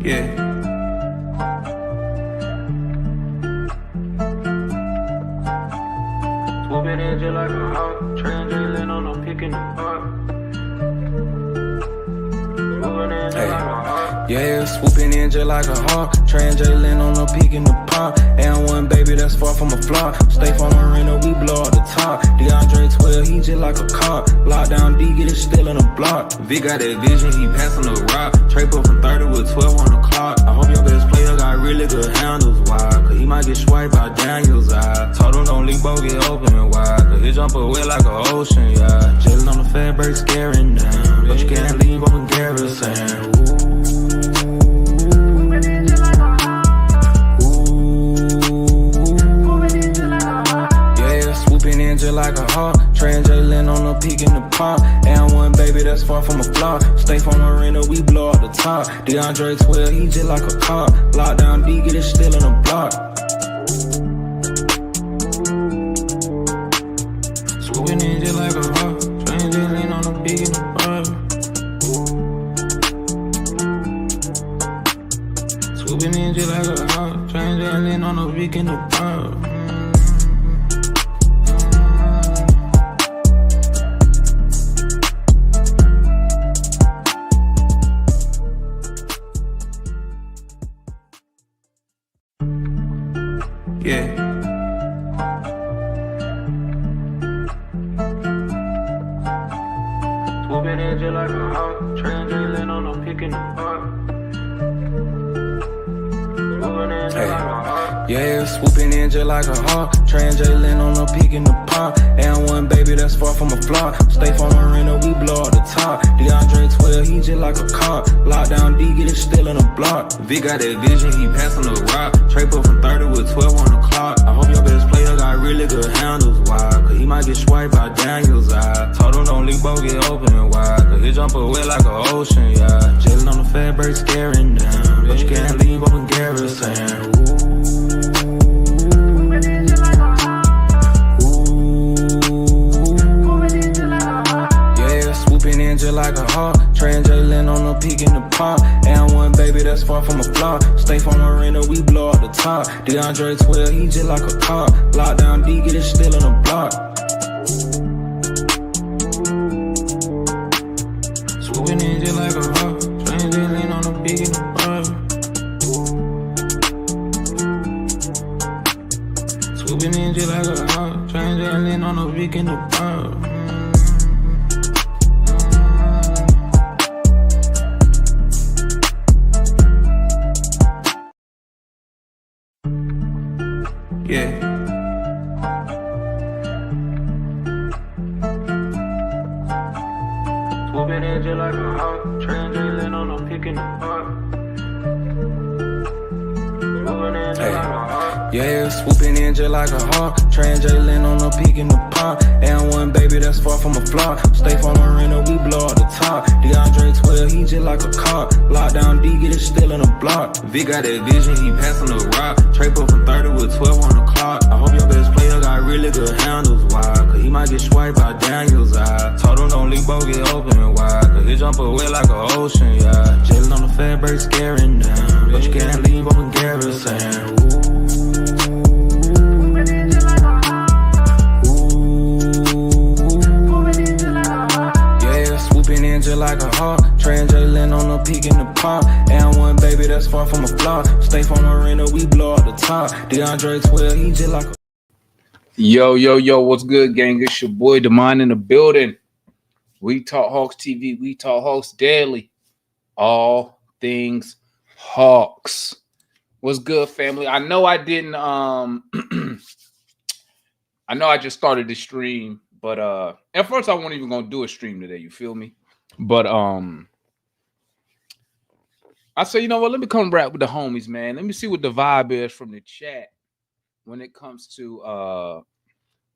Yeah. Swooping in just like a hawk, transiting on a pick in the park. Yeah, swooping in just like a hawk, transiting on a peak in the pond. And one baby that's far from a flop. Stay from Marina, we blow out the top. DeAndre 12, he just like a cop. Lockdown D, get it still in the block. Vic got that vision, he passing the rock. Trade up from 30 with 12 on the clock. I hope your best player got really good handles, why? Cause he might get swiped by Daniel's eye. Told him don't leave, both get open wide. Cause he jump away like an ocean, yeah. Chillin' on the fat break, scaring down. But you can't leave open garrison. Just like a hawk, transiting on a peak in the pond. And one baby that's far from a flop. Stay from Marina, we blow out the top. DeAndre 12, he just like a cop. Lockdown D, get it still in the block. Swooping in just like a hawk, transiting on a peak in the pond. Swooping in just like a hawk, transiting on a peak in the pond. Yeah. Swooping in just like a hawk, transiting on a pick in the park. Yeah, swooping in just like a hawk, transiting on a peak in the pond. And one baby that's far from a flop. Stay from Marina, we blow out the top. DeAndre 12, he just like a cop. Lockdown D, get it still in the block. Vic got that vision, he passing the rock. Trade up from 30 with 12 on the clock. I hope your best player got really good handles, why? Cause he might get swiped by Daniel's eye. Told him don't leave, both get open wide. Cause he jump away like an ocean, yeah. Chillin' on the fat break, scaring down. But you can't leave open garrison. Just like a hawk, transiting on a peak in the pond. And one baby that's far from a flop. Stay from Marina, we blow out the top. DeAndre 12, he just like a cop. Lockdown D, get it still in the block. Swooping in just like a hawk, transiting on a peak in the pond. Swooping in just like a hawk, transiting on a peak in the pond. Yeah. Swooping in just like a hawk, transiting on a pick in the park. Yeah, swooping in just like a hawk, transiting on a peak in the pond. And one baby that's far from a flop. Stay from Marina, we blow out the top. DeAndre 12, he just like a cop. Lockdown D, get it still in the block. Vic got that vision, he passing the rock. Trade up from 30 with 12 on the clock. I hope your best player got really good handles, why? Cause he might get swiped by Daniel's eye. Told him don't leave, both get open wide. Cause he jump away like an ocean, yeah. Chillin' on the fat break, scaring down. But you can't leave open garrison. Just like a hawk, transiting on a peak in the pond. And one baby that's far from a flop. Stay from Marina, we blow out the top. DeAndre 12, he just like a... Yo, what's good, gang? It's your boy, Demond in the building. We Talk Hawks TV, We Talk Hawks Daily. All things Hawks. What's good, family? I know I didn't, I know I just started the stream, but at first I wasn't even gonna do a stream today, you feel me? But I say, you know what? Let me come rap with the homies, man. Let me see what the vibe is from the chat when it comes to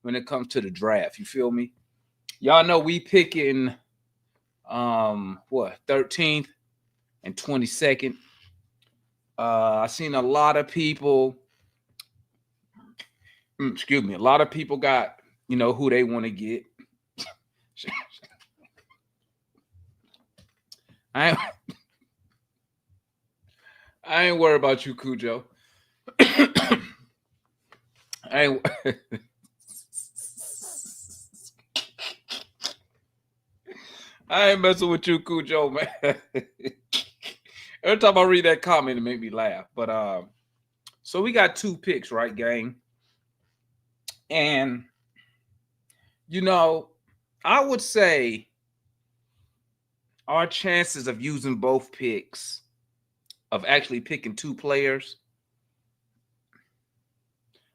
the draft. You feel me? Y'all know we picking 13th and 22nd. I seen a lot of people. Excuse me. A lot of people got, you know, who they want to get. I ain't worried about you, Cujo. I ain't. I ain't messing with you, Cujo, man. Every time I read that comment, it make me laugh. But so we got 2 picks, right, gang? And you know, I would say our chances of using both picks, of actually picking 2 players,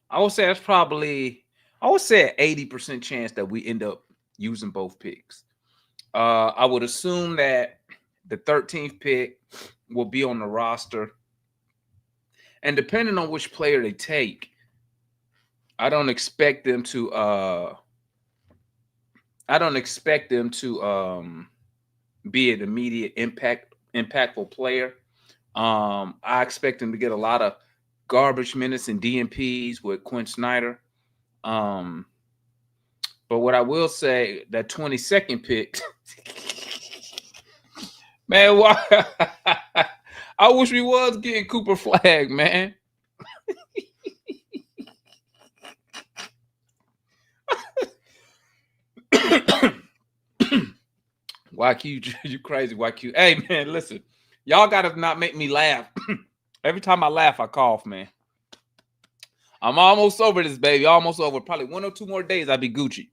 I would say that's probably, I would say an 80% chance that we end up using both picks. I would assume that the 13th pick will be on the roster. And depending on which player they take, I don't expect them to be an immediate impactful player. I expect them to get a lot of garbage minutes and DNPs with Quinn Snyder. But what I will say, that 22nd pick, man, why? I wish we was getting Cooper Flag, man. YQ, you crazy, YQ. Hey, man, listen. Y'all gotta not make me laugh. Every time I laugh, I cough, man. I'm almost over this, baby. Almost over. Probably 1 or 2 more days, I'll be Gucci.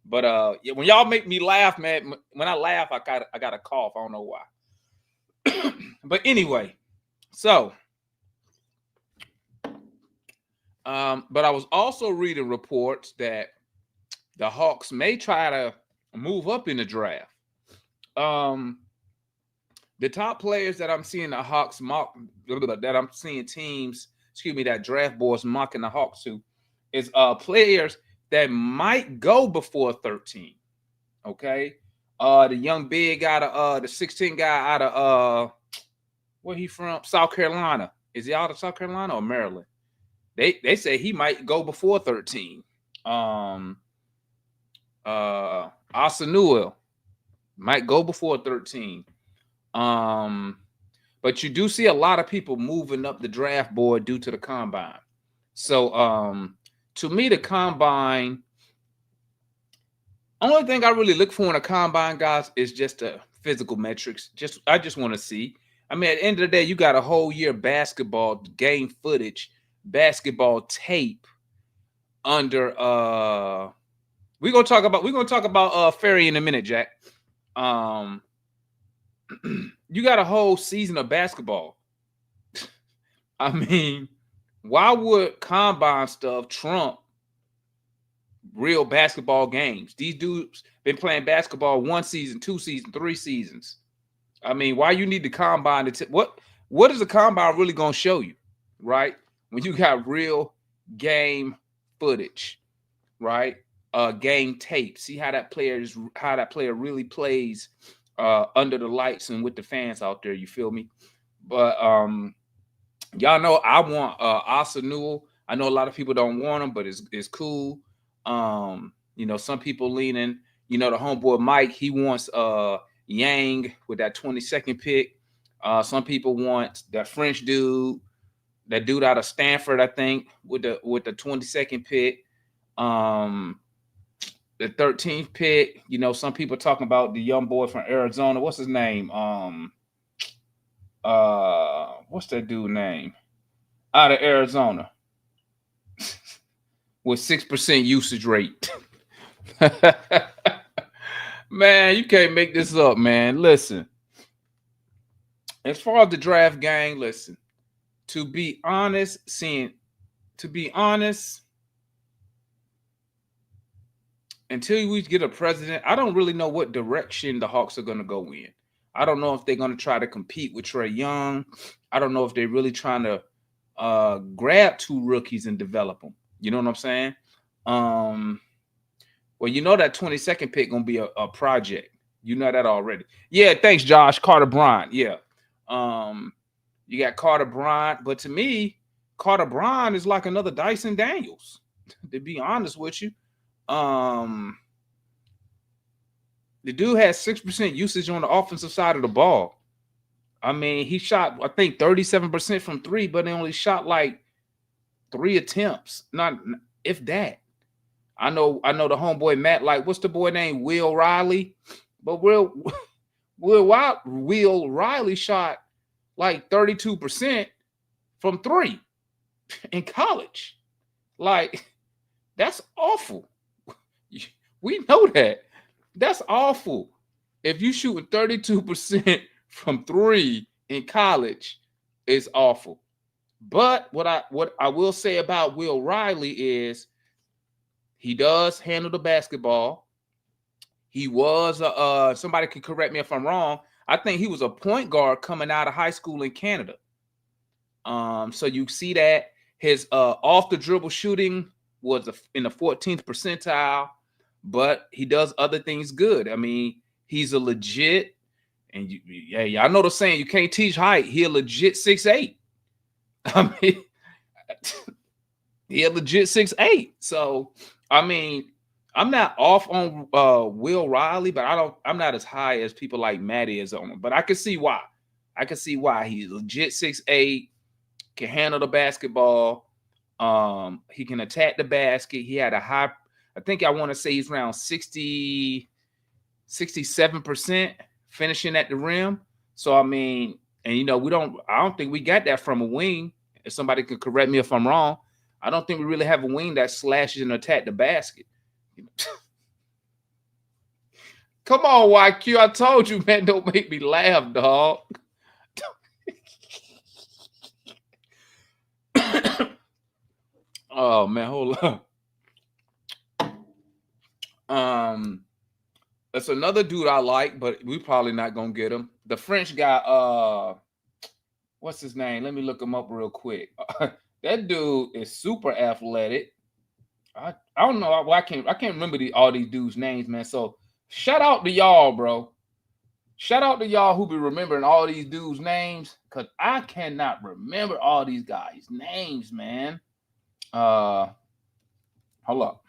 But yeah, when y'all make me laugh, man, when I laugh, I got a cough. I don't know why. But anyway, so but I was also reading reports that the Hawks may try to move up in the draft. The top players that I'm seeing the Hawks mock, that I'm seeing teams, that draft boards mocking the Hawks to, is players that might go before 13. Okay. The young big out of the 16 guy out of where he from? South Carolina. Is he out of South Carolina or Maryland? They say he might go before 13. Asanua might go before 13. But you do see a lot of people moving up the draft board due to the combine. So to me, the combine, only thing I really look for in a combine, guys, is just the physical metrics. I just want to see. I mean, at the end of the day, you got a whole year of basketball game footage, basketball tape under we're gonna talk about Ferry in a minute, Jack. You got a whole season of basketball. I mean, why would combine stuff trump real basketball games? These dudes been playing basketball 1 season, 2 seasons, 3 seasons. I mean, why you need the combine to what is the combine really gonna show you, right? When you got real game footage, right? Game tape. See how that player really plays under the lights and with the fans out there. You feel me? But y'all know I want Asa Newell. I know a lot of people don't want him, but it's cool. You know, some people leaning. You know, the homeboy Mike, he wants Yang with that 22nd pick. Some people want that French dude, that dude out of Stanford, I think, with the 22nd pick. The 13th pick, you know, some people talking about the young boy from Arizona. What's his name? What's that dude name? Out of Arizona with 6% usage rate. Man, you can't make this up, man. Listen, as far as the draft gang, listen, to be honest, until we get a president, I don't really know what direction the Hawks are going to go in. I don't know if they're going to try to compete with Trae Young. I don't know if they're really trying to grab 2 rookies and develop them. You know what I'm saying? Well, you know that 22nd pick going to be a project. You know that already. Yeah, thanks, Josh. Carter Bryant. Yeah. You got Carter Bryant. But to me, Carter Bryant is like another Dyson Daniels, to be honest with you. The dude has 6% usage on the offensive side of the ball. I mean, he shot, I think, 37% from three, but he only shot like 3 attempts. Not if that. I know the homeboy Matt, like, what's the boy name? Will Riley. But Will Riley shot like 32% from three in college. Like, that's awful. We know that. That's awful. If you shooting 32% from three in college, it's awful. But what I will say about Will Riley is he does handle the basketball. He was somebody could correct me if I'm wrong. I think he was a point guard coming out of high school in Canada. So you see that his off the dribble shooting was in the 14th percentile, but he does other things good. I mean, he's a legit, and I know the saying, you can't teach height. He a legit 6'8". I mean, he a legit 6'8". So I mean, I'm not off on Will Riley, but I'm not as high as people like Matty is on him. But I can see why. I can see why he's legit 6'8", can handle the basketball. He can attack the basket. He had a high, I think I want to say he's around 67% finishing at the rim. So I mean, and I don't think we got that from a wing. If somebody can correct me if I'm wrong, I don't think we really have a wing that slashes and attack the basket. Come on, YQ. I told you, man, don't make me laugh, dog. Oh man, hold on. That's another dude I like, but we probably not gonna get him. The French guy, what's his name? Let me look him up real quick. That dude is super athletic. I don't know. I can't remember all these dudes' names, man. So shout out to y'all, bro. Shout out to y'all who be remembering all these dudes' names, because I cannot remember all these guys' names, man. Hold up.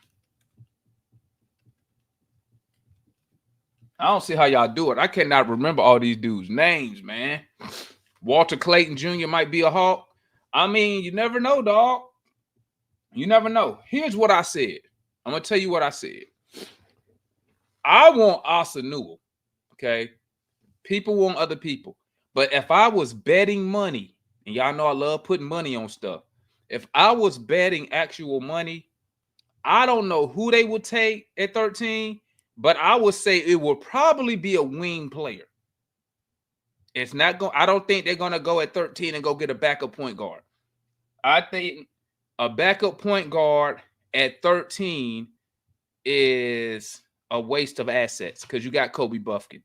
I don't see how y'all do it. I cannot remember all these dudes' names, man. Walter Clayton Jr. might be a Hawk. I mean, you never know, dog. You never know. Here's what I said. I'm going to tell you what I said. I want Asa Newell, okay? People want other people. But if I was betting money, and y'all know I love putting money on stuff. If I was betting actual money, I don't know who they would take at 13, but I would say it would probably be a wing player. It's not going. I don't think they're going to go at 13 and go get a backup point guard. I think a backup point guard at 13 is a waste of assets because you got Kobe Buffkin.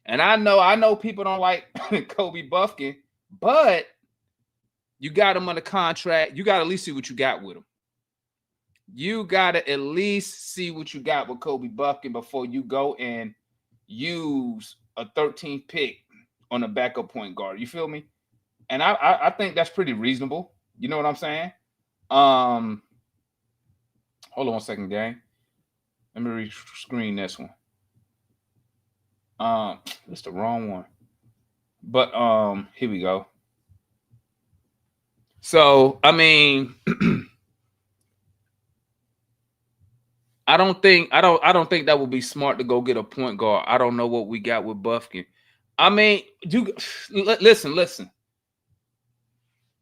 And I know people don't like Kobe Buffkin, but you got him under contract. You got to at least see what you got with him. You got to at least see what you got with Kobe Buffkin before you go and use a 13th pick on a backup point guard. You feel me? And I think that's pretty reasonable. You know what I'm saying? Hold on 1 second, gang. Let me re-screen this one. It's the wrong one. But here we go. So, I mean, I don't think that would be smart to go get a point guard. I don't know what we got with Buffkin. I mean, listen.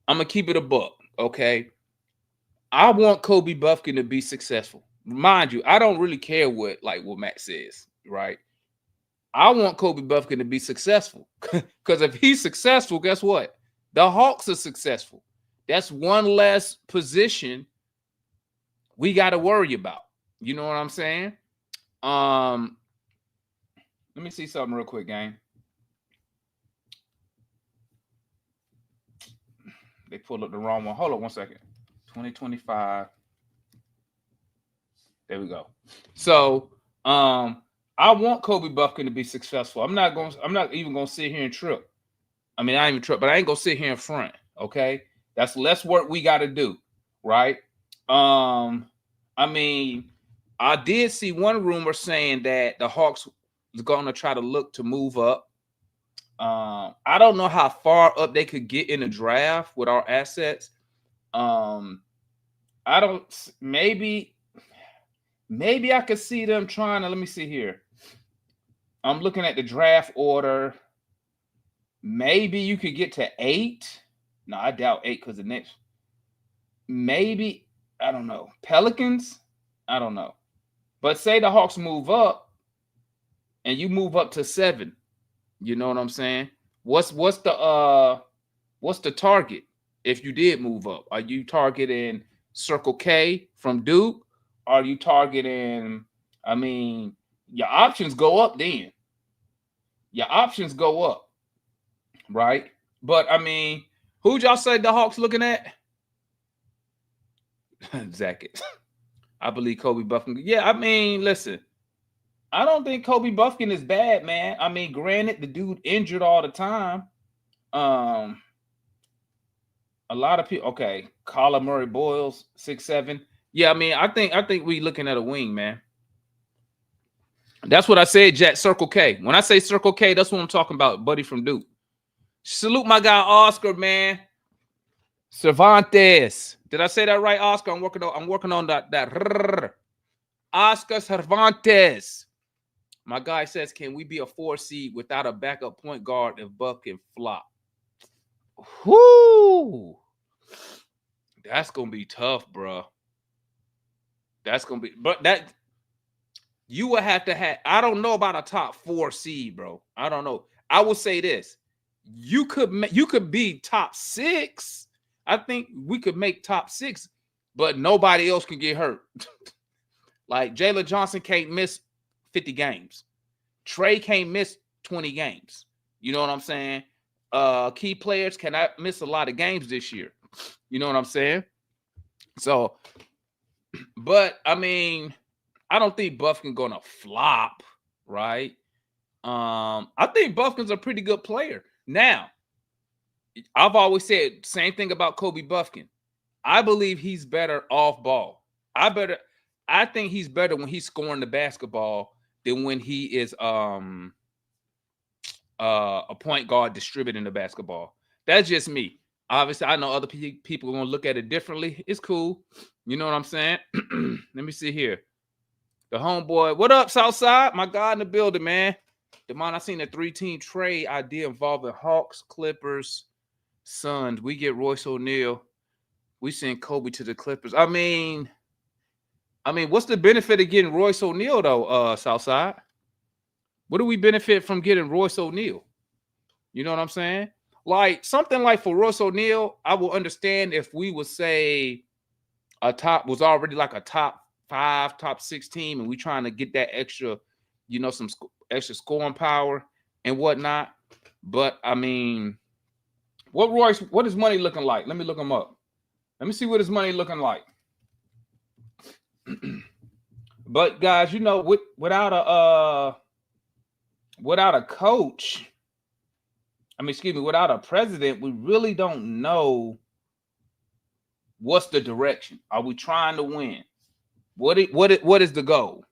I'm gonna keep it a buck, okay? I want Kobe Buffkin to be successful. Mind you, I don't really care what Matt says, right? I want Kobe Buffkin to be successful because if he's successful, guess what? The Hawks are successful. That's one less position we got to worry about. You know what I'm saying? Let me see something real quick, gang. They pulled up the wrong one. Hold on 1 second. 2025. There we go. So, I want Kobe Buffkin to be successful. I'm not even gonna sit here and trip. I mean, I ain't even trip, but I ain't gonna sit here in front. Okay, that's less work we got to do, right? I mean, I did see one rumor saying that the Hawks was gonna try to look to move up. I don't know how far up they could get in the draft with our assets. I don't. Maybe I could see them trying to. Let me see here. I'm looking at the draft order. Maybe you could get to 8. No, I doubt 8 because the next. Maybe I don't know. Pelicans. I don't know. But say the Hawks move up, and you move up to 7. You know what I'm saying? What's the target if you did move up? Are you targeting Circle K from Duke? Are you targeting? I mean, your options go up then. Your options go up, right? But I mean, who'd y'all say the Hawks looking at? Zacket. I believe Kobe Buffkin. Yeah, I mean, listen, I don't think Kobe Buffkin is bad, man. I mean, granted, the dude injured all the time. A lot of people. Okay, Colin Murray Boyles, 6'7". Yeah, I mean, I think we looking at a wing, man. That's what I said, Jack. Circle K. When I say Circle K, that's what I'm talking about, buddy from Duke. Salute my guy Oscar, man. Cervantes. Did I say that right, Oscar? I'm working on that. Oscar Cervantes. My guy says, can we be a 4 seed without a backup point guard if Buck can flop? Whoo! That's gonna be tough, bro. That's gonna be, but that you would have to have. I don't know about a top 4 seed, bro. I don't know. I will say this: you could be top 6. I think we could make top 6, but nobody else can get hurt. Like Jalen Johnson can't miss 50 games. Trey can't miss 20 games. You know what I'm saying? Key players cannot miss a lot of games this year. You know what I'm saying? So, but I mean, I don't think Buffkin's gonna flop, right? I think Buffkin's a pretty good player. Now, I've always said same thing about Kobe Buffkin. I believe he's better off ball. I think he's better when he's scoring the basketball than when he is a point guard distributing the basketball. That's just me. Obviously, I know other people are going to look at it differently. It's cool. You know what I'm saying? Let me see here. The homeboy. What up, Southside? My guy in the building, man. Demond, I seen a 3-team trade idea involving Hawks, Clippers, Suns. We get Royce O'Neal. We send Kobe to the Clippers. I mean, what's the benefit of getting Royce O'Neal, though, Southside? What do we benefit from getting Royce O'Neal? You know what I'm saying? Like, something like for Royce O'Neal, I will understand if we would say was already like a top 5, top 6 team, and we trying to get that extra, some extra scoring power and whatnot. But, I mean, what is money looking like? Let me look him up. Let me see what his money looking like. But guys, without a coach, without a president, we really don't know what's the direction. Are we trying to win? What is the goal?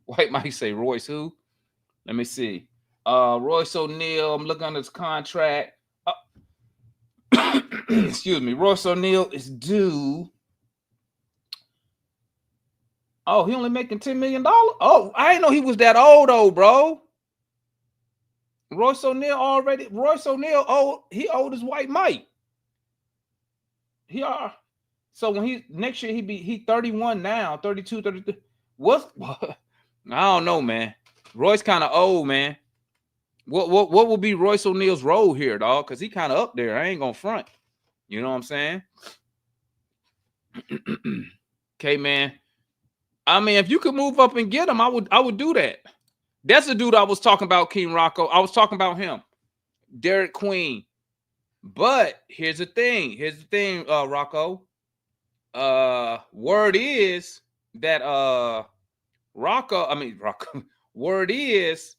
White Mike say Royce who? Let me see. Royce O'Neal. I'm looking at his contract. Excuse me. Royce O'Neal is due. Oh, he only making $10 million? Oh, I didn't know he was that old, though, bro. Royce O'Neal, he old as White Mike. So when next year he 31 now, 32, 33. What? I don't know, man. Royce kind of old, man. What will be Royce O'Neal's role here, dog? Because he kind of up there. I ain't gonna front. You know what I'm saying? Okay, man. I mean, if you could move up and get him, I would do that. That's the dude I was talking about, King Rocco. I was talking about him, Derek Queen. But here's the thing, Rocco. Word is that word is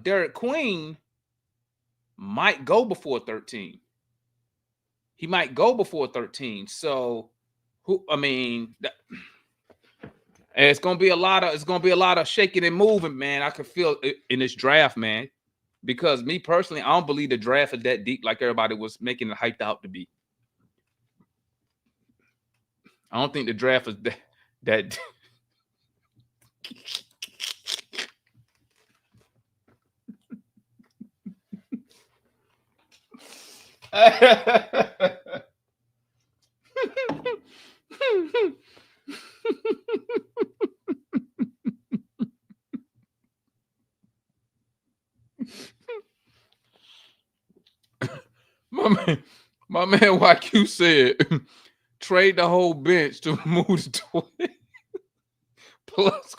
Derek Queen might go before 13. He might go before 13. So it's gonna be a lot of shaking and moving, man. I can feel it in this draft, man. Because me personally, I don't believe the draft is that deep like everybody was making it hyped out to be. I don't think the draft is that my man YQ said trade the whole bench to move the 20 plus.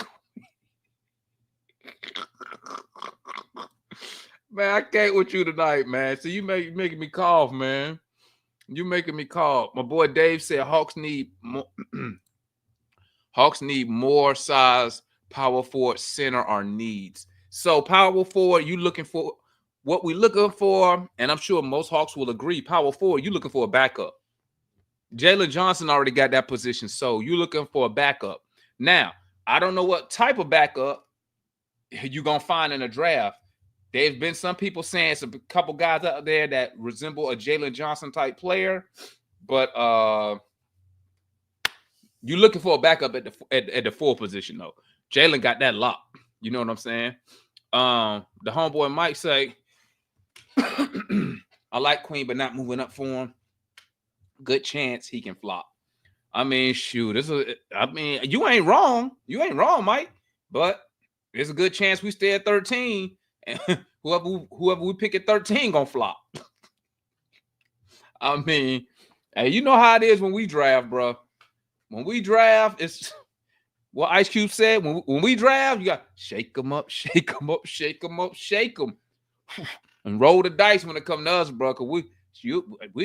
Man, I can't with you tonight, man. So you making me cough, man. You making me cough. My boy Dave said Hawks need more Hawks need more size power forward, center, or needs. So power forward, you looking for what we looking for, and I'm sure most Hawks will agree. Power forward, you looking for a backup. Jalen Johnson already got that position, so you looking for a backup. Now, I don't know what type of backup you're gonna find in a draft. There's been some people saying it's a couple guys out there that resemble a Jalen Johnson type player, but you're looking for a backup at the 4 position though. Jalen got that locked. You know what I'm saying? The homeboy Mike say, I like Queen, but not moving up for him. Good chance he can flop. I mean, shoot, you ain't wrong. You ain't wrong, Mike. But there's a good chance we stay at 13. And whoever we pick at 13 gonna flop. I mean, hey, you know how it is when we draft, bro. When we draft, it's what Ice Cube said. When we draft, you got shake them up, shake them up, shake them up, shake them, and roll the dice when it comes to us, bro. Cause we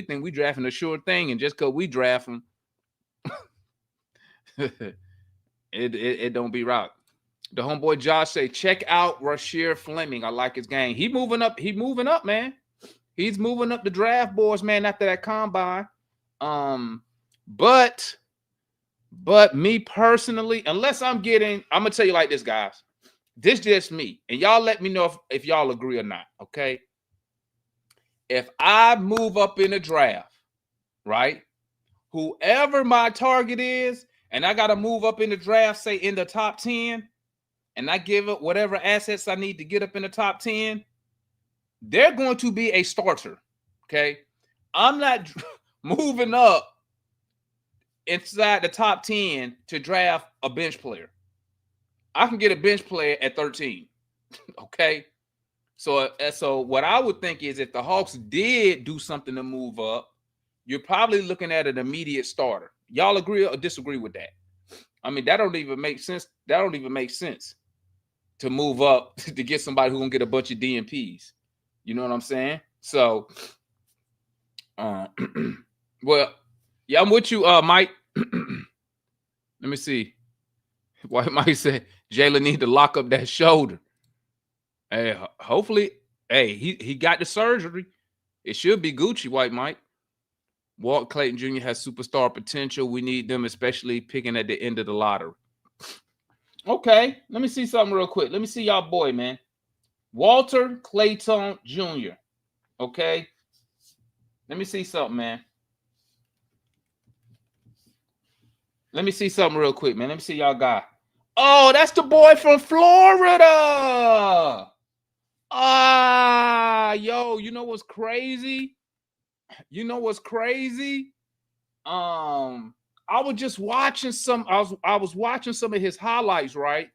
think we drafting a sure thing, and just cause we draft them, it don't be right. The homeboy Josh say, check out Rasheer Fleming. I like his game. He moving up. He moving up, man. He's moving up the draft boards, man, after that combine. But me personally, unless I'm gonna tell you like this, guys. This just me. And y'all let me know if y'all agree or not, okay? If I move up in the draft, right? Whoever my target is, and I got to move up in the draft, say in the top 10, and I give it whatever assets I need to get up in the top 10, they're going to be a starter, okay? I'm not moving up inside the top 10 to draft a bench player. I can get a bench player at 13, okay? So what I would think is if the Hawks did do something to move up, you're probably looking at an immediate starter. Y'all agree or disagree with that? I mean, that don't even make sense. That don't even make sense to move up to get somebody who's going to get a bunch of DMPs. You know what I'm saying? So, well, yeah, I'm with you, Mike. Let me see. Why Mike said Jalen need to lock up that shoulder. Hey, hopefully, he got the surgery. It should be Gucci, White Mike. Walt Clayton Jr. has superstar potential. We need them, especially picking at the end of the lottery. Okay, let me see something real quick. Let me see y'all boy, man. Walter Clayton Jr. Okay. Let me see something, man. Let me see something real quick, man. Let me see y'all guy. Oh, that's the boy from Florida. Yo, you know what's crazy? You know what's crazy? I was just watching I was watching some of his highlights, right?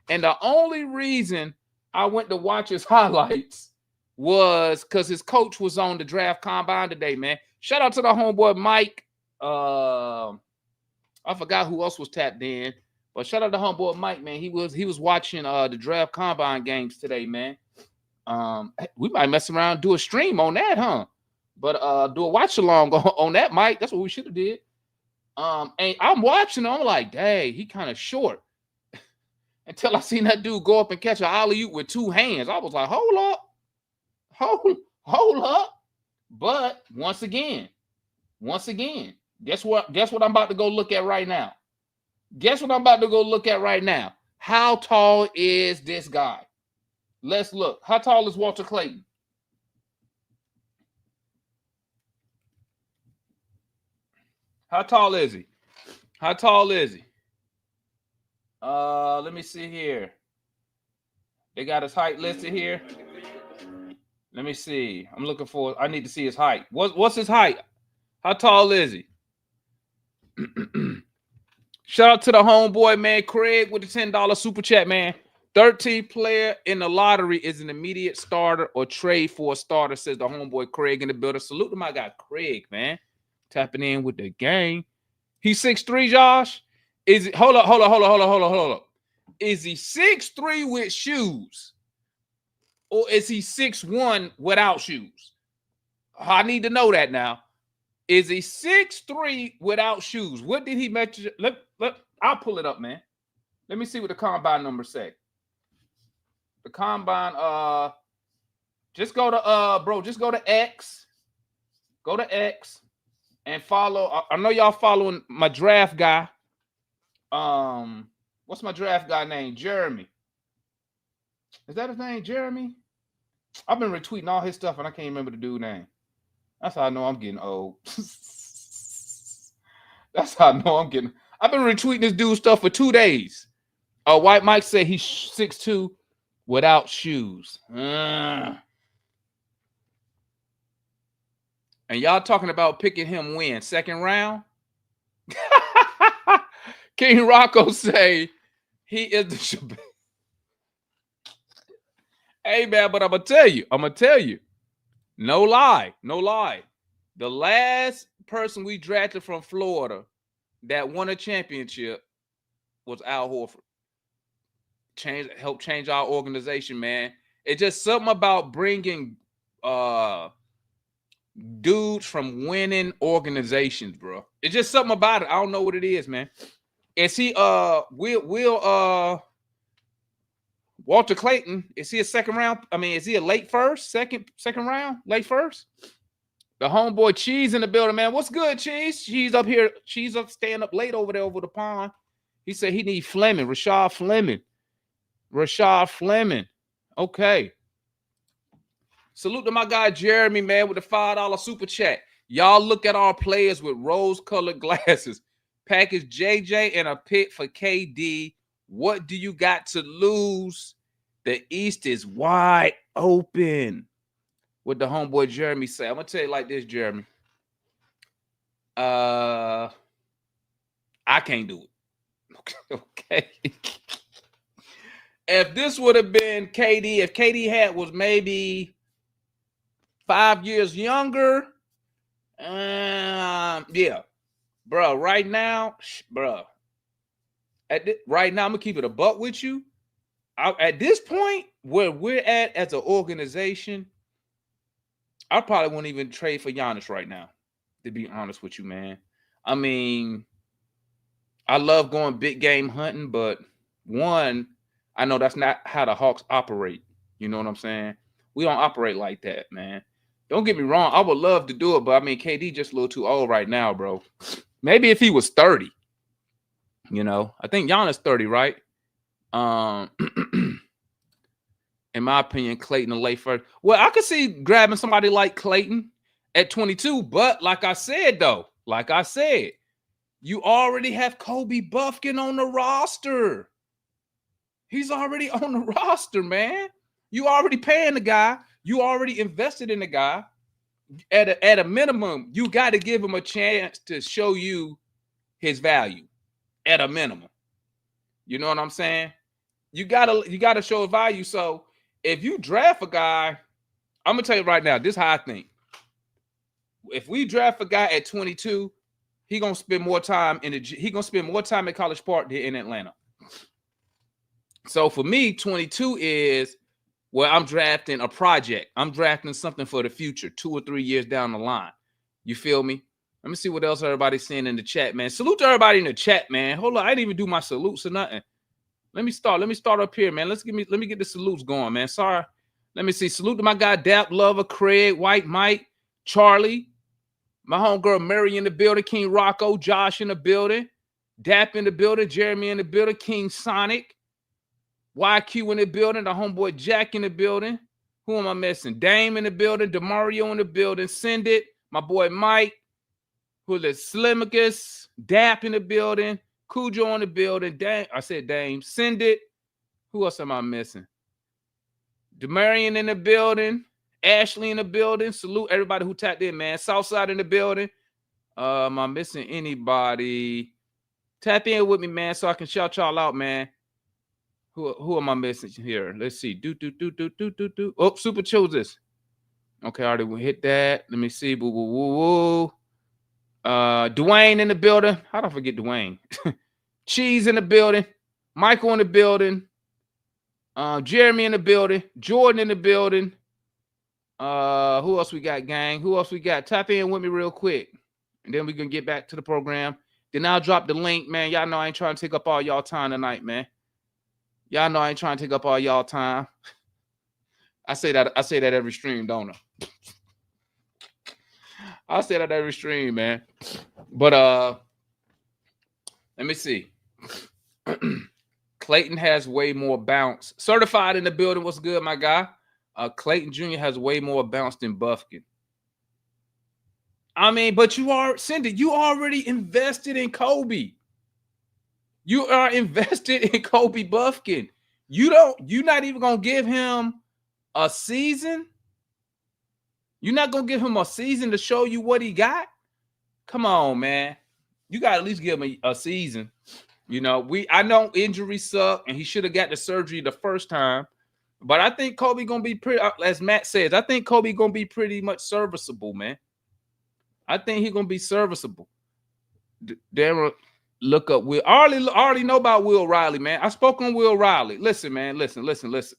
And the only reason I went to watch his highlights was because his coach was on the draft combine today, man. Shout out to the homeboy Mike. I forgot who else was tapped in, but shout out to homeboy Mike, man. He was watching the draft combine games today, man. We might mess around and do a stream on that, huh? But do a watch along on that, Mike. That's what we should have did. And I'm watching him, I'm like, dang, he kind of short. Until I seen that dude go up and catch an alley-oop with 2 hands. I was like, hold up. But once again, guess what I'm about to go look at right now? How tall is this guy? Let's look. How tall is Walter Clayton? How tall is he? How tall is he? Let me see here. They got his height listed here. Let me see. I'm looking for. I need to see his height. What's his height? How tall is he? Shout out to the homeboy, man, Craig, with the $10 super chat, man. 13th player in the lottery is an immediate starter or trade for a starter, says the homeboy Craig in the building. Salute to my guy Craig, man. Tapping in with the gang. He's 6'3", Josh. Is it hold up. Is he 6'3" with shoes? Or is he 6'1" without shoes? I need to know that now. Is he 6'3" without shoes? What did he measure? I'll pull it up, man. Let me see what the combine numbers say. The combine, just go to X. Go to X and follow. I know y'all following my draft guy. What's my draft guy name? Jeremy. Is that his name? Jeremy? I've been retweeting all his stuff and I can't remember the dude's name. That's how I know I'm getting old. That's how I know I'm getting. I've been retweeting this dude's stuff for 2 days. White Mike said he's 6'2" without shoes. And y'all talking about picking him when? Second round? King Rocco say he is the Hey, man, but I'm going to tell you. No lie. The last person we drafted from Florida that won a championship was Al Horford. Helped change our organization, man. It's just something about bringing dudes from winning organizations, bro. It's just something about it. I don't know what it is, man. Is he Walter Clayton, is he a second round? I mean, is he a late first, second round, late first? The homeboy Cheese in the building, man. What's good, Cheese? Cheese up here. Cheese up, staying up late over there over the pond. He said he need Fleming, Rashad Fleming. Okay. Salute to my guy Jeremy, man, with the $5 super chat. Y'all look at our players with rose-colored glasses. Package JJ and a pick for KD. What do you got to lose? The East is wide open. What the homeboy Jeremy say? I'm gonna tell you like this, Jeremy. I can't do it. Okay. If this would have been KD, if KD was maybe 5 years younger, yeah, bro. Right now, bro. Right now, I'm gonna keep it a buck with you. At this point, where we're at as an organization, I probably won't even trade for Giannis right now, to be honest with you, man. I mean, I love going big game hunting, but one, I know that's not how the Hawks operate. You know what I'm saying? We don't operate like that, man. Don't get me wrong. I would love to do it, but I mean, KD just a little too old right now, bro. Maybe if he was 30, you know. I think Giannis 30, right? In my opinion, Clayton a late first. Well, I could see grabbing somebody like Clayton at 22, but like I said, you already have Kobe Buffkin on the roster. He's already on the roster, man. You already paying the guy. You already invested in the guy. At a minimum, you got to give him a chance to show you his value. At a minimum. You know what I'm saying? You gotta show value. So if you draft a guy, I'm gonna tell you right now, this is how I think. If we draft a guy at 22, he gonna spend more time at College Park than in Atlanta. So for me, 22 is where I'm drafting a project. I'm drafting something for the future, 2 or 3 years down the line. You feel me? Let me see what else everybody's saying in the chat, man. Salute to everybody in the chat, man. Hold on, I didn't even do my salutes or nothing. Let me start up here, man. Let me get the salutes going, man. Sorry. Let me see. Salute to my guy Dap Lover, Craig, White Mike, Charlie, my homegirl Mary in the building, King Rocco, Josh in the building, Dap in the building, Jeremy in the building, King Sonic, YQ in the building. The homeboy Jack in the building. Who am I missing? Dame in the building. DeMario in the building. Send it. My boy Mike. Who is it? Slimicus. Dap in the building. Cujo in the building. Dame. I said Dame. Send it. Who else am I missing? Demarion in the building. Ashley in the building. Salute everybody who tapped in, man. Southside in the building. Am I missing anybody? Tap in with me, man, so I can shout y'all out, man. Who am I missing here? Let's see. Oh, Super chose this. Okay, I already hit that. Let me see. Boo, boo, woo, woo. Dwayne in the building. How do I forget Dwayne? Cheese in the building. Michael in the building. Jeremy in the building. Jordan in the building. Who else we got, gang? Who else we got? Tap in with me real quick. And then we can get back to the program. Then I'll drop the link, man. Y'all know I ain't trying to take up all y'all time tonight, man. Y'all know I ain't trying to take up all y'all time. I say that every stream, don't I? I say that every stream, man. But let me see. Clayton has way more bounce. Certified in the building. What's good, my guy? Clayton Jr. has way more bounce than Bufkin. I mean, but Cindy, you already invested in Kobe. You are invested in Kobe Bufkin. You're not even gonna give him a season. You're not gonna give him a season to show you what he got. Come on, man. You gotta at least give him a season. You know, I know injuries suck, and he should have got the surgery the first time. But I think Kobe gonna be pretty, as Matt says, I think Kobe gonna be pretty much serviceable, man. I think he's gonna be serviceable. Darren, look up Will. I already know about Will Riley, man. I spoke on Will Riley. Listen, man. Listen.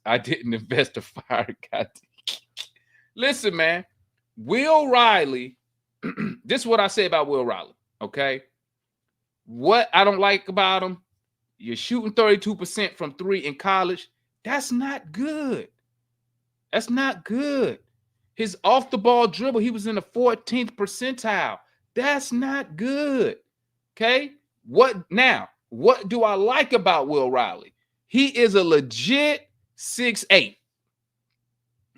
I didn't invest the fire. God. Listen, man. Will Riley. This is what I say about Will Riley. Okay. What I don't like about him, you're shooting 32% from 3 in college. That's not good. That's not good. His off the ball dribble, he was in the 14th percentile. That's not good. Okay. What do I like about Will Riley? He is a legit 6'8".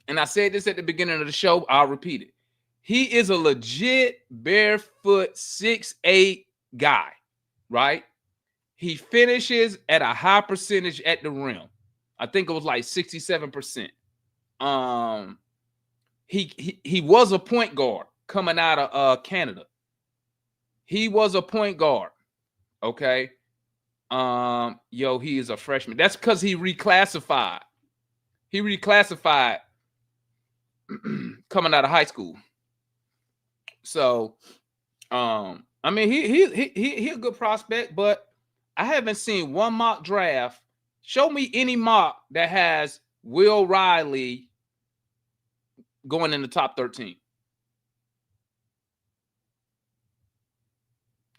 And I said this at the beginning of the show. I'll repeat it. He is a legit barefoot 6'8" guy, right? He finishes at a high percentage at the rim. I think it was like 67%. He was a point guard coming out of Canada. He was a point guard. Okay. He is a freshman. That's because he reclassified. He reclassified coming out of high school. So, I mean, he a good prospect, but I haven't seen one mock draft. Show me any mock that has Will Riley going in the top 13.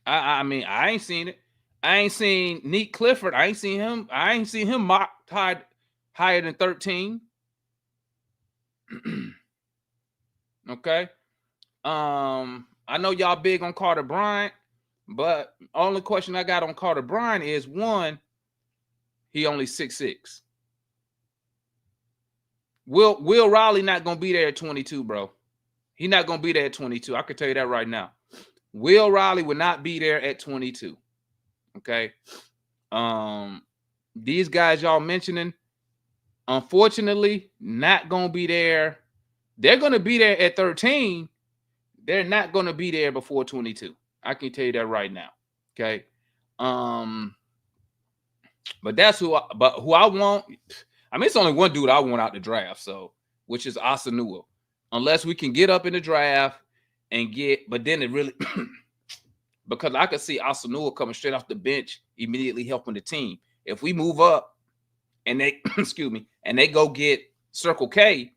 I mean, I ain't seen it. I ain't seen Neat Clifford. I ain't seen him mocked higher than 13. Okay. I know y'all big on Carter Bryant, but only question I got on Carter Bryant is, one, he only 6'6". Will Riley not gonna be there at 22, bro. He not gonna be there at 22. I can tell you that right now. Will Riley will not be there at 22. Okay. These guys y'all mentioning, unfortunately, not gonna be there. They're gonna be there at 13. They're not gonna be there before 22. I can tell you that right now. Okay. But that's who I want. I mean, it's only one dude I want out the draft, so which is Asanua. Unless we can get up in the draft and but then it really because I could see Asanua coming straight off the bench, immediately helping the team. If we move up and they and they go get Circle K,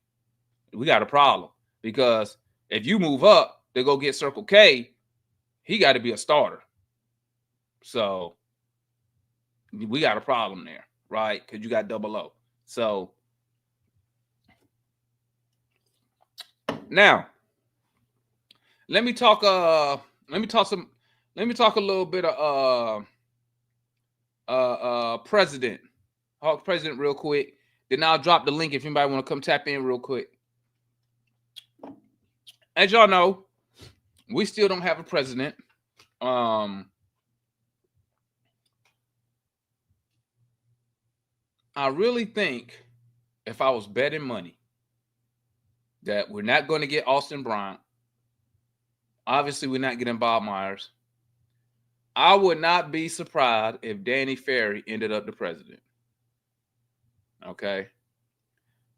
we got a problem. Because if you move up, they go get Circle K, he got to be a starter. So we got a problem there, right? Because you got double O. So now let me talk a little bit of president. Hawks president real quick. Then I'll drop the link if anybody want to come tap in real quick. As y'all know, we still don't have a president. I really think if I was betting money that we're not going to get Austin Bryant, obviously we're not getting Bob Myers, I would not be surprised if Danny Ferry ended up the president. Okay?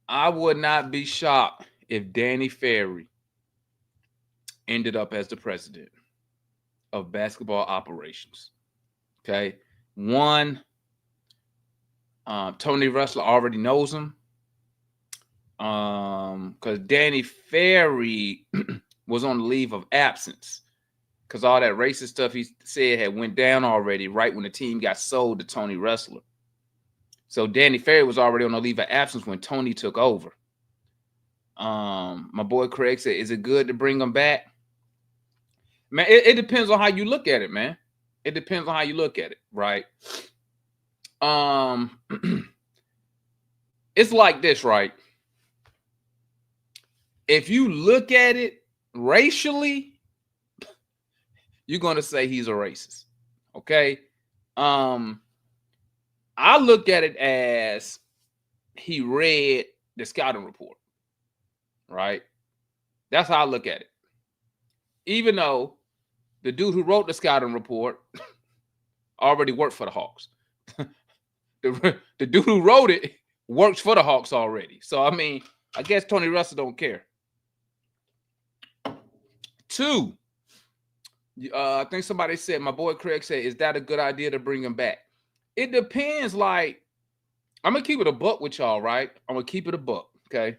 I would not be shocked if Danny Ferry ended up as the president of basketball operations. Okay? One, Tony Ressler already knows him. Because Danny Ferry was on the leave of absence. Because all that racist stuff he said had went down already right when the team got sold to Tony Ressler. So Danny Ferry was already on a leave of absence when Tony took over. My boy Craig said, is it good to bring him back? Man, it depends on how you look at it, man. It depends on how you look at it, right? It's like this, right? If you look at it racially, you're going to say he's a racist. Okay? I look at it as he read the scouting report. Right? That's how I look at it. Even though the dude who wrote the scouting report already worked for the Hawks. The dude who wrote it works for the Hawks already. So, I mean, I guess Tony Russell don't care. Two, I think somebody said, my boy Craig said, is that a good idea to bring him back? It depends. Like, I'm going to keep it a buck with y'all, right? I'm going to keep it a buck, okay?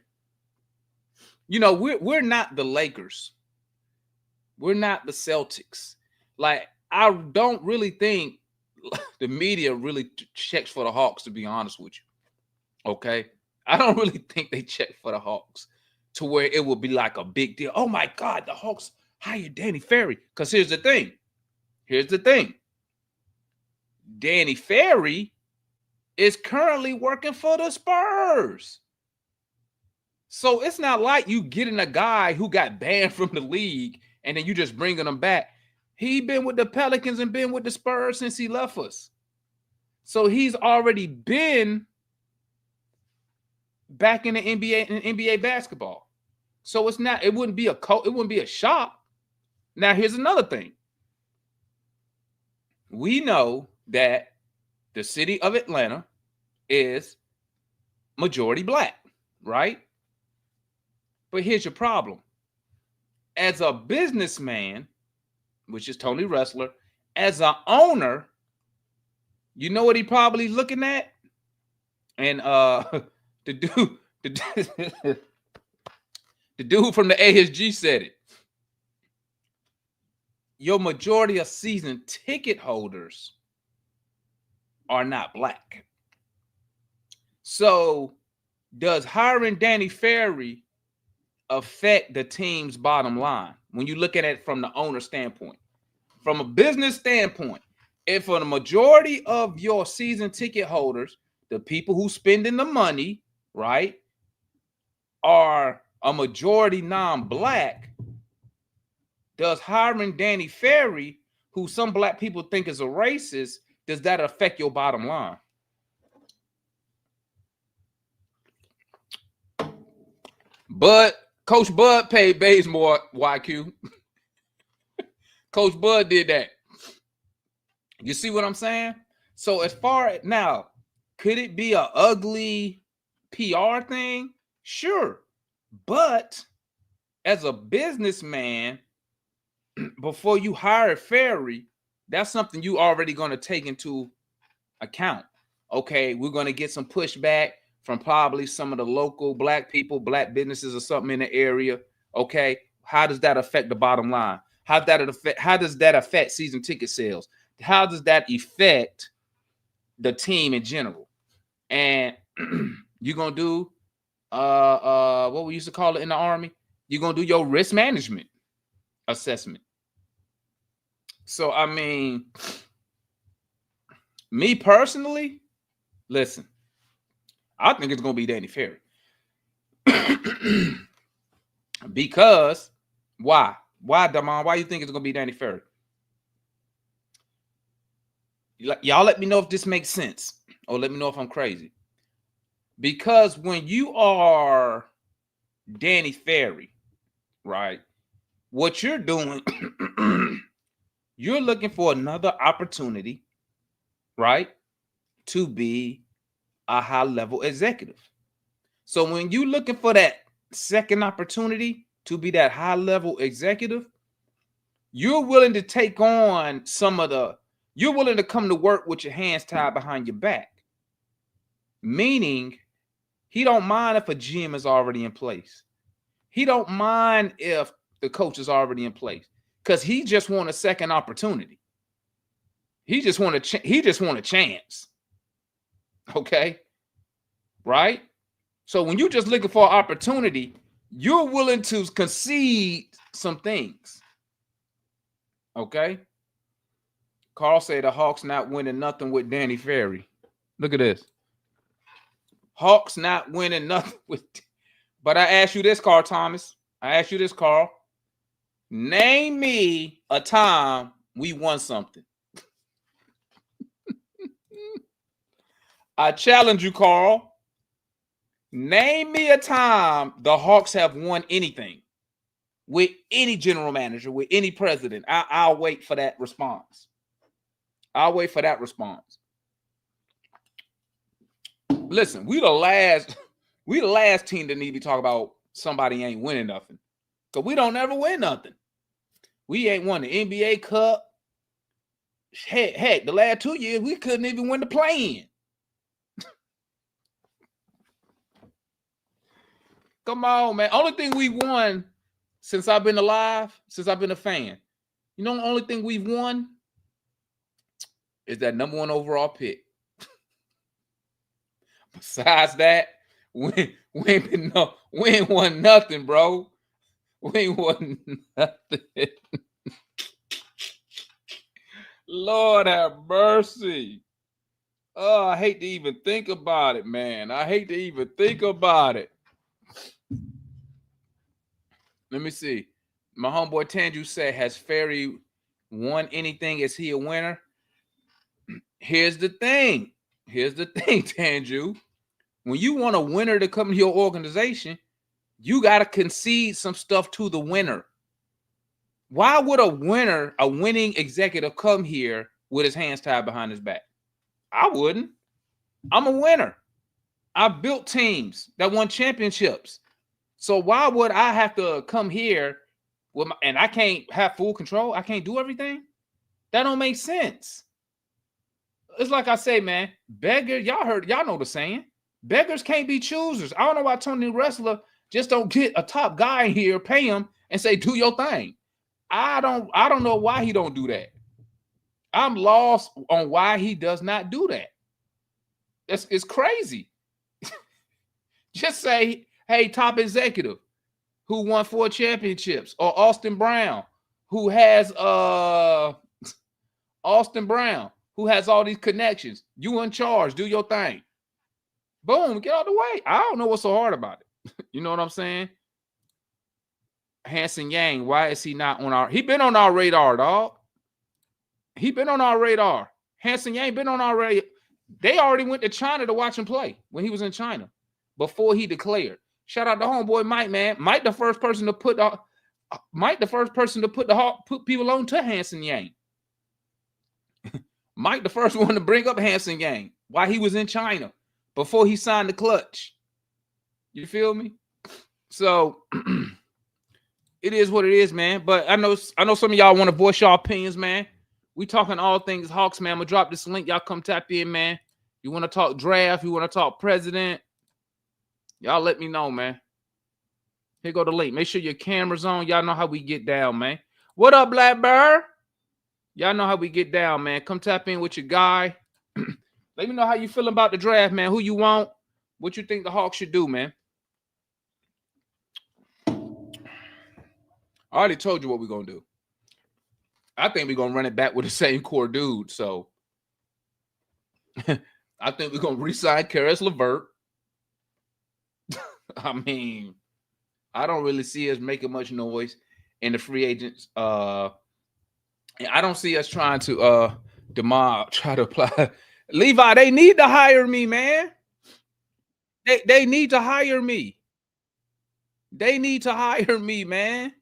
You know, we're not the Lakers. We're not the Celtics. Like, I don't really think the media really checks for the Hawks, to be honest with you. Okay? I don't really think they check for the Hawks to where it will be like a big deal. Oh, my God, the Hawks hired Danny Ferry. Because here's the thing. Danny Ferry is currently working for the Spurs. So it's not like you getting a guy who got banned from the league and then you just bringing him back. He been with the Pelicans and been with the Spurs since he left us. So he's already been back in the NBA and NBA basketball. So it wouldn't be a shock. Now here's another thing. We know that the city of Atlanta is majority black, right? But here's your problem. As a businessman, which is Tony Ressler, as an owner, you know what he probably looking at? And the dude from the ASG said it. Your majority of season ticket holders are not black. So does hiring Danny Ferry affect the team's bottom line when you look at it from the owner standpoint? From a business standpoint, if for the majority of your season ticket holders, the people who spending the money, right, are a majority non-black, does hiring Danny Ferry, who some black people think is a racist, does that affect your bottom line? But Coach Bud paid Bazemore, YQ. Coach Bud did that. You see what I'm saying? So as far as now, could it be an ugly PR thing? Sure. But as a businessman, before you hire Ferry, that's something you already going to take into account. Okay, we're going to get some pushback from probably some of the local black people, black businesses or something in the area. Okay, how does that affect the bottom line? How does that affect season ticket sales? How does that affect the team in general? And you're going to do what we used to call it in the Army. You're going to do your risk management assessment. So, I mean, me personally, listen, I think it's gonna be Danny Ferry. Because why? Why, Damon? Why you think it's gonna be Danny Ferry? Y'all let me know if this makes sense, or let me know if I'm crazy. Because when you are Danny Ferry, right, what you're doing, you're looking for another opportunity, right, to be a high-level executive. So when you're looking for that second opportunity to be that high-level executive, you're willing to take on you're willing to come to work with your hands tied behind your back. Meaning, he don't mind if a GM is already in place. He don't mind if the coach is already in place, because he just want a second opportunity. He just want a chance. Okay, right? So when you're just looking for an opportunity, you're willing to concede some things. Okay. Carl said the Hawks not winning nothing with Danny Ferry. Look at this. Hawks not winning nothing with. But I asked you this, Carl Thomas. Name me a time we won something. I challenge you, Carl. Name me a time the Hawks have won anything with any general manager, with any president. I'll wait for that response. Listen, we the last team that need to be talking about somebody ain't winning nothing. Because we don't ever win nothing. We ain't won the NBA Cup. Heck, the last 2 years, we couldn't even win the play-in. Come on, man. Only thing we won since I've been alive, since I've been a fan, you know, the only thing we've won is that number 1 overall pick. Besides that, we ain't won nothing, bro. We ain't won nothing. Lord have mercy. Oh, I hate to even think about it, man. I hate to even think about it. Let me see. My homeboy Tanju said, has Ferry won anything? Is he a winner? Here's the thing, Tanju. When you want a winner to come to your organization, you got to concede some stuff to the winner. Why would a winning executive come here with his hands tied behind his back? I wouldn't. I'm a winner. I built teams that won championships. So why would I have to come here and I can't have full control? I can't do everything? That don't make sense. It's like I say, man, y'all know the saying. Beggars can't be choosers. I don't know why Tony Wrestler just don't get a top guy in here, pay him, and say, do your thing. I don't know why he don't do that. I'm lost on why he does not do that. It's crazy. Just say, hey, top executive who won 4 championships, or Austin Brown, who has all these connections. You in charge, do your thing. Boom, get out the way. I don't know what's so hard about it. You know what I'm saying? Hansen Yang, why is he not on our? He been on our radar, dog. He been on our radar. Hansen Yang been on our radar. They already went to China to watch him play when he was in China before he declared. Shout out to homeboy Mike, man. Mike the first person to put people on to Hansen Yang. Mike the first one to bring up Hansen Yang while he was in China before he signed the clutch. You feel me? So it is what it is, man. But I know some of y'all want to voice your opinions, man. We talking all things Hawks, man. I'm gonna drop this link. Y'all come tap in, man. You want to talk draft? You want to talk president? Y'all let me know, man. Here go the link. Make sure your camera's on. Y'all know how we get down, man. What up, Blackbird? Y'all know how we get down, man. Come tap in with your guy. Let me know how you feeling about the draft, man. Who you want? What you think the Hawks should do, man? I already told you what we're going to do. I think we're going to run it back with the same core dude. So I think we're going to re-sign Karis LeVert. I mean, I don't really see us making much noise in the free agents. And I don't see us trying to try to apply. Levi, they need to hire me, man. They need to hire me. They need to hire me, man.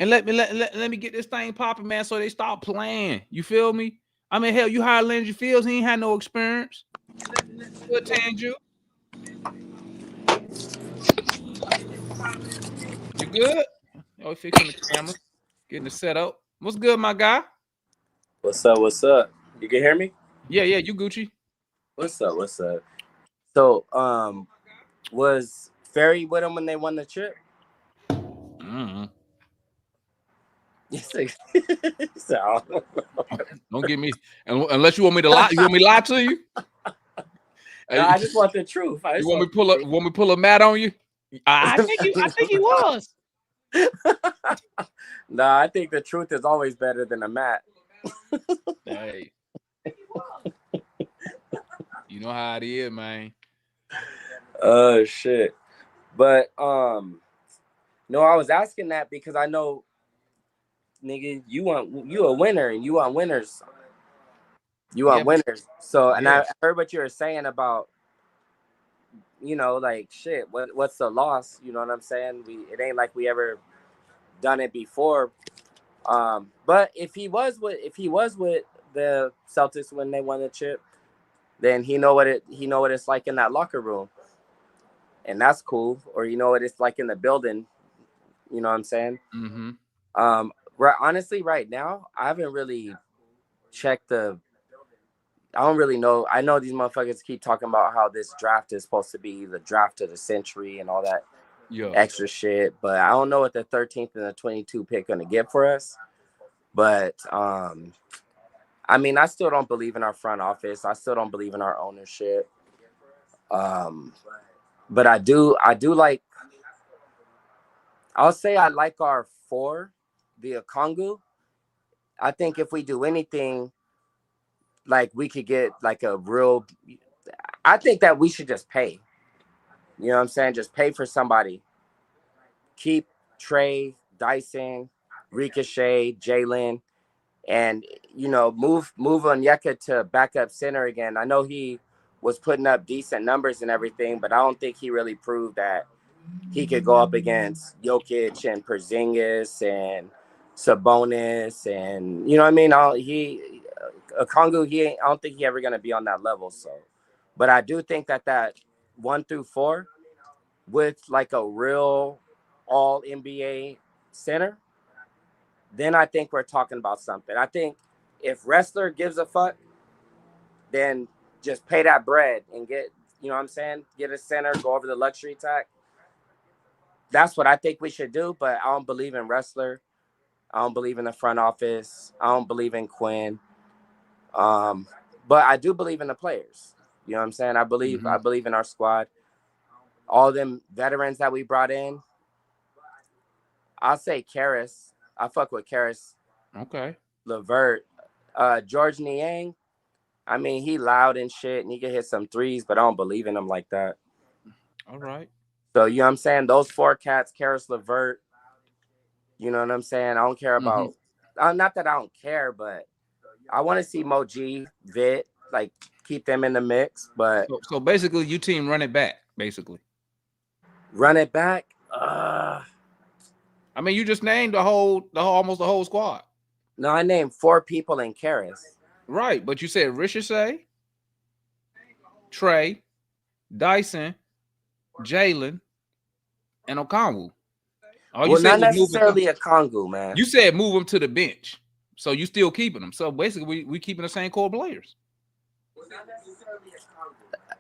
And let me get this thing popping, man, so they stop playing. You feel me? I mean, hell, you hired Landry Fields, he ain't had no experience. Good Tanju. You good? Oh, fixing the camera, getting the setup. What's good, my guy? What's up? What's up? You can hear me? Yeah, you Gucci. What's up? What's up? So, was Ferry with them when they won the chip? Mm-hmm. So, Don't get me unless you want me to lie. You want me to lie to you? no, I just want the truth. You want me pull up? Want me pull a mat on you? I think he was. No, I think the truth is always better than a mat. Hey, you know how it is, man. Oh shit! But no, I was asking that because I know, nigga, you a winner and you want winners. You want winners. So, and I heard what you were saying about, like shit. What's the loss? You know what I'm saying? It ain't like we ever done it before. But if he was with the Celtics when they won the chip, then he know what it's like in that locker room, and that's cool. Or what it's like in the building. You know what I'm saying? Mm-hmm. Honestly, right now, I haven't really checked I don't really know. I know these motherfuckers keep talking about how this draft is supposed to be the draft of the century and all that extra shit, but I don't know what the 13th and the 22 pick gonna get for us. But I mean, I still don't believe in our front office. I still don't believe in our ownership. But I do like. I'll say I like our four, the Okongu. I think if we do anything, like we could get like a real. I think that we should just pay. You know what I'm saying? Just pay for somebody. Keep Trey, Dyson, Ricochet, Jalen, and move Onyeka to backup center again. I know he was putting up decent numbers and everything, but I don't think he really proved that he could go up against Jokic and Porzingis and Sabonis, and you know what I mean. Kongu, I don't think he ever gonna be on that level. So, but I do think that 1 through 4 with like a real all NBA center, then I think we're talking about something. I think if wrestler gives a fuck, then just pay that bread and get, you know what I'm saying? Get a center, go over the luxury tax. That's what I think we should do, but I don't believe in wrestler. I don't believe in the front office. I don't believe in Quinn. But I do believe in the players. You know what I'm saying? I believe in our squad. All them veterans that we brought in. I'll say Karras. I fuck with Karras. Okay. Levert. George Niang. I mean, he loud and shit, and he can hit some threes, but I don't believe in him like that. All right. So, you know what I'm saying? Those 4 cats, Karras, Levert, you know what I'm saying? I don't care about not that I don't care, but I want to see Moji, Vit, like keep them in the mix. But so basically, you team run it back, basically. Run it back. I mean, you just named almost the whole squad. No, I named 4 people in Karras. Right, but you said Ricochet, Trey, Dyson, Jalen, and Okongwu. Well, not necessarily a Kongu, man. You said move them to the bench, so you still keeping them. So basically, we keeping the same core players. Well, not necessarily a Kongu.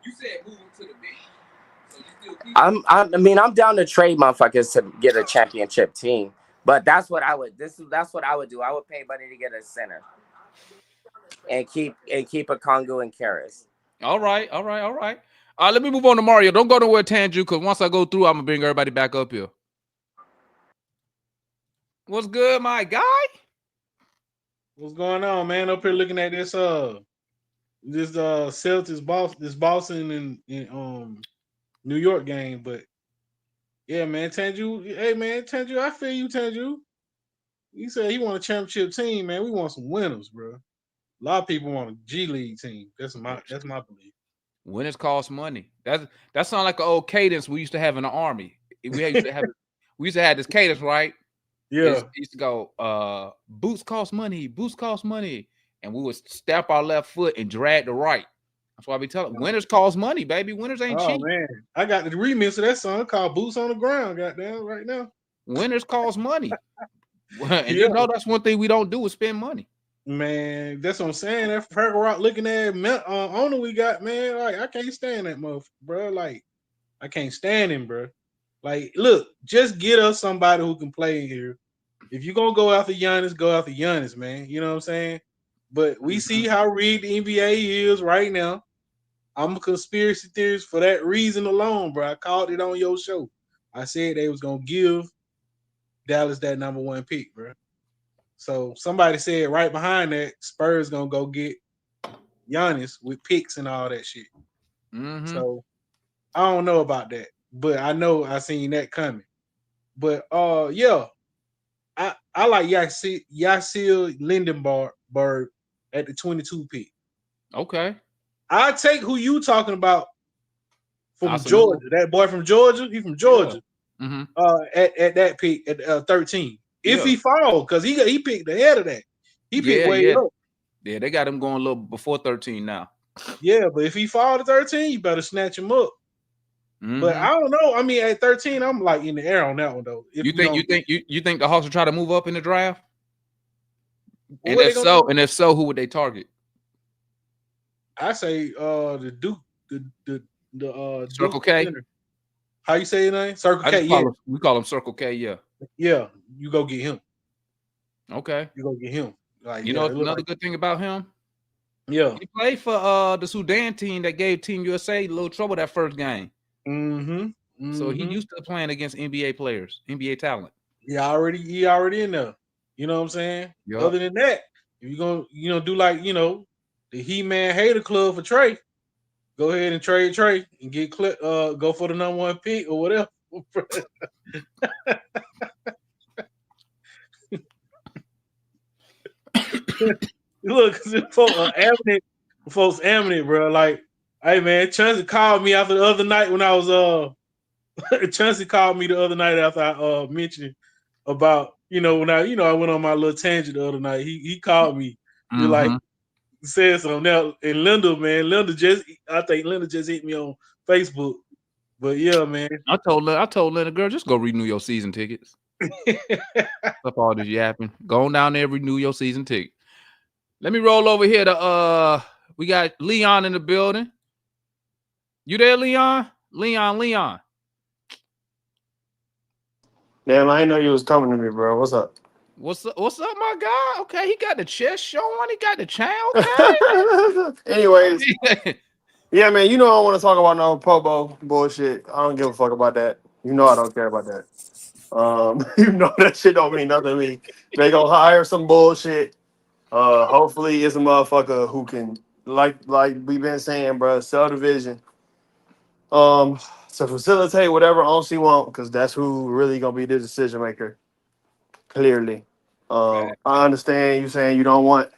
You said move them to the bench, so you still keeping them. I'm down to trade motherfuckers to get a championship team, but that's what I would. That's what I would do. I would pay money to get a center and keep a Kongu and Karras. All right. Let me move on to Mario. Don't go nowhere, Tanju, because once I go through, I'm gonna bring everybody back up here. What's good, my guy? What's going on, man? Up here looking at this Celtics Boston and New York game, but Yeah, man, Tanju. Hey, man, Tanju. I feel you, Tanju. He said he want a championship team, man. We want some winners, bro. A lot of people want a G League team. That's my belief. Winners cost money. That sounds like an old cadence we used to have in the army. We used to have this cadence, right? Yeah. It used to go, boots cost money, boots cost money. And we would step our left foot and drag the right. That's why we tell them winners cost money, baby. Winners ain't Oh cheap. man, I got the remix of that song called "Boots on the Ground." Goddamn, right now. Winners cost money. And Yeah, that's one thing we don't do is spend money. man, that's what I'm saying. That Fergal Rock looking at owner we got, man. Like I can't stand that motherfucker, bro. Like I can't stand him, bro. Like, look, just get us somebody who can play here. If you're gonna go after Giannis, go after Giannis, man. You know what I'm saying? But we see how rigged the NBA is right now. I'm a conspiracy theorist for that reason alone, bro. I called it on your show. I said they was gonna give Dallas that number 1 pick, bro. So somebody said right behind that, Spurs gonna go get Giannis with picks and all that shit. Mm-hmm. So I don't know about that, but I know I seen that coming. But yeah, I like Yasiel Lindenberg at the 22 pick. Okay. I take who you talking about from Austin Georgia. Moore. That boy from Georgia. He from Georgia. Yeah. Mm-hmm. At that pick at 13. If Yeah. he fall, because he picked ahead of that. He picked way up. Yeah, they got him going a little before 13 now. Yeah, but if he fall to 13, you better snatch him up. Mm-hmm. But I don't know. I mean, at 13, I'm like in the air on that one though. You think the Hawks will try to move up in the draft? And if so, who would they target? I say the Duke, the Circle Duke K. Center. How you say your name? Circle K. Yeah, we call him Circle K. Yeah. Yeah, you go get him. Okay. You go get him. Like, you know another good thing about him? Yeah. He played for the Sudan team that gave Team USA a little trouble that first game. Mm-hmm. So he used to playing against NBA players, NBA talent. Yeah, he already in there. You know what I'm saying? Yep. Other than that, if you're gonna do like, the He-Man Hater Club for Trey, go ahead and trade Trey and get go for the number 1 pick or whatever. Look, folks eminent, bro. Like, hey man, Chauncey called me after the other night when I was Chauncey called me the other night after I mentioned about, when I went on my little tangent the other night. He called me. He like said something now. And Linda just hit me on Facebook. But yeah, man. I told Linda, girl, just go renew your season tickets. Stop all this yapping. Go on down there, renew your season ticket. Let me roll over here to we got Leon in the building. You there, Leon? Leon. Damn, I didn't know you was coming to me, bro. What's up? What's up, my guy? Okay, he got the chest showing. He got the chain. Okay. Anyways, yeah, man. You know I don't want to talk about no Pro Bowl bullshit. I don't give a fuck about that. You know I don't care about that. You know that shit don't mean nothing to me. They gonna hire some bullshit. Hopefully it's a motherfucker who can, like we've been saying, bro, sell the vision. To facilitate whatever OC want, because that's who really gonna be the decision maker. Clearly, I understand you saying you don't want,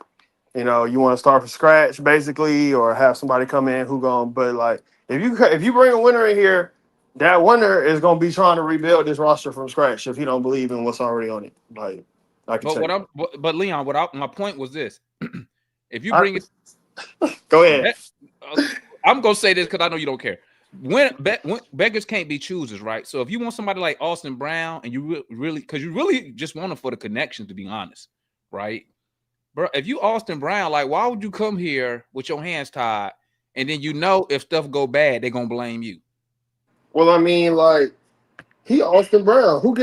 you want to start from scratch basically, or have somebody come in who gonna. But like, if you bring a winner in here, that winner is gonna be trying to rebuild this roster from scratch if he don't believe in what's already on it. Like, I can tell you. But Leon, my point was this: if you bring it, go ahead. I'm gonna say this because I know you don't care. When beggars can't be choosers, right? So if you want somebody like Austin Brown, and you really just want them for the connections, to be honest, right, bro? If you Austin Brown, like, why would you come here with your hands tied, and then if stuff go bad, they're gonna blame you? Well, I mean, like, he Austin Brown. Who's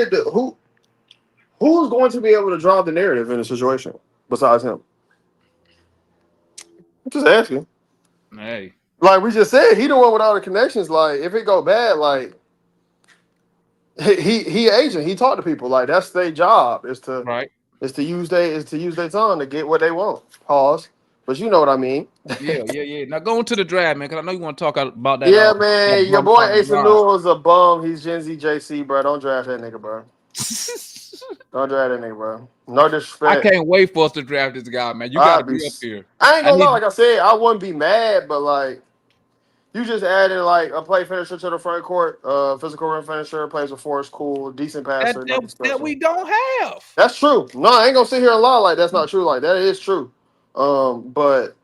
going to be able to drive the narrative in a situation besides him? I'm just asking. Hey. Like we just said, he the one with all the connections. Like, if it go bad, like he agent, he talk to people. Like, that's their job is to use their time to get what they want. Pause. but you know what I mean. Yeah. Now go into the draft, man, because I know you want to talk about that. Yeah, That man. Your bum boy Tommy Ace Rod. Newell is a bum. He's Gen Z JC, bro. Don't draft that nigga, bro. Don't draft that nigga, bro. No I disrespect. can't wait for us to draft this guy, man. You got to I'd be. be up here. I ain't I gonna lie. need. Like I said, I wouldn't be mad, but like you just added like a play finisher to the front court. Physical rim finisher, plays with force, cool, decent that, passer, that nothing that special. we don't have. That's true. No, I ain't gonna sit here and lie like that's not true. Like that is true. But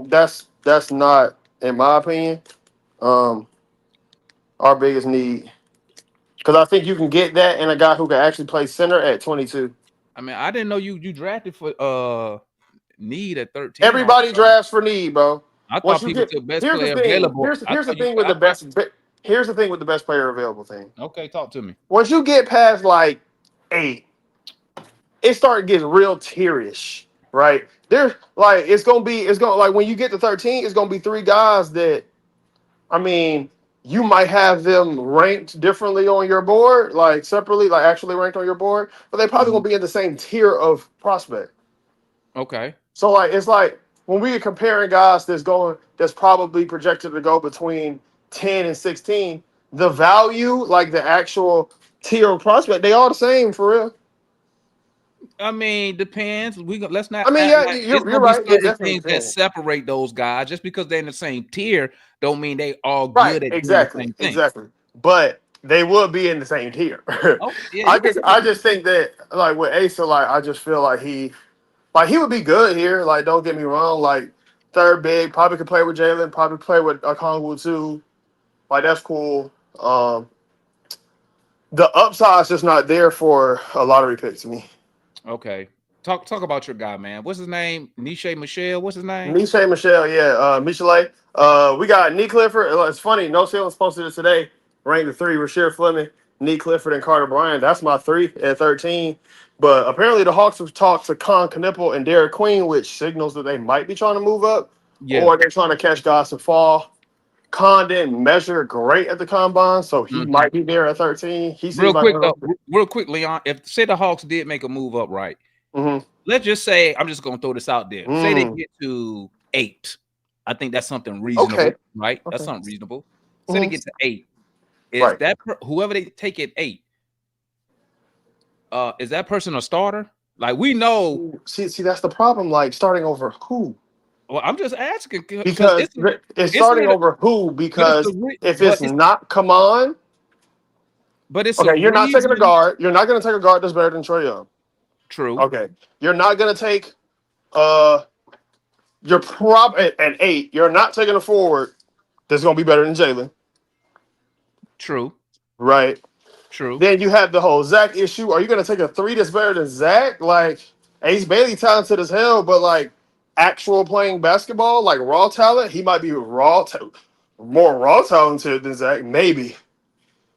that's not, in my opinion, um, our biggest need. Because I think you can get that in a guy who can actually play center at 22. I mean, I didn't know you drafted for need at 13 all Everybody drafts for need, bro. I Once thought you people get took best here's the player thing. available. Here's I here's the thought you. thing with the best. Here's the thing with the best player available thing. Okay, talk to me. Once you get past like 8, it starts getting real tierish, right? There's like it's gonna like when you get to 13, it's gonna be 3 guys that I mean you might have them ranked differently on your board, like separately, like actually ranked on your board, but they probably gonna Mhm. be in the same tier of prospect. Okay. So like it's like when we are comparing guys that's probably projected to go between 10 and 16, the value, like the actual tier of prospect, they all the same for real. I mean, depends. Let's not I mean, act yeah, like it's you're gonna be right. It certain definitely things that depends. separate those guys. Just because they're in the same tier, don't mean they all Right, good at doing the exactly, same thing. exactly. But they would be in the same tier. Oh yeah, you can. I just think that like with Asa, like I just feel like he would be good here. Like don't get me wrong, like third big, probably could play with Jalen, probably play with Okongwu too. Like that's cool. The upside's just not there for a lottery pick to me. Okay. Talk about your guy, man. What's his name? Nisha Michelle. What's his name? Michelle Michelle, yeah, Michelet. We got Nee Clifford. It's funny, No Ceilings posted this today. Ranked the 3, Rasheer Fleming, Nee Clifford, and Carter Bryant. That's my 3 at 13. But apparently the Hawks have talked to Con Knipple and Derek Queen, which signals that they might be trying to move up, Yeah. or they're trying to catch guys to fall. Con didn't measure great at the combine, so he hmm might be there at 13. He Real seems like quick though. Real quick, Leon. If say the Hawks did make a move up, right? mm-hmm. Let's just say I'm just gonna throw this out there. Say they get to 8. I think that's something Okay. reasonable, right? That's Okay. something reasonable. Say they Mm-hmm. get to 8. Is Right. that whoever they take at 8? Is that person a starter? Like we know. See, that's the problem. Like starting over who? Well, I'm just asking because Because it's it's starting a over who? but it's Because the if it's not, come on. but it's a Okay, you're not taking a reason. guard. You're not going to take a guard that's better than Trae Young. True, Okay, you're not going to take. Uh, you're at 8. You're not taking a forward that's going to be better than Jalen, true, right? true. Then you have the whole Zach issue. Are you going to take a 3 that's better than Zach? Like Ace Bailey talented as hell, but like actual playing basketball, like raw talent, he might be more raw talented than Zach, maybe,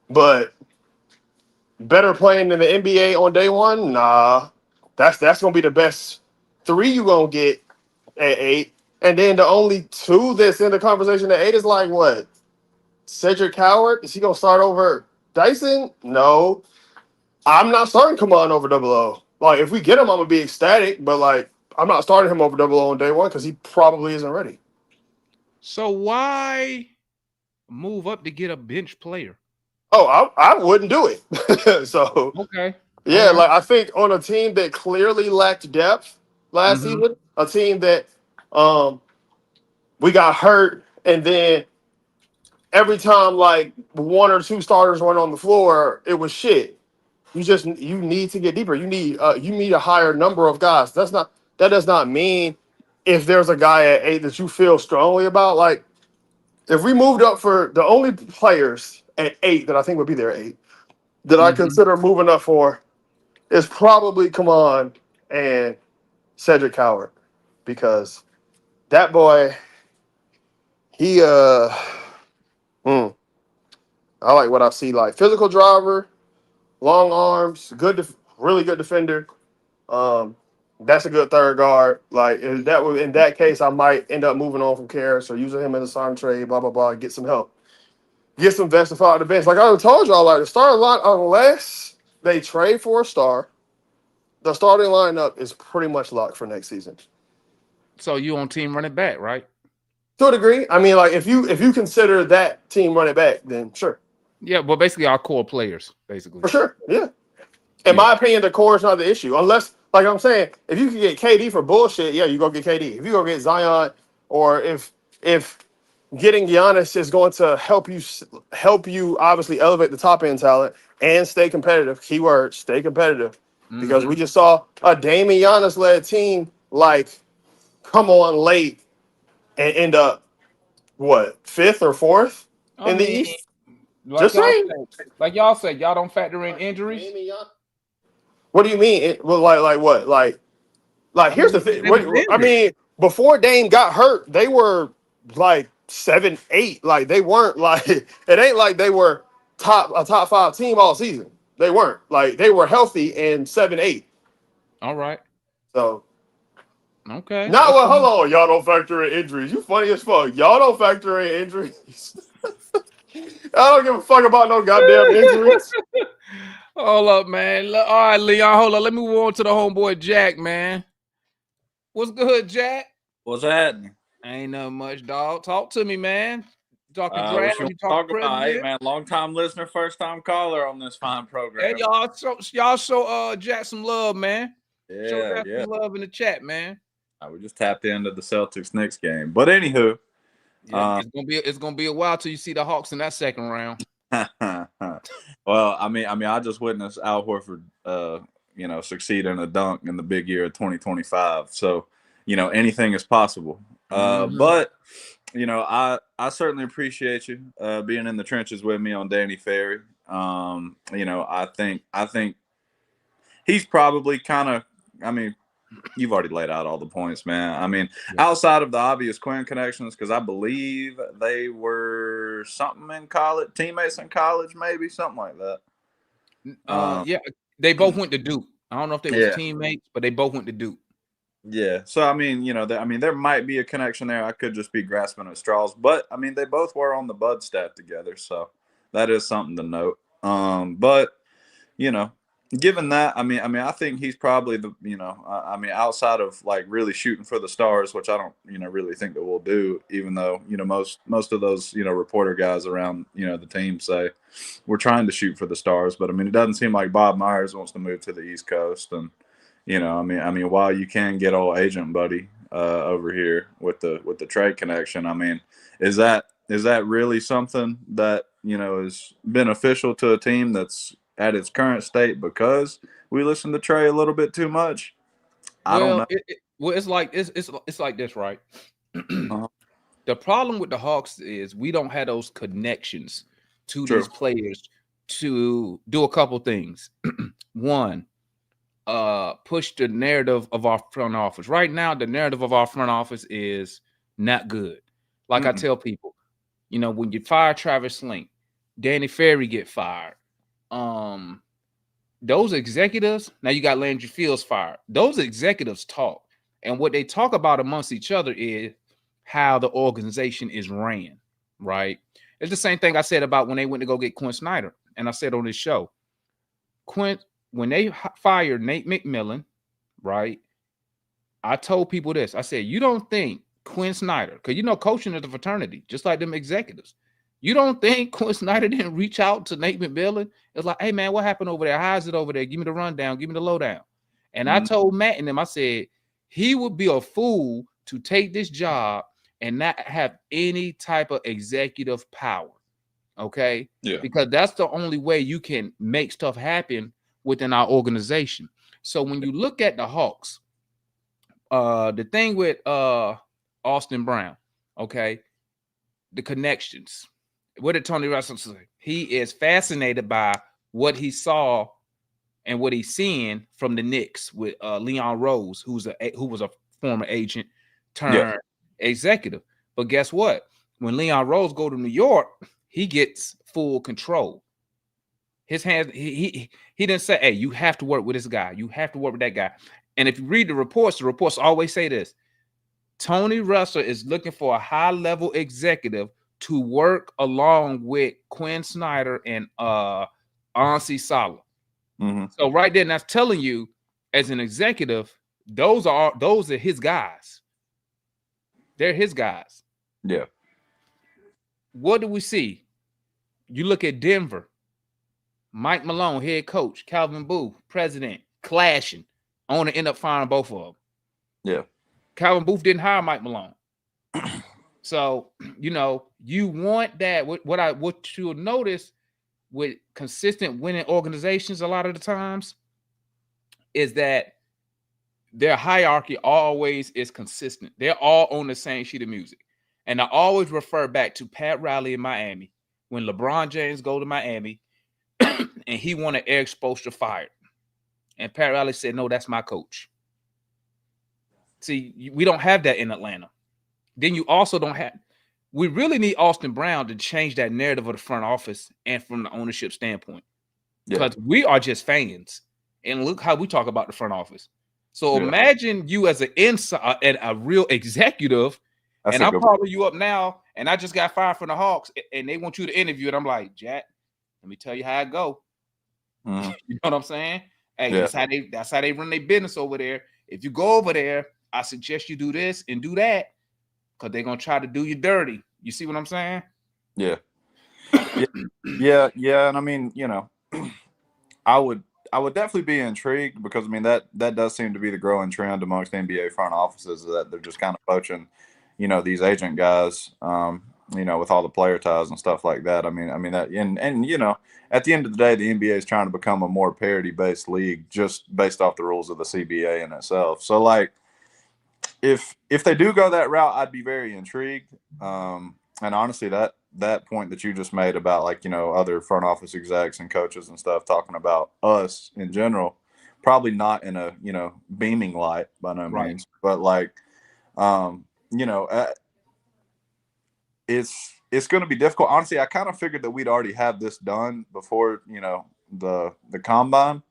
but better playing in the NBA on day one, nah. That's gonna be the best 3 you gonna get at 8, and then the only 2 that's in the conversation at 8 is like what? Cedric Howard, is he gonna start over Dyson? No, I'm not starting Kaman over Double O. Like if we get him, I'm gonna be ecstatic, but like I'm not starting him over Double O on day one because he probably isn't ready. So why move up to get a bench player? Oh, I wouldn't do it. So Okay, all yeah, right. like I think on a team that clearly lacked depth last Mm-hmm. season, a team that um we got hurt, and then every time like 1 or 2 starters went on the floor, it was shit. You need to get deeper. You need a higher number of guys. That does not mean if there's a guy at 8 that you feel strongly about. Like if we moved up for the only players at 8 that I think would be there at 8 that I Mm-hmm. consider moving up for is probably Kaman and Cedric Howard, because that boy, he hmm, I like what I see. Like physical driver, long arms, really good defender. Um, that's a good third guard. Like in that case, I might end up moving on from Karras or using him in a sign trade. Blah blah blah. Get some help. Get some vets to follow the bench. Like I told y'all, like the starting line, unless they trade for a star, the starting lineup is pretty much locked for next season. So you on team running back, right? To a degree. I mean, like if you consider that team running back, then sure. Yeah, well, basically our core players, basically. For sure. Yeah. In Yeah. my opinion, the core is not the issue. Unless, like I'm saying, if you can get KD for bullshit, yeah, you go get KD. If you go get Zion, or if getting Giannis is going to help you obviously elevate the top end talent and stay competitive. Keyword: stay competitive, because we just saw a Dame and Giannis led team like come on late and end up what, fifth or fourth I in the mean, East. Just saying. like y'all said, y'all don't factor in injuries. What do you mean? Well, like what? Like I here's mean, the thing. they was I injured. mean, before Dame got hurt, they were like 7, 8. Like they weren't like it ain't like they were a top 5 team all season. They weren't. Like they were healthy and 7, 8. All right. So Okay. not That's well. Hold fine. on, y'all don't factor in injuries. You funny as fuck. Y'all don't factor in injuries. I don't give a fuck about no goddamn injuries. Hold up, man. All right, Leon. Hold up. Let me move on to the homeboy Jack, man. What's good, Jack? What's happening? Ain't nothing much, dog. Talk to me, man. You talking What draft? you want You to talking talk about? Hey, president? man, long time listener, first time caller on this fine Hey, program. y'all show Jack some love, man. Show Yeah, Jack yeah. some love in the chat, man. We just tapped into the Celtics Knicks game, but anywho, Yeah, it's gonna be a while till you see the Hawks in that second round. well, I just witnessed Al Horford, succeed in a dunk in the big year of 2025. So, anything is possible. But I certainly appreciate you being in the trenches with me on Danny Ferry. I think he's probably kind of. I mean, you've already laid out all the points, man. I mean, outside of the obvious Quinn connections, because I believe they were something in college, teammates in college, maybe something like that. Yeah, they both went to Duke. I don't know if they was Yeah. teammates, but they both went to Duke. Yeah. So I mean, there might be a connection there. I could just be grasping at straws, but I mean, they both were on the Bud staff together, so that is something to note. But given that, I think he's probably outside of like really shooting for the stars, which I don't, really think that we'll do, even though, most of those, reporter guys around, the team say we're trying to shoot for the stars. But I mean, it doesn't seem like Bob Myers wants to move to the East Coast. And, while you can get old agent buddy over here with the trade connection, I mean, is that really something that, is beneficial to a team that's at its current state because we listen to Trey a little bit too much? I don't know. It's like this, right? The problem with the Hawks is we don't have those connections to True. these players to do a couple things. One, push the narrative of our front office. Right now, the narrative of our front office is not good. Like I tell people, when you fire Travis Slink, Danny Ferry get fired. Those executives, now you got Landry Fields fired. Those executives talk. And what they talk about amongst each other is how the organization is ran, right? It's the same thing I said about when they went to go get Quinn Snyder. And I said on this show, when they fired Nate McMillan, right? I told people this. I said, you don't think Quinn Snyder, because coaching is a fraternity, just like them executives. You don't think Quinn Snyder didn't reach out to Nate McMillan? It's like, hey, man, what happened over there? How's it over there? Give me the rundown. Give me the lowdown. And I told Matt and them, I said, he would be a fool to take this job and not have any type of executive power. Okay? Yeah. Because that's the only way you can make stuff happen within our organization. So when you look at the Hawks, the thing with Austin Brown, okay, the connections. What did Tony Russell say? He is fascinated by what he saw and what he's seeing from the Knicks with Leon Rose, who was a former agent turned executive. But guess what? When Leon Rose go to New York, he gets full control. His hands, he didn't say, hey, you have to work with this guy. You have to work with that guy. And if you read the reports always say this. Tony Russell is looking for a high-level executive to work along with Quinn Snyder and Ansi Salah. So right there, that's telling you, as an executive, those are his guys. They're his guys. Yeah. What do we see? You look at Denver. Mike Malone, head coach. Calvin Booth, president, clashing. Owner end up firing both of them. Yeah. Calvin Booth didn't hire Mike Malone. So, you know, you want that. What you'll notice with consistent winning organizations a lot of the times is that their hierarchy always is consistent. They're all on the same sheet of music. And I always refer back to Pat Riley in Miami when LeBron James go to Miami and he wanted Eric Spoelstra fired. And Pat Riley said, no, that's my coach. See, we don't have that in Atlanta. Then you also don't have, we really need Austin Brown to change that narrative of the front office and from the ownership standpoint. Because we are just fans. And look how we talk about the front office. So imagine you as an inside and a real executive, and I'm calling you up now, and I just got fired from the Hawks, and they want you to interview it. I'm like, Jack, let me tell you how it go. You know what I'm saying? Hey, that's how they run their business over there. If you go over there, I suggest you do this and do that, because they're gonna try to do you dirty. You see what I'm saying? Yeah. And I mean, you know, I would definitely be intrigued because I mean that does seem to be the growing trend amongst NBA front offices, that they're just kind of poaching, you know, these agent guys, you know, with all the player ties and stuff like that. I mean that, and you know, at the end of the day, the NBA is trying to become a more parity-based league just based off the rules of the CBA in itself. So like, if they do go that route, I'd be very intrigued. And honestly, that point that you just made about, like, you know, other front office execs and coaches and stuff talking about us in general, probably not in a, you know, beaming light by no means, but like, you know, it's going to be difficult. Honestly, I kind of figured that we'd already have this done before, you know, the combine.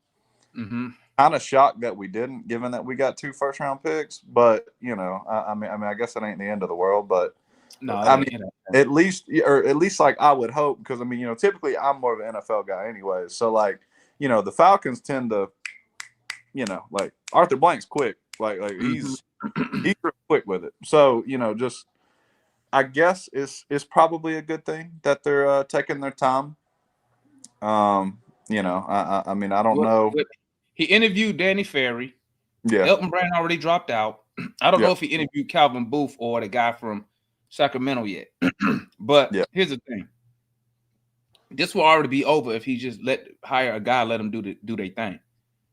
Kind of shocked that we didn't, given that we got 2 first-round picks. But you know, I mean, I guess it ain't the end of the world. But no, I mean, at least like I would hope, because I mean, you know, typically I'm more of an NFL guy anyway. So like, you know, the Falcons tend to, you know, like Arthur Blank's quick, like he's real quick with it. So you know, just I guess it's probably a good thing that they're taking their time. You know, I mean, I don't know. He interviewed Danny Ferry. Yeah. Elton Brand already dropped out. I don't know if he interviewed Calvin Booth or the guy from Sacramento yet. But here's the thing. This will already be over if he just hire a guy, let him do their thing.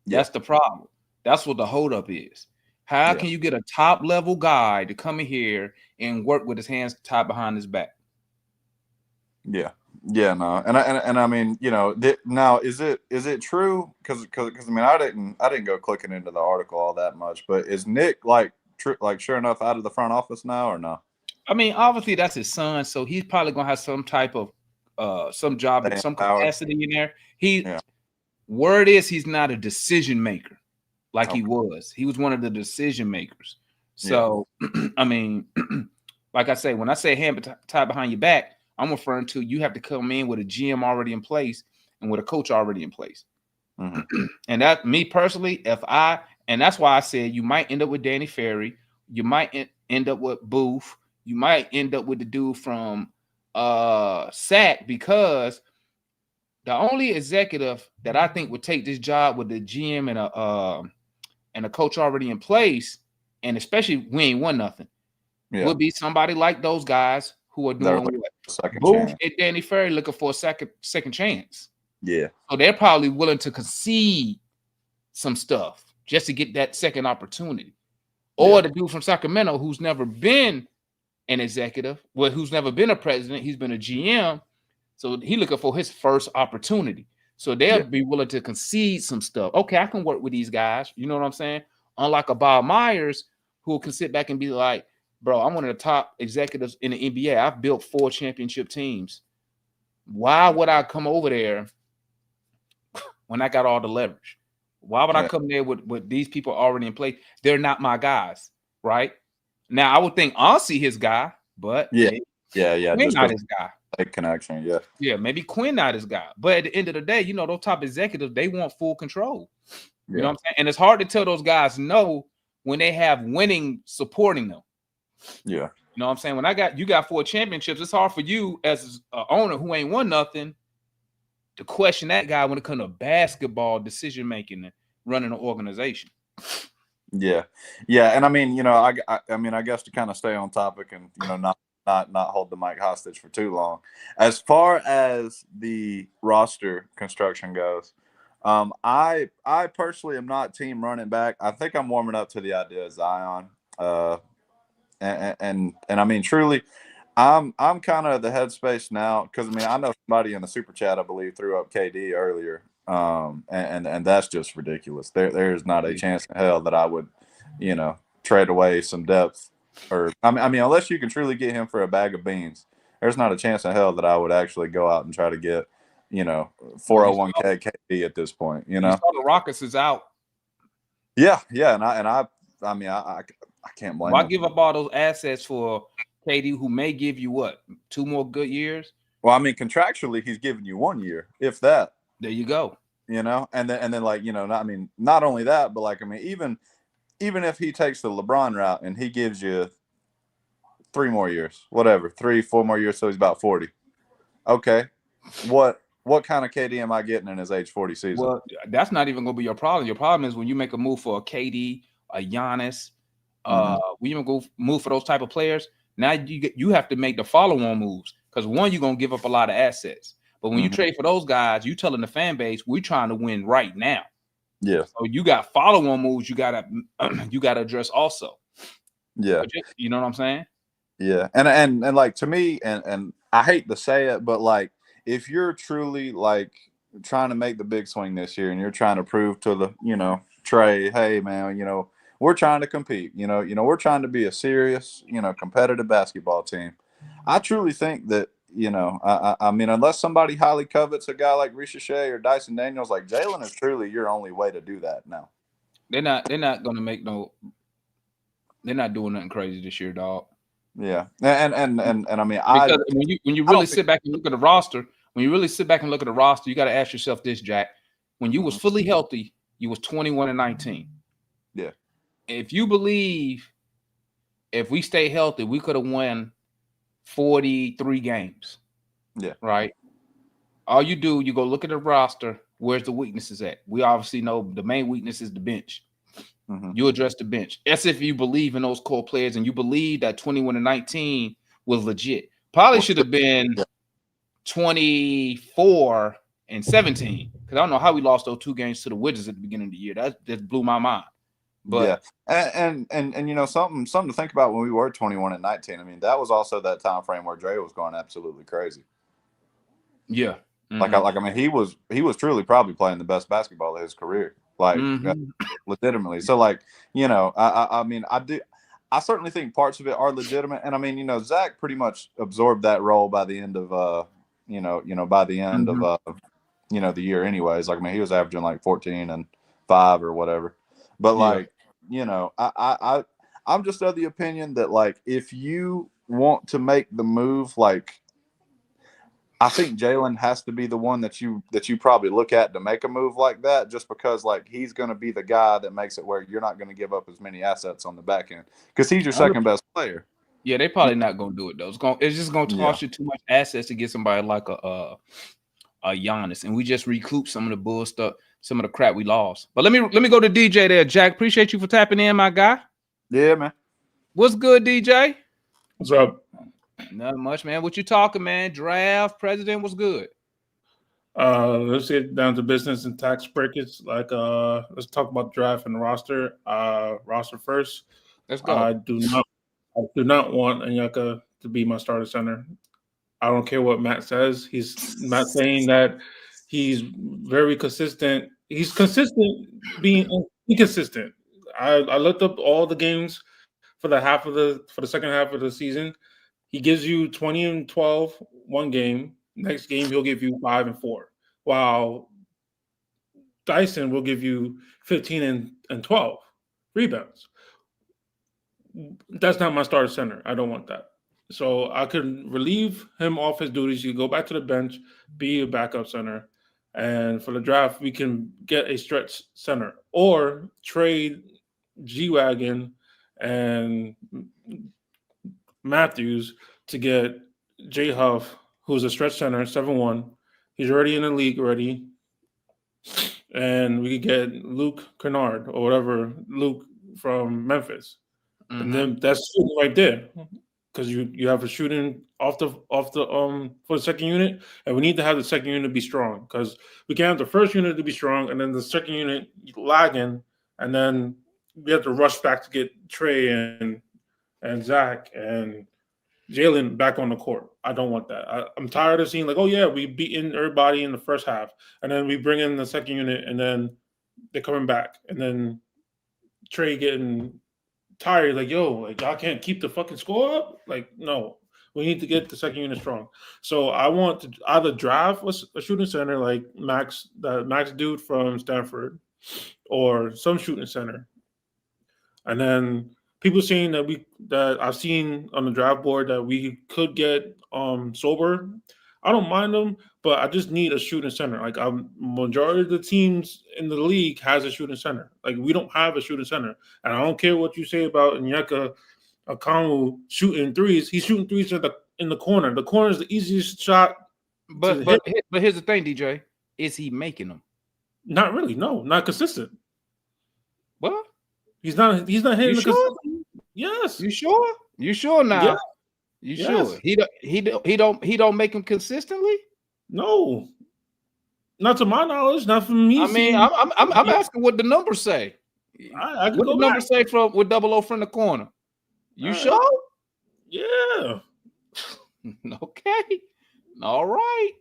That's the problem. That's what the holdup is. How can you get a top level guy to come in here and work with his hands tied behind his back? Yeah, no, and I mean, you know, now is it true? Because I mean, I didn't go clicking into the article all that much, but is Nick like sure enough out of the front office now or no? I mean, obviously that's his son, so he's probably gonna have some type of some job in some capacity in there. Word is he's not a decision maker like he was. He was one of the decision makers. So I mean, like I say, when I say hand tied behind your back, I'm referring to you have to come in with a GM already in place and with a coach already in place. And that, me personally, and that's why I said you might end up with Danny Ferry, you might end up with Booth, you might end up with the dude from SAC, because the only executive that I think would take this job with the GM and a coach already in place, and especially we ain't won nothing, would be somebody like those guys who are doing what Booth and Danny Ferry looking for a second chance. So they're probably willing to concede some stuff just to get that second opportunity. Or the dude from Sacramento who's never been an executive, who's never been a president, he's been a GM. So he looking for his first opportunity. So they'll be willing to concede some stuff. Okay, I can work with these guys. You know what I'm saying? Unlike a Bob Myers, who can sit back and be like, bro, I'm one of the top executives in the NBA. I've built 4 championship teams. Why would I come over there when I got all the leverage? Why would I come there with these people already in place? They're not my guys, right? Now, I would think I'll see his guy, but Quinn not his guy. Like connection, maybe Quinn not his guy. But at the end of the day, you know, those top executives, they want full control. You know what I'm saying? And it's hard to tell those guys no when they have winning supporting them. Yeah. You know what I'm saying? When you got 4 championships, it's hard for you as an owner who ain't won nothing to question that guy when it comes to basketball decision making and running an organization. Yeah, and I mean, I mean, I guess to kind of stay on topic and not hold the mic hostage for too long. As far as the roster construction goes, I personally am not team running back. I think I'm warming up to the idea of Zion. And I mean, truly, I'm kind of the headspace now because I mean I know somebody in the super chat I believe threw up KD earlier, and that's just ridiculous. There's not a chance in hell that I would, trade away some depth, or I mean unless you can truly get him for a bag of beans, there's not a chance in hell that I would actually go out and try to get 401k KD at this point. You saw the Rockets is out. Yeah, and I mean I can't blame Why them. give up all those assets for KD, who may give you what, 2 more good years? Well, I mean, contractually, he's giving you 1 year, if that. There you go. And then like not only that, but like I mean, even if he takes the LeBron route and he gives you 3 more years, whatever, 3-4 more years, so he's about 40. Okay, what kind of KD am I getting in his age 40 season? Well, that's not even going to be your problem. Your problem is when you make a move for a KD, a Giannis. We even go move for those type of players. Now you have to make the follow-on moves because one, you're gonna give up a lot of assets. But when you trade for those guys, you telling the fan base we're trying to win right now. Yeah. So you got follow-on moves you gotta address also. Yeah. You know what I'm saying? Yeah. And like to me, and I hate to say it, but like if you're truly like trying to make the big swing this year and you're trying to prove to the Trey, hey man, we're trying to compete. We're trying to be a serious, competitive basketball team. I truly think that, I mean, unless somebody highly covets a guy like Ricochet or Dyson Daniels, like Jalen is truly your only way to do that now. They're not gonna make they're not doing nothing crazy this year, dog. Yeah. And I mean, because when you really sit back and look at the roster, you got to ask yourself this, Jack. When you was fully healthy, you was 21-19. Yeah. If you believe if we stay healthy, we could have won 43 games. Yeah. Right. All you do, you go look at the roster. Where's the weaknesses at? We obviously know the main weakness is the bench. You address the bench. That's if you believe in those core players and you believe that 21-19 was legit. Probably should have been 24-17 because I don't know how we lost those 2 games to the Wizards at the beginning of the year. That just blew my mind. But yeah, and something to think about when we were 21-19. I mean, that was also that time frame where Dre was going absolutely crazy. Yeah, like I mean, he was truly probably playing the best basketball of his career, like legitimately. So like I mean, I certainly think parts of it are legitimate, and I mean Zach pretty much absorbed that role by the end of by the end of the year anyways. Like I mean, he was averaging like 14 and 5 or whatever. But like, I'm just of the opinion that like if you want to make the move, like I think Jalen has to be the one that you probably look at to make a move like that, just because like he's going to be the guy that makes it where you're not going to give up as many assets on the back end because he's your second best player. Yeah, they probably not going to do it though. It's just going to cost you too much assets to get somebody like a Giannis, and we just recoup some of the bull stuff. Some of the crap we lost. But let me go to DJ there, Jack. Appreciate you for tapping in, my guy. Yeah, man. What's good, DJ? What's up? Not much, man. What you talking, man? Draft, president, what's good? Let's get down to business and tax breakers. Like, let's talk about draft and roster. Roster first. Let's go. I do not want Anyaka to be my starter center. I don't care what Matt says. He's not saying that he's very consistent. He's consistent being inconsistent. I looked up all the games for the second half of the season. He gives you 20 and 12 one game. Next game he'll give you 5 and 4. While Dyson will give you 15 and 12 rebounds. That's not my starter center. I don't want that. So I could relieve him off his duties. You go back to the bench, be a backup center. And for the draft, we can get a stretch center or trade G-Wagon and Matthews to get Jay Huff, who's a stretch center, 7'1". He's already in the league already. And we could get Luke Kennard or whatever, Luke from Memphis. And then that's shooting right there. Because you have a shooting off the for the second unit, and we need to have the second unit be strong because we can't have the first unit to be strong and then the second unit lagging, and then we have to rush back to get Trey and Zach and Jalen back on the court. I don't want that. I'm tired of seeing like, oh yeah, we beaten everybody in the first half, and then we bring in the second unit, and then they're coming back, and then Trey getting tired, like, yo, like y'all can't keep the fucking score up. Like, no, we need to get the second unit strong. So I want to either draft a shooting center like Max dude from Stanford, or some shooting center. And then people saying that I've seen on the draft board that we could get Sober. I don't mind them, but I just need a shooting center. Like, majority of the teams in the league has a shooting center. Like, we don't have a shooting center, and I don't care what you say about Onyeka Okongwu shooting threes. He's shooting threes in the corner. The corner is the easiest shot. But here's the thing, DJ. Is he making them? Not really. No, not consistent. What? He's not hitting the sure? consistent. Yes. You sure? You sure now? Yeah. You Yes. sure? He don't make them consistently? No. Not to my knowledge. Not from me. I mean, I'm asking what the numbers say. I What the numbers say from with 00 from the corner? You sure? Yeah. Okay. All right.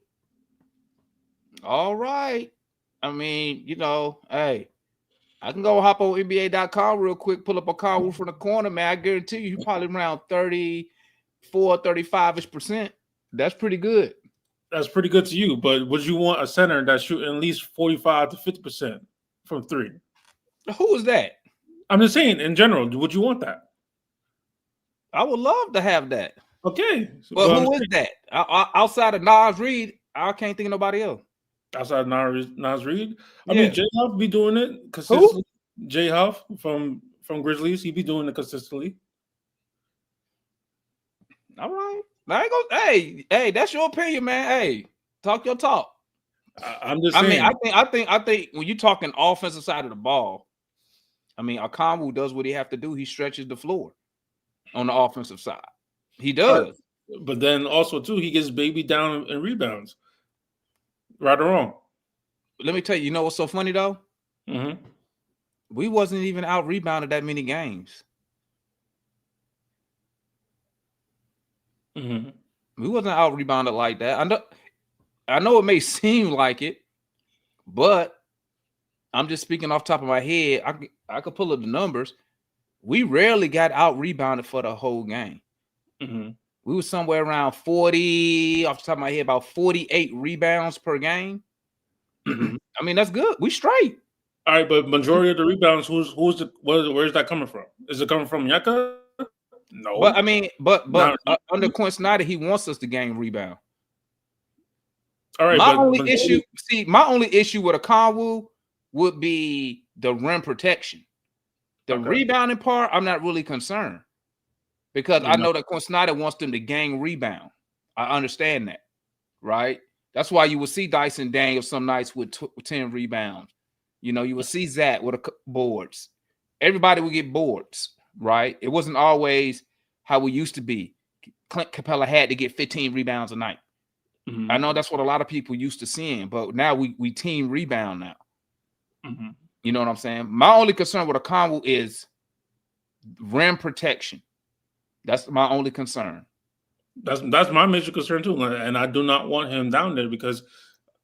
All right. I mean, hey, I can go hop on NBA.com real quick, pull up a Okongwu from the corner, man. I guarantee you, probably around 34, 35-ish%. That's pretty good. That's pretty good to you, but would you want a center that's shooting at least 45 to 50% from three? Who is that? I'm just saying, in general, would you want that? I would love to have that. Okay. But who is that? Outside of Nas Reed, I can't think of nobody else. Outside of Nas Reed? I Yeah. mean, Jay Huff be doing it consistently. Jay Huff from Grizzlies, he be doing it consistently. All right. I ain't gonna, hey, that's your opinion, man. Hey, talk your talk. I'm just saying. I think when you're talking offensive side of the ball, I mean, Okongwu does what he have to do. He stretches the floor on the offensive side. He does. But then also, too, he gets baby down in rebounds. Right or wrong? Let me tell you, you know what's so funny, though? Mm-hmm. We wasn't even out rebounded that many games. Mm-hmm. We wasn't out rebounded like that. I know it may seem like it, but I'm just speaking off the top of my head. I could pull up the numbers. We rarely got out rebounded for the whole game. Mm-hmm. We were somewhere around 40, off the top of my head, about 48 rebounds per game. Mm-hmm. I mean, that's good. We straight. All right, but majority of the rebounds, where's that coming from? Is it coming from Onyeka? No. But I mean, but under Quinn Snyder, he wants us to gain rebound. All right. My only issue with Okongwu would be the rim protection. The rebounding part, I'm not really concerned because I know that Quinn Snyder wants them to gain rebound. I understand that, right? That's why you will see Dyson Daniels some nights with 10 rebounds. You will see Zach with boards. Everybody will get boards, right? It wasn't always how we used to be. Clint Capella had to get 15 rebounds a night. Mm-hmm. I know that's what a lot of people used to seeing, but now we team rebound now. Mm-hmm. You know what I'm saying? My only concern with Okongwu is rim protection. That's my only concern. That's my major concern too, and I do not want him down there because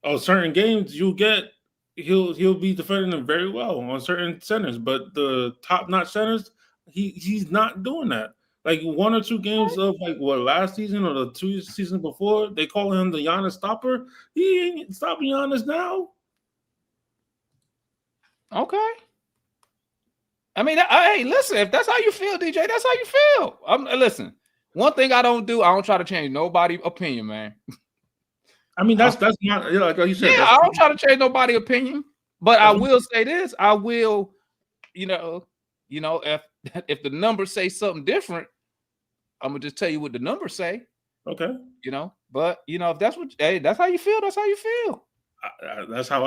on certain games he'll be defending them very well on certain centers, but the top-notch centers he's not doing that. Like 1 or 2 games of like last season or the 2 seasons before, they call him the Giannis stopper. He ain't stopping Giannis now. Okay. I mean, hey, listen, if that's how you feel, DJ, that's how you feel. Listen, one thing I don't do, I don't try to change nobody's opinion, man. I mean, that's not like you said. Yeah, I don't try to change nobody's opinion, but I will say this: I will, if the numbers say something different, I'm gonna just tell you what the numbers say. Okay. But if that's that's how you feel. That's how you feel. That's how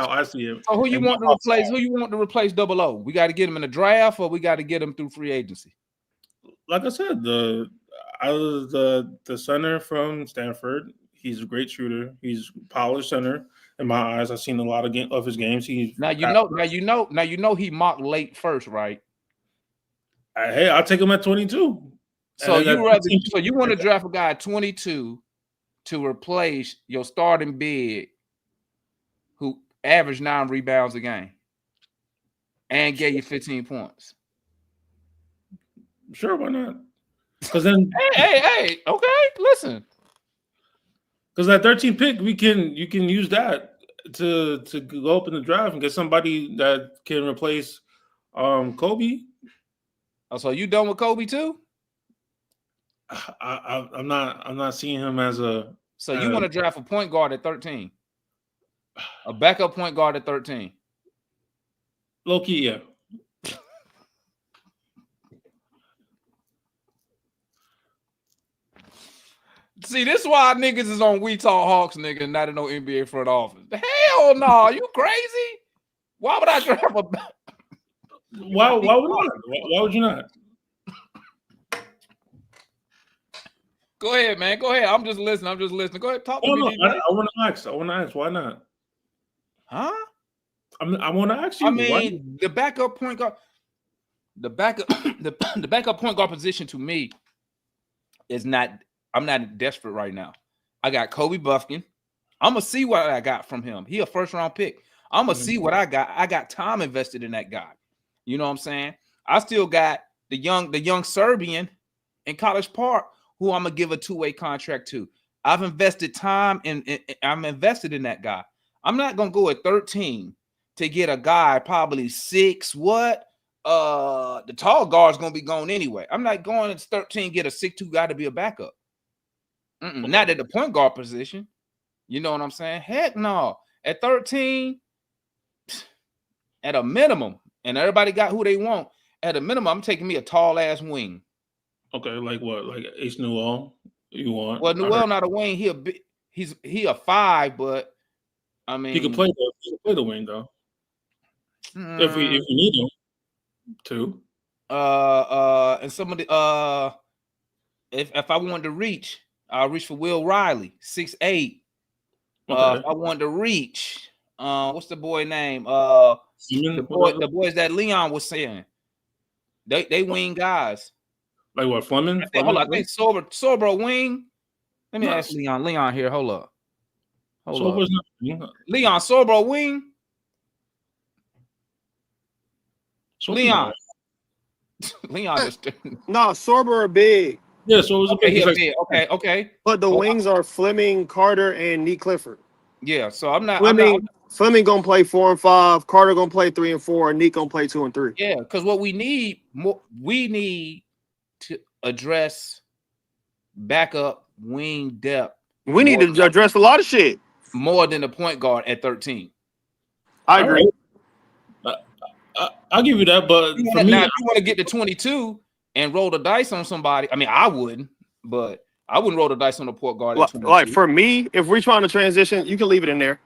I see it. So who you want to replace? Who you want to replace Double O? We got to get him in the draft, or we got to get him through free agency. Like I said, the center from Stanford. He's a great shooter. He's a polished center in my eyes. I've seen a lot of his games. Now you know he mocked late first, right? Hey, I'll take him at 22. So you want to draft a guy at 22 to replace your starting big who averaged 9 rebounds a game and gave you 15 points. Sure, why not? Because then, hey, okay, listen. Because that 13th pick, you can use that to go up in the draft and get somebody that can replace Kobe. Oh, so you done with Kobe too? I'm not seeing him as a. So you want to draft a point guard at 13, a backup point guard at 13? Low key, yeah. See, this is why niggas is on We Talk Hawks, nigga, not in no NBA front office. Hell no, you crazy? Why would I draft a? Why would not? Why would you not? Go ahead, man. Go ahead. I'm just listening. Go ahead. Talk to me. I want to ask. Why not? Huh? I want to ask you. I mean, the backup point guard, the backup point guard position to me is not. I'm not desperate right now. I got Kobe Buffkin. I'm gonna see what I got from him. He a first round pick. I'm gonna see what I got. I got time invested in that guy. You know what I'm saying? I still got the young Serbian in College Park who I'm gonna give a 2-way contract to. I've invested time and I'm invested in that guy. I'm not gonna go at 13 to get a guy probably 6. What? The tall guard's gonna be gone anyway. I'm not going at 13 get a 6'2" guy to be a backup. Not at the point guard position. You know what I'm saying? Heck no. At 13, at a minimum, and everybody got who they want. At a minimum, I'm taking me a tall ass wing. Okay, like what? Like Ace Newell? You want? Well, Newell not a wing. He a 5, but I mean he can play the wing though. If we need him to. And some of the if I wanted to reach, I'll reach for Will Riley, 6'8". Okay. If I wanted to reach, what's the boy name? The boys that Leon was saying. They wing guys. Like what, Fleming? Hold on, I think Sorbo wing. Let me ask Leon. Leon here. Hold up. Leon Sorbo wing. Leon. Leon just no, Sorbo are big. Yeah, so it was big. Okay. But the wings are Fleming, Carter, and Nick Clifford. Yeah, so I'm not Fleming gonna play 4 and 5. Carter gonna play 3 and 4. And Nick gonna play 2 and 3. Yeah, because what we need to address backup wing depth. We need to address a lot of shit more than the point guard at 13. I agree. I'll give you that, but now if you want to get to 22 and roll the dice on somebody, I mean, I wouldn't, but I wouldn't roll the dice on the point guard. Like for me, if we're trying to transition, you can leave it in there.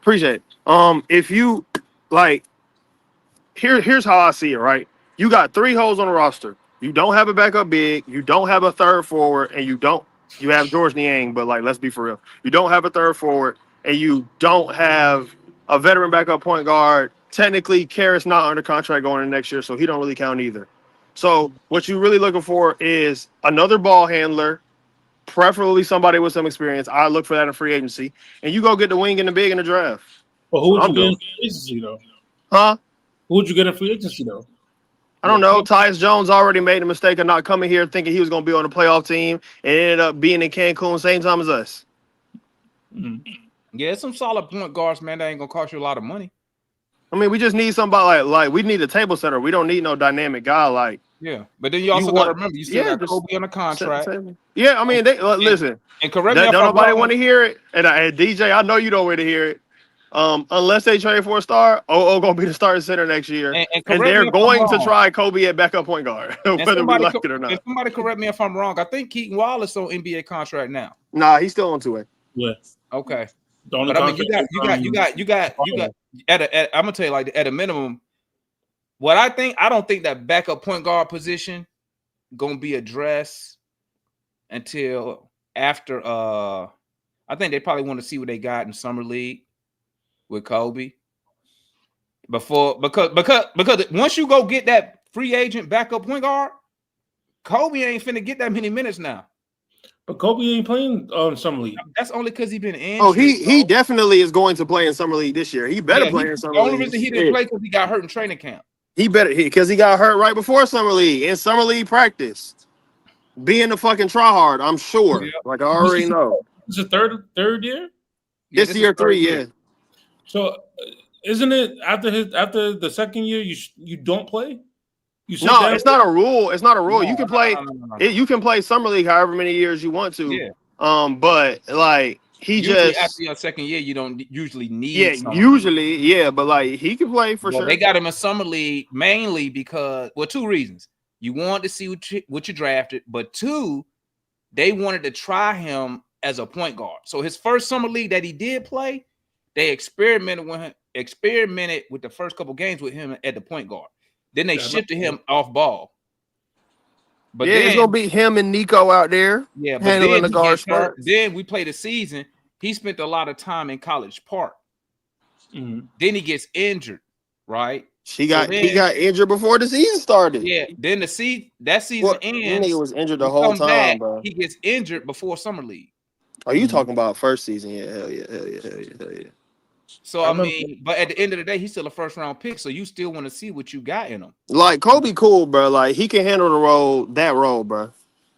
Appreciate it. If you like, here's how I see it. Right, you got 3 holes on the roster. You don't have a backup big. You don't have a third forward, and you have George Niang. But like, let's be for real. You don't have a third forward, and you don't have a veteran backup point guard. Technically, Karras not under contract going into next year, so he don't really count either. So what you're really looking for is another ball handler, preferably somebody with some experience. I look for that in free agency, and you go get the wing and the big in the draft. Well, who would you get in free agency though? Huh? Who would you get in free agency though? I don't know. Tyus Jones already made a mistake of not coming here thinking he was going to be on the playoff team and ended up being in Cancun same time as us. Mm-hmm. Yeah, some solid point guards, man. That ain't going to cost you a lot of money. I mean, we just need somebody like we need a table setter. We don't need no dynamic guy like. Yeah, but then you also got to remember, you still got Kobe on a contract. Yeah, I mean, listen. And correct me if don't nobody want to hear it. And DJ, I know you don't want to hear it. Unless they trade for a star, gonna be the starting center next year, And and correct they're me if I'm going to wrong. try Kobe at backup point guard, whether we like it or And not. somebody correct me if I'm wrong. I think Keaton Wallace on NBA contract now. Nah, he's still on 2-way. Yeah. Okay, The only but I mean, contract I'm gonna tell you like at a minimum. What I don't think that backup point guard position gonna be addressed until after. I think they probably want to see what they got in summer league with Kobe because once you go get that free agent backup point guard, Kobe ain't finna get that many minutes now. But Kobe ain't playing summer league. That's only because he been injured. Oh, he definitely is going to play in summer league this year. He better play in summer league. The only reason he didn't play because he got hurt in training camp. He better because he got hurt right before summer league in summer league practice. Being the fucking tryhard, I'm sure. Yeah. Like I already know. It's a third year. This year 3, yeah. So isn't it after the second year you don't play? No, it's not a rule. It's not a rule. No, you can play. You can play summer league however many years you want to. Yeah. But like usually after your second year, you don't usually need. Yeah, usually, yeah, but like he can play for sure. They got him in summer league mainly because 2 reasons. You wanted to see what you drafted, but 2, they wanted to try him as a point guard. So his first summer league that he did play, they experimented with the first couple games with him at the point guard. Then they shifted him off ball. But it's gonna be him and Nico out there. Yeah, but handling the guard spot. Then we played a season. He spent a lot of time in College Park. Mm-hmm. Then he gets injured, right? He got injured before the season started. Yeah. Then that season ends. He was injured the whole time, bro. He gets injured before summer league. Are you talking about first season? Yeah, hell yeah. So I mean, but at the end of the day, he's still a first round pick. So you still want to see what you got in him. Like Kobe, cool, bro. Like he can handle that role, bro.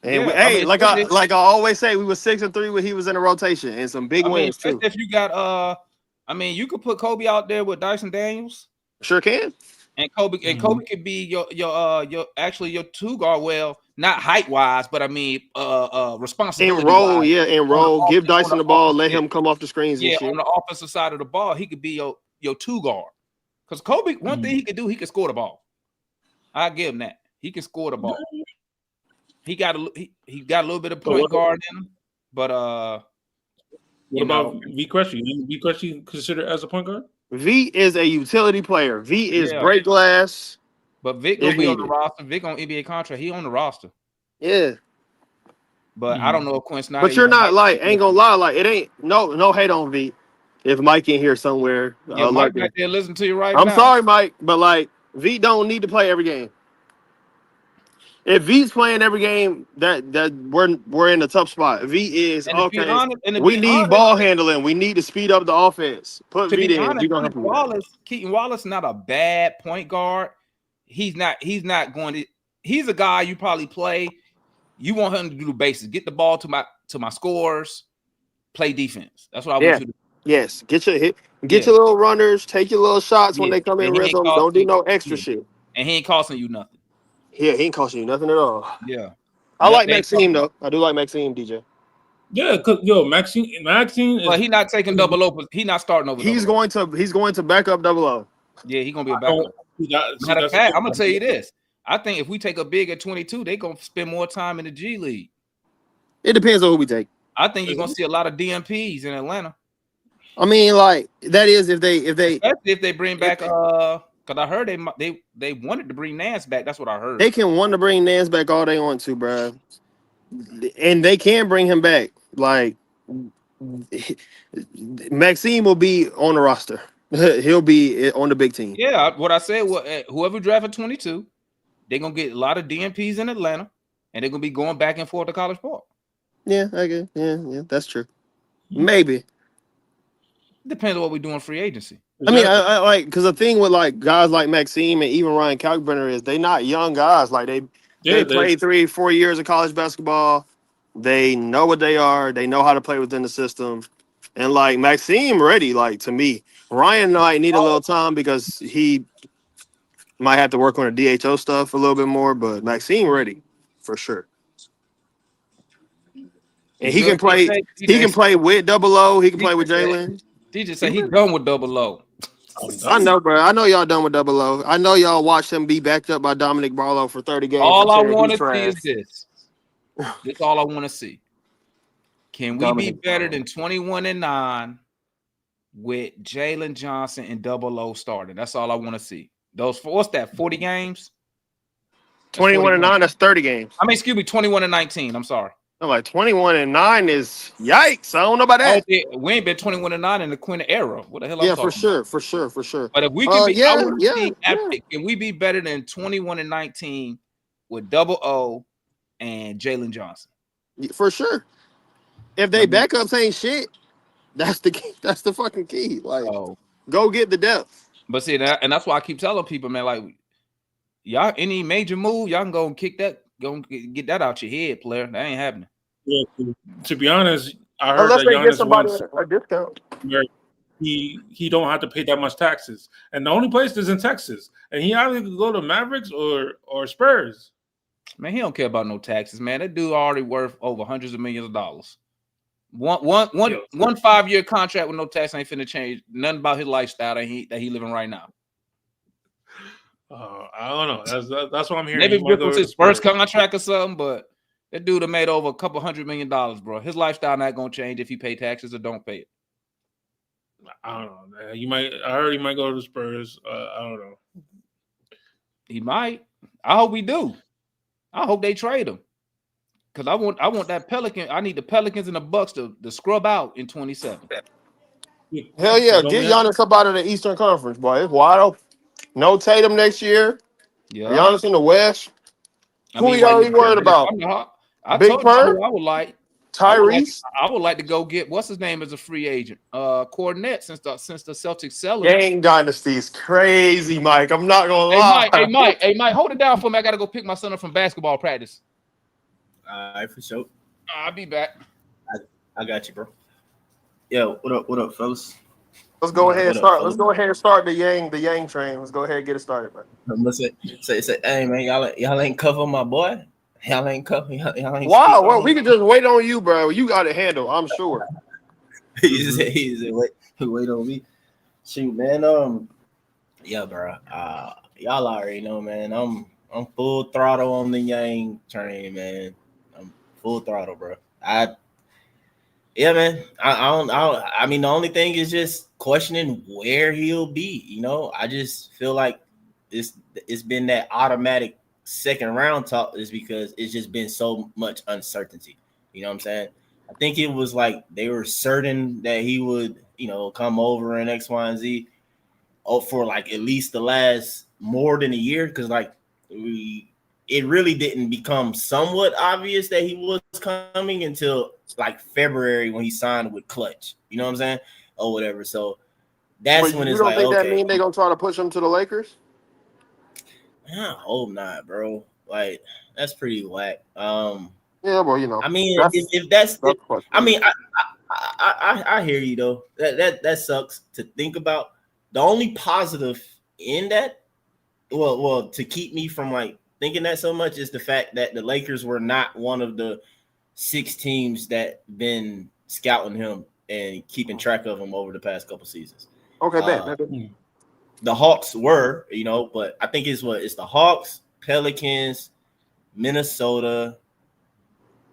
And like I always say, we were 6-3 when he was in the rotation and some big wins too. If you got you could put Kobe out there with Dyson Daniels. Sure can. And Kobe could be your 2 guard. Well, not height wise, but I mean responsibility. In role. Give Dyson the ball, let him come off the screens. Yeah, on the offensive side of the ball, he could be your 2 guard. Because Kobe, one thing he could do, he could score the ball. I give him that. He can score the ball. He got a little bit of point guard in him, but what about V Crutchy? V Crutchy considered as a point guard? V is a utility player. V is break glass. But Vic gonna be on the roster. Vic on NBA contract. He on the roster. Yeah. But I don't know if Quinn Snyder. But you're not ain't gonna lie, like it ain't no hate on V. If Mike in here somewhere, Mike back there listen to you now. I'm sorry, Mike, but like V don't need to play every game. If V's playing every game, that we're in a tough spot. V is okay. We need ball handling. We need to speed up the offense. Put V in. Keaton Wallace not a bad point guard. He's not going to. He's a guy you probably play. You want him to do the basics. Get the ball to my scores. Play defense. That's what I want you to do. Yes. Get your little runners. Take your little shots when they come in rhythm. Don't do no extra shit. And he ain't costing you nothing. Yeah, he ain't costing you nothing at all. Yeah. I like Maxime though. I do like Maxime, DJ. Yeah, Maxime is, but he not taking double O. He not starting over. He's going to back up double O. Yeah, he's gonna be a backup. Matter of fact, I'm gonna tell you this. I think if we take a big at 22, they're gonna spend more time in the G League. It depends on who we take. I think you're gonna see a lot of DMPs in Atlanta. I mean, like that is if they especially if they bring back because I heard they wanted to bring Nance back. That's what I heard. They can want to bring Nance back all they want to, bro. And they can bring him back. Like Maxime will be on the roster. He'll be on the big team. Yeah, what I said was whoever drafted 22, they're gonna get a lot of DMPs in Atlanta, and they're gonna be going back and forth to College Park. Yeah, I get. Yeah, that's true. Maybe. Depends on what we do in free agency. I mean, I like because the thing with like guys like Maxime and even Ryan Kalkbrenner is they not young guys. Like they played 3-4 years of college basketball. They know what they are. They know how to play within the system. And like Maxime ready, like to me. Ryan might need a little time because he might have to work on the DHO stuff a little bit more, but Maxime ready for sure. And he can play. He can play with Double O. He can play with Jalen. DJ said he done with double O. I know, bro. I know y'all done with Double O. I know y'all watched him be backed up by Dominic Barlow for 30 games. All I and said want he's to see trash. is this. That's all I want to see. Can we be Dominic better Barlow. than 21-9 with Jalen Johnson and Double O starting? That's all I want to see. What's that? 40 games? That's 21-9, that's 30 games. I mean, excuse me, 21-19. I'm sorry. I'm like 21-9 is yikes. I don't know about that. We ain't been 21-9 in the Quinn era. What the hell? Yeah, I'm for talking sure, about? for sure, for sure. But if we can be, I yeah, want to yeah, see. yeah. Can we be better than 21-19 with Double O and Jalen Johnson? For sure. If they backups ain't shit, that's the key. That's the fucking key. Like, go get the depth. But see that, and that's why I keep telling people, man, like y'all, any major move, y'all can go and kick that, go and get that out your head, player. That ain't happening. Yeah, to be honest, I heard Unless that they get Giannis somebody wants a discount. where he don't have to pay that much taxes, and the only place is in Texas, and he either could go to Mavericks or Spurs. Man, he don't care about no taxes, man. That dude already worth over hundreds of millions of dollars. One 5-year contract with no tax ain't finna change nothing about his lifestyle that he living right now. I don't know. That's what I'm hearing. Maybe this was his first contract or something, but that dude have made over a couple $100 million, bro. His lifestyle not gonna change if he pay taxes or don't pay it. I don't know, man. I heard he might go to the Spurs. I don't know. He might. I hope we do. I hope they trade him. Because I want that Pelican. I need the Pelicans and the Bucks to scrub out in 27. Hell yeah, get Giannis up out of the Eastern Conference, boy. It's wide open. No Tatum next year. Yeah. Giannis in the West. Who y'all worried about? I Big told Purr? you who I would like. Tyrese? I would like to go get what's his name as a free agent. Cornette since the Celtics sell him. Gang dynasty is crazy, Mike. I'm not gonna lie. Hey Mike, hold it down for me. I gotta go pick my son up from basketball practice. All right, for sure. I'll be back. I got you, bro. Yo, what up, fellas? Let's go ahead and start. Let's go ahead and start the Yang train. Let's go ahead and get it started, man. Listen, say, hey man, y'all ain't cover my boy. Y'all ain't cover. Y'all ain't. Wow, well, we can just wait on you, bro. You got it handled, I'm sure. he said, wait on me. Shoot, man. Yeah, bro. Y'all already know, man. I'm full throttle on the Yang train, man. I'm full throttle, bro. Yeah, man. I mean, the only thing is just questioning where he'll be. You know, I just feel like it's been that automatic second round talk is because it's just been so much uncertainty. You know what I'm saying? I think it was like they were certain that he would, come over in X, Y, and Z for like at least the last more than a year, because like it really didn't become somewhat obvious that he was coming until like February when he signed with Clutch. You know what I'm saying? Or whatever. So that's when it's like, okay. You don't think that mean they're gonna try to push him to the Lakers? I hope not, bro. Like that's pretty whack. Yeah, well, I mean, I hear you though. That sucks to think about. The only positive in that, well, to keep me from like thinking that so much is the fact that the Lakers were not one of the 6 teams that been scouting him and keeping track of him over the past couple seasons. Okay, bad. The Hawks were, but I think it's the Hawks, Pelicans, Minnesota.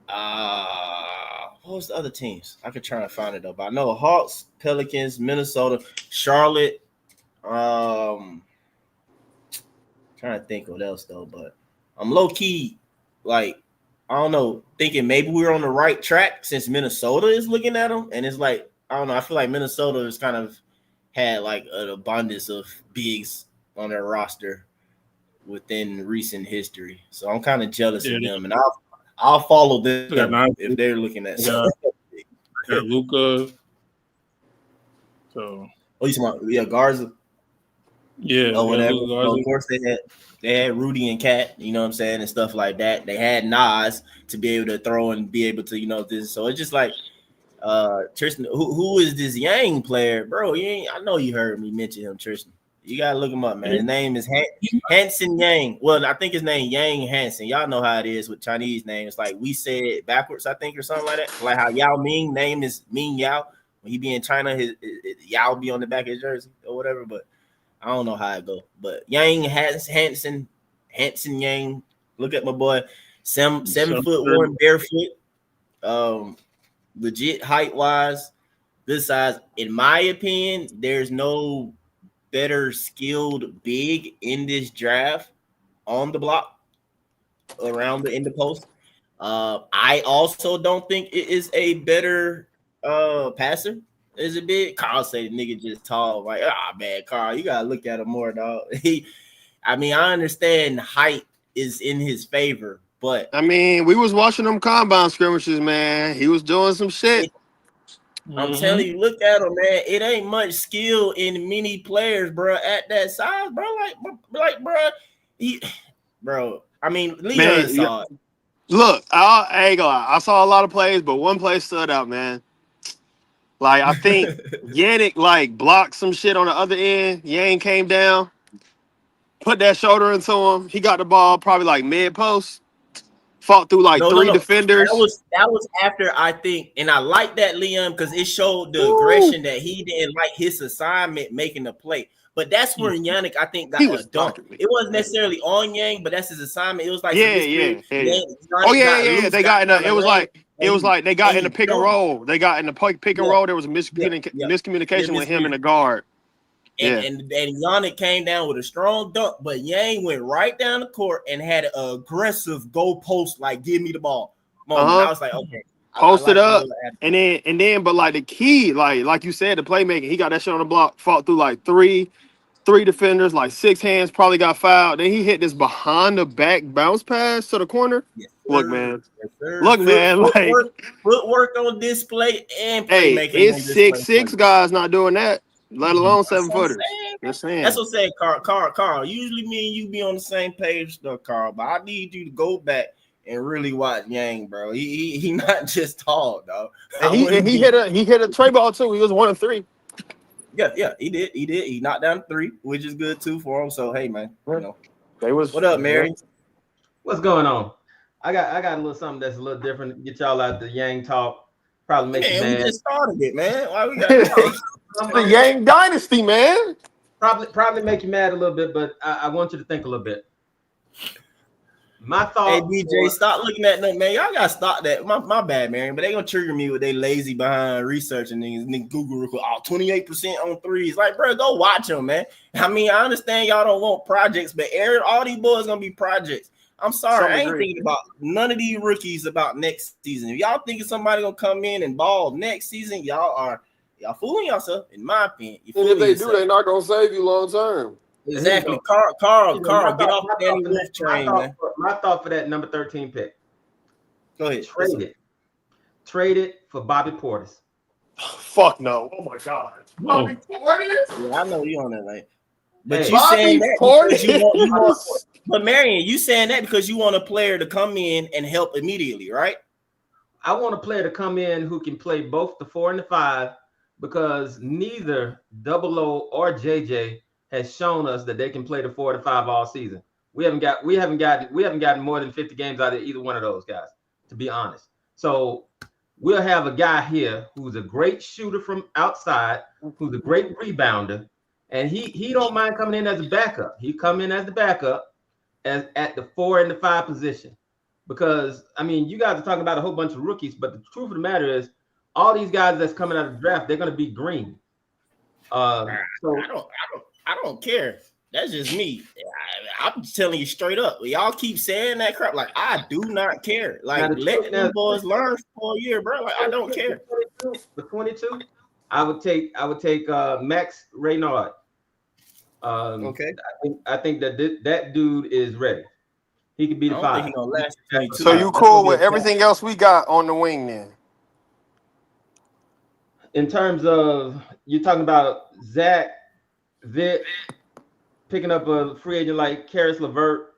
What was the other teams? I could try and find it though. But I know Hawks, Pelicans, Minnesota, Charlotte. Trying to think what else though, but I'm low key like I don't know, thinking maybe we're on the right track since Minnesota is looking at them, and it's like I don't know. I feel like Minnesota has kind of had like an abundance of bigs on their roster within recent history, so I'm kind of jealous of them, and I'll follow them if they're looking at Luka. So you talking about Garza? Yeah, or whatever. So of course they had Rudy and Cat, you know what I'm saying, and stuff like that. They had Nas to be able to throw and be able to, this. So it's just like Tristan, who is this Yang player, bro? I know you heard me mention him, Tristan. You gotta look him up, man. His name is Hansen Yang. Well, I think his name Yang Hansen. Y'all know how it is with Chinese names. Like we said it backwards, I think, or something like that. Like how Yao Ming name is Ming Yao. When he be in China, his Yao be on the back of his jersey or whatever. But I don't know how it go. But Yang Hansen Yang. Look at my boy, 7'1" barefoot. Legit height wise, good size. In my opinion, there's no better skilled big in this draft on the block around in the post. I also don't think it is a better passer. Is it big? Carl say the nigga just tall. Like, man, Carl, you gotta look at him more, dog. I understand height is in his favor, but I mean, we was watching them combine scrimmages, man. He was doing some shit. I'm telling you, look at him, man. It ain't much skill in many players, bro, at that size, bro. Bro. I mean, Leon saw it. Look, I ain't gonna lie. I saw a lot of plays, but one play stood out, man. Like, I think Yannick, like, blocked some shit on the other end. Yang came down, put that shoulder into him. He got the ball probably, like, mid-post. Fought through, like, three defenders. That was after, I think, and I like that, Liam, because it showed the aggression that he didn't like his assignment making the play. But that's where Yannick, I think, got a dunk. It wasn't necessarily on Yang, but that's his assignment. It was like Yeah. They got in it was like they got in the pick and roll. They got in the pick and roll. There was a miscommunication with him and the guard. And Yannick came down with a strong dunk, but Yang went right down the court and had an aggressive goal post, like, give me the ball moment. I was like, okay. Posted up, and then, but like the key, like you said, the playmaking, he got that shit on the block, fought through like three defenders, like 6 hands, probably got fouled. Then he hit this behind the back bounce pass to the corner. Yes, look, man. Yes, sir. Look, man. Like, footwork on display and playmaking. It's 6'6" guys not doing that, let alone 7-footers. That's what I'm saying, Carl. Usually me and you be on the same page, though, Carl. But I need you to go back and really watch Yang, bro. He not just tall, dog. And he hit a tray ball too. He was 1 of 3. Yeah, he did. He knocked down 3, which is good too for him. So hey, man, you know. What up, Mary? What's going on? I got a little something that's a little different. Get y'all out the Yang talk. Probably make you mad. We just started it, man. Why we got the Yang dynasty, man? Probably make you mad a little bit, but I want you to think a little bit. My thought. Hey, DJ, stop looking at them, man. Y'all gotta stop that. My bad, man. But they gonna trigger me with they lazy behind researching things. Nigga Google 28% on threes. Like, bro, go watch them, man. I mean, I understand y'all don't want projects, but all these boys gonna be projects. I'm sorry, I ain't thinking about none of these rookies about next season. If y'all thinking somebody gonna come in and ball next season, y'all fooling yourself, in my opinion. And if they do, they're not gonna save you long term. Exactly. Carl, get off the Danny Wolf train, man. My thought for that number 13 pick. Go ahead. Trade it for Bobby Portis. Fuck no. Oh my God. Bobby Portis? Yeah, I know you on that, like. But you saying that because you want but Marion, you saying that because you want a player to come in and help immediately, right? I want a player to come in who can play both the 4 and the 5, because neither Double O or JJ has shown us that they can play the 4 to 5 all season. We haven't gotten more than 50 games out of either one of those guys, to be honest. So we'll have a guy here who's a great shooter from outside, who's a great rebounder, and he don't mind coming in as a backup. He come in as the backup at the 4 and the 5 position. Because I mean, you guys are talking about a whole bunch of rookies, but the truth of the matter is, all these guys that's coming out of the draft, they're going to be green. So I don't care. That's just me. I'm telling you straight up. Y'all keep saying that crap. Like, I do not care. Like, let them boys learn for a year, bro. Like, I don't care. The 22, I would take Max Reynard. Okay. I think that dude is ready. He could be the 5. Think he gonna last 22. So you cool with everything else we got on the wing then? In terms of, you're talking about Zach, Vic, picking up a free agent like Karis LeVert,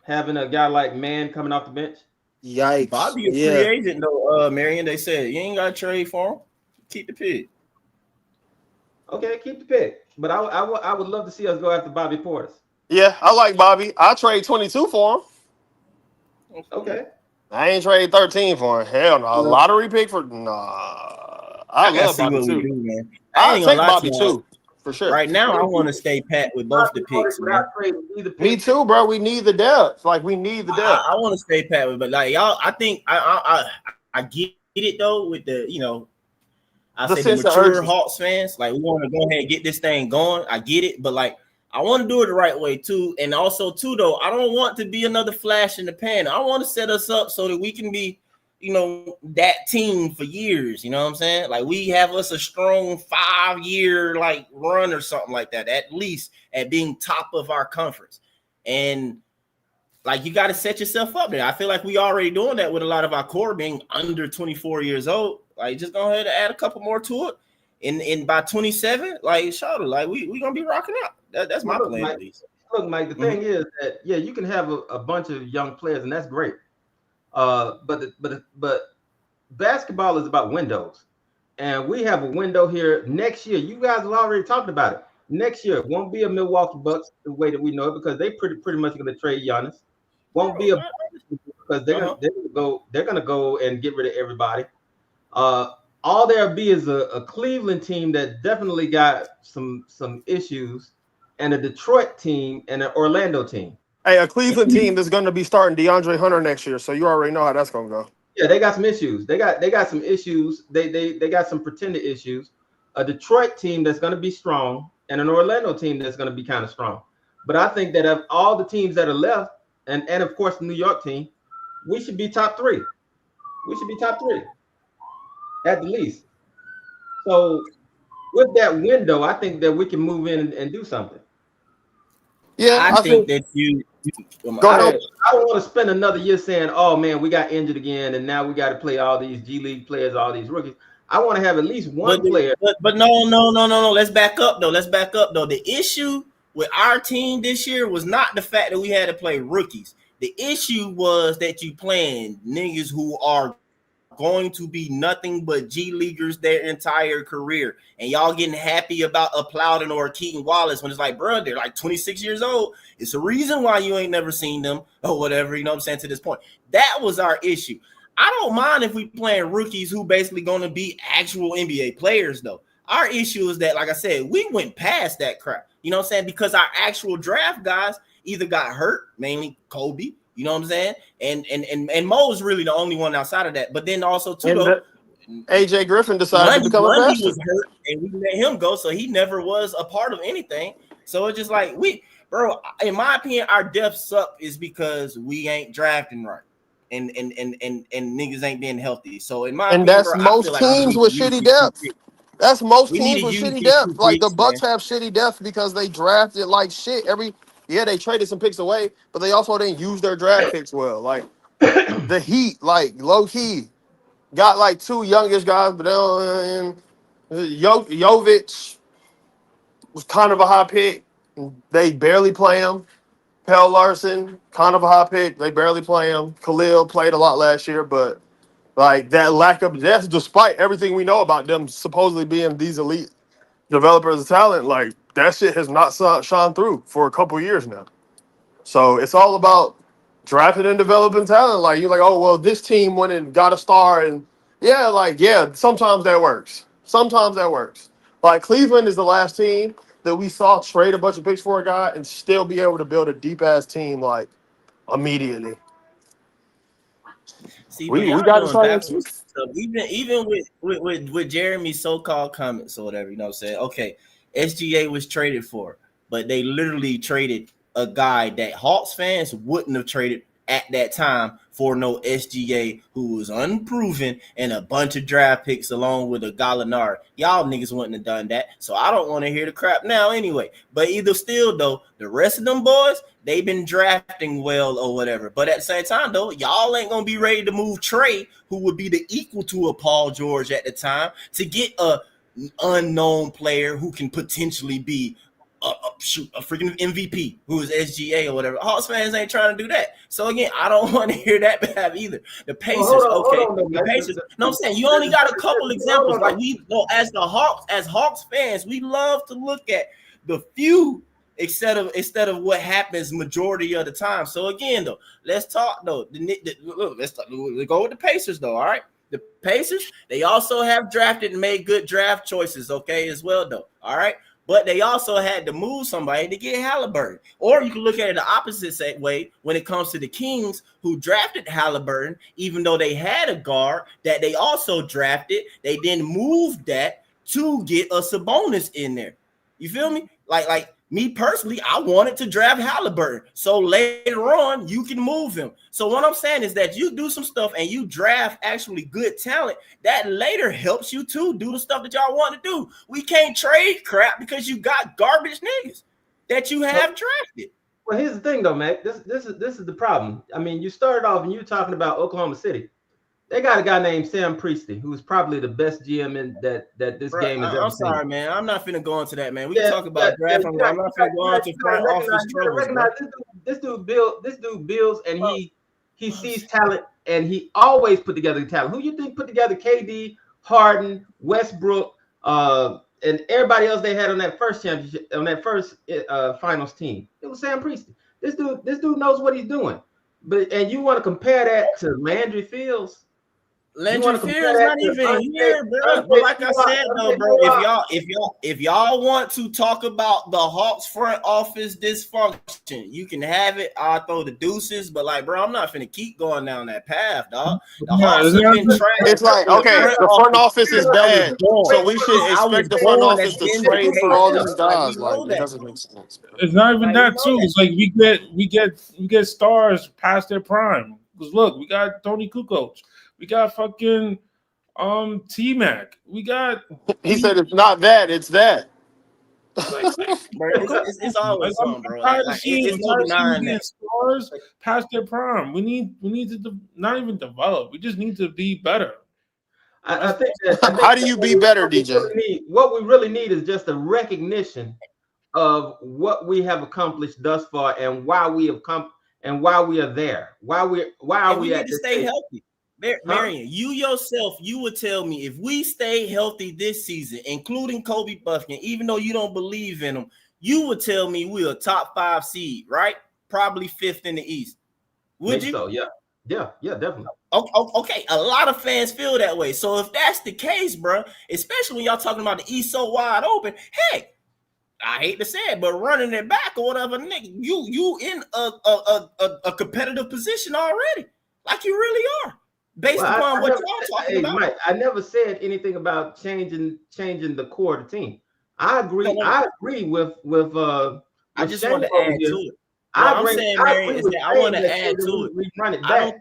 having a guy like Mann coming off the bench. Yikes! Bobby a free agent though. Marion, they said you ain't got to trade for him. Keep the pick. Okay, keep the pick. But I would love to see us go after Bobby Portis. Yeah, I like Bobby. I'll trade 22 for him. Okay. I ain't trade 13 for him. Hell no. A lottery pick for nah. I gotta love see Bobby what we too. do, man. I I'll ain't gonna take lie to Bobby y'all. too, for sure. Right now, I want to stay pat with both the picks, man. Without trading either Me pick. too, bro. We need the depth. Like we need the depth. I want to stay pat with, but like y'all, I think I get it though with the I The say the sense of mature urgency. Hawks fans. Like we want to go ahead and get this thing going. I get it, but like I want to do it the right way too, and also too though I don't want to be another flash in the pan. I want to set us up so that we can be that team for years. You know what I'm saying? Like we have us a strong 5-year like run or something like that, at least at being top of our conference. And like you got to set yourself up there. I feel like we already doing that with a lot of our core being under 24 years old. Like just go ahead and add a couple more to it. And by 27, like shout like we gonna be rocking out. That's my plan Mike, at least. Look, Mike, the thing is that you can have a bunch of young players, and that's great. But basketball is about windows, and we have a window here next year. You guys have already talked about it. Next year won't be a Milwaukee Bucks the way that we know it because they pretty much going to trade Giannis. Won't be a because they're gonna go and get rid of everybody. All there'll be is a Cleveland team that definitely got some issues, and a Detroit team and an Orlando team. Hey, a Cleveland team that's going to be starting DeAndre Hunter next year, so you already know how that's going to go. Yeah, they got some issues. They got some issues. They got some pretended issues. A Detroit team that's going to be strong, and an Orlando team that's going to be kind of strong. But I think that of all the teams that are left, and of course the New York team, we should be top 3. We should be top 3 at the least. So with that window, I think that we can move in and do something. Yeah, I think that you go ahead. I don't want to spend another year saying, "Oh man, we got injured again, and now we got to play all these G League players, all these rookies." I want to have at least one player. But no. Let's back up though. The issue with our team this year was not the fact that we had to play rookies. The issue was that you playing niggas who are going to be nothing but G Leaguers their entire career. And y'all getting happy about a Plowden or a Keaton Wallace when it's like, bro, they're like 26 years old. It's a reason why you ain't never seen them or whatever, you know what I'm saying, to this point. That was our issue. I don't mind if we playing rookies who basically going to be actual NBA players, though. Our issue is that, like I said, we went past that crap. You know what I'm saying? Because our actual draft guys either got hurt, mainly Kobe, you know what I'm saying? And Mo's really the only one outside of that. But then also too, AJ Griffin decided to become a bastard. Was hurt and we let him go, so he never was a part of anything. So it's just like bro, in my opinion, our depth suck is because we ain't drafting right. And niggas ain't being healthy. So in my opinion, that's bro, most teams with shitty depth. That's most teams with shitty depth. Like the Bucks have shitty depth because they drafted like shit. They traded some picks away, but they also didn't use their draft picks well. Like the Heat, like low key, got like 2 youngish guys, but Jovic was kind of a high pick. They barely play him. Pell Larson, kind of a high pick. They barely play him. Khalil played a lot last year, but like that lack of depth, despite everything we know about them supposedly being these elite developers of talent, like that shit has not shone through for a couple years now. So it's all about drafting and developing talent. Like you're like, oh well, this team went and got a star, and sometimes that works. Sometimes that works. Like Cleveland is the last team that we saw trade a bunch of picks for a guy and still be able to build a deep ass team like immediately. See, we but got to doing try backwards stuff. Even with Jeremy's so-called comments or whatever, you know what I'm saying? Okay, SGA was traded for, but they literally traded a guy that Hawks fans wouldn't have traded at that time for no SGA who was unproven and a bunch of draft picks along with a Gallinari. Y'all niggas wouldn't have done that. So I don't want to hear the crap now anyway. But either still though, the rest of them boys, they've been drafting well or whatever. But at the same time though, y'all ain't gonna be ready to move Trey, who would be the equal to a Paul George at the time, to get a unknown player who can potentially be a freaking MVP who is SGA or whatever. Hawks fans ain't trying to do that. So again, I don't want to hear that bad either. The Pacers, the Pacers. No, I'm saying you only got a couple examples. Like we know as Hawks fans, we love to look at the few instead of what happens majority of the time. So again, though, let's talk though. Let's go with the Pacers though. All right. The Pacers, they also have drafted and made good draft choices, okay, as well, though. All right. But they also had to move somebody to get Halliburton. Or you can look at it the opposite way when it comes to the Kings, who drafted Halliburton, even though they had a guard that they also drafted. They then moved that to get a Sabonis in there. You feel me? Like me personally, I wanted to draft Halliburton. So later on, you can move him. So what I'm saying is that you do some stuff and you draft actually good talent that later helps you to do the stuff that y'all want to do. We can't trade crap because you got garbage niggas that you have drafted. Well, here's the thing though, Mac. This is the problem. I mean, you started off and you talking about Oklahoma City. They got a guy named Sam Presti, who's probably the best GM in that this game is ever I'm sorry, man. I'm not finna go into that, man. We can talk about draft. I'm not finna go into front office troubles. This dude builds, and he sees talent, and he always put together talent. Who you think put together KD, Harden, Westbrook, and everybody else they had on that first championship, on that first finals team? It was Sam Presti. This dude knows what he's doing. And you want to compare that to Landry Fields? Landry Fields not even here, bro. But like I said, though, bro, if y'all want to talk about the Hawks front office dysfunction, you can have it. I'll throw the deuces, but like, bro, I'm not finna keep going down that path, dog. The Hawks have been trash. It's like, okay, the front office is bad, so we should expect the front office to trade for all these guys. Like, it doesn't make sense. It's not even that too. It's like we get stars past their prime. Because look, we got Tony Kukoc. We got fucking T-Mac. We got. He said it's not that, it's that. It's always on, bro. It's no denying that. Stars past their prime. We need to not even develop. We just need to be better. I think that. How do you be better, DJ? What we really need is just a recognition of what we have accomplished thus far and why we have come and why we are there. Why are we need to stay healthy? Marion, you yourself, you would tell me if we stay healthy this season, including Kobe Buffkin, even though you don't believe in him, you would tell me we're a top 5 seed, right? Probably 5th in the East. Would you? So, yeah, definitely. Okay, a lot of fans feel that way. So if that's the case, bro, especially when y'all talking about the East so wide open, heck, I hate to say it, but running it back or whatever, nigga, you in a competitive position already, like you really are. Based upon what y'all talking about. Mike, I never said anything about changing the core of the team. I agree. I agree with I just want to add to it. I'm saying, Marion, is that I want to add to it. We run it back.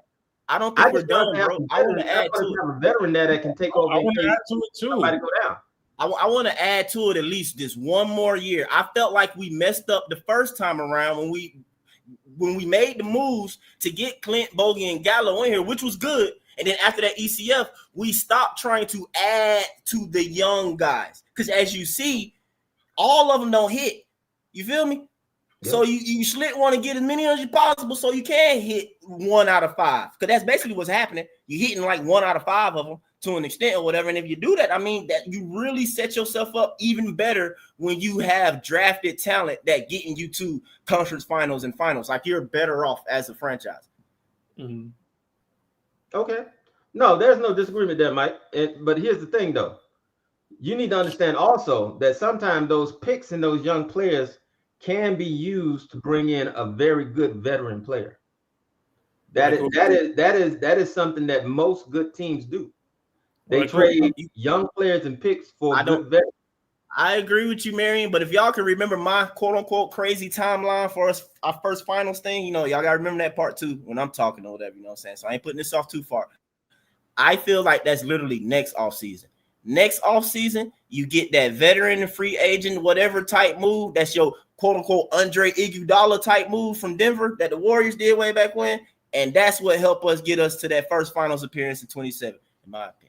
I don't think we're done, bro. I want to add to it. A veteran there that can take over. I want to add to it too. Somebody go down. I want to add to it at least this one more year. I felt like we messed up the first time around when we made the moves to get Clint, Bogey, and Gallo in here, which was good. And then after that ECF, we stopped trying to add to the young guys. Because as you see, all of them don't hit. You feel me? Yep. So you slit want to get as many as possible so you can hit 1 out of 5. Because that's basically what's happening. You're hitting like 1 out of 5 of them to an extent or whatever. And if you do that, I mean, that you really set yourself up even better when you have drafted talent that getting you to conference finals and finals. Like you're better off as a franchise. Mm-hmm. Okay. No, there's no disagreement there, Mike. But here's the thing, though. You need to understand also that sometimes those picks and those young players can be used to bring in a very good veteran player. That is something that most good teams do. They trade young players and picks for good veterans. I agree with you, Marion, but if y'all can remember my quote-unquote crazy timeline for us, our first finals thing, you know, y'all got to remember that part too when I'm talking or whatever, you know what I'm saying? So I ain't putting this off too far. I feel like that's literally next offseason. Next offseason, you get that veteran and free agent, whatever type move. That's your quote-unquote Andre Iguodala type move from Denver that the Warriors did way back when, and that's what helped us get us to that first finals appearance in 27, in my opinion.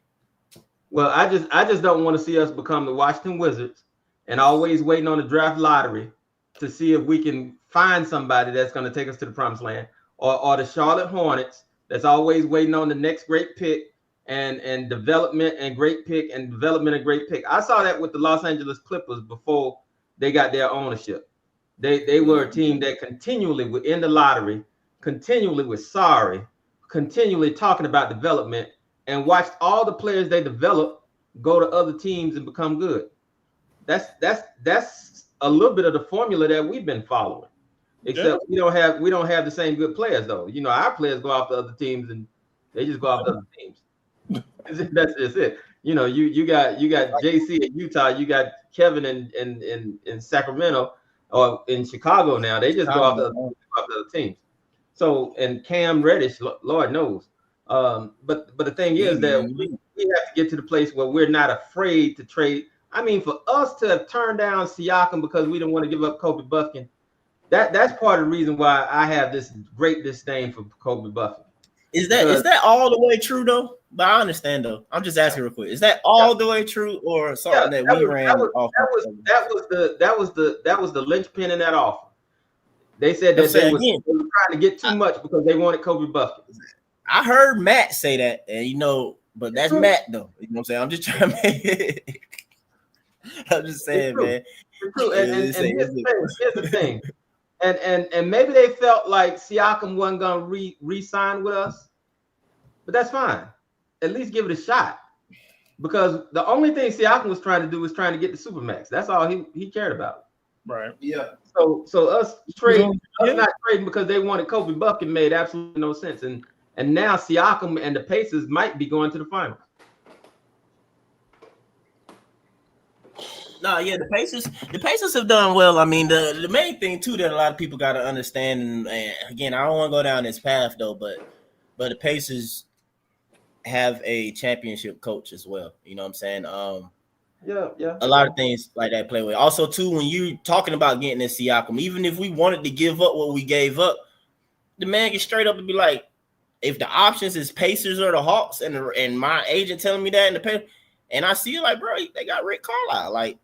Well, I just don't want to see us become the Washington Wizards and always waiting on the draft lottery to see if we can find somebody that's going to take us to the promised land, or the Charlotte Hornets that's always waiting on the next great pick and development and great pick and development and great pick. I saw that with the Los Angeles Clippers before they got their ownership. They were a team that continually were in the lottery, continually was sorry, continually talking about development, and watched all the players they develop go to other teams and become good. That's a little bit of the formula that we've been following. Except we don't have the same good players though. You know, our players go off to other teams and they just go off to other teams. That's just it. You know, you got JC in Utah, you got Kevin in Sacramento or in Chicago now. They just go off to other teams. So, and Cam Reddish, Lord knows. But the thing is that we have to get to the place where we're not afraid to trade. I mean, for us to have turned down Siakam because we didn't want to give up Kobe Buffkin, that's part of the reason why I have this great disdain for Kobe Buffkin. Is that all the way true though? But I understand though. I'm just asking real quick. Is that all the way true, or something that we ran off? That was the linchpin in that offer. They said that they were trying to get too much because they wanted Kobe Buffkin. I heard Matt say that, and you know, but that's Matt though. You know what I'm saying? I'm just trying to I'm just saying, man. It's true. And here's the thing. And maybe they felt like Siakam wasn't gonna re-sign with us, but that's fine. At least give it a shot, because the only thing Siakam was trying to do was trying to get the Supermax. That's all he cared about. Right. Yeah. So us not trading because they wanted Kobe Buffkin made absolutely no sense. And now Siakam and the Pacers might be going to the finals. No, yeah, the Pacers have done well. I mean, the main thing too that a lot of people got to understand, and again, I don't want to go down this path though, but the Pacers have a championship coach as well. You know what I'm saying? Yeah. A lot of things like that play with. Also, too, when you talking about getting this Siakam, even if we wanted to give up what we gave up, the man can straight up and be like, if the options is Pacers or the Hawks, and my agent telling me that in the paper, and I see it like, bro, they got Rick Carlisle, like.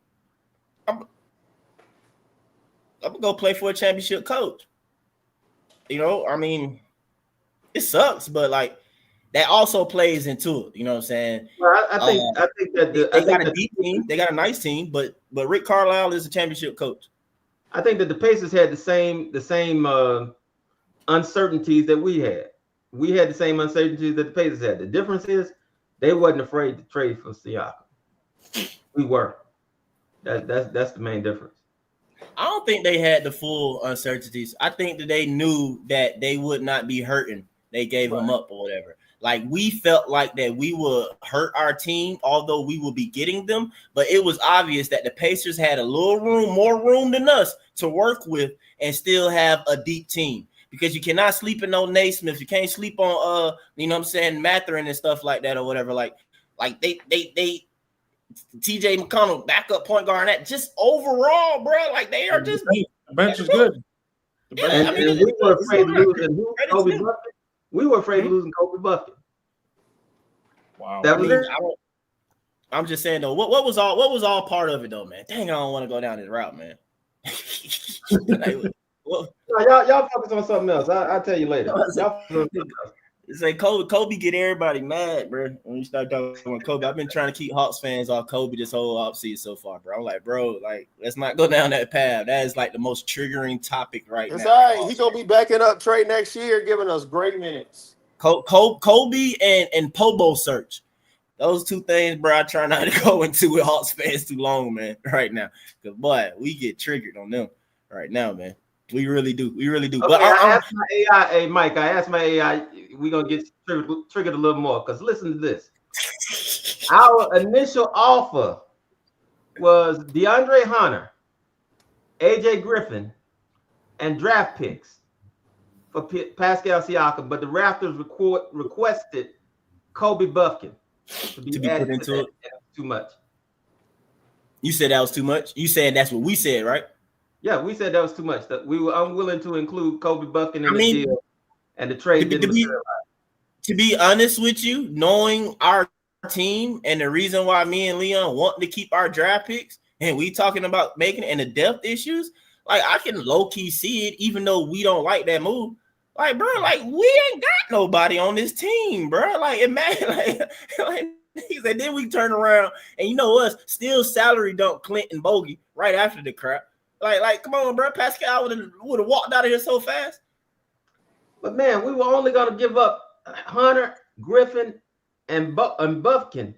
I'm gonna go play for a championship coach. You know, I mean, it sucks, but like that also plays into it. You know what I'm saying? Well, I think that they got a deep team, they got a nice team, but Rick Carlisle is a championship coach. I think that the Pacers had the same uncertainties that we had. We had the same uncertainties that the Pacers had. The difference is they wasn't afraid to trade for Siakam. We were. That's the main difference. I don't think they had the full uncertainties. I think that they knew that they would not be hurting. They gave them up or whatever. Like we felt like that we would hurt our team, although we would be getting them. But it was obvious that the Pacers had a little room, more room than us to work with and still have a deep team. Because you cannot sleep in no Naismith. You can't sleep on you know what I'm saying, Mathurin and stuff like that or whatever. Like they TJ McConnell, backup point guard, that just overall, bro, like they are just the bench is good. And we were afraid of losing Kobe Buffkin. We were afraid of losing Kobe Buffkin. Wow. That was it. I'm just saying though, what was all part of it though, man? Dang, I don't want to go down this route, man. Y'all focus on something else. I'll tell you later. It's like Kobe get everybody mad, bro. When you start talking about Kobe, I've been trying to keep Hawks fans off Kobe this whole offseason so far, bro. I'm like, bro, like, let's not go down that path. That is like the most triggering topic right now. It's all right. He's gonna be backing up Trey next year, giving us great minutes. Kobe and Pobo search. Those two things, bro, I try not to go into with Hawks fans too long, man, right now. Because, boy, we get triggered on them right now, man. We really do. Okay, but I asked my AI, hey Mike, we're gonna get triggered a little more because listen to this. Our initial offer was DeAndre Hunter, AJ Griffin, and draft picks for Pascal Siakam, but the Raptors requested Kobe Buffkin to be added put into it. Too much. You said that was too much? You said that's what we said, right? Yeah, we said that was too much. That we were unwilling to include Kobe Buffkin in the deal, and the trade didn't materialize. To be honest with you, knowing our team and the reason why me and Leon want to keep our draft picks, and we talking about making it and the depth issues, like I can low key see it, even though we don't like that move. Like, bro, like we ain't got nobody on this team, bro. Like, imagine, like he said, then we turn around and you know us still salary dump Clint and Bogey right after the crap. Like, come on, bro. Pascal would have walked out of here so fast. But man, we were only gonna give up Hunter, Griffin, and Buffkin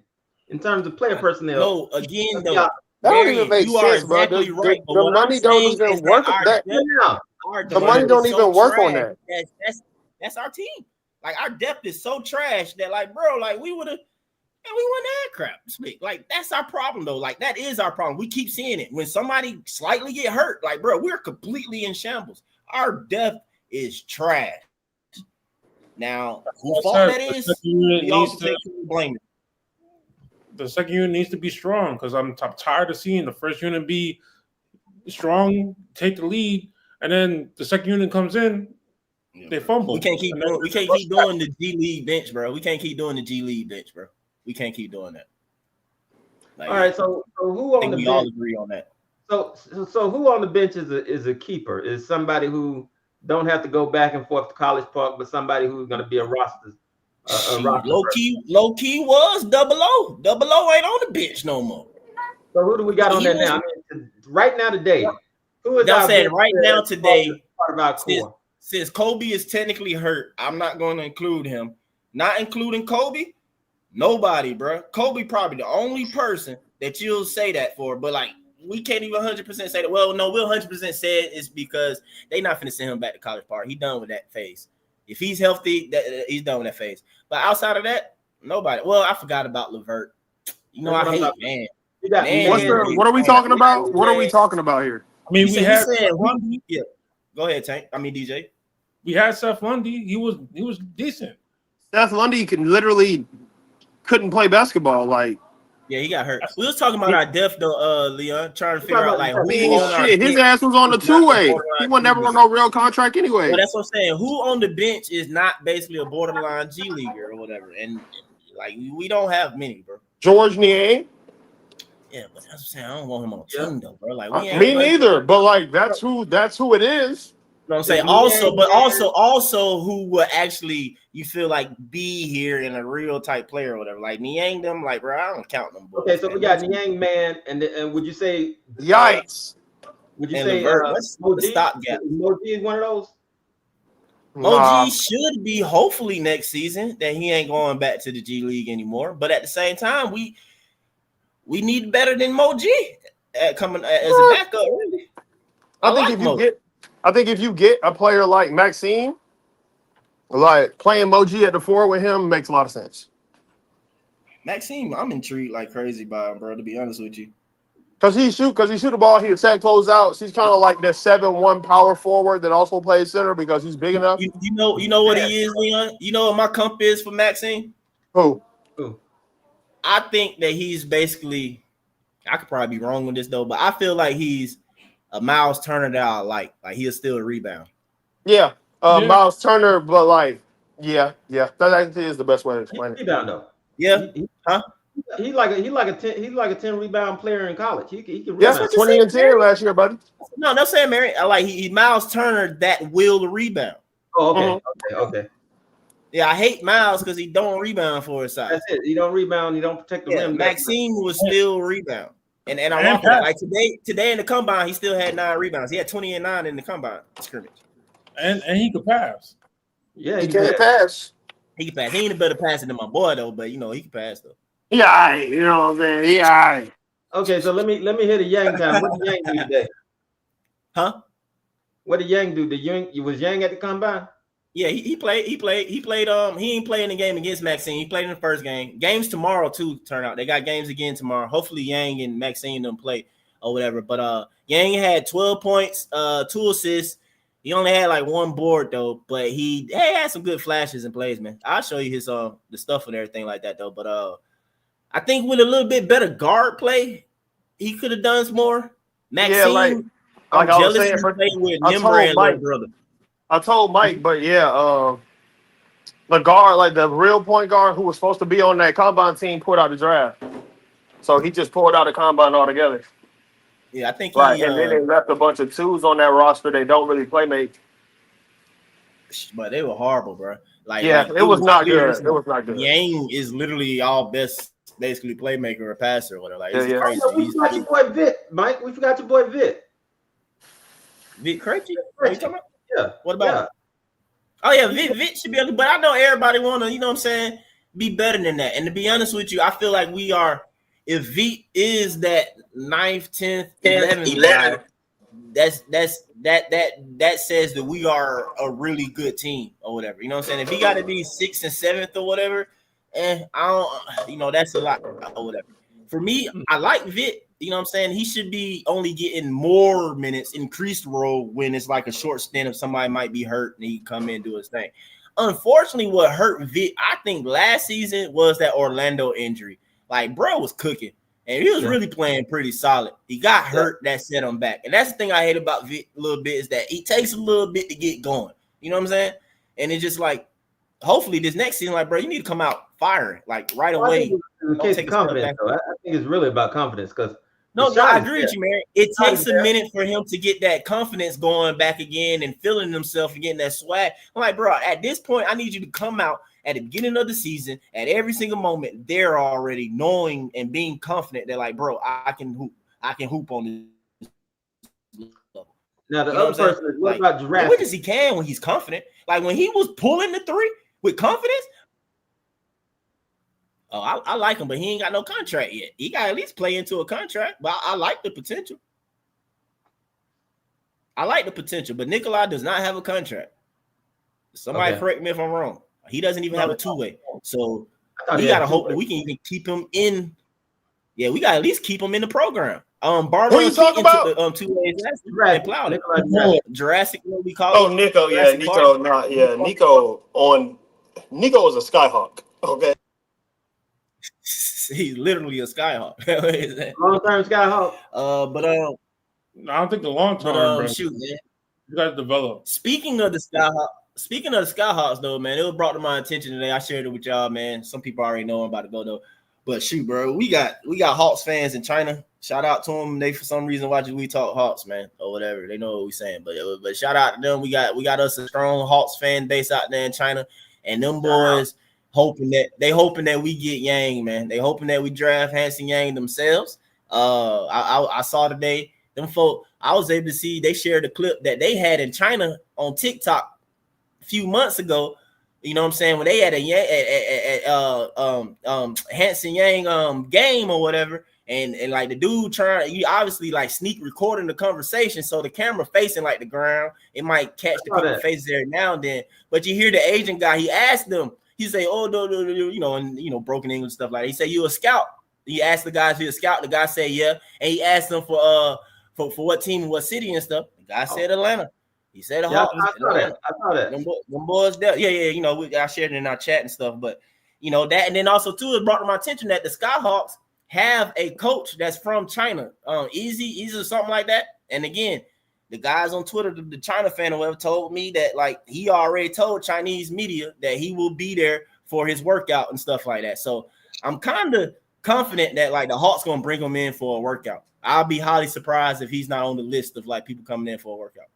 in terms of player personnel. No, again though, Yeah. That don't even Marion, make you are sense, bro. exactly right. But The what I'm money don't saying even is work. that That Yeah. our the money depth don't is even so work on trash. that. That's our team. Like our depth is so trash that, like, bro, like we would have, and we wouldn't have crap to speak. Like that's our problem though. Like that is our problem. We keep seeing it when somebody slightly get hurt. Like, bro, we're completely in shambles. Our depth is trash. Now, who fault that is? We all can take blame it. The second unit needs to be strong because I'm tired of seeing the first unit be strong, take the lead, and then the second unit comes in, they fumble. We can't keep doing the G League bench, bro. We can't keep doing the G League bench, bro. We can't keep doing that. Like, all right, so who on the bench? We all agree on that. So who on the bench is a keeper? Is somebody who don't have to go back and forth to College Park, but somebody who's going to be a roster. Low key was Double O. Double O ain't on the bench no more. So who do we got on there now? I mean, right now today, who is I'm saying right now today? Part of our core. Since Kobe is technically hurt, I'm not going to include him. Not including Kobe, nobody, bro. Kobe probably the only person that you'll say that for, but like we can't even 100% say that. Well, no, we'll 100% say it is because they not finna send him back to College Park. He done with that phase. If he's healthy, he's done with that phase. But outside of that, nobody. Well, I forgot about LeVert. You know, I hate man. What are we talking about? What are we talking about here? I mean, we had yeah. Go ahead, Tank. I mean, DJ. We had Seth Lundy. He was decent. Seth Lundy couldn't play basketball. Like, yeah, he got hurt. We was talking about our depth though, Leon, trying to figure out like his ass was on the two-way. He was never on no real contract anyway. Well, that's what I'm saying. Who on the bench is not basically a borderline G leaguer or whatever, and like we don't have many, bro. George Niang. Yeah, but that's what I'm saying. I don't want him on the team though, bro. Like me neither. But like that's who it is. You know what I'm saying? Also, who would actually you feel like be here in a real type player or whatever? Like Niang them, like bro, I don't count them. Boys, okay, so we got Niang man, and would you say yikes? Would you say what's the stopgap? Moji is one of those. Moji should be hopefully next season that he ain't going back to the G League anymore. But at the same time, we need better than Moji coming as a backup. Really, I think if you get a player like Maxime, like playing Moji at the 4 with him makes a lot of sense. Maxime, I'm intrigued like crazy by him, bro. To be honest with you, because he shoot the ball, he attack, close out. He's kind of like that 7-1 power forward that also plays center because he's big enough. You know what he is, Leon. You know what my comp is for Maxime? Who? I think that he's basically. I could probably be wrong with this though, but I feel like he's a Miles Turner that I like he'll still a rebound. Yeah, Miles Turner, but like, yeah, that actually is the best way to explain it. Rebound though. Yeah, He's like a 10 rebound player in college. He can rebound. 20 and 10 last year, buddy. No, that's saying, Mary. I like he Miles Turner that will rebound. Oh, okay, okay. Yeah, I hate Miles because he don't rebound for his side. That's it. He don't rebound. He don't protect the rim. Maxime was still rebound. And I want that. Like today in the combine, he still had 9 rebounds. He had 20 and 9 in the combine scrimmage. And he could pass. Yeah, he can pass. He can pass. He ain't a better passer than my boy though, but you know he can pass though. Yeah, you know what I'm saying. Yeah. Okay, so let me hit a Yang time. What did Yang do today? Huh? What did Yang do? Was Yang at the combine? Yeah, he played. He ain't playing the game against Maxine. He played in the first game. Games tomorrow too. Turn out they got games again tomorrow. Hopefully Yang and Maxine don't play or whatever. But Yang had 12 points, 2 assists. He only had like 1 board though. But he had some good flashes and plays, man. I'll show you his the stuff and everything like that though. But I think with a little bit better guard play, he could have done some more. Maxine, like I was saying, with Nimber and little brother. I told Mike, but yeah, the guard, like the real point guard who was supposed to be on that combine team, pulled out the draft. So he just pulled out the combine altogether. Yeah, I think and then they left a bunch of 2s on that roster. They don't really play make. But they were horrible, bro. It was not good. It was not good. Yang is literally all best, basically playmaker or passer or whatever. Like, it's crazy. We forgot your boy Vitt, Mike. We forgot your boy Vitt. Vitt Krejci? What are you talking about? Yeah. What about? Oh yeah, Vitt should be able to, but I know everybody wanna, you know what I'm saying? be better than that. And to be honest with you, I feel like we are. If V is that 9th, 10th, 11th guy, that says that we are a really good team or whatever. You know what I'm saying? If he got to be 6th and 7th or whatever, I don't. That's a lot or whatever. For me, I like Vit. You know what I'm saying? He should be only getting more minutes, increased role when it's like a short stint if somebody might be hurt and he come in and do his thing. Unfortunately, what hurt Vit, I think last season was that Orlando injury. Like, bro was cooking. And he was really playing pretty solid. He got hurt, that set him back. And that's the thing I hate about Vic a little bit is that he takes a little bit to get going. You know what I'm saying? And it's just like, hopefully this next season, like, bro, you need to come out firing, like, right away. In case of confidence, though. I think it's really about confidence because No, I agree with you, man. It takes a minute for him to get that confidence going back again and feeling himself and getting that swag. I'm like, bro, at this point, I need you to come out at the beginning of the season, at every single moment, they're already knowing and being confident that, like, bro, I can hoop on this level. Now the other person is what about Jurassic? Which is he can when he's confident. Like when he was pulling the three with confidence. Oh, I like him, but he ain't got no contract yet. He got at least play into a contract, but I like the potential. But Nikolai does not have a contract. Somebody correct me if I'm wrong. He doesn't even have a two-way. So we got to hope that we can even keep him in. Yeah, we got to at least keep him in the program. Barlow, who you talking about? The two-ways. Jurassic, what we call it. Oh, Nico. Yeah, Nico. Not yeah, Nico Nico is a Skyhawk. Okay. He's literally a Skyhawk. Long-term Skyhawk. I don't think the long term. Shoot, man. You guys develop. Speaking of the Skyhawks, though, man, it was brought to my attention today. I shared it with y'all, man. Some people already know I'm about to go though. But shoot, bro, we got Hawks fans in China. Shout out to them. They for some reason watching We Talk Hawks, man, or whatever. They know what we're saying. But shout out to them. We got us a strong Hawks fan base out there in China, and them boys hoping that we get Yang, man. They hoping that we draft Hansen Yang themselves. I saw today them folk. I was able to see they shared a clip that they had in China on TikTok a few months ago. You know what I'm saying? When they had a Hansen Yang game or whatever, and like the dude you obviously like sneak recording the conversation, so the camera facing like the ground, it might catch the people's faces there now and then. But you hear the agent guy, he asked them, he say, "Oh no, you know," and you know, broken English stuff like that. He say, "You a scout?" He asked the guy if he a scout. The guy said, "Yeah," and he asked them for what team and what city and stuff. The guy said Atlanta. He said the Hawks. I saw that. Them boys there. Yeah. You know, I shared it in our chat and stuff. But you know that, and then also too, it brought to my attention that the Skyhawks have a coach that's from China, Easy or something like that. And again, the guys on Twitter, the China fan or whatever, told me that like he already told Chinese media that he will be there for his workout and stuff like that. So I'm kind of confident that like the Hawks gonna bring him in for a workout. I'll be highly surprised if he's not on the list of like people coming in for a workout.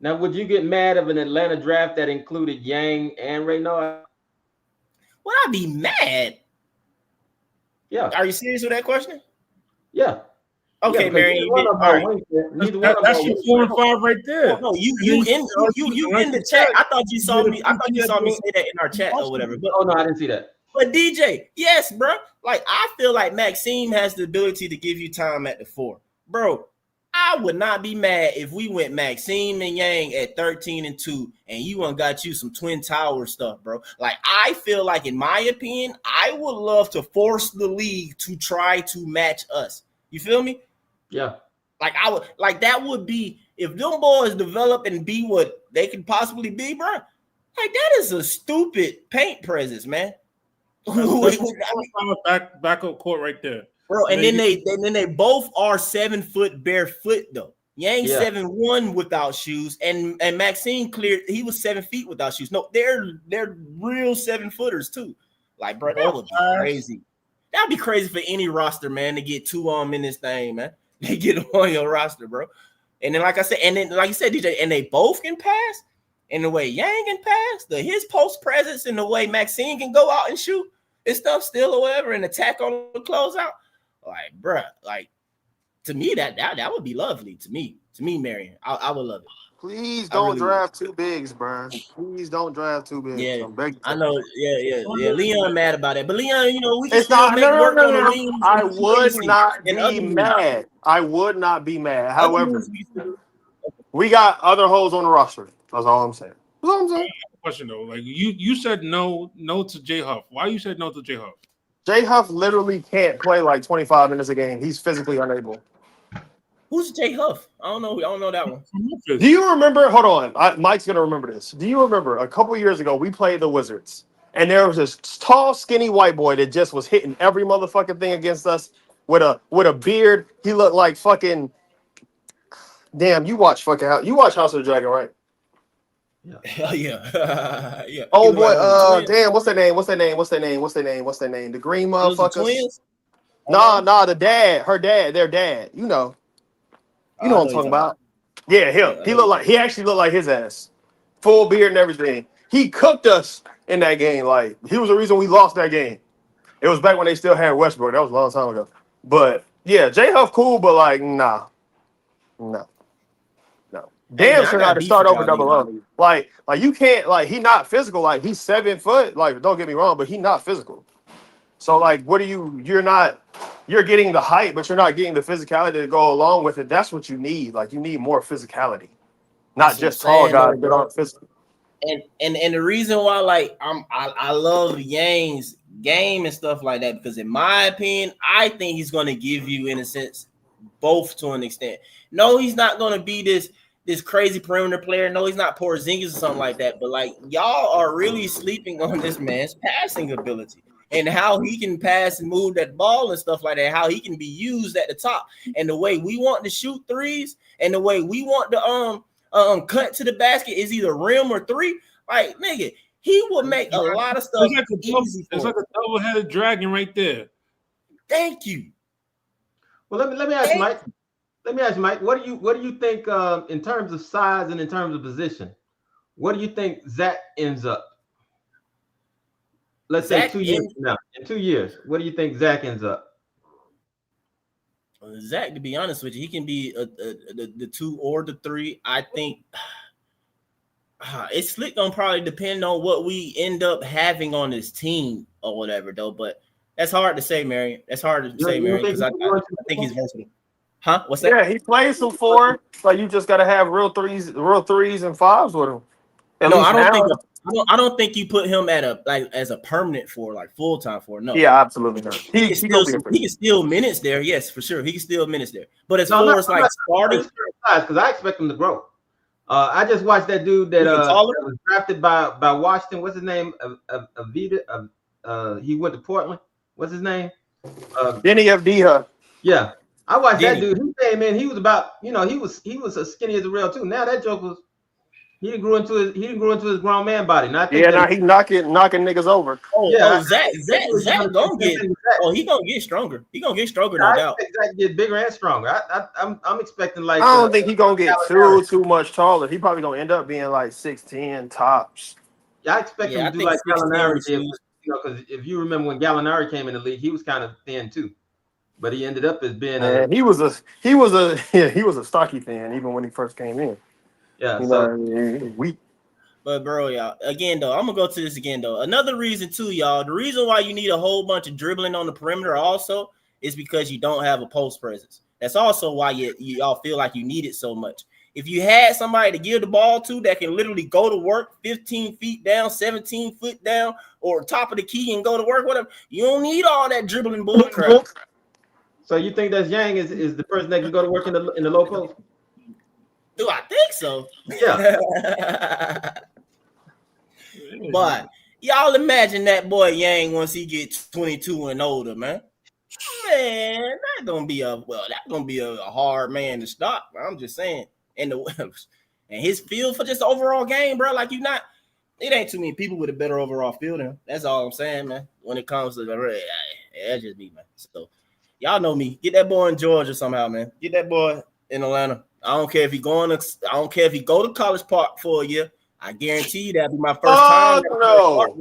Now, would you get mad of an Atlanta draft that included Yang and Reynold? Would I be mad? Yeah. Are you serious with that question? Yeah. Okay, Marion. That's your 4 and 5 right there. No, you in the chat. I thought you saw me say that in our chat or whatever. But, no, I didn't see that. But DJ, yes, bro. Like I feel like Maxime has the ability to give you time at the 4, bro. I would not be mad if we went Maxime and Yang at 13-2, and you got you some Twin Tower stuff, bro. Like I feel like, in my opinion, I would love to force the league to try to match us. You feel me? Yeah. Like I would, like that would be if them boys develop and be what they can possibly be, bro. Like that is a stupid paint presence, man. Back up court right there, bro. And then they both are 7 foot barefoot though. Yang 7'1" without shoes, and Maxine cleared. He was 7 feet without shoes. No, they're real 7-footers too. Like, bro, that would be crazy. That'd be crazy for any roster, man, to get 2 in this thing, man. They get them on your roster, bro. And then, like I said, like you said, DJ, and they both can pass. And the way Yang can pass, his post presence, and the way Maxine can go out and shoot and stuff still or whatever and attack on the closeout. Like, bro, like to me, that would be lovely to me, Marion. I would love it. Please I don't really would. draft two bigs, bro. Please don't draft two bigs. Yeah, I'm begging I you. know. Yeah. Leon mad about it, but Leon, we can It's still not. make No, no, work no, on the no, no. wings I and free would agency not and be other moves. mad. I would not be mad. Other However, moves we can still do. we got other holes on the roster. That's all I'm saying. That's all I'm saying. Question though, like you said no to J Huff. Why you said no to J Huff? Jay Huff literally can't play like 25 minutes a game. He's physically unable. Who's Jay Huff? I don't know that one. Do you remember? Hold on. Mike's going to remember this. Do you remember a couple years ago we played the Wizards and there was this tall, skinny white boy that just was hitting every motherfucking thing against us with a beard. He looked like fucking. Damn, you watch House of the Dragon, right? Hell yeah. Yeah. Oh You boy, like one of the twins? damn, what's their name? The green Those the motherfuckers. twins? Nah, their dad. You know I what I'm know talking you're about. Yeah, him. I know He actually looked like his ass. Full beard and everything. He cooked us in that game. Like, he was the reason we lost that game. It was back when they still had Westbrook. That was a long time ago. But yeah, J Huff cool, but like, nah. No. Hey, Damn man, I sure got not to beef start with over y'all double niggas. O. Like you can't, like, he not physical. Like, he's 7 foot. Like, don't get me wrong, but he not physical. So like, you're getting the height, but you're not getting the physicality to go along with it. That's what you need. Like, you need more physicality, not That's what I'm just tall saying, guys though, that bro. aren't physical. And the reason why, like, I love Yang's game and stuff like that, because in my opinion, I think he's going to give you, in a sense, both to an extent. No, he's not going to be this crazy perimeter player. No, he's not Porzingis or something like that. But like, y'all are really sleeping on this man's passing ability and how he can pass and move that ball and stuff like that. How he can be used at the top, and the way we want to shoot threes, and the way we want to cut to the basket is either rim or three. Like, nigga, he will make a lot of stuff easy for It's like us. a double-headed dragon right there. Thank you. Well, let me ask Mike. Let me ask Mike. What do you think in terms of size and in terms of position? What do you think Zach ends up? Let's say 2 years from now. In 2 years, what do you think Zach ends up? Zach, to be honest with you, he can be the 2 or the 3. I think it's gonna probably depend on what we end up having on this team or whatever, though. But that's hard to say, Marion. That's hard to say, Marion, because I think he's versatile. Huh? What's that? Yeah, he plays some 4. Like, you just gotta have real threes and 5s with him. No, I don't think you put him at as a permanent 4, like full-time 4. No. Yeah, absolutely not. He can steal minutes there. Yes, for sure. He can steal minutes there. But as far as like starting, because I expect him to grow. I just watched that dude that was drafted by Washington. What's his name? Avita. He went to Portland. What's his name? Denny Avdija. Yeah, I watched that dude. He came in. He was about, he was as skinny as a rail too. Now that joke was. He didn't grow into his grown man body. Now he's knocking niggas over. Zach gonna get. He gonna get stronger. He gonna get stronger, no doubt. Zach get bigger and stronger. I'm expecting like. I don't think he's gonna get too much taller. He probably gonna end up being like 6'10" tops. Yeah, I expect him to do like Gallinari did. Because if you remember when Gallinari came in the league, he was kind of thin too, but he ended up as being he was a stocky thin even when he first came in. Yeah, weak. But bro, y'all, again though, I'm gonna go to this again though. Another reason too, y'all. The reason why you need a whole bunch of dribbling on the perimeter also is because you don't have a post presence. That's also why y'all feel like you need it so much. If you had somebody to give the ball to that can literally go to work 15 feet down, 17 foot down, or top of the key and go to work, whatever, you don't need all that dribbling bull crap. So you think that Yang is the person that can go to work in the low post? Do I think so? Yeah. But y'all imagine that boy Yang once he gets 22 and older, man. Man, that's gonna be a hard man to stop. I'm just saying. And his feel for just the overall game, bro. Like it ain't too many people with a better overall feel than him. That's all I'm saying, man. When it comes to that's just me, man. So y'all know me. Get that boy in Georgia somehow, man. Get that boy in Atlanta. I don't care if he go to College Park for a year. I guarantee you that'll be my first time. No.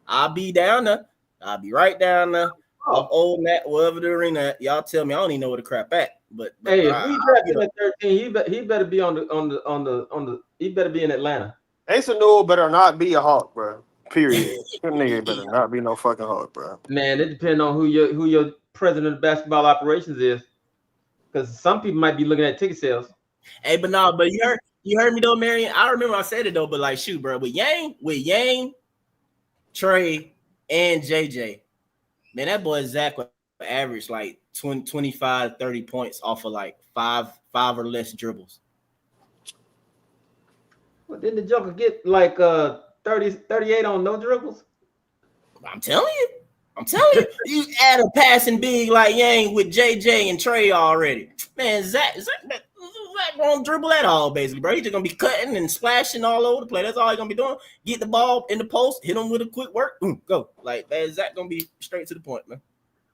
I'll be down there. I'll be right down there. Old Nat, wherever the arena at. Y'all tell me I don't even know where the crap at. But Hey, bro, if we draft him at 13, he better be on the he better be in Atlanta. Asa Newell better not be a Hawk, bro. Period. That nigga better not be no fucking Hawk, bro. Man, it depends on who your president of basketball operations is. Because some people might be looking at ticket sales. hey, but no, but you heard me though, Marion. I remember I said it though, but like, shoot, bro, with Yang, Trey, and JJ, man, that boy Zach would average like 20, 25, 30 points off of like five or less dribbles. Well, didn't the Joker get like 38 on no dribbles? I'm telling you, you add a passing big like Yang with JJ and Trey already. Man, Zach won't dribble at all, basically, bro. He's just gonna be cutting and splashing all over the place. That's all he's gonna be doing. Get the ball in the post, hit him with a quick work, boom, go. Like, man, Zach gonna be straight to the point, man.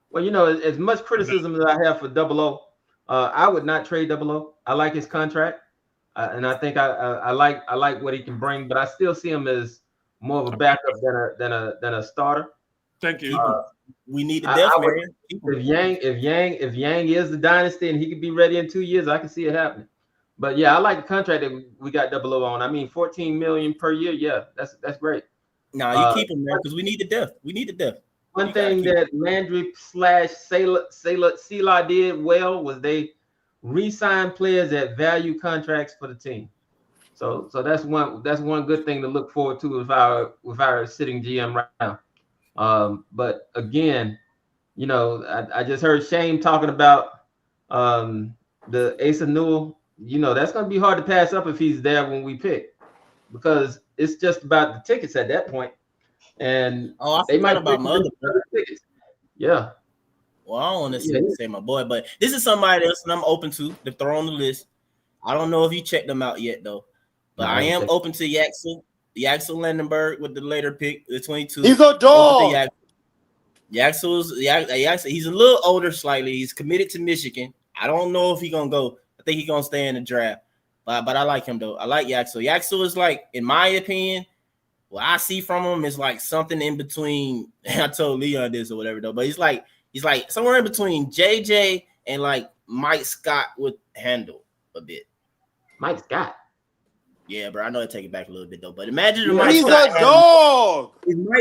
Well, you know, as much criticism as I have for Double O, I would not trade Double O. I like his contract, and I think I like what he can bring, but I still see him as more of a backup than a starter. Thank you. We need the depth, man. If Yang is the dynasty and he could be ready in 2 years, I can see it happening. But yeah, I like the contract that we got Double O on. I mean, $14 million per year. Yeah, that's great. No, you keep him, man, because we need the depth. We need the depth. One thing that Landry / Sela did well was they re-signed players at value contracts for the team. So that's one good thing to look forward to with our sitting GM right now. But again, you know, I just heard Shane talking about the Asa Newell. You know, that's going to be hard to pass up if he's there when we pick, because it's just about the tickets at that point. And they might about my other tickets. Yeah. Well, I don't want to say my boy, but this is somebody else that I'm open to throw on the list. I don't know if you checked them out yet, though. But I am open to Yaxel Landenberg with the later pick, the 22. He's a dog. Yaxel's he's a little older slightly. He's committed to Michigan. I don't know if he's going to go. I think he's going to stay in the draft. But I like him, though. I like Yaxel. Yaxel is like, in my opinion, what I see from him is like something in between. I told Leon this or whatever, though. But he's like somewhere in between JJ and like Mike Scott would handle a bit. Mike Scott. Yeah, bro. I know I take it back a little bit though, but imagine if Mike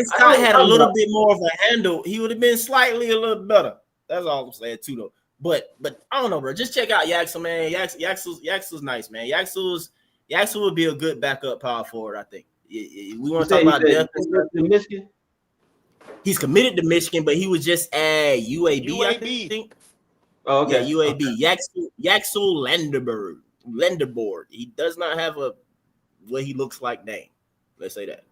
Scott had a little bit more of a handle, he would have been slightly a little better. That's all I'm saying too, though. But I don't know, bro. Just check out Yaxel, man. Yaxel's nice, man. Yaxel would be a good backup power forward, I think. We want to talk about depth. Michigan. He's committed to Michigan, but he was just at UAB. I think. Oh, okay. Yeah, UAB. Okay. Yaxel Landerborg. He does not have what he looks like name. Let's say that.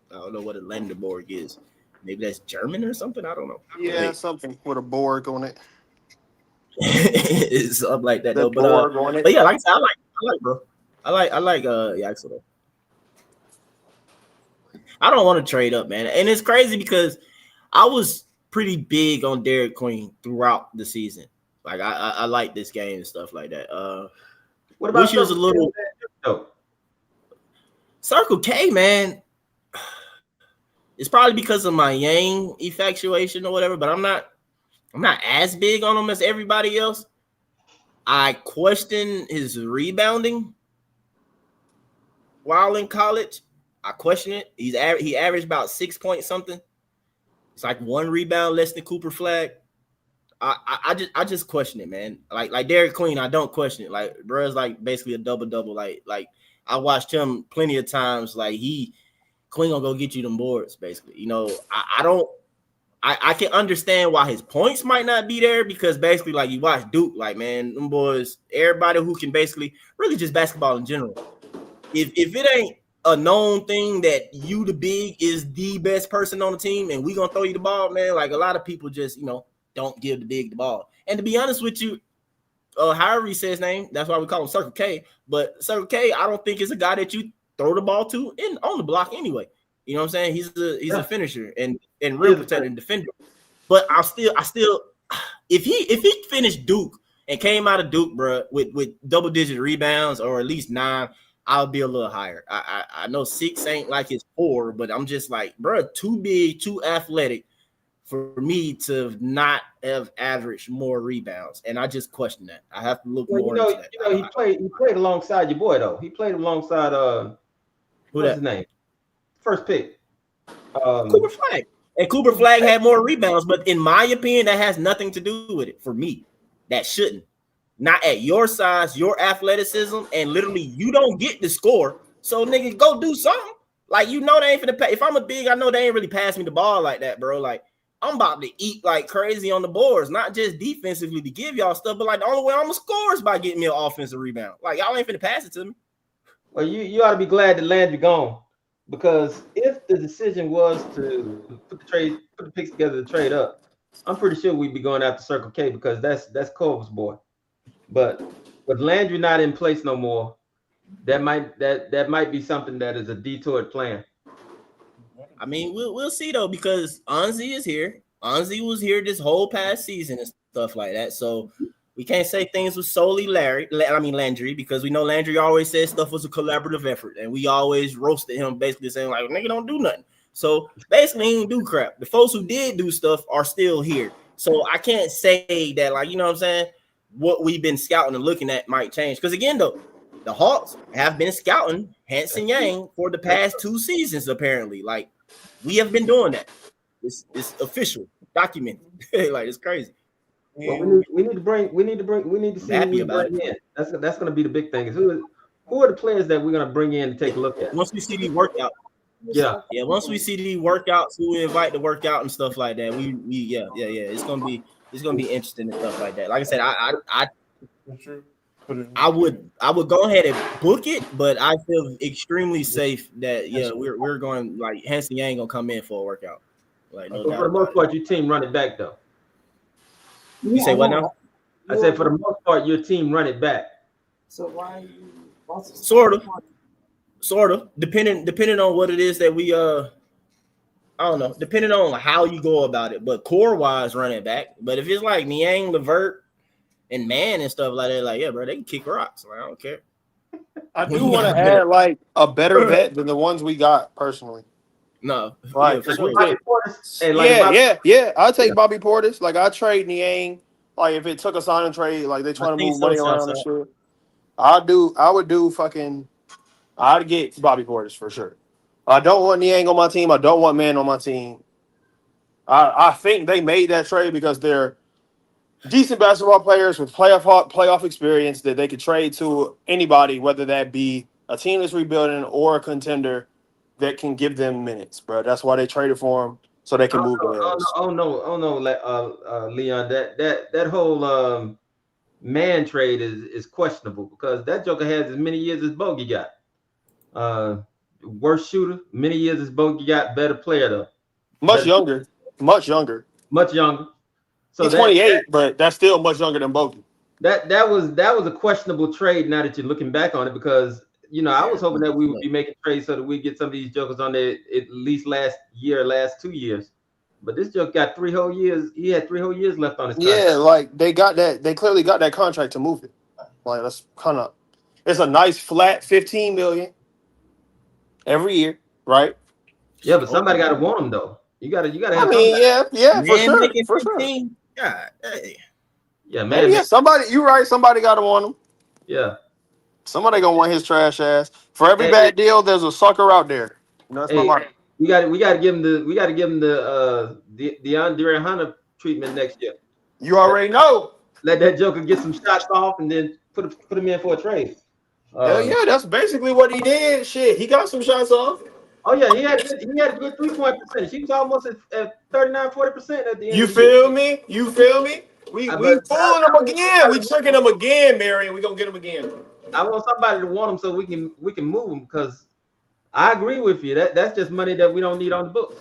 I don't know what a Landerborg is. Maybe that's German or something. I don't know. Yeah, something with a Borg on it. It's something like that, though. But yeah, like I said, I like, bro. I like Yaxel, though. I don't want to trade up, man. And it's crazy because I was pretty big on Derek Queen throughout the season. Like I like this game and stuff like that. What about was a little Circle K, man? It's probably because of my Yang infatuation or whatever, but I'm not as big on him as everybody else. I question his rebounding while in college. I question it. He averaged about 6 point something. It's like one rebound less than Cooper Flag. I just question it, man. Like Derek Queen, I don't question it. Like, bro, is like basically a double. Like I watched him plenty of times. Like Queen gonna go get you them boards, basically. You know, I can understand why his points might not be there, because basically, like, you watch Duke, like, man, them boys, everybody who can basically really just basketball in general. If it ain't a known thing that you, the big, is the best person on the team and we gonna throw you the ball, man, like, a lot of people just, you know, don't give the big the ball. And to be honest with you, however he says his name, that's why we call him Circle K. But Circle K, I don't think is a guy that you throw the ball to on the block anyway. You know what I'm saying? He's a finisher and real protector and defender. But I still, if he finished Duke and came out of Duke, bro, with double digit rebounds or at least 9, I'll be a little higher. I know 6 ain't like his 4, but I'm just like, bro, too big, too athletic for me to not have averaged more rebounds, and I just question that. I have to look more into that. He played alongside your boy though. He played alongside what's his name? First pick. Cooper Flag. And Cooper Flag had more rebounds, but in my opinion, that has nothing to do with it for me. That shouldn't. Not at your size, your athleticism, and literally you don't get the score. So nigga, go do something. Like, you know, they ain't finna pay. If I'm a big, I know they ain't really pass me the ball like that, bro. Like, I'm about to eat like crazy on the boards, not just defensively to give y'all stuff, but like the only way I'm gonna score is by getting me an offensive rebound. Like, y'all ain't finna pass it to me. Well, you ought to be glad that Landry gone, because if the decision was to put the picks together to trade up, I'm pretty sure we'd be going after Circle K, because that's Culver's boy. But with Landry not in place no more, that might be something that is a detoured plan. I mean, we'll see though, because Anzi is here. Anzi was here this whole past season and stuff like that. So we can't say things was solely Landry, because we know Landry always says stuff was a collaborative effort, and we always roasted him, basically saying like, nigga, don't do nothing. So basically, he didn't do crap. The folks who did do stuff are still here. So I can't say that, like, you know what I'm saying, what we've been scouting and looking at might change. Because again, though, the Hawks have been scouting Hansen Yang for the past 2 seasons, apparently. Like, we have been doing that. It's official, documented. Like, it's crazy. Well, we need to see who we bring in. That's going to be the big thing. Is who are the players that we're going to bring in to take a look at? Once we see these workouts. Yeah. Once we see these workouts, who we invite to work out and stuff like that, it's gonna be interesting and stuff like that. Like I said, I would go ahead and book it, but I feel extremely safe that we're going, like, Hansen Yang gonna come in for a workout. Like, no doubt. For the most part, your team run it back though. You say what now? I said for the most part, your team run it back. So why are you Sort of, depending on what it is that we I don't know, depending on how you go about it, but core wise, run it back. But if it's like Niang, Levert, and Man and stuff like that, like, yeah, bro, they can kick rocks. Like, I don't care. I do want to add like a better vet than the ones we got personally. No, like, yeah, I'll take Bobby Portis. Like, I trade Niang. Like, if it took a sign and trade, like they trying to move money around and shit. I'd get Bobby Portis for sure. I don't want Niang on my team. I don't want Man on my team. I think they made that trade because they're decent basketball players with playoff experience that they could trade to anybody, whether that be a team that's rebuilding or a contender that can give them minutes, bro. That's why they traded for him, so they can move the minutes. Oh no, Leon, that whole Man trade is questionable, because that joker has as many years as Bogey got. Worst shooter, many years as Bogey got. Better player though. Much younger. So he's 28, but that's still much younger than Bogey. That was a questionable trade. Now that you're looking back on it, because I was hoping that we would be making trades so that we get some of these jokers on there at least last 2 years. But this joke got 3 whole years. He had 3 whole years left on his contract. Yeah, like they clearly got that contract to move it. Like, that's kind of, it's a nice flat $15 million every year, right? Yeah, but somebody got to want him though. You got to. I mean, yeah, for sure, for sure. God, hey. Yeah, man. Yeah, somebody. You right. Somebody got to want him. Yeah. Somebody gonna want his trash ass. For every bad deal, there's a sucker out there. That's my mark. We got to give him the DeAndre Hunter treatment next year. You already know. Let that joker get some shots off and then put him in for a trade. Hell yeah, that's basically what he did. Shit, he got some shots off. Oh yeah, he had a good 3-point percentage. He was almost at 39-40% at the end. You feel me? We fooling him again. We tricking him again, Marion. We gonna get him again. I want somebody to want him so we can move him, because I agree with you. That's just money that we don't need on the books.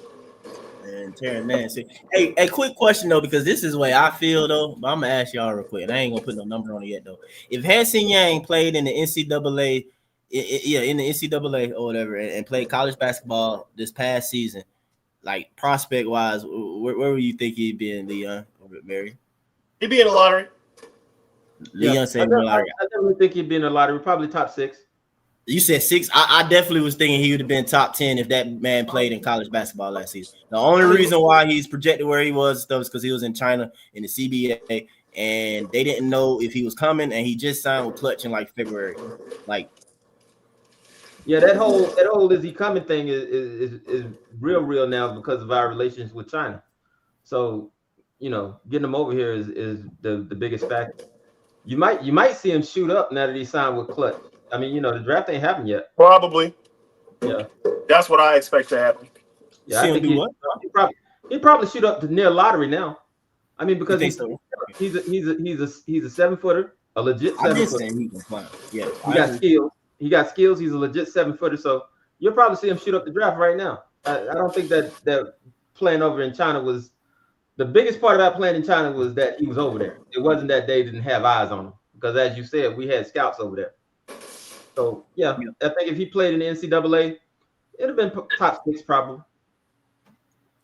And Terrence Mann, hey, a quick question though, because this is the way I feel though. But I'm gonna ask y'all real quick, and I ain't gonna put no number on it yet though. If Hansen Yang played in the NCAA, in the NCAA or whatever, and played college basketball this past season, like prospect wise, where would you think he'd be in, Leon or Mary? He'd be in the lottery. Leon said in the lottery. I definitely think he'd be in the lottery, probably top 6. You said 6. I definitely was thinking he would have been top 10 if that man played in college basketball last season. The only reason why he's projected where he was though is because he was in China in the CBA, and they didn't know if he was coming, and he just signed with Clutch in like February. Like, Yeah, that whole is he coming thing is real now because of our relations with China. So, getting him over here is the biggest factor. You might see him shoot up now that he signed with Clutch. I mean, the draft ain't happened yet. Probably. Yeah. That's what I expect to happen. Yeah, I think he'd probably shoot up to near lottery now. I mean, because he's a 7-footer, a legit 7-footer. He can climb. Yeah, he got skills. He got skills. He's a legit 7-footer. So you'll probably see him shoot up the draft right now. I don't think that playing over in China was the biggest part about playing in China was that he was over there. It wasn't that they didn't have eyes on him because, as you said, we had scouts over there. So yeah, I think if he played in the NCAA, it'd have been top 6 probably.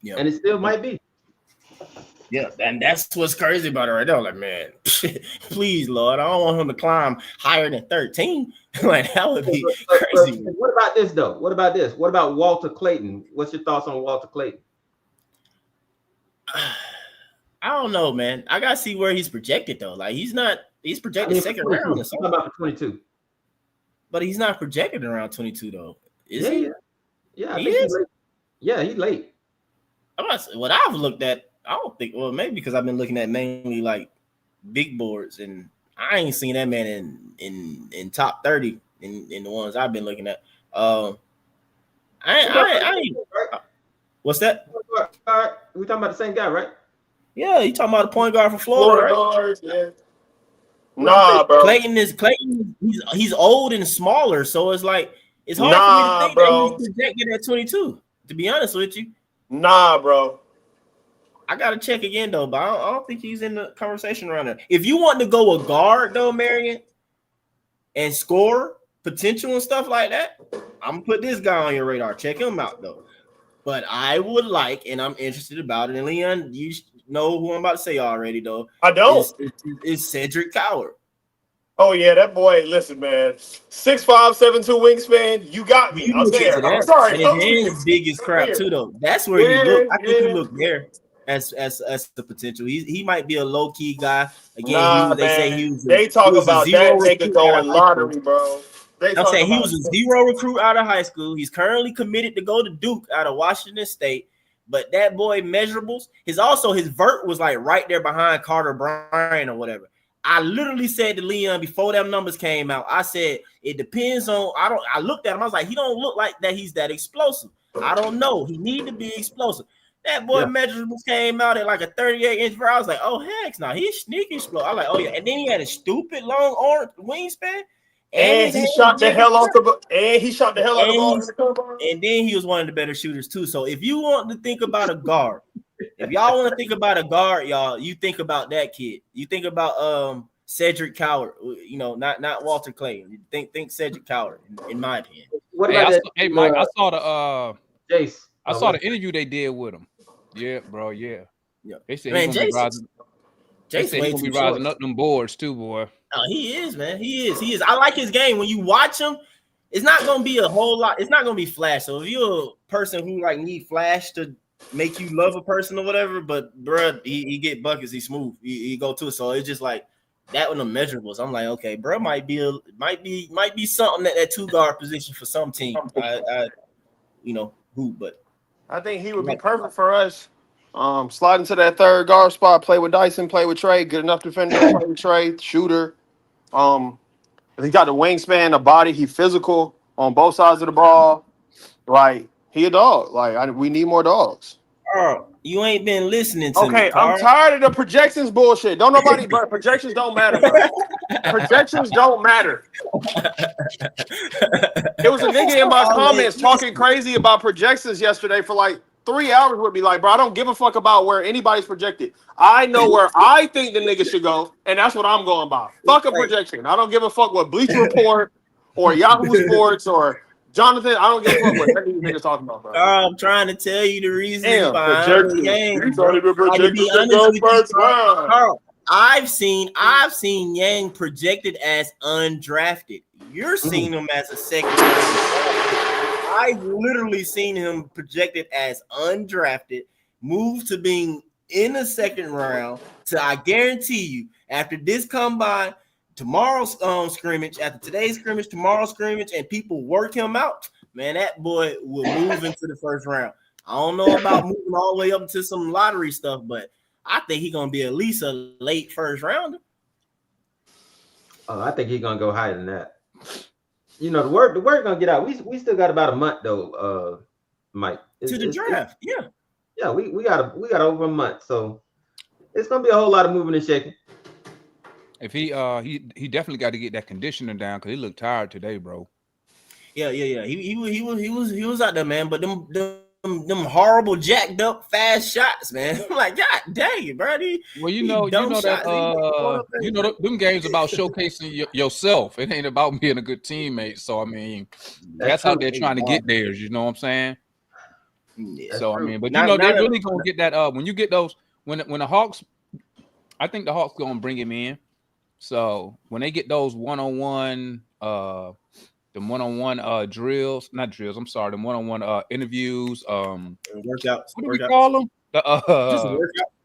Yeah, and it still might be. Yeah, and that's what's crazy about it right now. Like, man, please, Lord, I don't want him to climb higher than 13. Like, that would be crazy. What about this though? What about this? What about Walter Clayton? What's your thoughts on Walter Clayton? I don't know, man. I gotta see where he's projected though. Like, he's projected second round. Or something. About 22. But he's not projected around 22 though. Is he? Yeah, I think he's late. Yeah, he's late. What I've looked at, I don't think. Well, maybe because I've been looking at mainly like big boards, and I ain't seen that man in top 30 in the ones I've been looking at. I ain't. What's that? We talking about the same guy, right? Yeah, you talking about a point guard for Florida, right? Yeah. Nah, bro. Clayton. He's old and smaller, so it's like it's hard for me to think that he's projected at 22. To be honest with you. Nah, bro. I gotta check again though, but I don't think he's in the conversation around there. If you want to go a guard though, Marion, and score potential and stuff like that, I'm gonna put this guy on your radar. Check him out though. But I would like, and I'm interested about it. And Leon, you know who I'm about to say already though. I don't. Is Cedric Coward. Oh yeah, that boy. Listen, man, 6'5", 7'2" wingspan. You got me. I'm there. I'm sorry. And his hand is big as crap too, though. That's where he look. I think he look there as the potential. He might be a low key guy. Again, they talk about that nigga going lottery, bro. I'm saying he was a 0 recruit out of high school. He's currently committed to go to Duke out of Washington State. But that boy measurables. His vert was like right there behind Carter Bryant or whatever. I literally said to Leon before them numbers came out, I said it depends on. I looked at him. I was like, he don't look like that. He's that explosive. I don't know. He need to be explosive. That boy measurables came out at like a 38-inch vert. I was like, oh heck no, he's sneaky explosive. I was like, oh yeah. And then he had a stupid long arm wingspan. And he shot the hell off the ball. And then he was one of the better shooters too. So if you want to think about a guard, if y'all want to think about a guard, y'all, you think about that kid. You think about Cedric Coward. You know, not Walter Clayton. You think Cedric Coward, in my opinion. Hey, Mike, I saw the Jace. I saw the interview they did with him. Yeah, bro. Yeah. They said he's gonna be rising. They said he's gonna be rising up them boards too, boy. Oh, he is, man. He is. I like his game. When you watch him, it's not gonna be a whole lot. It's not gonna be flash. So if you're a person who like need flash to make you love a person or whatever, but bruh, he get buckets. He's smooth. He go to it. So it's just like that with the measurables. I'm like, okay, bruh, might be something at that 2 guard position for some team. But I think he would be perfect for us. Slide into that 3rd guard spot, play with Dyson, play with Trey, good enough defender, play with Trey, shooter. He got the wingspan, the body, he physical on both sides of the ball. Like, he a dog. Like, we need more dogs. Carl, you ain't been listening to me. Okay, I'm tired of the projections bullshit. Don't nobody, but projections don't matter, bro. Projections don't matter. There was a nigga in my comments talking crazy about projections yesterday for like 3 hours with me. Like, bro, I don't give a fuck about where anybody's projected. I know where I think the nigga should go, and that's what I'm going by. Fuck a projection. I don't give a fuck what Bleacher Report or Yahoo Sports or Jonathan. I don't give a fuck what these niggas talking about, bro. I'm trying to tell you the reason behind the game. Carl, I've seen Yang projected as undrafted. You're seeing him as a second. I've literally seen him projected as undrafted, moved to being in the second round. To I guarantee you, after this combine, tomorrow's scrimmage, after today's scrimmage, tomorrow's scrimmage, and people work him out, man, that boy will move into the first round. I don't know about moving all the way up to some lottery stuff, but I think he's gonna be at least a late first rounder. Oh, I think he's gonna go higher than that. You know, the word gonna get out. We still got about a month though, Mike. To the draft, yeah. Yeah, we got over a month, so it's gonna be a whole lot of moving and shaking. If he definitely got to get that conditioner down because he looked tired today, bro. Yeah. He was out there, man. But them horrible jacked up fast shots, man. I'm like, God dang it, bro. Well, you know them games about showcasing yourself. It ain't about being a good teammate. So I mean, that's how they're trying to get theirs. You know what I'm saying? Yeah, so I mean, but they're really gonna get that. When you get those, when the Hawks, I think the Hawks gonna bring him in. So when they get those one-on-one, drills, not drills. I'm sorry, the one-on-one interviews. Workouts. What do we call them? Just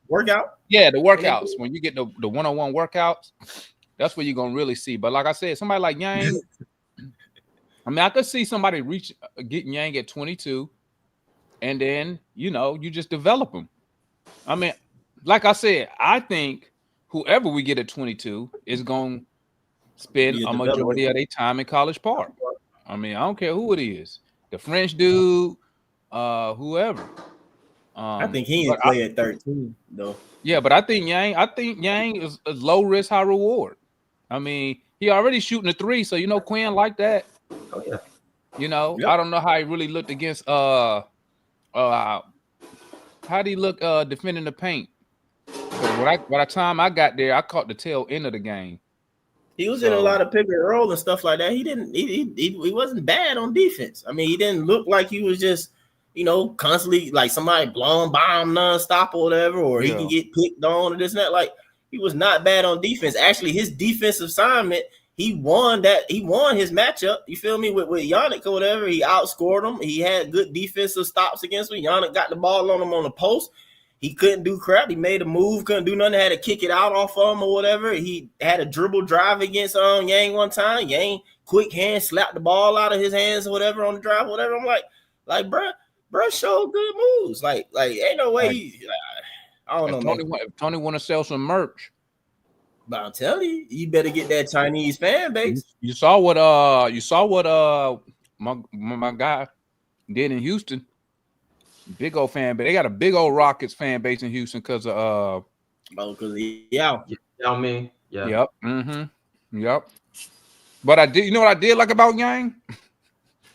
workout. Yeah, the workouts. When you get the one-on-one workouts, that's where you're gonna really see. But like I said, somebody like Yang, I mean, I could see somebody getting Yang at 22, and then you just develop them. I mean, like I said, I think whoever we get at 22 is going to spend a majority of their time in College Park. I mean, I don't care who it is. The French dude, whoever. I think he ain't play at 13, though. Yeah, but I think Yang is low risk, high reward. I mean, he already shooting a 3, so Quinn like that. Oh yeah. I don't know how he really looked against how did he look defending the paint? By the time I got there, I caught the tail end of the game. He was in a lot of pick and roll and stuff like that. He wasn't bad on defense. I mean, he didn't look like he was just, constantly like somebody blowing by him nonstop or whatever, or he can get picked on or this and that. Like, he was not bad on defense. Actually, his defensive assignment, he won his matchup. You feel me? With Yannick or whatever, he outscored him. He had good defensive stops against him. Yannick got the ball on him on the post. He couldn't do crap. He made a move, couldn't do nothing, had to kick it out off of him or whatever. He had a dribble drive against Yang one time. Yang quick hand slapped the ball out of his hands or whatever on the drive, whatever. I'm like, bro showed good moves. Like ain't no way. I don't know. If Tony want to sell some merch, but I'm telling you, you better get that Chinese fan base. You saw what my guy did in Houston. Big old fan base. They got a big old Rockets fan base in Houston because of Yao Ming. Yeah. Yep. Mm-hmm. Yep. But I did. You know what I did like about Yang?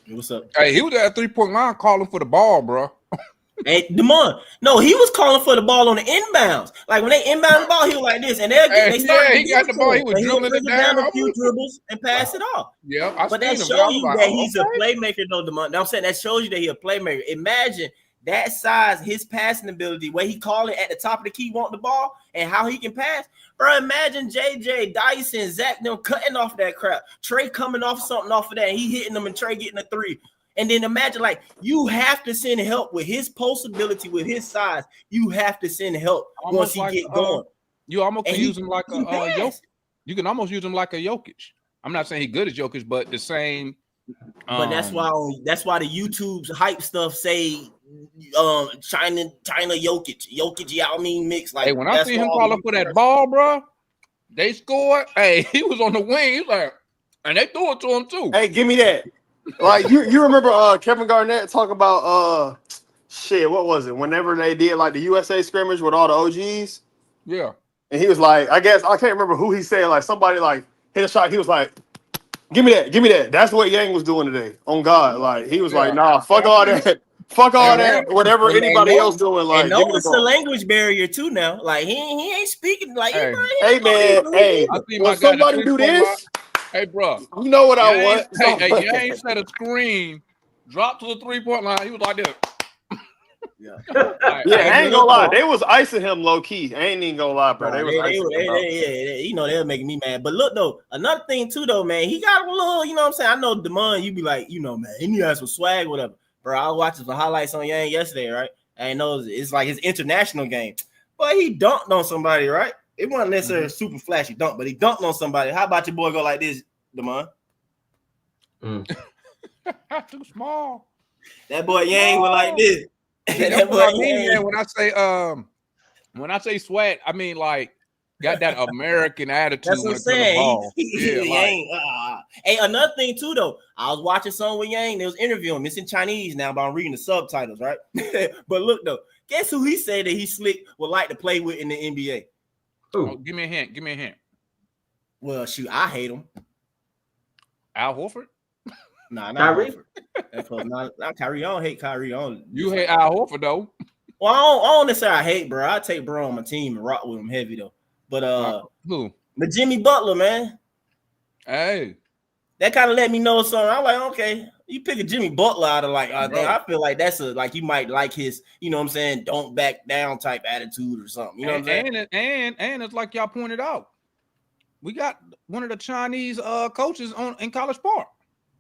What's up? Hey, he was at 3-point line calling for the ball, bro. Hey, Demond. No, he was calling for the ball on the inbounds. Like when they inbound the ball, he was like this, and they started. He got the ball. He was dribbling it down a few dribbles and pass it off. Yeah, but that shows you that he's a playmaker, though, Demond. I'm saying that shows you that he's a playmaker. Imagine that size, his passing ability, where he calling at the top of the key, want the ball, and how he can pass. Bro, imagine JJ, Dyson, Zach, them cutting off that crap. Trey coming off something off of that, and he hitting them, and Trey getting a 3. And then imagine, like, you have to send help with his post ability, with his size. You have to send help once he get going. You almost can use him like a Jokic. You can almost use him like a Jokic. I'm not saying he's good as Jokic, but the same. But that's why the YouTube's hype stuff say China Jokic Yao Ming mix. Like, hey, when I see him calling for that ball, bro, they scored. Hey, he was on the wing. He's like, and they threw it to him too. Hey, give me that. Like you remember Kevin Garnett talk about what was it? Whenever they did like the USA scrimmage with all the OGs. Yeah. And he was like, I guess I can't remember who he said, like somebody like hit a shot. He was like, give me that. That's what Yang was doing today. On God. Like he was like, nah, fuck all that. Fuck all that. Whatever anybody else doing. Like, and no, it's a language barrier too now. Like he ain't speaking like hey man, hey, when somebody do this. Hey, bro. You know what I want. Hey, Yang set a screen, dropped to the 3-point line. He was like this. Yeah. Yeah, I ain't gonna lie. They was icing him low key. I ain't even gonna lie, bro. They was icing him out. You know, they're making me mad. But look, though, another thing, too, though, man, he got a little, you know what I'm saying? I know Damon, you be like, you know, man, he need to have some swag, whatever. Bro, I was watching some highlights on Yang yesterday, right? I know it's like his international game. But he dunked on somebody, right? It wasn't necessarily a super flashy dunk, but he dunked on somebody. How about your boy go like this, Damon? Too small. That boy Yang went like this. That's what I mean, man. When I say swag, I mean like got that American attitude. That's what I'm saying. Hey, another thing too, though. I was watching something with Yang. They was interviewing him. It's in Chinese now, but I'm reading the subtitles, right? But look, though, guess who he said that he slick would like to play with in the NBA? Oh, give me a hint. Well, shoot, I hate him. Al Horford? Nah, not Kyrie? Horford. Not Kyrie. I don't hate Kyrie. You hate Al Horford, though. Well, I don't necessarily hate, bro. I take bro on my team and rock with him heavy, though. But who? But Jimmy Butler, man. Hey. That kind of let me know something. I'm like, okay, you pick a Jimmy Butler out of I feel like that's like you might like his, you know what I'm saying, don't back down type attitude or something. You know what I'm saying? And it's like y'all pointed out. We got one of the Chinese coaches in College Park.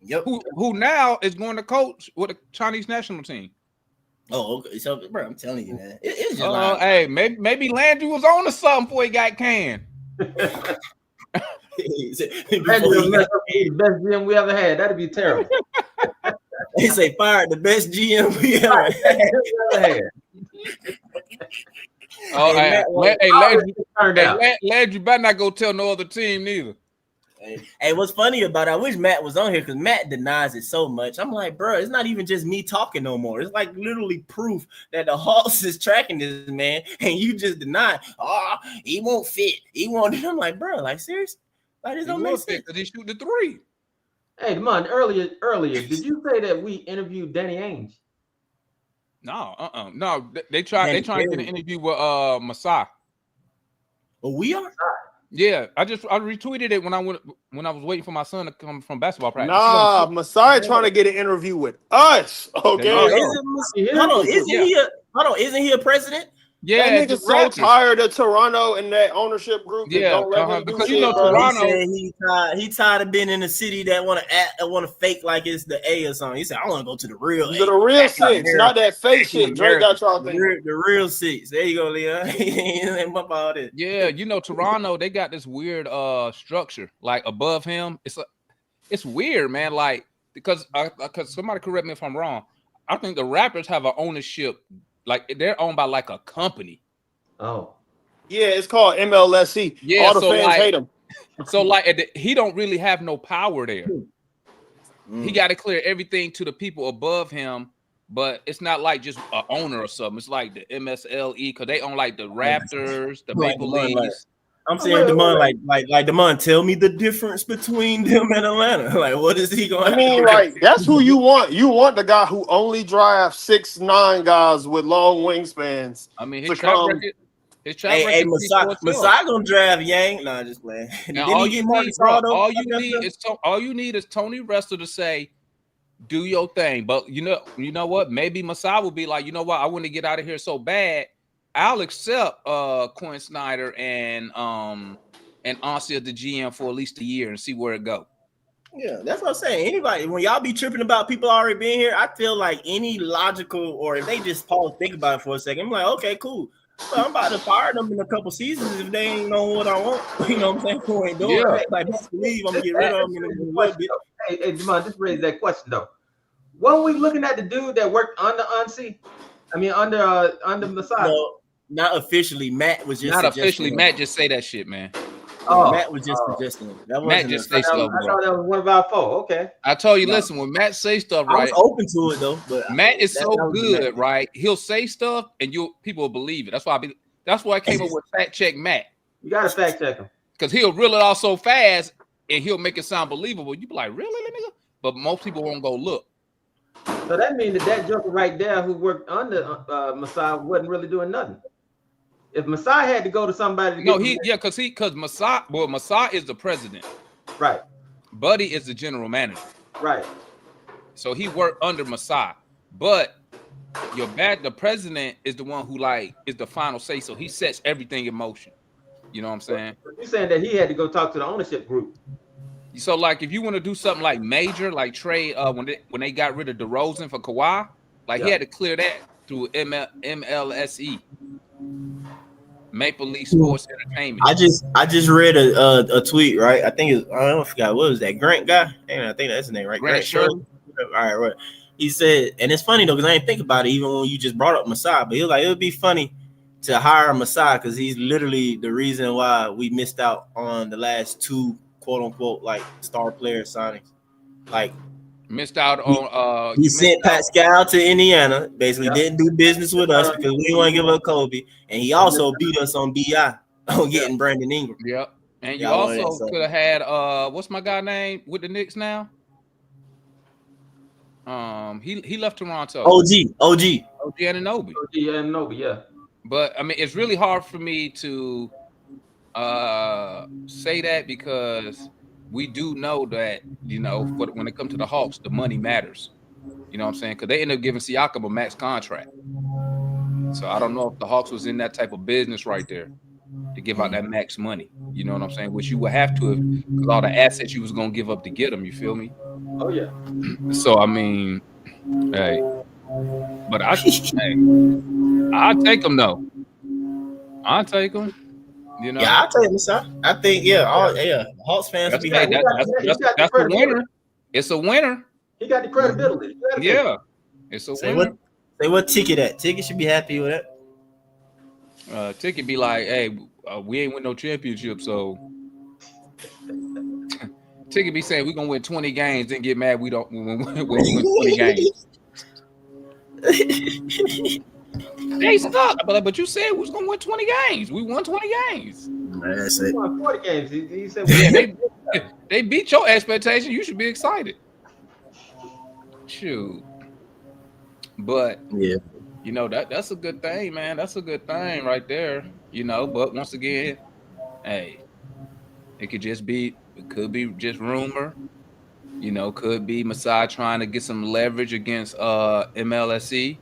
Yep. Who now is going to coach with the Chinese national team. Oh, okay. So, bro, I'm telling you, man. It's just hey, maybe Landry was on to something before he got canned. He's the best GM we ever had. That'd be terrible. They say fired the best GM we ever had. Oh, Landry better not go tell no other team neither. Hey, what's funny about it, I wish Matt was on here because Matt denies it so much. I'm like, bro, it's not even just me talking no more. It's like literally proof that the Hawks is tracking this man, and you just deny. Oh, he won't fit. He won't. I'm like, bro, like seriously, like this don't make sense. Because he shoot the three. Hey, man, earlier, did you say that we interviewed Danny Ainge? No, no. They trying to get an interview with Masai. Well, we are. Yeah, I retweeted it when I was waiting for my son to come from basketball practice. Nah, Masai trying to get an interview with us. Okay. Isn't he a president? Yeah, that nigga so tired of Toronto and that ownership group. That don't let him do because shit, you know Toronto. He tired of being in a city that want to fake like it's the A or something. He said, I want to go to the real. To the real six, not that fake shit. Drake got y'all thinking. The real six. There you go, Leon. All this. Yeah, you know Toronto. They got this weird structure like above him. It's weird, man. Like because somebody correct me if I'm wrong. I think the Raptors have an ownership. Like they're owned by like a company. Oh, yeah, it's called MLSC. Yeah, all the fans hate him. So like he don't really have no power there. He got to clear everything to the people above him, but it's not like just an owner or something. It's like the MSLE because they own like the Raptors, the Maple Leafs. I'm saying Damon, like Damon, tell me the difference between them and Atlanta. Like, what is he going? I mean, like that's who you want. You want the guy who only drafts 6'9" guys with long wingspans. I mean, his track record. Hey, Masai gonna draft Yang. Nah, just playing. All you need is Tony Wrestler to say, "Do your thing." But you know what? Maybe Masai will be like, you know what? I want to get out of here so bad. I'll accept Quinn Snyder and Ansi as the GM for at least a year and see where it go. Yeah, that's what I'm saying. Anybody, when y'all be tripping about people already being here, I feel like any logical or if they just pause, think about it for a second, I'm like, okay, cool. Well, I'm about to fire them in a couple seasons if they ain't know what I want. You know what I'm saying? Who ain't doing it? Like, believe I'm gonna get rid of them in a little bit. Hey, Jamon, just raise that question though. Weren't we looking at the dude that worked under Ansi? I mean, under Masai. No, not officially. Matt was just not officially. Matt just say that shit, man. Oh, Matt was just suggesting it. That Matt just say stuff. I thought that was one of our four. Okay. I told you, listen, when Matt say stuff, right? I was open to it though, but Matt is so good, right? He'll say stuff and people will believe it. That's why I came up with fact check Matt. You gotta fact check him because he'll reel it off so fast and he'll make it sound believable. You be like, really, nigga? But most people won't go look. So that means that joker right there who worked under Masai wasn't really doing nothing. If Masai had to go to somebody, because Masai is the president, right? Buddy is the general manager, right? So he worked under Masai, but the president is the one who like is the final say, so he sets everything in motion. You know what I'm saying? You're saying that he had to go talk to the ownership group. So like if you want to do something like major, like trade when they got rid of DeRozan for Kawhi, like he Yeah. had to clear that through MLSE, Maple Leaf Sports Entertainment. I just read a tweet, right? I think it's, I don't forgot what was that Grant guy. And I think that's his name, right? Grant Grant Shirley. Shirley. All right, right. He said, and it's funny though because I didn't think about it even when you just brought up Masai, but he was like, it would be funny to hire Masai because he's literally the reason why we missed out on the last two quote unquote like star player signings. Like Missed out on he you missed sent out. Pascal to Indiana, basically Yeah. didn't do business with us because we didn't want to give up Kobe, and he also beat us on BI on getting Brandon Ingram. Yep. And you Yeah, I wanted that, also so. could have had what's my guy name with the Knicks now? He left Toronto. OG. OG Anunoby. Yeah, Anunoby, yeah. But I mean, it's really hard for me to say that because we do know that when it comes to the Hawks, the money matters. You know what I'm saying? Because they ended up giving Siakam a max contract. So I don't know if the Hawks was in that type of business right there to give out that max money. You know what I'm saying? Which you would have to, because all the assets you was gonna give up to get them. You feel me? Oh yeah. So I mean, hey, but I take them though. I take them. You know? Yeah, I'll tell you, Masai. I think, Hawks fans will be happy. That's a winner. It's a winner. He got the credibility. Yeah, it's a winner. Say what ticket at? Ticket should be happy with that. Ticket be like, hey, we ain't win no championship, so Ticket be saying we're gonna win 20 games, then get mad we don't when we win 20 games. They stuck. But you said we was gonna win 20 games. We won 20 games. That's it. He won 40 games. He said, they beat your expectation. You should be excited. Shoot. But yeah, that's a good thing, man. That's a good thing right there. But once again, hey, it could be just rumor. Could be Masai trying to get some leverage against MLSE.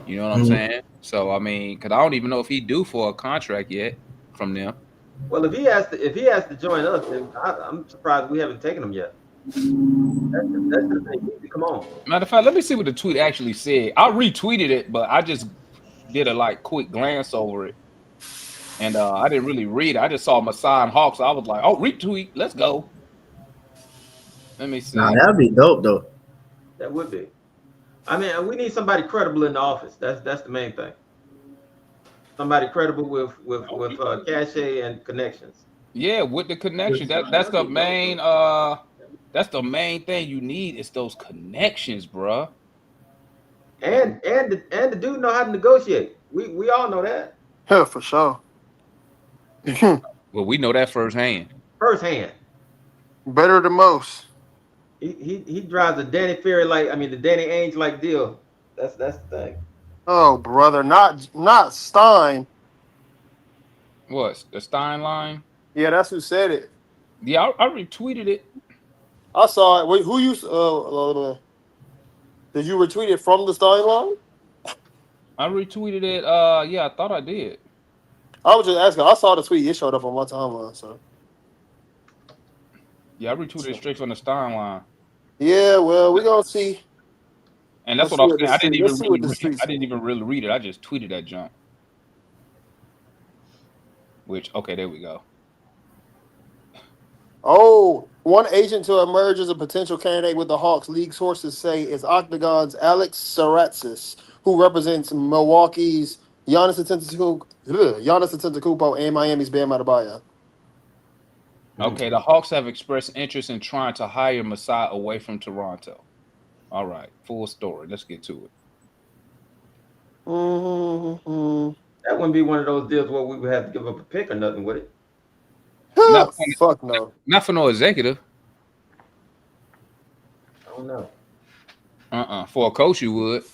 You know what I'm saying? So I mean, because I don't even know if he due for a contract yet from them. Well, if he has to join us, then I'm surprised we haven't taken him yet. That's the thing. Come on. Matter of fact, let me see what the tweet actually said. I retweeted it, but I just did a quick glance over it, and I didn't really read it. I just saw Masai and Hawks. So I was like, "Oh, retweet, let's go." Let me see. Nah, that'd be dope though. That would be. I mean, we need somebody credible in the office. That's the main thing. Somebody credible with cachet and connections. Yeah, with the connection. That's the main. That's the main thing you need is those connections, bruh. And the dude know how to negotiate. We all know that. Yeah, for sure. Well, we know that firsthand. Better than most. He drives a Danny Ferry the Danny Ainge like deal. That's the thing. Oh, brother, not Stein. What, the Stein line? Yeah, that's who said it. Yeah, I retweeted it. I saw it. Wait, who you? Did you retweet it from the Stein line? I retweeted it. Yeah, I thought I did. I was just asking. I saw the tweet. It showed up on my timeline. So. Yeah, I retweeted it straight from the Stein line. Yeah, well, we're gonna see. And that's what I'm saying. I didn't even really read it. I just tweeted that junk. Okay, there we go. Oh, one agent to emerge as a potential candidate with the Hawks, league sources say, is Octagon's Alex Saratzis, who represents Milwaukee's Giannis Antetokounmpo and Miami's Bam Adebayo. Okay, the Hawks have expressed interest in trying to hire Masai away from Toronto. All right, full story. Let's get to it. Mm-hmm. That wouldn't be one of those deals where we would have to give up a pick or nothing, would it? Fuck no. Not for no executive. I don't know. For a coach, you would.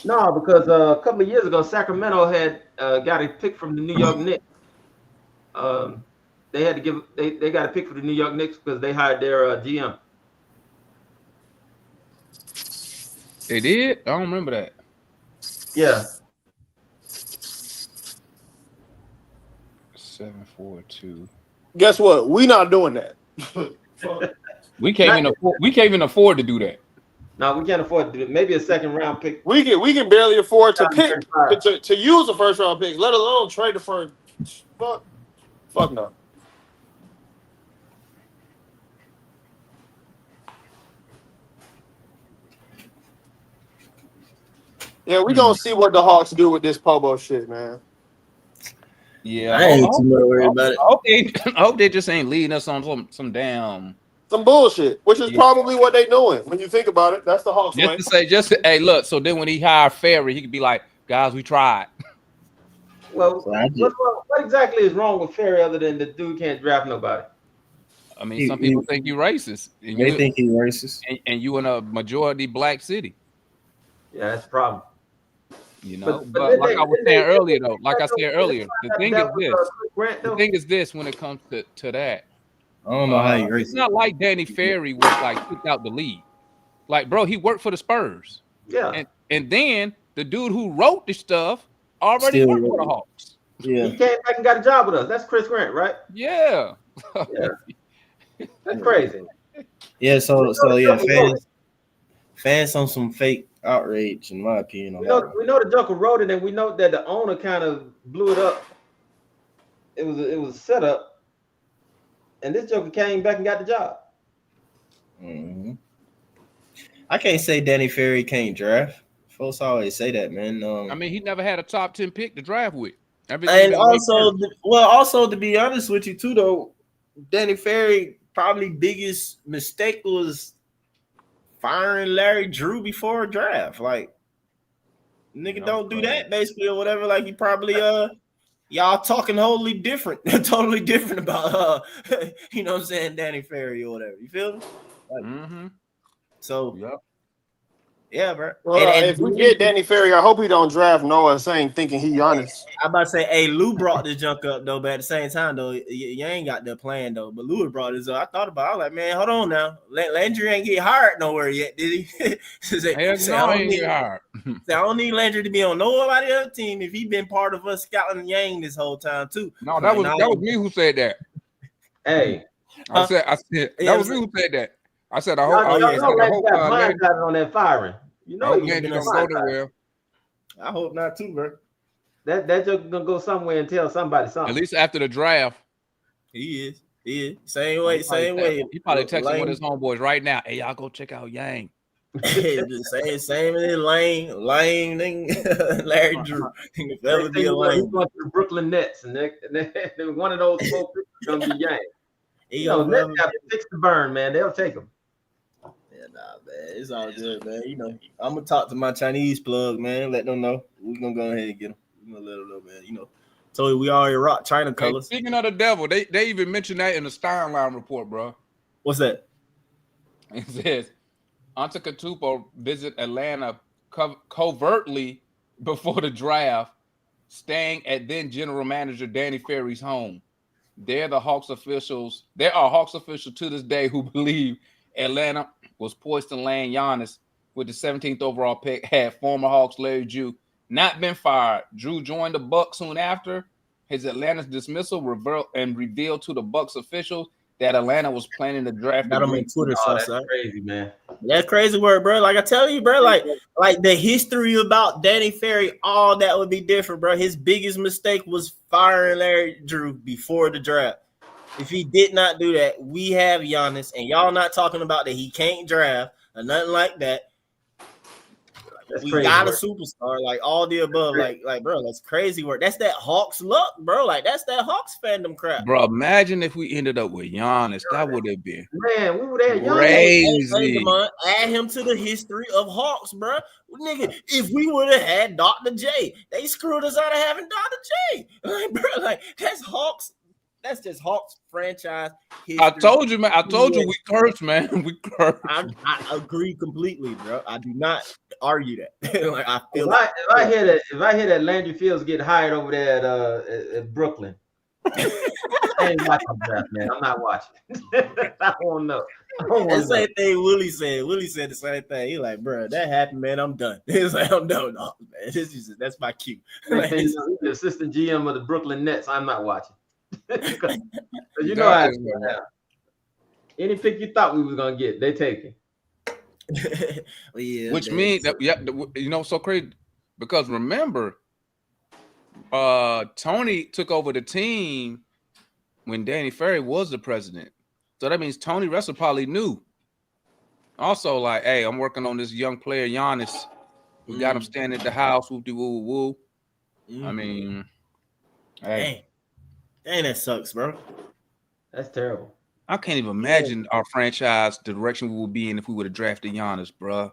No, because a couple of years ago, Sacramento had got a pick from the New York Knicks. They had to give they got a pick for the New York Knicks because they hired their GM. They did? I don't remember that. Yeah. 742. Guess what? We not doing that. We can't even afford to do that. No, we can't afford to do it. Maybe a second round pick. We can barely afford to pick 35. to use a first round pick, let alone trade it for. Fuck no. Yeah, we gonna see what the Hawks do with this Pobo shit, man. Yeah, I ain't too much worried about it. I hope they just ain't leading us on some damn Some bullshit, which is probably what they doing when you think about it. That's the Hawks way. hey, look. So then when he hired Ferry, he could be like, guys, we tried. Well, what exactly is wrong with Ferry other than the dude can't draft nobody? I mean, some people think you racist. And They think he's racist. And you in a majority black city. Yeah, that's the problem. You know, but like I was saying earlier, though, the thing is this when it comes to that. I don't know how you racist. It's not like Danny Ferry was like kicked out the league. Like, bro, he worked for the Spurs. Yeah. And then the dude who wrote the stuff already worked for the Hawks. Yeah. He came back and got a job with us. That's Chris Grant, right? Yeah. That's crazy. Yeah, so yeah, fans on some fake outrage, in my opinion. We know the Joker wrote it, and we know that the owner kind of blew it up. It was a setup, and this Joker came back and got the job. Mm-hmm. I can't say Danny Ferry can't draft. Folks always say that, man. I mean, he never had a top 10 pick to draft with. And also to be honest with you too, though, Danny Ferry probably biggest mistake was firing Larry Drew before a draft. Like, nigga, don't do that basically or whatever. Like, you probably y'all talking totally different about you know what I'm saying, Danny Ferry or whatever. You feel me? Like, so yeah, bro. Well, and if we get Danny Ferry, I hope he don't draft Noah saying thinking he Giannis. I'm about to say, hey, Lou brought this junk up though, but at the same time though, you ain't got the plan though. But Lou brought this up. I thought about it. I was like, man, hold on now. Landry ain't get hired nowhere yet, did he? I don't need Landry to be on nobody other team if he been part of us scouting Yang this whole time too. No, that was me who said that. Hey, I said that was me who said that. I said I hope blindsided on that firing. You know he's been go nowhere. I hope not too, bro. That joke gonna go somewhere and tell somebody something. At least after the draft. He is. Same way. He probably texting with his homeboys right now. Hey, y'all go check out Yang. same as Lane, Larry Drew. Never be a Lane. He's going to the Brooklyn Nets, and they're one of those folks is gonna be Yang. Nets got to fix the burn, man. They'll take him. Yeah, nah, man. It's all good, man. You know, I'm gonna talk to my Chinese plug, man. Let them know we're gonna go ahead and get them. We're gonna let them know, man. You know, so we already rock China colors. Hey, speaking of the devil, they even mentioned that in the Steinline report, bro. What's that? It says Antetokounmpo visit Atlanta covertly before the draft, staying at then general manager Danny Ferry's home. There are Hawks officials to this day who believe Atlanta was poised to land Giannis with the 17th overall pick had former Hawks Larry Drew not been fired. Drew joined the Bucks soon after his Atlanta's dismissal revealed to the Bucks officials that Atlanta was planning to draft. Got him on Twitter. That's crazy, man. That's crazy word, bro. Like I tell you, bro. Like the history about Danny Ferry, all that would be different, bro. His biggest mistake was firing Larry Drew before the draft. If he did not do that, we have Giannis, and y'all not talking about that he can't draft or nothing like that. We got a superstar, like all the above, like bro, that's crazy work. That's that Hawks luck, bro. Like that's that Hawks fandom crap, bro. Imagine if we ended up with Giannis, that would have been we would have crazy. Come on, add him to the history of Hawks, bro. Nigga, if we would have had Dr. J, they screwed us out of having Dr. J. Like, bro, like that's Hawks. That's just Hawks franchise history. I told you, man. We cursed, man. We cursed. I agree completely, bro. I do not argue that. Like I feel if I hear that Landry Fields get hired over there at Brooklyn, I ain't watching the draft, man. I'm not watching. I don't know. I don't That want to know. same thing Willie said. Willie said the same thing. He like, bro, that happened, man. I'm done. He's like, I'm done. No, man. That's my cue. Like, he's the assistant GM of the Brooklyn Nets. I'm not watching. 'Cause you know That how is right. any pick you thought we was gonna get, they taking. Well, yeah, Which man. means that you know, so crazy because remember, Tony took over the team when Danny Ferry was the president. So that means Tony Russell probably knew. Also, like, hey, I'm working on this young player, Giannis. We got him standing at the house, whoop de woo woo. I mean, hey, Dang, that sucks, bro. That's terrible. I can't even imagine our franchise, the direction we would be in if we would have drafted Giannis, bro.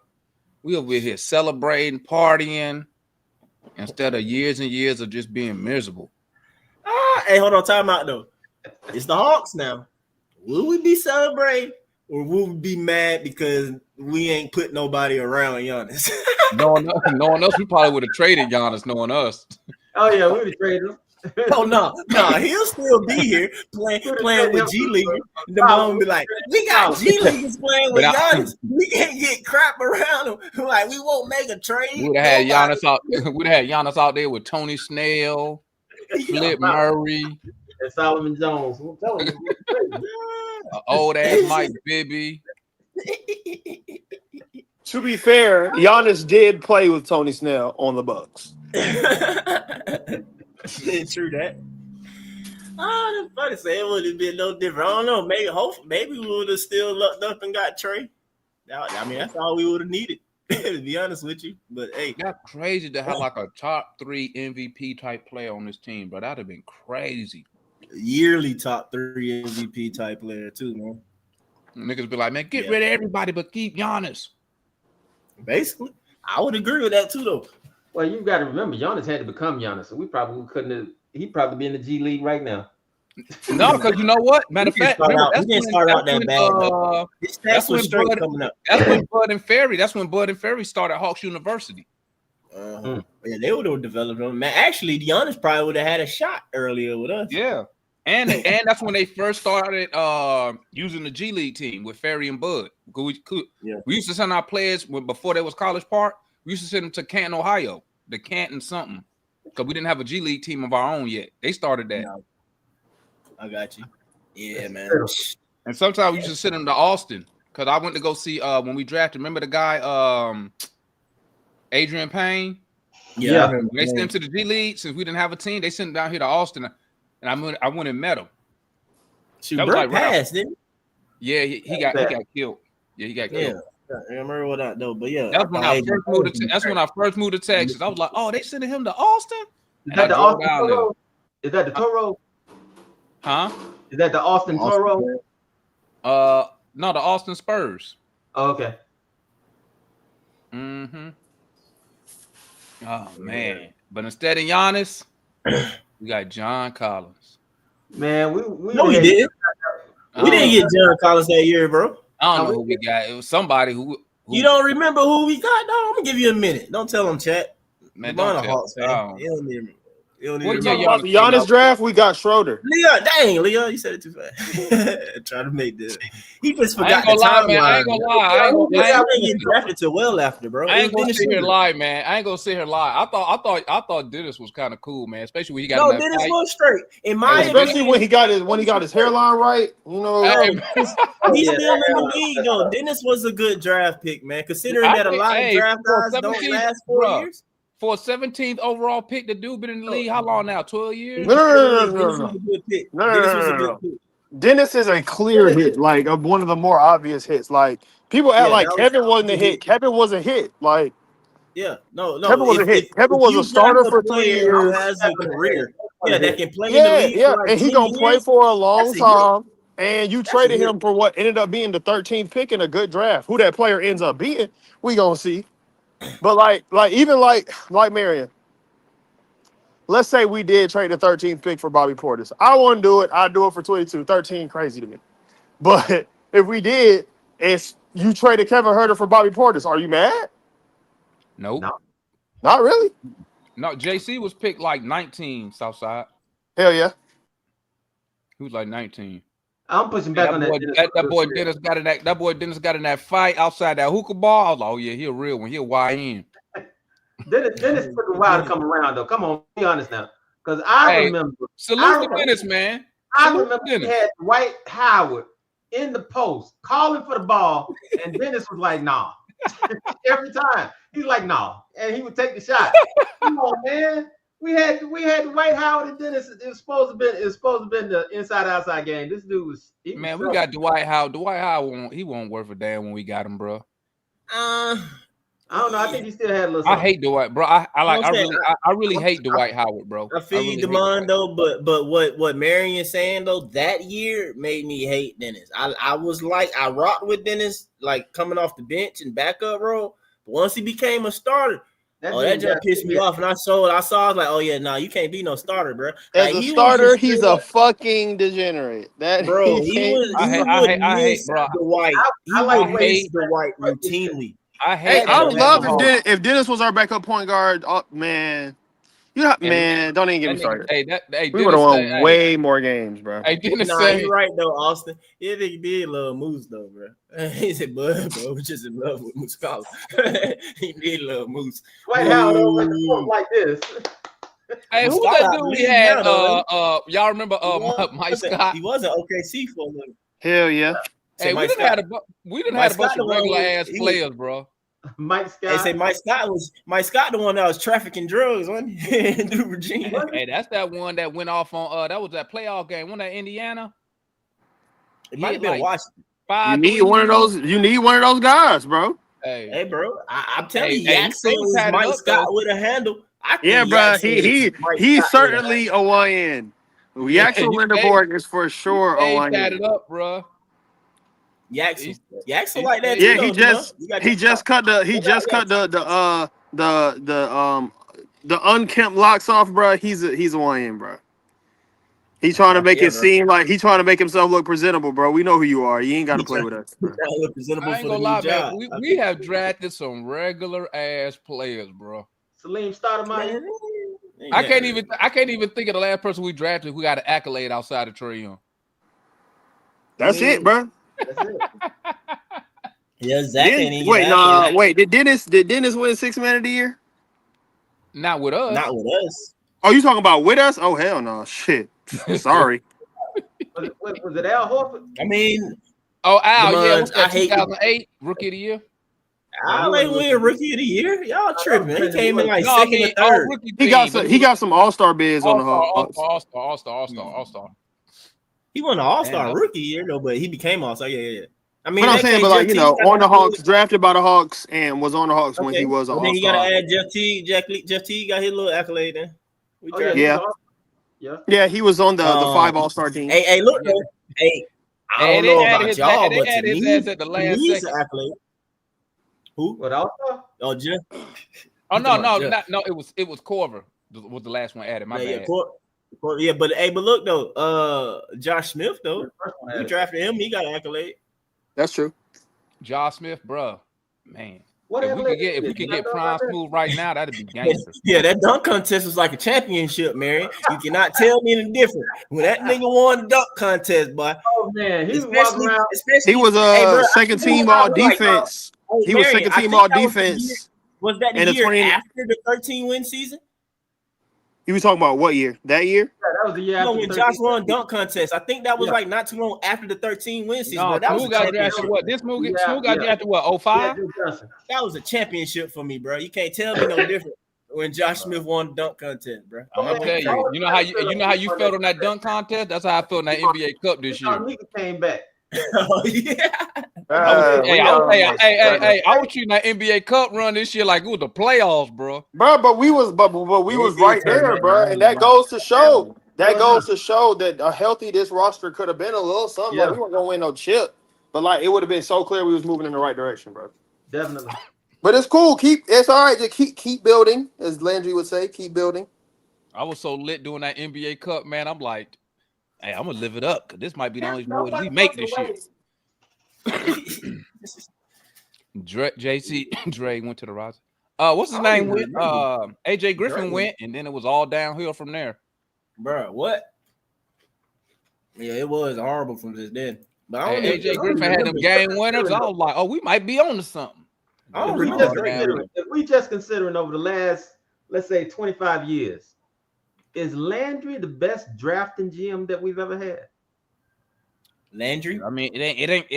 We over here celebrating, partying, instead of years and years of just being miserable. Hey, hold on, time out though. It's the Hawks now. Will we be celebrating or will we be mad because we ain't put nobody around Giannis? knowing us, we probably would have traded Giannis, knowing us. Oh yeah, we would have traded him. Oh no, he'll still be here playing with G League. The mom will be like, we got G Leaguers playing with Giannis. We can't get crap around him. Like, we won't make a trade. We would have had Giannis out. We'd have had Giannis out there with Tony Snell, Flip Murray, and Solomon Jones. I'm telling you, old ass Mike Bibby. To be fair, Giannis did play with Tony Snell on the Bucks. True that. That's funny. Say it would have been no different. I don't know. Maybe we would have still looked up and got Trey. I mean, that's all we would have needed, to be honest with you. But hey, that's crazy to have like a top 3 MVP type player on this team, bro. That'd have been crazy. Yearly top 3 MVP type player too, man. Niggas be like, man, get rid of everybody but keep Giannis. Basically, I would agree with that too, though. Well, you've got to remember, Giannis had to become Giannis, so we probably couldn't have. He'd probably be in the G League right now. No, because you know what? Matter of fact, we didn't start out that bad. That's when straight coming up. That's when Bud and Ferry. That's when Bud and Ferry started Hawks University. Yeah, they would have developed them. Man, actually, Giannis probably would have had a shot earlier with us. Yeah, and that's when they first started using the G League team with Ferry and Bud. We used to send our players before there was College Park. We used to send them to Canton, Ohio, the Canton something, because we didn't have a G League team of our own yet. They started that. No. I got you. Yeah, man. And sometimes we used to send them to Austin because I went to go see when we drafted. Remember the guy Adrian Payne? Yeah. When they sent him to the G League, since we didn't have a team, they sent him down here to Austin, and I went and met him. That was like passed, didn't he? Yeah, he got killed. Yeah, he got killed. I remember what that though, but yeah, that's when I first moved to Texas. I was like, "Oh, they sending him to Austin." Is that the Austin Toro? Is that the Toro? Huh? Is that the Austin Toro? No, the Austin Spurs. Oh, okay. Mm-hmm. Oh man, but instead of Giannis, we got John Collins. Man, we didn't. We didn't get John Collins that year, bro. I don't know who we got. It was somebody who you don't remember who we got? No, I'm gonna give you a minute. Don't tell them, chat. Man, don't tell them. Giannis draft, we got Schroeder. Leah, dang, Leah, you said it too fast. Trying to make this. He just forgot the timeline. I ain't gonna lie. I ain't get drafted till well after, bro. I ain't gonna sit here lie, man. I thought Dennis was kind of cool, man. Especially when he got Dennis was straight. In my especially when he got his hairline right, you know. He's still in the league, though. Dennis was a good draft pick, man. Considering that a lot of draft guys don't last 4 years. For a 17th overall pick, the dude been in the league how long now? 12 years? No. Dennis is a clear hit, like one of the more obvious hits. Like people act like Kevin wasn't a hit. Kevin was a hit. Like no. Kevin was a hit. Kevin was a starter for 3 years. Has a career. That can play in the league. Like and he gonna play for a long time. And you traded him for what ended up being the 13th pick in a good draft. Who that player ends up being, we gonna see. But like Marion, let's say we did trade the 13th pick for Bobby Portis. I wouldn't do it. I'd do it for 22. 13, crazy to me. But if we did, and you traded Kevin Huerter for Bobby Portis, are you mad? Nope. No. Not really. No, JC was picked like 19 Southside. Hell yeah. He was like 19. I'm pushing back on that. That boy Dennis got in that boy Dennis got in that fight outside that hookah bar. I was like, oh yeah, he a real one. He a YN. Dennis took a while to come around though. Come on, be honest now. Because I remember. Salute to Dennis, man. I remember he had Dwight Howard in the post calling for the ball, and Dennis was like, nah. Every time. He's like, nah. And he would take the shot. Come on, man. We had Dwight Howard and Dennis. It was supposed to been the inside-outside game. This dude was man, we got Dwight Howard. Dwight Howard won't worth a damn when we got him, bro. I don't know. I think he still had a little. I hate Dwight, bro. I really hate Dwight Howard, bro. I feel you, Demond, though. But what Marion's saying though, that year made me hate Dennis. I was like, I rocked with Dennis, like coming off the bench and backup role. But once he became a starter, that just pissed me off. And I was like, oh yeah, you can't be no starter, bro. As a starter, he's a fucking degenerate. That bro, I hate Dwight. He would hate Dwight routinely. I would love if Dennis was our backup point guard. Oh, man. Man, don't even get me started. We would have won way more games, bro. Hey, Dennis you're right though, Austin. Yeah, he did love Moose though, bro. He said, "Bud, bro, we're just in love with Moose Collins." He did love Moose. Dwight Howard like this. Hey, who that dude we had? Y'all remember Mike Scott? He was an OKC for a little. Hell yeah. Hey, we didn't have a bunch of regular ass players, bro. Mike Scott. They say Mike Scott the one that was trafficking drugs, wasn't he? Through Virginia. Hey, that's that one that went off on that was that playoff game. Wasn't that Indiana? It might have been Washington. You need one of those guys, bro. Hey, bro. I'm telling you, Jackson was Mike Scott with a handle. Yeah, bro. He's certainly a YN. Jackson Linderborg is for sure a YN. Tied it up, bro. Jackson like that. Yeah, too, he just cut the unkempt locks off, bro. He's a YN, bro. He's trying to make it seem like he's trying to make himself look presentable, bro. We know who you are. You ain't got to play with us. Bro. I ain't gonna lie, man. We have drafted some regular ass players, bro. Salim Stoudemire. I can't even think of the last person we drafted who got an accolade outside of Trae Young. That's it, bro. That's it. Yeah, exactly. Wait. Did Dennis win 6th Man of the Year? Not with us. Not with us. Oh, you talking about with us? Oh, hell no. Shit. Sorry. Was it Al Horford? I mean, Al, yeah. What's that, 2008 Rookie of the Year? Al ain't win Rookie of the Year. Y'all tripping. He came in like second or third. He got some All-Star bids on the Hawks. All-Star. He won the All-Star Rookie year though, but he became All-Star. Yeah. I mean, but I'm saying, on the Hawks, drafted by the Hawks, and was on the Hawks when he was an All-Star. Then you gotta add Jeff T. Jeff T. got his little accolade then. Yeah, he was on the 5 All-Star team. Hey, look, though. Hey, I don't know about y'all, but to me, at the last second. Accolade. Who? What All-Star? Oh, Jeff. Oh no, it was Corver was the last one added. My bad. Yeah, but look though, Josh Smith though, we drafted him. He got an accolade. That's true. Josh Smith, bro, man. If we could get Prime Smooth right now, that'd be gangster. Yeah, that dunk contest was like a championship, Marion. You cannot tell me anything different. When that nigga won the dunk contest, boy. Oh man, he was second team all defense. He was second team all defense. Was that the year after the 13-win season? You was talking about what year? That year? Yeah, that was the year. When Josh won dunk contest, I think that was like not too long after the 13-win season. No, that was got drafted what? This movie got drafted what? 05? That was a championship for me, bro. You can't tell me no different when Josh Smith won the dunk contest, bro. I'm gonna tell you. You know how you felt on that dunk contest? That's how I felt in that NBA Cup this year. Nigga came back. Oh yeah. I was shooting that NBA Cup run this year like it was the playoffs, bro. But we was right there, bro, and that goes to show that a healthy this roster could have been a little something. Like, we weren't gonna win no chip, but like it would have been so clear we was moving in the right direction, bro. Definitely. But it's cool. It's all right. Just keep building, as Landry would say. Keep building. I was so lit doing that NBA Cup, man. I'm like, hey, I'm gonna live it up because this might be the only noise we make this year. Dre went to the roster. What's his name? Went. AJ Griffin went, and then it was all downhill from there. Bro, what? Yeah, it was horrible from this then. But I don't Hey, even, AJ Griffin had them game winners. I was like, oh, we might be on to something. I don't If we remember just Drake. considering, if we just considering over the last, let's say, 25 years, is Landry the best drafting GM that we've ever had? Landry. I mean, it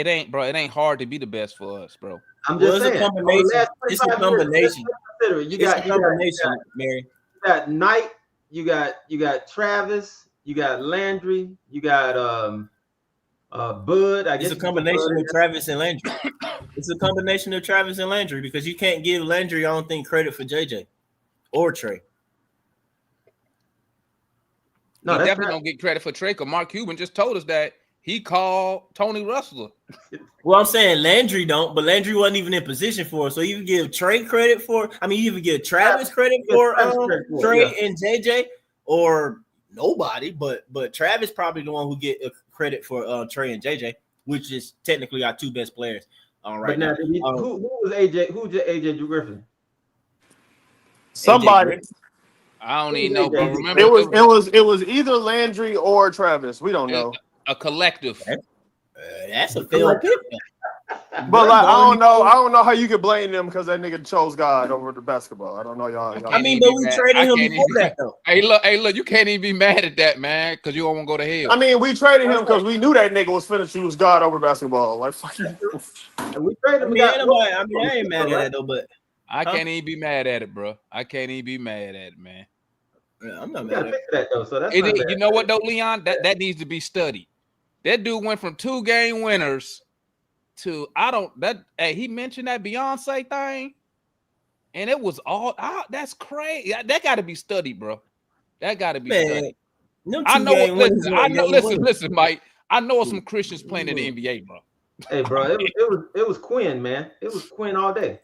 ain't, bro. It ain't hard to be the best for us, bro. I'm Well, just it's a saying. Over the combination. last It's a 25 years, combination. let's consider it. You It's got a combination, Mary. you got Knight, you got Travis, you got Landry, you got Bud. I guess It's a combination of Travis and Landry. It's a combination of Travis and Landry because you can't give Landry, I don't think, credit for JJ or Trey. No, he definitely don't get credit for Trey. Because Mark Cuban just told us that he called Tony Russell. Well, I'm saying Landry don't, but Landry wasn't even in position for it. So you give Trey credit for. I mean, you even give Travis credit for Trey and JJ, or nobody. But Travis probably the one who get credit for Trey and JJ, which is technically our two best players. Right now, who was AJ? Who's AJ Griffin? Somebody. I don't even know, bro. Remember, it was either Landry or Travis. We don't know. A collective. That's a failed pick. But like, I don't know how you could blame them because that nigga chose God over the basketball. I don't know y'all. I mean, but we traded him before that though. Hey, look, you can't even be mad at that, man, because you don't want to go to hell. I mean, we traded him because we knew that nigga was finna choose God over basketball. Like, we traded him. I ain't mad at that though, but I can't even be mad at it, bro. I can't even be mad at it, man. Yeah, I'm not mad at that though. So that's you know what though, Leon? That needs to be studied. That dude went from 2 game winners to he mentioned that Beyonce thing, and it was all that's crazy. That got to be studied, bro. That got to be studied. I know. Listen, Mike. I know some Christians playing in the NBA, bro. Hey, bro, it was Quinn, man. It was Quinn all day.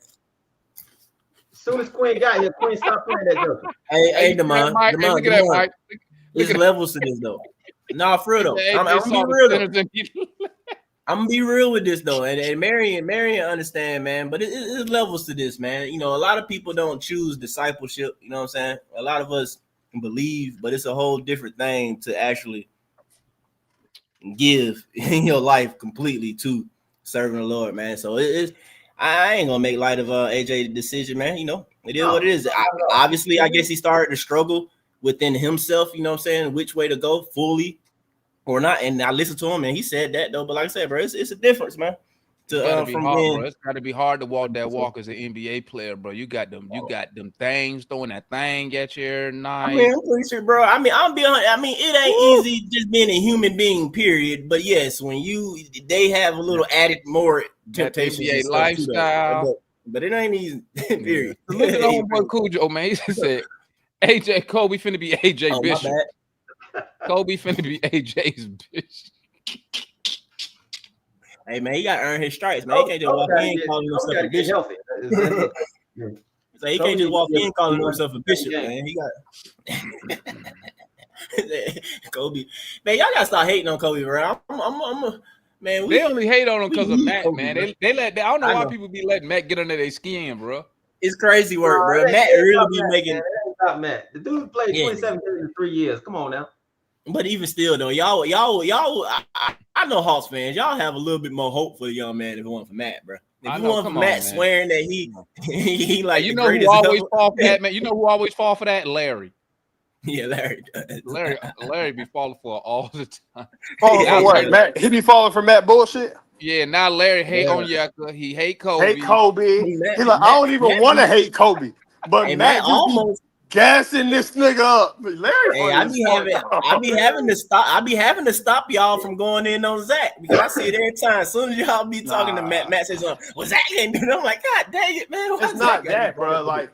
As soon as Quinn got here, Quinn stopped playing that joker. Hey, Demond. Look at that, Mike. There's levels to this though. Nah, for real though. I'm gonna be real though. I'm gonna be real with this though, and Marion understand, man. But it's levels to this, man. You know, a lot of people don't choose discipleship. You know what I'm saying? A lot of us believe, but it's a whole different thing to actually give in your life completely to serving the Lord, man. So I ain't gonna make light of AJ's decision, man. You know, it is what it is. Obviously, I guess he started to struggle within himself, you know what I'm saying, which way to go, fully or not. And I listened to him and he said that though. But like I said, bro, it's a difference, man. It's gotta be hard to walk that walk as an NBA player, bro. You got them things throwing that thing at you every night. I mean, I'm pretty sure, bro. I mean, it ain't easy just being a human being, period. But yes, when they have a little added more temptations NBA lifestyle. But it ain't easy, period. Look at the homeboy Cujo, man. He said AJ Kobe finna be AJ Bishop. Kobe finna be AJ's bitch. Hey man, he got to earn his stripes, man. He can't just walk in calling himself a bishop. So he can't just walk in calling himself a bishop, man. He got Kobe. Man, y'all gotta stop hating on Kobe, bro. Man. They only hate on him because of Matt, man. I don't know why people be letting Matt get under their skin, bro. It's crazy work, bro. Matt really be making. Not Matt. The dude played 27 games in 3 years. Come on now. But even still, though, y'all, I know Hawks fans. Y'all have a little bit more hope for the young man if it wasn't for Matt, bro. If it wasn't for Matt swearing that he like you know who always fall for that, man. You know who always fall for that? Larry. Yeah, Larry does. Larry be falling for it all the time. Falling for what? Matt? He be falling for Matt bullshit. Yeah, now Larry hate on Yucca. He hate Kobe. He like, I don't even want to hate Kobe, but Matt just almost gassing this nigga up. Larry, I be having to stop y'all from going in on Zach because I see it every time. As soon as y'all be talking to Matt says something, well, Zach ain't doing it. I'm like, God dang it, man. It's not that, bro. Like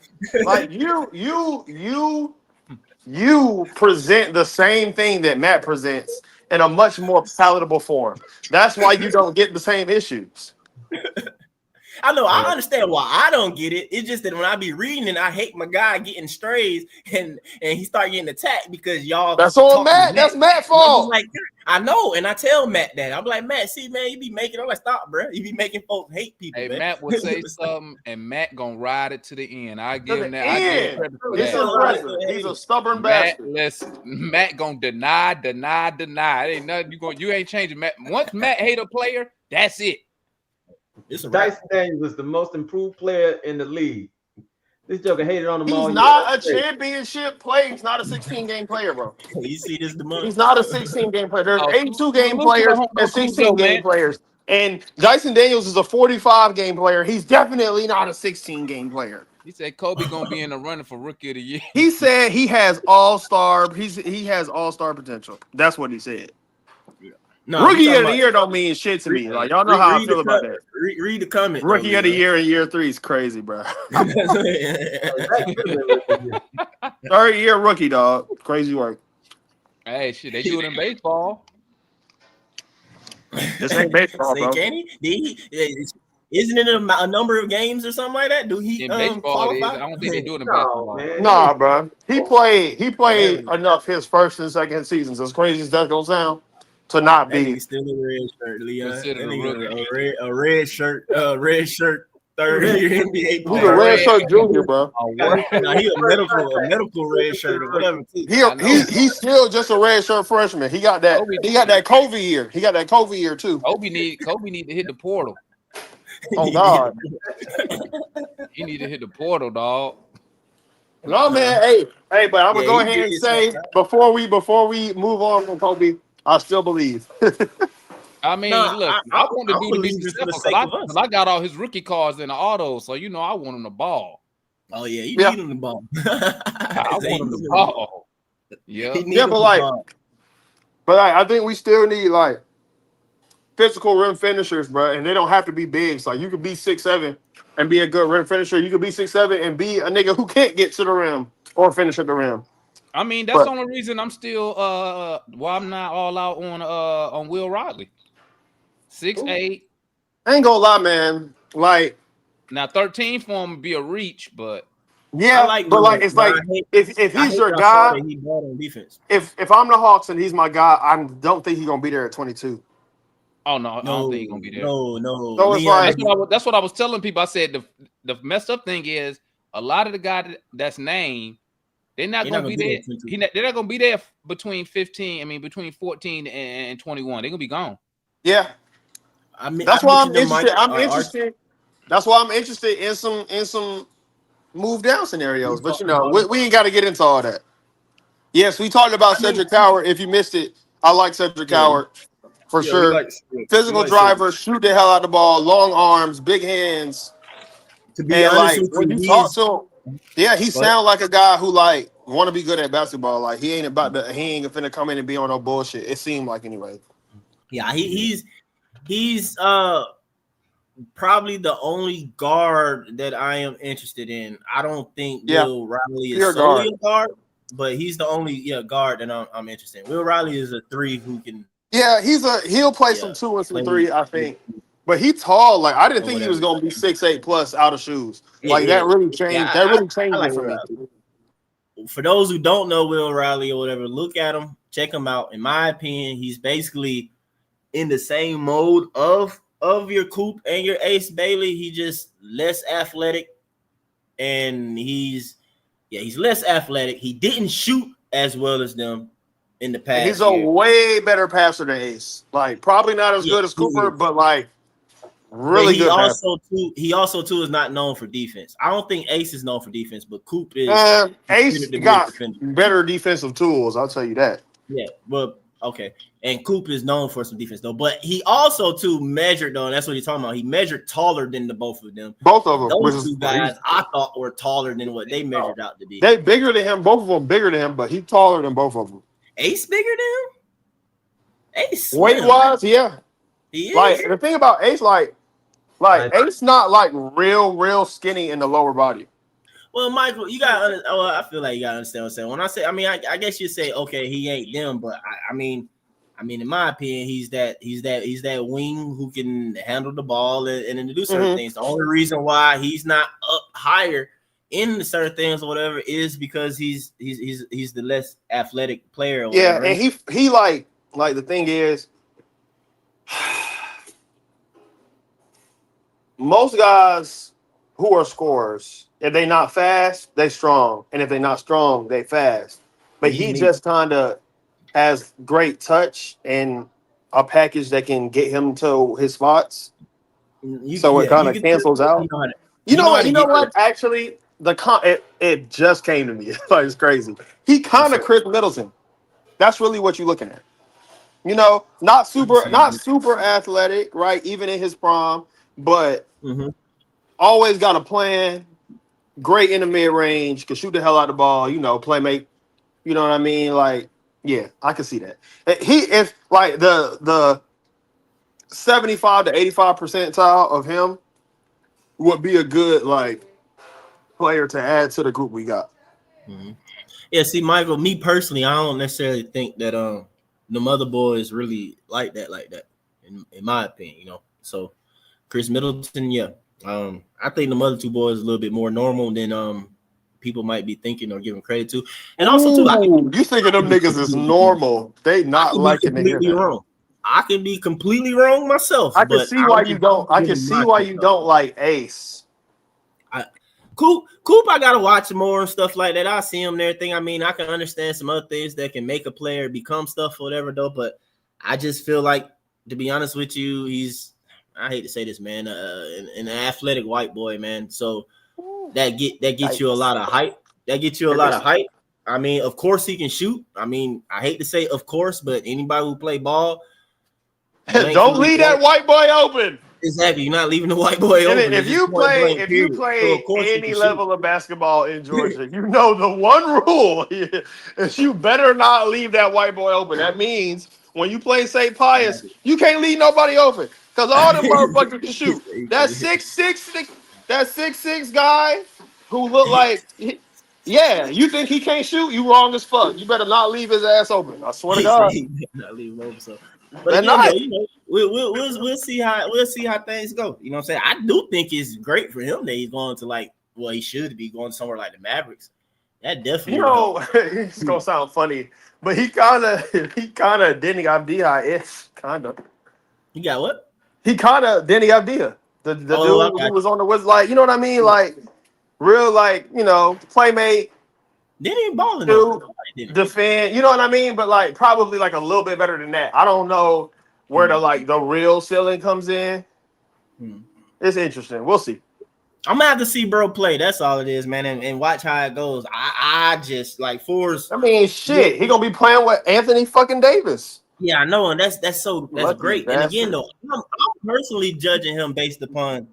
you present the same thing that Matt presents in a much more palatable form. That's why you don't get the same issues. I know. I understand why I don't get it. It's just that when I be reading and I hate my guy getting strays and he start getting attacked because y'all. That's on Matt. That's Matt's fault. Like, I know, and I tell Matt that. I'm like, Matt, see, man, you be making. I'm like, stop, bro. You be making folks hate people. Hey, man. Matt will say something, and Matt gonna ride it to the end. I give him that. I End. give him credit for He's that. aggressive. He's a stubborn bastard. Matt gonna deny. It ain't nothing. You ain't changing Matt. Once Matt hate a player, that's it. Dyson Daniels is the most improved player in the league. This joker hated on him all He's year. not a championship player. He's not a 16-game player, bro. You see this the He's not a 16-game player. There's Oh, 82-game salute players to and Homeboy 16-game man. players. And Dyson Daniels is a 45-game player. He's definitely not a 16-game player. He said Kobe gonna be in the running for rookie of the year. He said he has all-star. He has all-star potential. That's what he said. No, Rookie of the year don't mean shit to me. Like, y'all know how I feel about that. Read the comment. Rookie of the year in year 3 is crazy, bro. Third year rookie, dog. Crazy work. Hey, shit, they do it in baseball. This ain't baseball, bro. Can he? Isn't it a number of games or something like that? Do he In baseball, it is. qualify? I don't think they do it in basketball. Nah, bro. He played enough his first and second seasons, as crazy as that gonna sound, to not be still a red shirt, Leon. Considered a rookie. A red shirt, third year NBA He's player. a red shirt junior, bro. Nah, he a medical red shirt or whatever. He's still just a red shirt freshman. He got that COVID year. He got that COVID year too. Kobe need to hit the portal. Oh God. He need to hit the portal, dog. No, man. Hey, but I'm gonna go ahead and say before we move on from Kobe, I still believe. I mean, look, I want the dude to be successful because I got all his rookie cards in the auto, so you know I want him to ball. Oh yeah, you need him to ball. I want him to ball. Yeah, but I think we still need like physical rim finishers, bro, and they don't have to be big. So you could be 6'7" and be a good rim finisher. You could be 6'7" and be a nigga who can't get to the rim or finish at the rim. I mean, that's the only reason I'm still I'm not all out on Will Riley. 6'8". I ain't gonna lie, man. Like now 13 for him would be a reach, but yeah, it's like if he's your guy, if I'm the Hawks and he's my guy, I don't think he's gonna be there at 22. Oh no, I don't think he's gonna be there. No. So it's like that's what I was telling people. I said the messed up thing is a lot of the guys that's named, they're not gonna be there. They're not gonna be there between 14 and 21. They're gonna be gone. Yeah. I mean, that's why I'm interested. That's why I'm interested in some move down scenarios. But you know, we ain't got to get into all that. Yes, we talked about Cedric Howard. If you missed it, I like Cedric Howard for sure. Physical driver, shoot the hell out of the ball, long arms, big hands. To be honest, when you talk to him, he sounds like a guy who like want to be good at basketball. Like he ain't finna come in and be on no bullshit. It seemed like anyway. Yeah, he's probably the only guard that I am interested in. I don't think Will Riley is solely a guard, but he's the only guard that I'm interested in. Will Riley is a 3 who can. Yeah, he'll play some 2 and some 3, I think. But he's tall. Like I didn't think he was gonna be 6'8" plus out of shoes. That really changed. That really changed it for me. For those who don't know Will Riley or whatever, look at him, check him out. In my opinion, he's basically in the same mode of your Coop and your Ace Bailey. He just less athletic, and he's less athletic. He didn't shoot as well as them in the past. And he's a way better passer than Ace. Like probably not as good as Cooper, but like really good. He also too is not known for defense. I don't think Ace is known for defense, but Coop is. Ace got better defensive tools. I'll tell you that. Yeah, but okay. And Coop is known for some defense though, but he also too measured though. And that's what he's talking about. He measured taller than the both of them. Both of them. Those two guys I thought were taller than what they measured out to be. They bigger than him. Both of them bigger than him, but he's taller than both of them. Ace bigger than him? Ace weight wise, yeah. He is. Like the thing about Ace, like Ace not like real skinny in the lower body. Well, Michael, you gotta. I feel like you gotta understand what I'm saying. When I say, I guess you say, okay, he ain't them, but I mean, I mean, in my opinion, he's that wing who can handle the ball and do certain things. The only reason why he's not up higher in the certain things or whatever is because he's the less athletic player or whatever. Yeah, and he like the thing is, most guys who are scorers, if they not fast, they strong, and if they not strong, they fast. But he just kind of has great touch and a package that can get him to his spots. So it kind of cancels out. You know what? Actually, it just came to me. Like, it's crazy. He kind of Chris Middleton. That's really what you're looking at. You know, not super athletic, right? Even in his prime, but always got a plan. Great in the mid range, can shoot the hell out of the ball. You know, playmate. You know what I mean? Like, yeah, I can see that. If like the 75 to 85 percentile of him would be a good like player to add to the group we got. Yeah, see, Michael, me personally, I don't necessarily think that the mother boys really like that, in my opinion, you know. So Chris Middleton, yeah. I think the other two boys a little bit more normal than people might be thinking or giving credit to. And also too, you thinking them niggas is normal. They not liking to hear that. Wrong. I can be completely wrong myself. I can see why you don't. I can see why you don't like Ace. Coop, I gotta watch more and stuff like that. I see him and everything. I mean, I can understand some other things that can make a player become stuff or whatever, though. But I just feel like, to be honest with you, I hate to say this, man, an athletic white boy, man. So that gets you a lot of hype. That gets you a lot of hype. I mean, of course he can shoot. I mean, I hate to say of course, but anybody who play ball, don't leave that white boy open. Exactly, you're not leaving the white boy open. If you play any level of basketball in Georgia, you know the one rule is you better not leave that white boy open. That means when you play St. Pius, you can't leave nobody open because all the motherfuckers can shoot. That 6'6" guy who look like, yeah, you think he can't shoot? You wrong as fuck. You better not leave his ass open. I swear to God. Not leave him open. So. But again, though, you know, we'll see how things go. You know what I'm saying? I do think it's great for him that he's going to he should be going somewhere like the Mavericks. That definitely. You know, it's gonna sound funny, but he kind of Denny Avdia. He got what? He kind of Denny Avdia, the dude who was on the Wizards. Like, you know what I mean? Like, real, like, you know, playmate. Denny balling. Defend, you know what I mean? But like probably like a little bit better than that. I don't know where the real ceiling comes in. It's interesting. We'll see. I'm gonna have to see bro play. That's all it is, man, and watch how it goes. I just like Forrest. I mean, shit, he gonna be playing with Anthony fucking Davis. Yeah, I know, and that's great. And again, though, I'm personally judging him based upon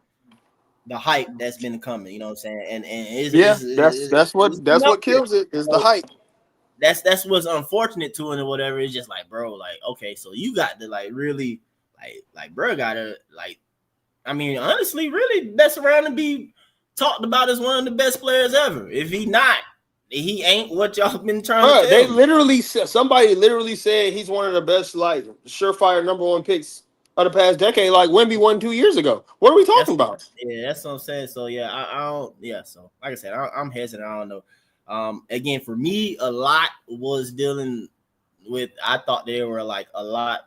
the hype that's been coming. You know what I'm saying? That's what kills it is the hype. That's what's unfortunate to it or whatever. It's just like, bro, like, okay, so you got to like really like bro gotta like, I mean, honestly, really mess around and be talked about as one of the best players ever. If he ain't what y'all been trying to tell. Somebody literally said he's one of the best, like, surefire number one picks of the past decade, like Wemby won 2 years ago. What are we talking about? Yeah, that's what I'm saying. So yeah, I don't. Yeah, so like I said, I'm hesitant. I don't know. Again, for me, a lot was dealing with. I thought they were like a lot.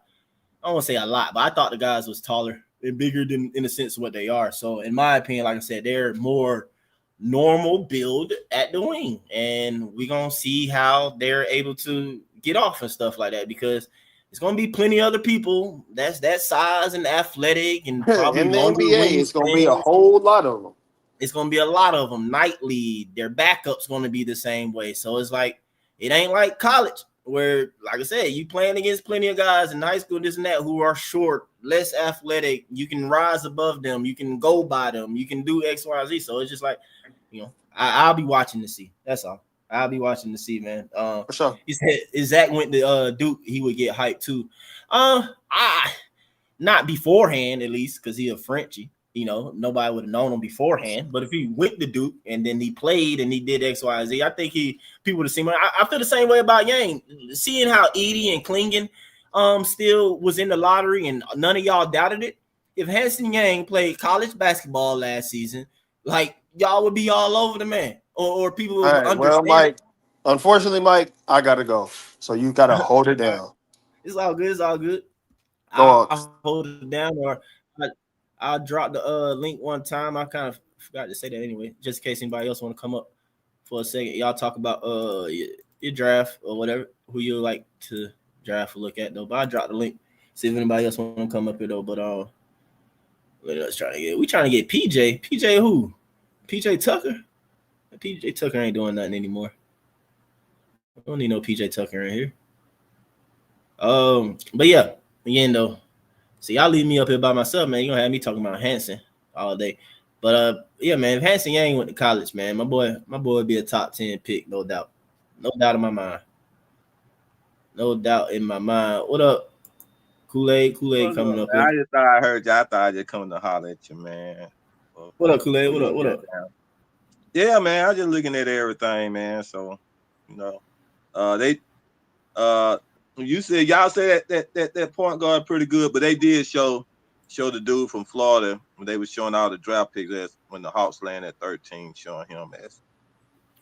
I don't want to say a lot, but I thought the guys was taller and bigger than in the sense of what they are. So in my opinion, like I said, they're more normal build at the wing, and we're gonna see how they're able to get off and stuff like that because it's gonna be plenty of other people that's that size and athletic and probably in the NBA. It's gonna be a whole lot of them. It's gonna be a lot of them nightly. Their backup's gonna be the same way. So it's like it ain't like college where, like I said, you playing against plenty of guys in high school, this and that, who are short, less athletic. You can rise above them. You can go by them. You can do X, Y, Z. So it's just like, you know, I'll be watching to see. That's all. I'll be watching to see, man. For sure. He said if Zach went to Duke, he would get hyped too. Not beforehand, at least, because he a Frenchie. You know, nobody would have known him beforehand. But if he went to Duke and then he played and he did X, Y, Z, I think people would have seen him. I feel the same way about Yang. Seeing how Edie and Klingon still was in the lottery and none of y'all doubted it, if Hansen Yang played college basketball last season, like y'all would be all over the man, or people would All right, well, understand. Mike. Unfortunately, Mike, I gotta go. So you gotta hold it down. It's all good. It's all good. Go on. I'll hold it down, or I'll drop the link one time. I kind of forgot to say that anyway, just in case anybody else want to come up for a second. Y'all talk about your draft or whatever, who you like to draft or look at though. But I dropped the link. See if anybody else want to come up here though. But let's try to get. We trying to get PJ. PJ who? PJ Tucker. PJ Tucker ain't doing nothing anymore. I don't need no PJ Tucker in here. But yeah, again though. See, y'all leave me up here by myself, man. You gonna have me talking about Hansen all day. But yeah, man, if Hansen Yang went to college, man, my boy would be a top 10 pick, no doubt. No doubt in my mind. No doubt in my mind. What up? Kool-Aid coming up here. I just thought I heard you. I thought I just coming to holler at you, man. What up, Kool-Aid? What up? Yeah, man. I just looking at everything, man. So, you know, you said y'all say that point guard pretty good, but they did show the dude from Florida when they was showing all the draft picks as when the Hawks land at 13, showing him as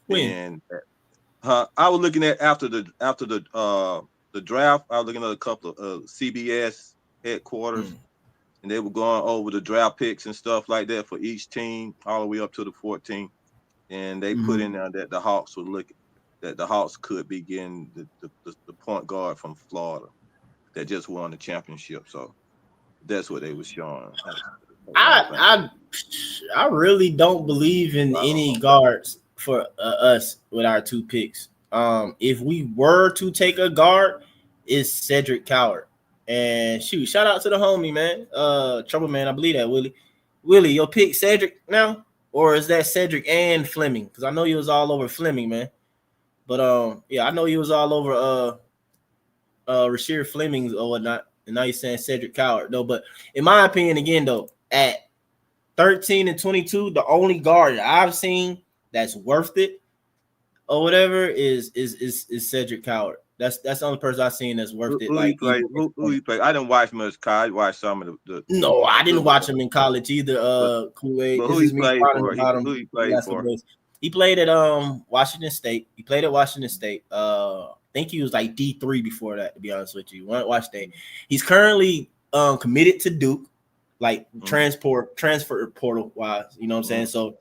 when. I was looking at after the draft. I was looking at a couple of CBS headquarters, and they were going over the draft picks and stuff like that for each team, all the way up to the 14th. And they put in there that the Hawks would look that the Hawks could be getting the point guard from Florida that just won the championship. So that's what they was showing. I really don't believe in any guards for us with our 2 picks. If we were to take a guard, it's Cedric Coward. And shout out to the homie, man. Trouble Man, I believe that, Willie. Willie, your pick Cedric now? Or is that Cedric and Fleming? Because I know you was all over Fleming, man. But yeah, I know he was all over Rasheed Fleming or whatnot. And now you're saying Cedric Coward, though. But in my opinion, again, though, at 13 and 22, the only guard that I've seen that's worth it or whatever is Cedric Coward. That's the only person I've seen that's worth it. Who he played? I didn't watch much. I watched some of the. No, I didn't watch him in college either. Kool-Aid. Who he played for? Who he played for? He played at Washington State. He played at Washington State. I think he was like D3 before that, to be honest with you. Washington. He's currently committed to Duke, like transfer portal wise. You know what I'm saying? So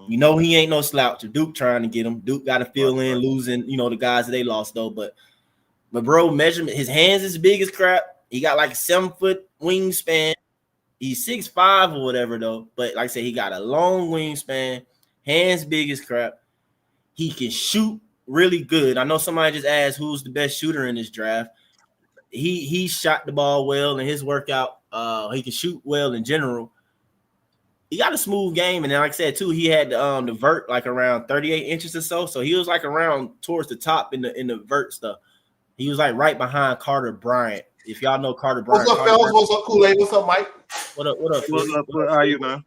you know he ain't no slouch. Duke trying to get him. Duke got to fill in, losing, you know, the guys that they lost though. But bro, measurement, his hands is big as crap. He got like a 7-foot wingspan. He's 6'5" or whatever though. But like I said, he got a long wingspan. Hands big as crap. He can shoot really good. I know somebody just asked who's the best shooter in this draft. He shot the ball well in his workout. He can shoot well in general. He got a smooth game, and then like I said too, he had the vert like around 38 inches or so. So he was like around towards the top in the vert stuff. He was like right behind Carter Bryant. If y'all know Carter Bryant. What's up, fellas? What's up, Kool-Aid? What's up, Mike? What up? What are you, man?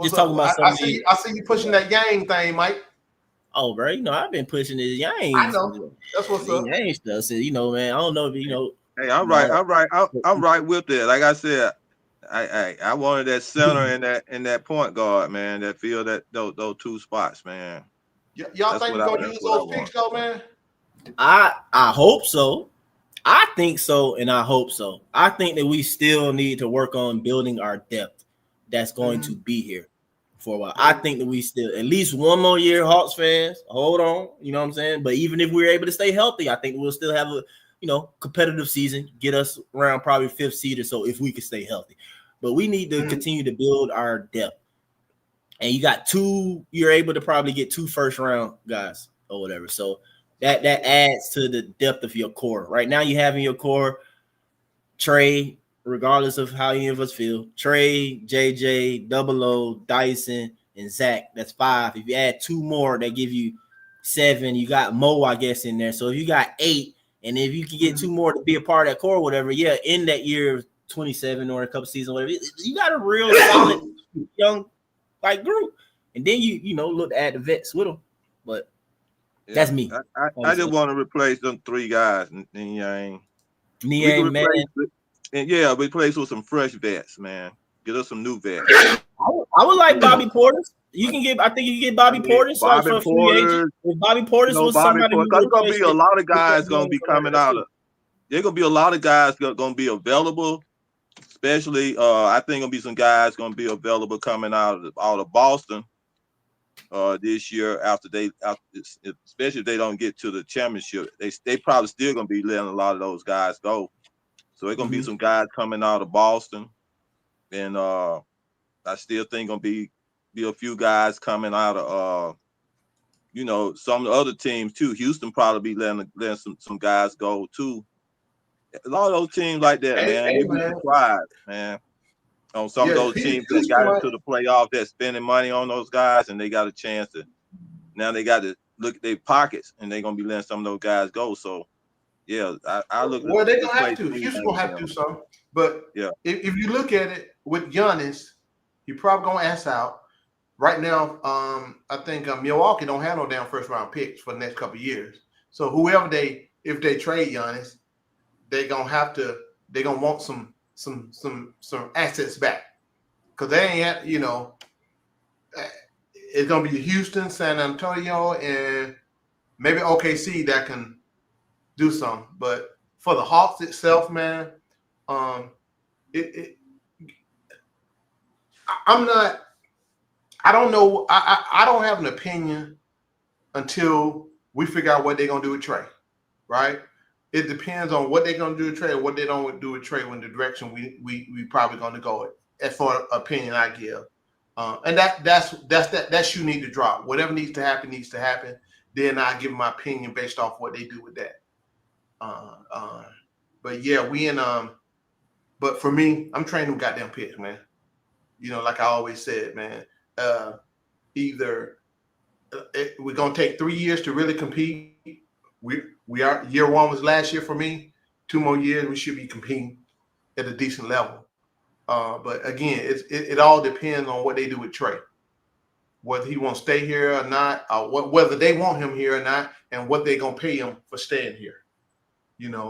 Just talking about something. I see you pushing that Yang thing, Mike. Oh, bro, you know I've been pushing this Yang. I know. That's what's up. Yang stuff. So, you know, man. I don't know if you know. Hey, I'm right with it. Like I said, I wanted that center and that point guard, man. That fill those 2 spots, man. Y'all think we're gonna use those picks, though, man? I hope so. I think so, and I hope so. I think that we still need to work on building our depth that's going to be here for a while. I think that we still at least one more year, Hawks fans. Hold on, you know what I'm saying? But even if we're able to stay healthy, I think we'll still have a competitive season, get us around probably 5th seed or so if we can stay healthy. But we need to continue to build our depth. And you got you're able to probably get 2 first-round guys or whatever. So that adds to the depth of your core. Right now, you have in your core Trey, regardless of how any of us feel. Trey, JJ, Double O, Dyson, and Zach. That's 5. If you add 2 more, that give you 7. You got Mo, I guess, in there. So if you got 8, and if you can get 2 more to be a part of that core or whatever, yeah, in that year 27 or a couple seasons, whatever, you got a real solid young like group. And then you look to add the vets with them. But that's me. I just want to replace them 3 guys in Yang. We can Niang, man. replace it. And yeah, replace with some fresh vets, man. Get us some new vets. I would like Bobby Portis. You can get. I think you can get Bobby Portis like Bobby for a free agent. Portis. If Bobby Portis was Bobby somebody Portis. who There's gonna replaced be a lot of guys gonna be coming out of. There's gonna be a lot of guys gonna be available. Especially, I think gonna be some guys gonna be available coming out of Boston this year especially if they don't get to the championship. They probably still gonna be letting a lot of those guys go. So there's gonna be some guys coming out of Boston, and I still think gonna be a few guys coming out of some of the other teams too. Houston probably be letting some guys go too. A lot of those teams like that, man. You'd be surprised, man. On some of those teams that got into the playoffs, that's spending money on those guys, and they got a chance to. Now they got to look at their pockets, and they're gonna be letting some of those guys go. So, yeah, I look. Well, they're gonna have to. Houston gonna have to do something. But yeah, if you look at it with Giannis, he probably gonna ask out. Right now, I think Milwaukee don't have no damn first round picks for the next couple of years. So whoever if they trade Giannis, they're gonna want some assets back, because they ain't it's gonna be Houston, San Antonio, and maybe OKC that can do something. But for the Hawks itself, man, I'm not. I don't know. I don't have an opinion until we figure out what they're gonna do with Trey, right? It depends on what they're gonna do with Trey and what they don't do with Trey when the direction we probably gonna go. As for opinion I give, and that's you need to drop. Whatever needs to happen needs to happen. Then I give my opinion based off what they do with that. But yeah, but for me, I'm trading them goddamn picks, man. Like I always said, man. Either we're gonna take 3 years to really compete. We are year one was last year for me. 2 more years we should be competing at a decent level. But again, it all depends on what they do with Trey, whether he wants to stay here or not, whether they want him here or not, and what they're gonna pay him for staying here.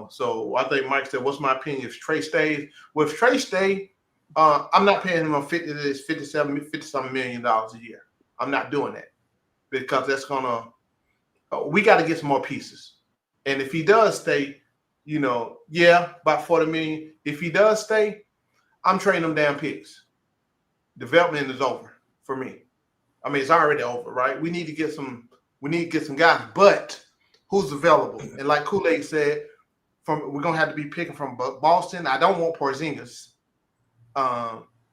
So I think Mike said, "What's my opinion if Trey stays?" Well, if Trey stay, I'm not paying him $57 million a year. I'm not doing that, because that's gonna. We got to get some more pieces, and if he does stay, about 40 million. If he does stay, I'm trading them damn picks. Development is over for me. I mean, it's already over, right? We need to get some. We need to get some guys, but who's available? And like Kool-Aid said, we're gonna have to be picking from Boston. I don't want Porzingis.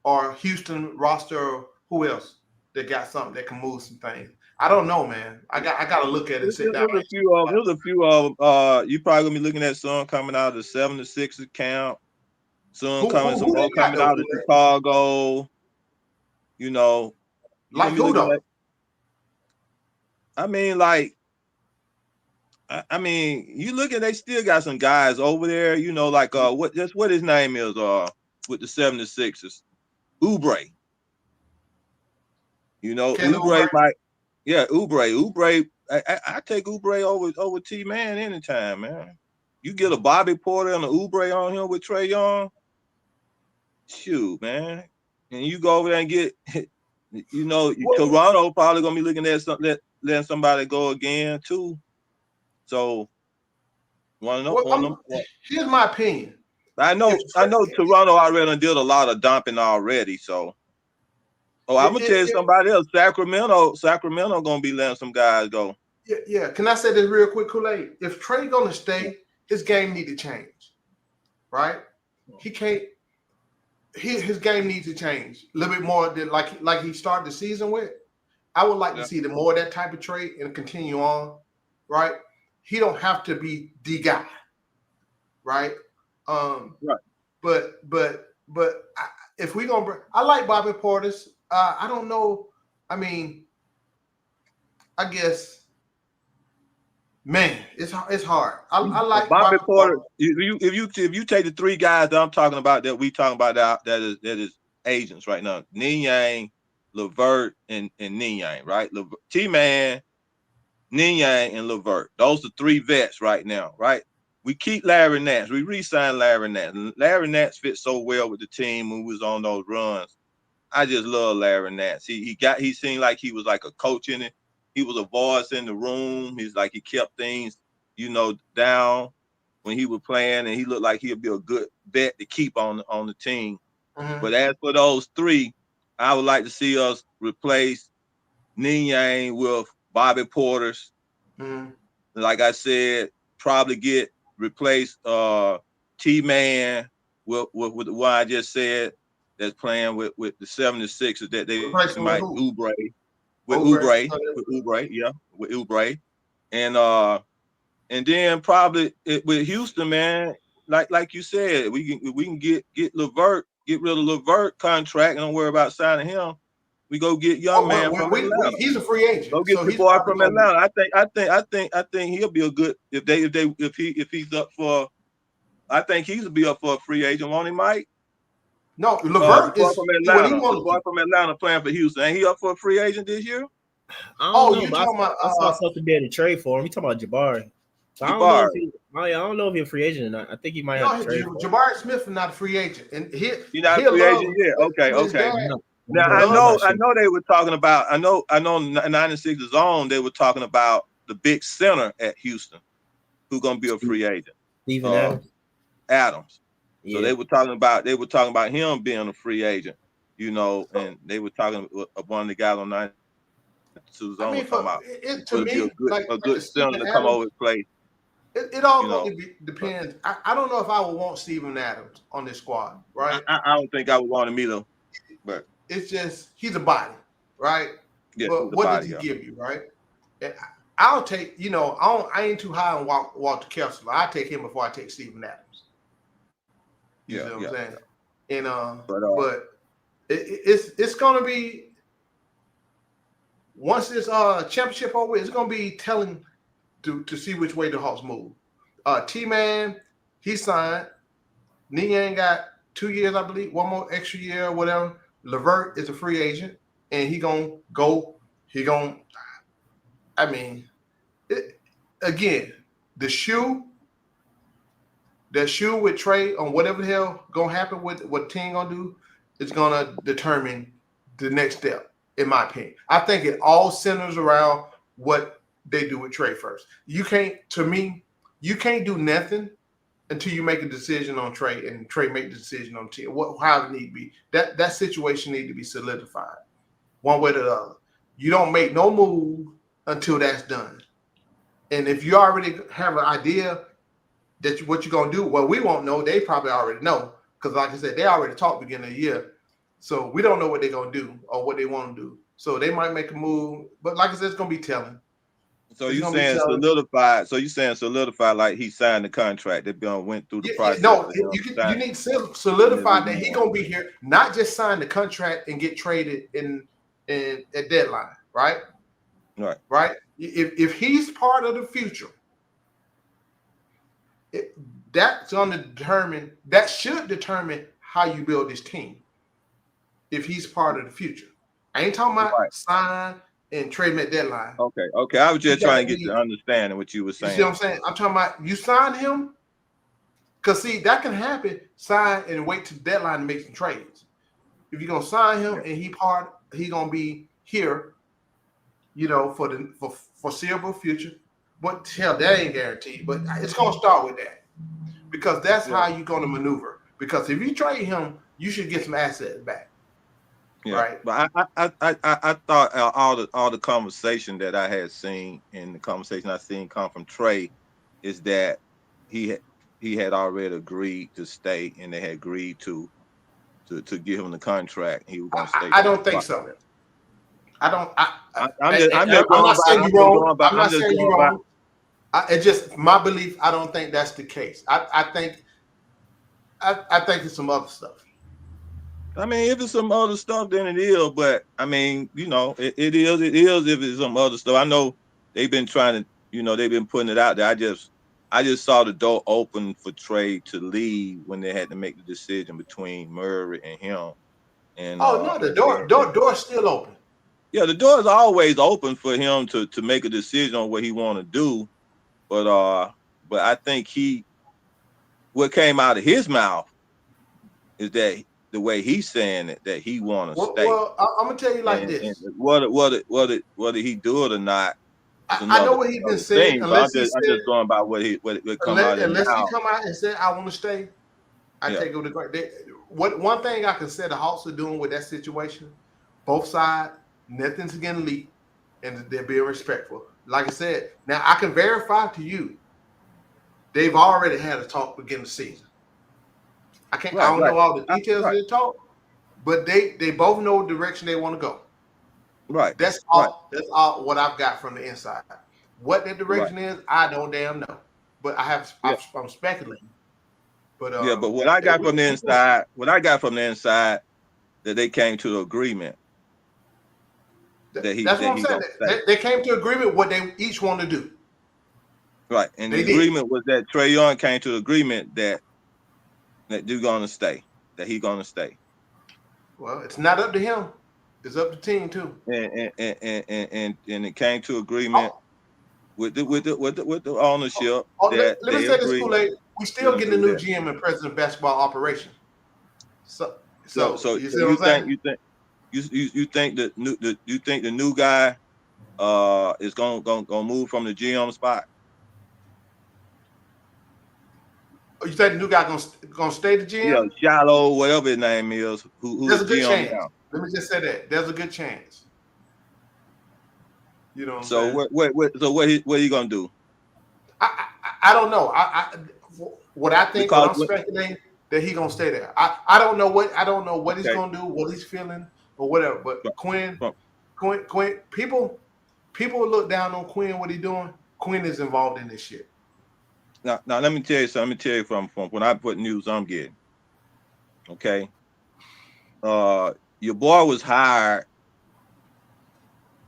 Or Houston roster, or who else that got something that can move some things. I don't know, man. I got to look at it and sit down. There's a few of you probably gonna be looking at some coming out of the 76ers camp. Some more coming out of Chicago. Like who though? I mean, you look at, they still got some guys over there. What his name is with the 76ers. Oubre. Oubre might. Yeah, Oubre. I take Oubre over T-Man anytime, man. You get a Bobby Porter and an Oubre on him with Trae Young. Shoot, man. And you go over there and get, Toronto probably gonna be looking at letting somebody go again too. So, here's my opinion. I know Toronto already did a lot of dumping already. So, I'm gonna tell you somebody else. Sacramento gonna be letting some guys go. Yeah. Can I say this real quick, Kool-Aid? If Trey gonna stay, his game need to change, right? He can't. His game needs to change a little bit more than like he started the season with. I would like to see more of that type of trade and continue on, right? He don't have to be the guy, right? Right. But if we gonna, I like Bobby Portis. I don't know. I mean, I guess, man, it's hard. I like Bobby Porter. If you take the 3 guys that I'm talking about, that we talking about that is agents right now, Yang, LeVert, and Yang, right? T-Man, Yang, and LeVert. Those are 3 vets right now, right? we keep Larry Nance. We re-signed Larry Nance. Larry Nance fit so well with the team when we was on those runs. I just love Larry Nance. He seemed like he was like a coach in it. He was a voice in the room. He's like he kept things, down when he was playing, and he looked like he'd be a good vet to keep on the team. Mhm. But as for those three, I would like to see us replace Ning Yang with Bobby Porter's. Mhm. Like I said, probably replace T-Man with the one I just said that's playing with the 76ers that they Replacing with might who? with Oubre. Oubre. And then probably with Houston, man, like you said, we can get LeVert, get rid of LeVert contract and don't worry about signing him. We go get young man from Atlanta. He's a free agent. Go get so the he's boy probably from gonna be- Atlanta. I think he'll be a good if he's up for. I think he'll be up for a free agent, won't he, Mike? No, The LeVert boy is from what he Atlanta. The wants boy to. from Atlanta playing for Houston. Ain't he up for a free agent this year? I don't Oh, know, you but talking about I saw something being a trade for him. You talking about Jabari? So I don't know if he's a free agent or not. I think he might have to trade for him. Jabari Smith is not a free agent, and He's not a free agent yet. Okay. Now I know they were talking about. I know 96's zone. They were talking about the big center at Houston, who's gonna be a free agent. Steven Adams. Yeah. So they were talking about him being a free agent, and they were talking one of the guys on 96's zone was talking about to me, a good center to come over and play. It all depends. I don't know if I would want Steven Adams on this squad, right? I don't think I would want him either, but it's just he's a body, right? Yeah, but what did he give you, right? I'll take, I ain't too high on Walter Kessler. I take him before I take Steven Adams. You see what I'm saying? And but it's gonna be once this championship over, it's gonna be telling to see which way the Hawks move. T-Man, he signed. Ning Yang got 2 years, I believe, one more extra year or whatever. LeVert is a free agent, and he gonna go. Again, that shoe with Trey on whatever the hell gonna happen with what team gonna do is gonna determine the next step, in my opinion. I think it all centers around what they do with Trey first. You can't do nothing until you make a decision on Trey, and Trey make the decision on team. How it need to be. That situation need to be solidified, one way or the other. You don't make no move until that's done. And if you already have an idea that what you're gonna do, well, we won't know. They probably already know, because like I said, they already talked beginning of the year. So we don't know what they're gonna do or what they want to do. So they might make a move, but like I said, it's gonna be telling. So you saying solidified? So you saying solidified like he signed the contract? They've went through the process. No, you need to solidify that he's gonna be here, not just sign the contract and get traded in at deadline, right? Right. If he's part of the future, that should determine how you build this team. If he's part of the future, I ain't talking about sign and trade him at deadline. Okay. I was just trying to get to understanding what you were saying. You see what I'm saying? I'm talking about you sign him, because see that can happen. Sign and wait to deadline to make some trades. If you're gonna sign him and he gonna be here, for the foreseeable future. But hell, that ain't guaranteed. But it's gonna start with that, because that's how you're gonna maneuver. Because if you trade him, you should get some assets back. Yeah. Right. But I thought all the conversation that I had seen and the conversation I seen come from Trey is that he had already agreed to stay, and they had agreed to give him the contract. He was going to stay. I don't think so. I'm just not saying you're wrong. I'm not saying you're wrong. It's just my belief. I don't think that's the case. I think it's some other stuff. I mean, if it's some other stuff, then it is. But I mean, it is if it's some other stuff. I know they've been trying to, they've been putting it out there. I just saw the door open for Trey to leave when they had to make the decision between Murray and him. And no, the door's still open. Yeah, the door is always open for him to make a decision on what he want to do. But I think he what came out of his mouth is that the way he's saying it, that he want to stay. Well, I'm gonna tell you like this. And whether he do it or not is I know another what he's been saying. thing. But Unless I'm just going by what come out of his unless he mouth. come out and say I want to stay, I Yeah. take it with the great. One thing I can say the Hawks are doing with that situation, both sides, nothing's getting leaked, and they're being respectful. Like I said, now I can verify to you, they've already had a talk beginning the season. I don't know all the details of the talk, but they both know the direction they want to go. Right. That's all. That's all what I've got from the inside. What that direction is, I don't damn know. But I'm speculating. But but what I got from the inside, that they came to an agreement. That's what I'm saying. They came to agreement what they each want to do. Right, and the agreement was that Trae Young came to agreement that you're gonna stay, that he's gonna stay. Well, it's not up to him; it's up to the team too. And it came to agreement with the ownership. Let me say this, Kool-Aid. We still getting a new GM and president of basketball operations. So you see what I'm saying? You think the new guy is gonna move from the GM spot? You think the new guy gonna stay the GM? Yeah, Shallow, whatever his name is, who There's is a good GM chance. now. Let me just say that there's a good chance. You know what I'm So saying? what are you gonna do? I don't know. What I'm speculating that he's gonna stay there. I don't know what he's gonna do, what he's feeling, or whatever. But Quinn, people look down on Quinn. What he doing? Quinn is involved in this shit. Now let me tell you something. Let me tell you from when I put news I'm getting. Okay. Your boy was hired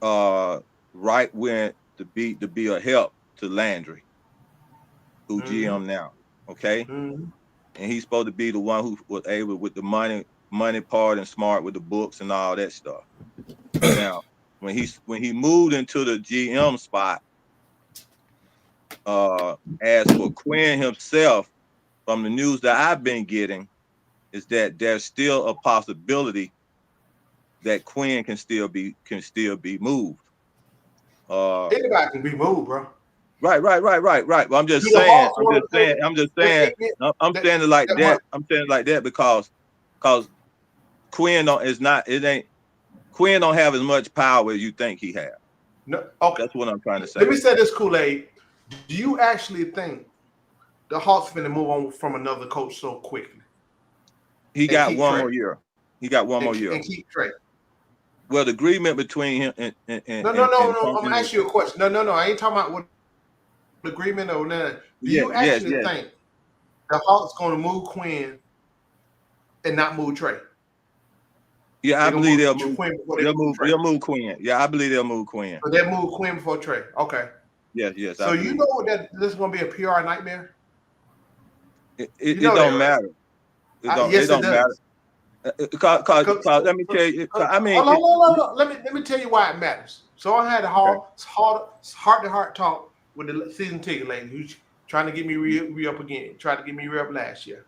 right when to be a help to Landry, who GM now. Okay. Mm-hmm. And he's supposed to be the one who was able with the money part and smart with the books and all that stuff. Now, when he moved into the GM spot, as for Quinn himself, from the news that I've been getting, is that there's still a possibility that Quinn can still be moved. Anybody can be moved, bro. Right. But I'm just saying it like that. I'm saying it like that because Quinn Quinn don't have as much power as you think he has. No, okay. That's what I'm trying to say. Let me say this, Kool-Aid. Do you actually think the Hawks finna move on from another coach so quickly? He got one more year. And keep Trae. Well, the agreement between him and No. I'm gonna ask you a question. No. I ain't talking about what agreement or nothing. Do you actually think the Hawks gonna move Quinn and not move Trae? Yeah, I believe they'll move Quinn. They'll move Quinn. Yeah, I believe they'll move Quinn. So they'll move Quinn before Trae. Okay. Yes. So you know that this is gonna be a PR nightmare? It don't matter. It don't matter. Because let me tell you. I mean, let me tell you why it matters. So I had a heart-to-heart talk with the season ticket lady who's trying to get me re-up again. Tried to get me re-up last year.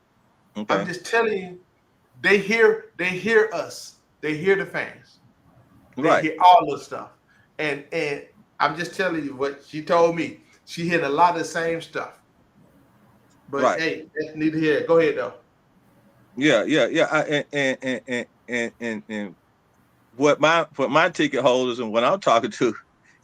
Okay. I'm just telling you, they hear us. They hear the fans. They hear all the stuff. And I'm just telling you what she told me. She hit a lot of the same stuff. But hey, that's neither here. Go ahead though. Yeah. And what my ticket holders and what I'm talking to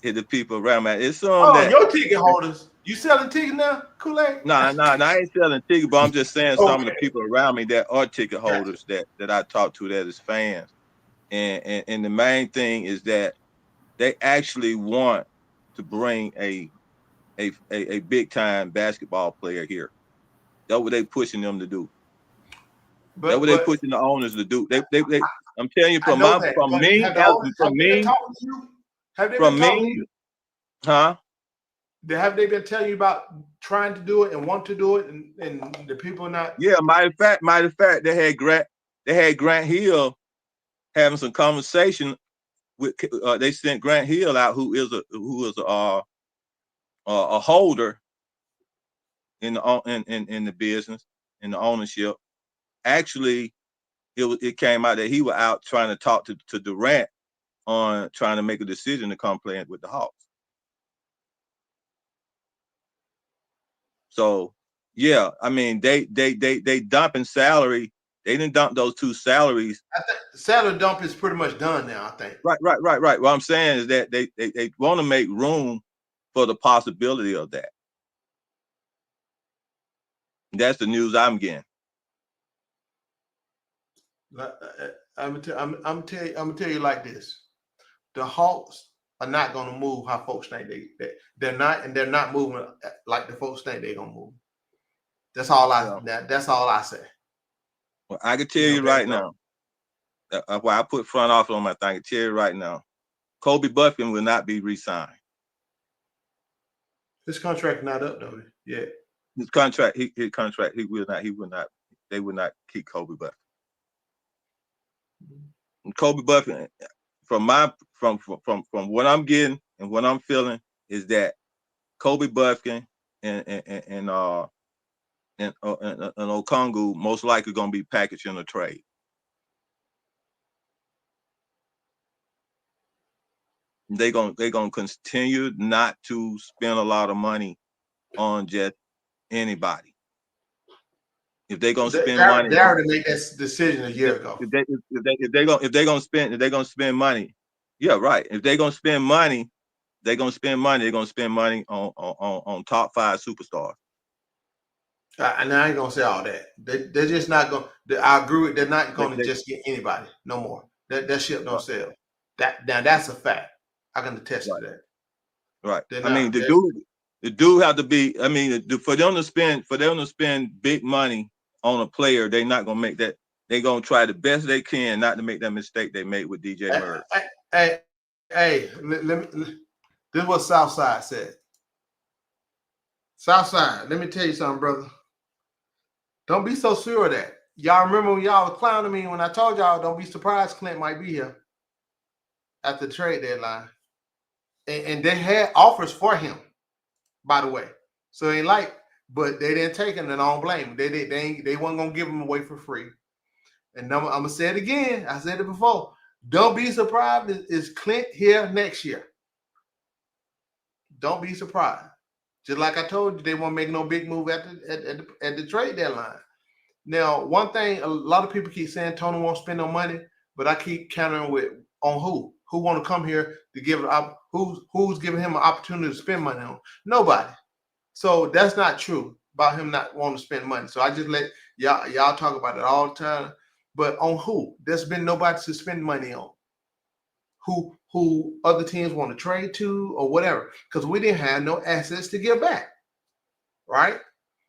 is the people around me. It's your ticket holders. You selling tickets now, Kool-Aid? No, I ain't selling tickets, but I'm just saying some of the people around me that are ticket holders that I talk to that is fans. And the main thing is that they actually want to bring a big time basketball player here. That's what they pushing them to do. That's what they pushing the owners to do. They I'm telling you from me. Have they been talking to you? Huh? Have they been telling you about trying to do it and want to do it and the people not? Yeah, matter of fact, they had Grant Hill having some conversation with. They sent Grant Hill out, who is a holder in the business, in the ownership. Actually, it came out that he was out trying to talk to Durant on trying to make a decision to come play with the Hawks. So yeah, I mean they dumping salary. They didn't dump those two salaries. I think the salary dump is pretty much done now, I think. Right. What I'm saying is that they want to make room for the possibility of that. That's the news I'm getting. I'm gonna tell you like this: the Hawks are not gonna move how folks think they're not, and they're not moving like the folks think they're gonna move. That's all that's all I say. Well, I can tell you right now. Why I put front office on my thing. I can tell you right now, Kobe Buffkin will not be re-signed. His contract not up though yet. His contract, he will not. They will not keep Kobe Buffkin. And Kobe Buffkin, from what I'm getting and what I'm feeling, is that Kobe Buffkin and Okongwu most likely going to be packaged in a trade. They're gonna continue not to spend a lot of money on just anybody. If they're gonna spend money, they already made that decision a year ago. If they're gonna spend money, yeah, right. If they're gonna spend money, they're gonna spend money on top 5 superstars. And I ain't gonna say all that. They're just not gonna. I agree with. They're not gonna just get anybody no more. That ship don't sell. That's a fact. I can attest to that. Right. I mean, the dude have to be. I mean, for them to spend big money on a player, they're not gonna make that. They're gonna try the best they can not to make that mistake they made with DJ Murray. Hey, let me. This is what Southside said. Southside, let me tell you something, brother. Don't be so sure of that. Y'all remember when y'all was clowning me when I told y'all don't be surprised Clint might be here after the trade deadline. And they had offers for him, by the way. So it ain't like, but they didn't take him, and I don't blame them. They weren't gonna give him away for free. And I'm gonna say it again. I said it before. Don't be surprised. Is Clint here next year? Don't be surprised. Just like I told you, they won't make no big move at the trade deadline. Now, one thing a lot of people keep saying Tony won't spend no money, but I keep countering with on who want to come here to give it up. Who's giving him an opportunity to spend money on? Nobody. So that's not true about him not wanting to spend money. So I just let y'all talk about it all the time. But on who? There's been nobody to spend money on. Who other teams want to trade to or whatever, because we didn't have no assets to give back, right?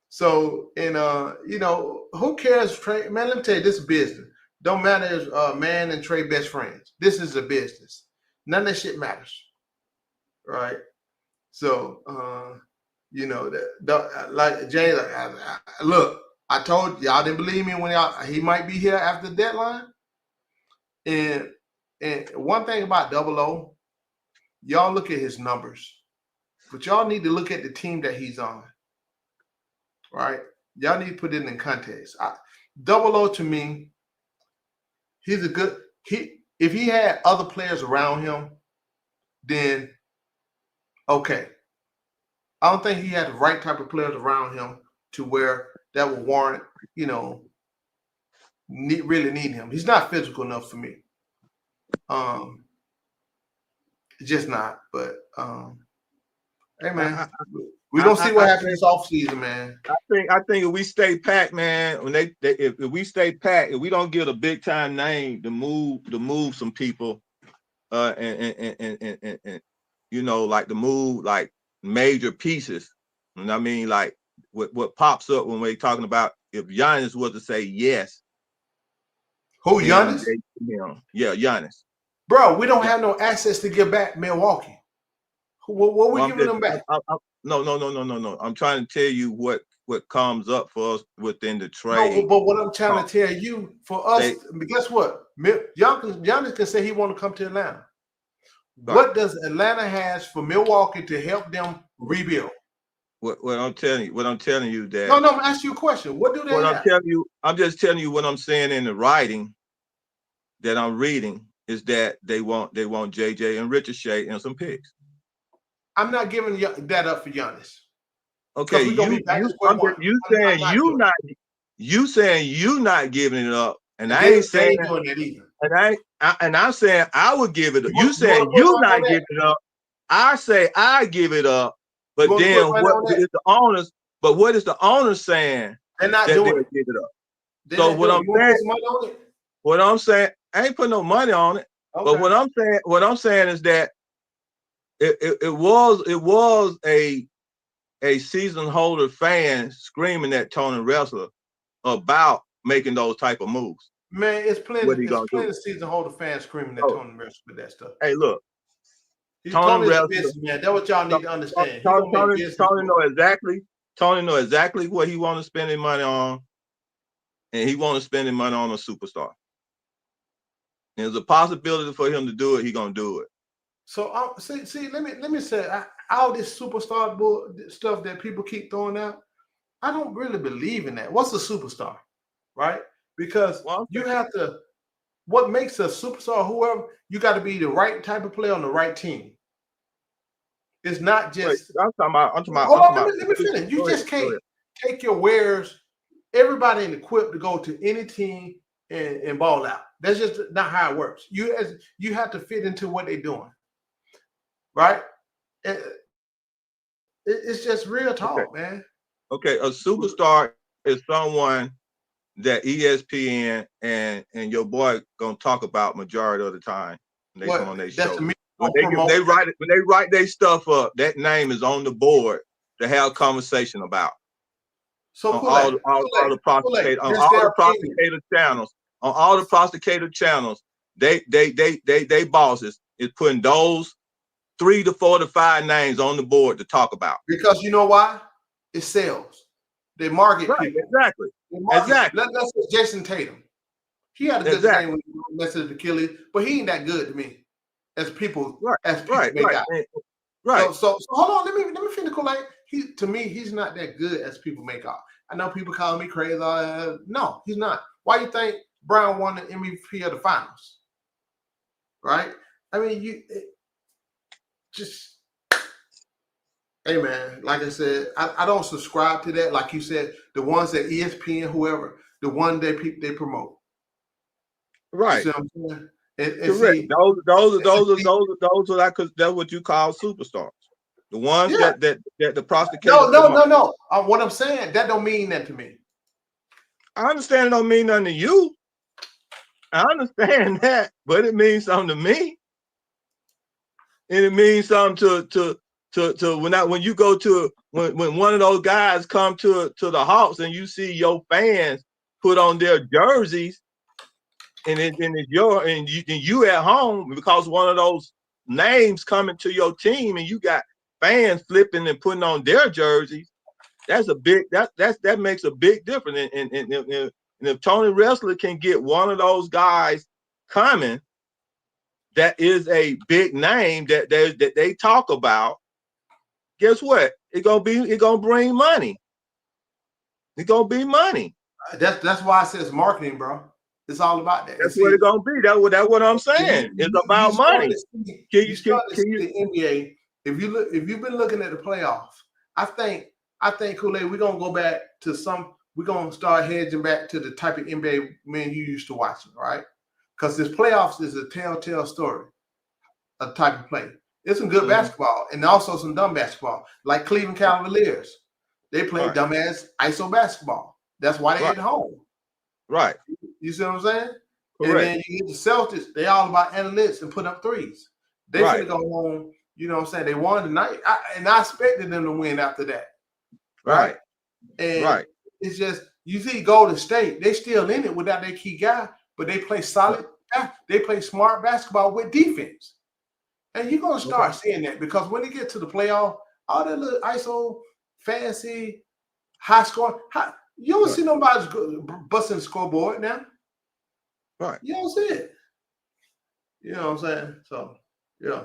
So, and who cares? Trade, man. Let me tell you, this is business. Don't matter if man and trade best friends. This is a business. None of that shit matters, right? So, like Jay, look, I told y'all didn't believe me when he might be here after the deadline, and one thing about Double O, y'all look at his numbers, but y'all need to look at the team that he's on, right? Y'all need to put it in context. Double O to me, he's a good. If he had other players around him, then okay. I don't think he had the right type of players around him to where that would warrant, really need him. He's not physical enough for me. Just not. But hey man, we gonna see what happens this offseason, man. I think if we stay packed, man, if we stay packed, if we don't get a big time name to move some people, and like to move like major pieces. And I mean, like what pops up when we're talking about if Giannis was to say yes. Who, Giannis? Yeah, Giannis. Bro, we don't have no access to give back Milwaukee. What we giving them back? No. I'm trying to tell you what comes up for us within the trade. No, but what I'm trying to tell you, for us, guess what? Giannis can say he want to come to Atlanta. Right. What does Atlanta has for Milwaukee to help them rebuild? What I'm telling you that No, I'm asking you a question. What do they what I'm have? telling you, I'm just telling you what I'm saying in the writing that I'm reading is that they want JJ and Ricochet and some picks. I'm not giving that up for Giannis. Okay, We're gonna be back to square one. You saying you not giving it up, and I They ain't saying ain't doing that either. And I'm saying I would give it up. You wanna saying put you money not on that? giving it up. I say I give it up, but wanna then put money what on that? is the owners? But what is the owner saying They're not that they'll doing give it. it up? They're So not what doing I'm it. You wanna saying, put some money on it? what I'm saying, I ain't putting no money on it. But Okay. what I'm saying is that it was a season holder fan screaming at Tony Wrestler about making those type of moves. Man, it's plenty. What he It's gonna plenty do? of season holder fans screaming at So, Tony Wrestler with that stuff. hey, look, Tony's a Wrestler. businessman. That's what y'all need to understand. He gonna make business. Tony know exactly what he want to spend his money on, and he want to spend his money on a superstar. And there's a possibility for him to do it. He gonna do it. So see. Let me say, all this superstar stuff that people keep throwing out, I don't really believe in that. What's a superstar, right? Because you have to. What makes a superstar, whoever, you got to be the right type of player on the right team. It's not just. Wait, I'm talking about. Hold on, let me finish. You just can't take your wares, everybody in the equip to go to any team and ball out. That's just not how it works. You have to fit into what they're doing, right? It's just real talk, man. Okay, a superstar is someone that ESPN and your boy gonna talk about majority of the time when they come on their show. When they write their stuff up, that name is on the board to have conversation about. So on all the prosecutor channels, they bosses is putting those 3 to 4 to 5 names on the board to talk about. Because you know why? It sells. They market people. Exactly. Exactly. Let's say Jason Tatum. He had a good game with Message Achilles, but he ain't that good to me as people make out. Right. So hold on. Let me finish. Like to me, he's not that good as people make out. I know people call me crazy. No, he's not. Why you think Brown won the MVP of the finals? Right? I mean, hey man, like I said, I don't subscribe to that. Like you said, the ones that ESPN, whoever, the one they promote. Right. You see what I'm saying? And correct. see, those are like that's what you call superstars. The ones that the prosecutor. No. What I'm saying, that don't mean that to me. I understand it don't mean nothing to you. I understand that, but it means something to me. And it means something to when you go to when one of those guys come to the Hawks and you see your fans put on their jerseys and you at home because one of those names coming to your team and you got fans flipping and putting on their jerseys, that's a big that makes a big difference. And if Tony Wrestler can get one of those guys coming, that is a big name that they talk about. Guess what? It's gonna bring money. It's gonna be money. That's why I said it's marketing, bro. It's all about that. That's what it's gonna be. That's what I'm saying. It's about money. You start to see the NBA. If you've been looking at the playoffs, I think Kool-Aid, we're gonna go back to we're gonna start hedging back to the type of NBA man you used to watching, right? Because this playoffs is a telltale story, a type of play. It's some good basketball and also some dumb basketball, like Cleveland Cavaliers. They play dumbass ISO basketball. That's why they're at home. Right. You see what I'm saying? Correct. And then you get the Celtics. They all about analytics and put up threes. They finna go home. You know what I'm saying? They won tonight, and I expected them to win after that. Right. And it's just you see Golden State. They still in it without their key guy, but they play solid. They play smart basketball with defense. And you're gonna start seeing that because when they get to the playoff, all that little ISO, fancy, high score, you don't see nobody busting the scoreboard now. Right. You don't see it. You know what I'm saying? So yeah.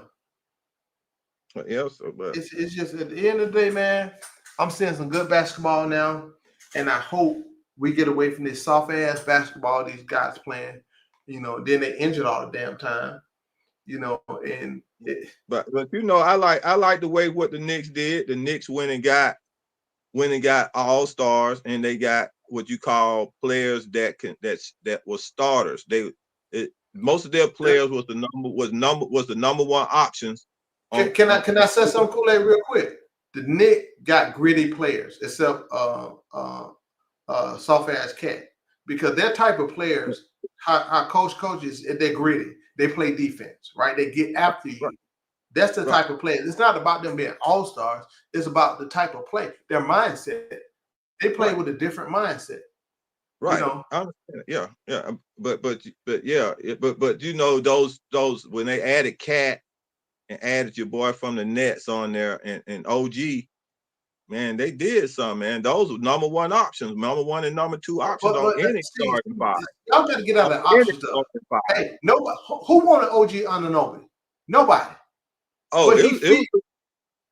Yeah. So, but it's just at the end of the day, man. I'm seeing some good basketball now, and I hope we get away from this soft ass basketball these guys playing. You know, then they injured all the damn time. You know, and but you know, I like the way what the Knicks did. The Knicks went and got all stars, and they got what you call players that was starters. Most of their players was the number one options. Can I say something, Kool-Aid, real quick? The Knicks got gritty players, except soft ass cat, because their type of players, how coaches, they're gritty. They play defense, right? They get after you. Right. That's the type of player. It's not about them being all stars. It's about the type of play, their mindset. They play with a different mindset. Right. You know? Yeah. But you know, those when they added Cat and added your boy from the Nets on there and OG, man, they did something, man. Those were number one options, number one and number two options on any starting five. Y'all got to get out of the options stuff. Hey, nobody who wanted OG Anunoby? Nobody. Oh, but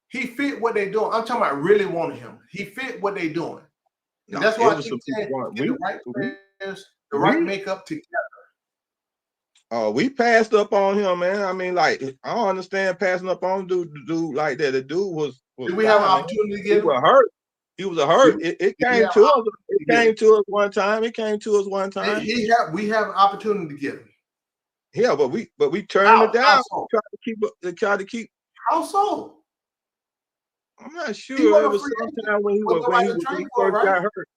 he fit what they doing. I'm talking about really wanting him. He fit what they doing. And that's why I keep saying get the right players, the right makeup together. Oh, we passed up on him, man. I mean, like, I don't understand passing up on dude like that. The dude was did we have an opportunity to get him? He was hurt. He was hurt. It came to us. It came to us one time. It came to us one time. We have an opportunity to get him. Yeah, but we turned it down. Try to keep. How so? I'm not sure. It was sometime when he first got hurt.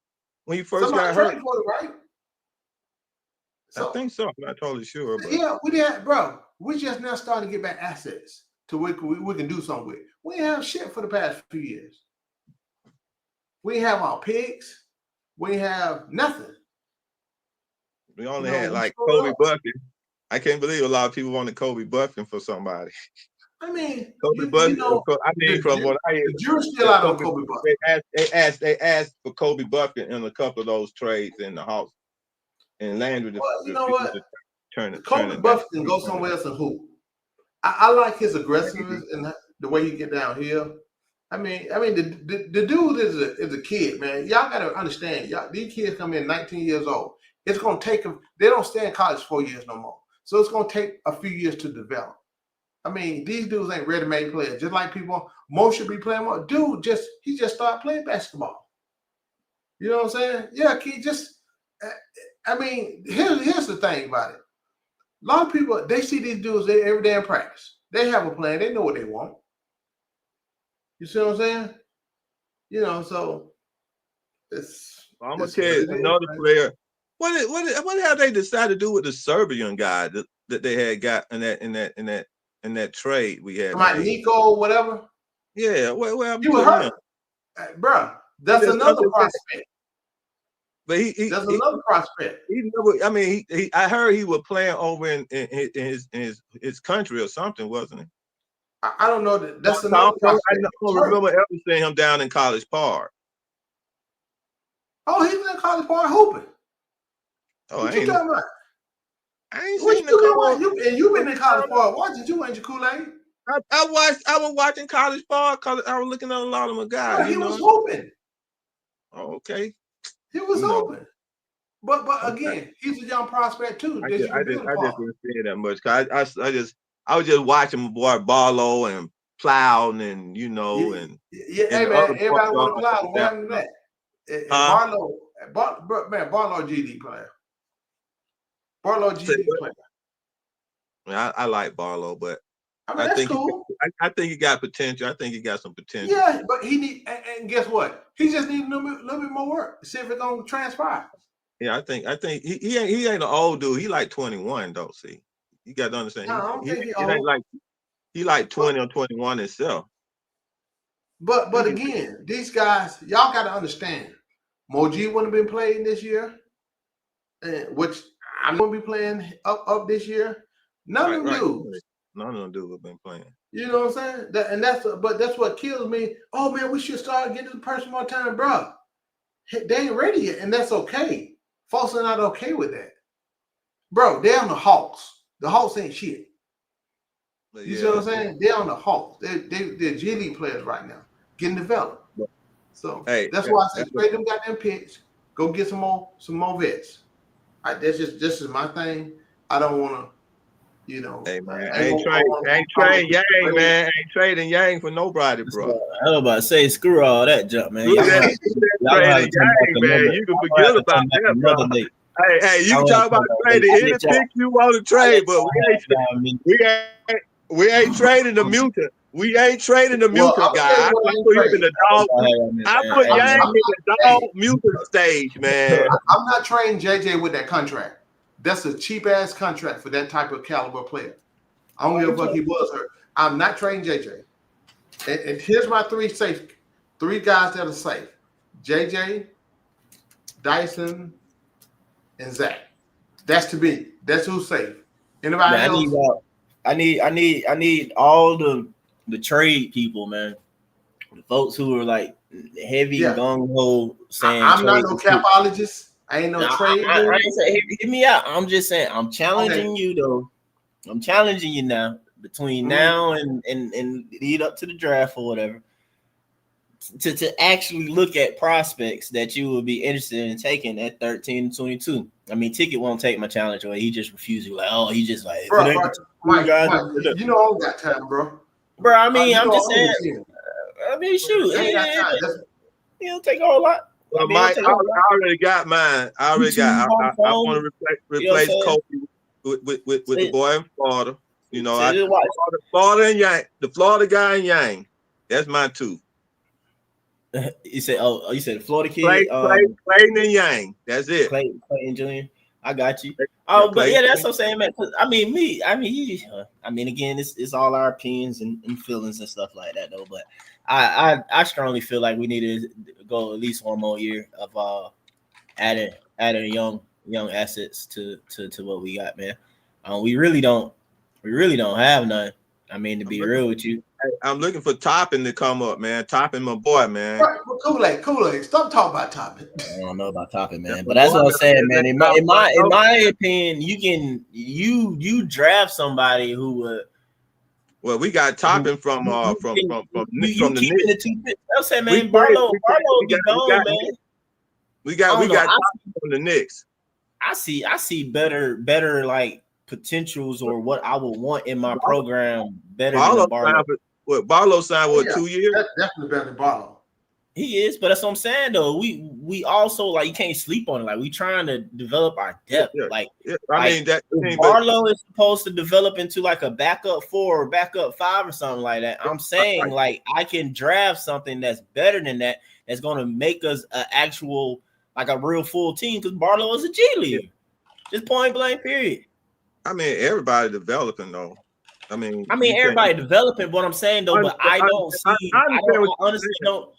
When he first got hurt, right? So, I think so. I'm not totally sure. But. Yeah, we did, bro. We just now starting to get back assets to we can do something with. We ain't have shit for the past few years. We have our picks. We have nothing. We only had like Kobe Buffett. I can't believe a lot of people wanted Kobe Buffett for somebody. I mean, Kobe Buffett. From what I hear, the jury's still out on Kobe Buffett. They asked for Kobe Buffett in a couple of those trades in the House, and Landry. Well, you know what? Kobe Buffett can go somewhere else and hoop. I like his aggressiveness and the way he get down here. I mean, the dude is a kid, man. Y'all gotta understand. These kids come in 19 years old. It's gonna take them. They don't stay in college 4 years no more. So it's gonna take a few years to develop. I mean, these dudes ain't ready-made players. Just like people, most should be playing more. Dude, he just started playing basketball. You know what I'm saying? Yeah, kid. I mean, here's the thing about it. A lot of people, they see these dudes every day in practice. They have a plan. They know what they want. You see what I'm saying? You know, so I'm gonna tell you another player. What have they decided to do with the Serbian guy that they had got in that trade we had? Like Nico, whatever. Yeah, well, he was hurt, bro. That's another prospect. But that's another prospect. I heard he was playing over in his country or something, wasn't he? I don't know. That's another prospect. I don't remember ever seeing him down in College Park. Oh, he was in College Park hooping. Oh, what you talking about? I ain't seen the and you've been in College Park watching too, ain't you, Kool-Aid? I was watching College Park because I was looking at a lot of my guys. Oh, he was hooping. Oh, okay. He was open. But again, he's a young prospect too. I just didn't see it that much. I was just watching my boy Barlow and Plow and hey man, everybody want to Plow. What happened to that? Barlow GD player. Barlow GD player. I like Barlow, but I think cool. I think he got potential. I think he got some potential. Yeah, but he need and guess what? He just needs a little bit more work. See if it's gonna transpire. Yeah, I think he ain't an old dude. He like 21 though. See, you got to understand. No, he like 20 or 21 himself. But again, these guys, y'all got to understand. Moji wouldn't have been playing this year, which I'm gonna be playing up this year. None of them dudes. None of them dudes have been playing. You know what I'm saying? That's what kills me. Oh man, we should start getting the person more time, bro. They ain't ready yet, and that's okay. Folks are not okay with that, bro. They're on the Hawks. The Hawks ain't shit. You see what I'm saying? They're on the Hawks. They're G League players right now, getting developed. So Hey, that's why I say trade them goddamn picks. Go get some more vets. This is my thing. I don't want to, hey man, I ain't trading Yang, man. Ain't trading Yang for nobody, bro. I was about to say, screw all that junk, man. Look Y'all at gonna that have to trading come back Yang, man. another. You can Y'all gonna forget have to about come back that, bro. another day. Hey, you Y'all can talk about trading any pick you want to trade, but we ain't trading the mutant. We ain't trading the mutant guy. I put him in the dog. I put Yang in the dog mutant stage, man. I'm not trading JJ with that contract. That's a cheap ass contract for that type of caliber player. I don't give a fuck he was hurt. I'm not trading JJ. And here's my three guys that are safe: JJ, Dyson, and Zach. That's to be. That's who's safe. Anybody else? I need all the trade people, man. The folks who are like heavy gung ho saying I'm not no capologist. I ain't no trade. I ain't say hit me out. I'm just saying I'm challenging you though. I'm challenging you now between now and lead up to the draft or whatever. To actually look at prospects that you would be interested in taking at 13 and 22. I mean, Ticket won't take my challenge away. He just refused. Like, oh, he just like, Mike, you know I don't got time, bro. Bro, I mean, I'm just saying. I mean, shoot, he don't take a whole lot. Well, Mike, I already got mine. I want to replace Kobe with the boy in Florida. You know, Florida and Yang, the Florida guy and Yang. That's mine too. You said, you said the Florida kid, Clayton and Yang. That's it. Clayton Jr. I got you. Oh, but yeah, that's what I'm saying, man. I mean, again, it's all our opinions and feelings and stuff like that, though. But I strongly feel like we need to go at least one more year of adding young assets to what we got, man. We really don't have none. I mean, to be real with you. I'm looking for Toppin to come up, man. Toppin, my boy, man. Kool-Aid. Stop talking about Toppin. I don't know about Toppin, man. But that's what I'm saying, man. In my opinion, you draft somebody who would. Well, we got Toppin from the Knicks. I'm saying, man, Barlow be gone, man. We got Toppin from the Knicks. I see better like potentials or what I would want in my program better than Barlow. Barlow signed 2 years? That's definitely better than Barlow. He is, but that's what I'm saying though. We also like you can't sleep on it. Like we trying to develop our depth. Barlow is supposed to develop into like a backup 4 or backup 5 or something like that. I'm saying like I can draft something that's better than that. That's going to make us an actual like a real full team because Barlow is a G League. Just point blank period. I mean, everybody developing though. I mean, everybody developing. What I'm saying though, but I honestly don't.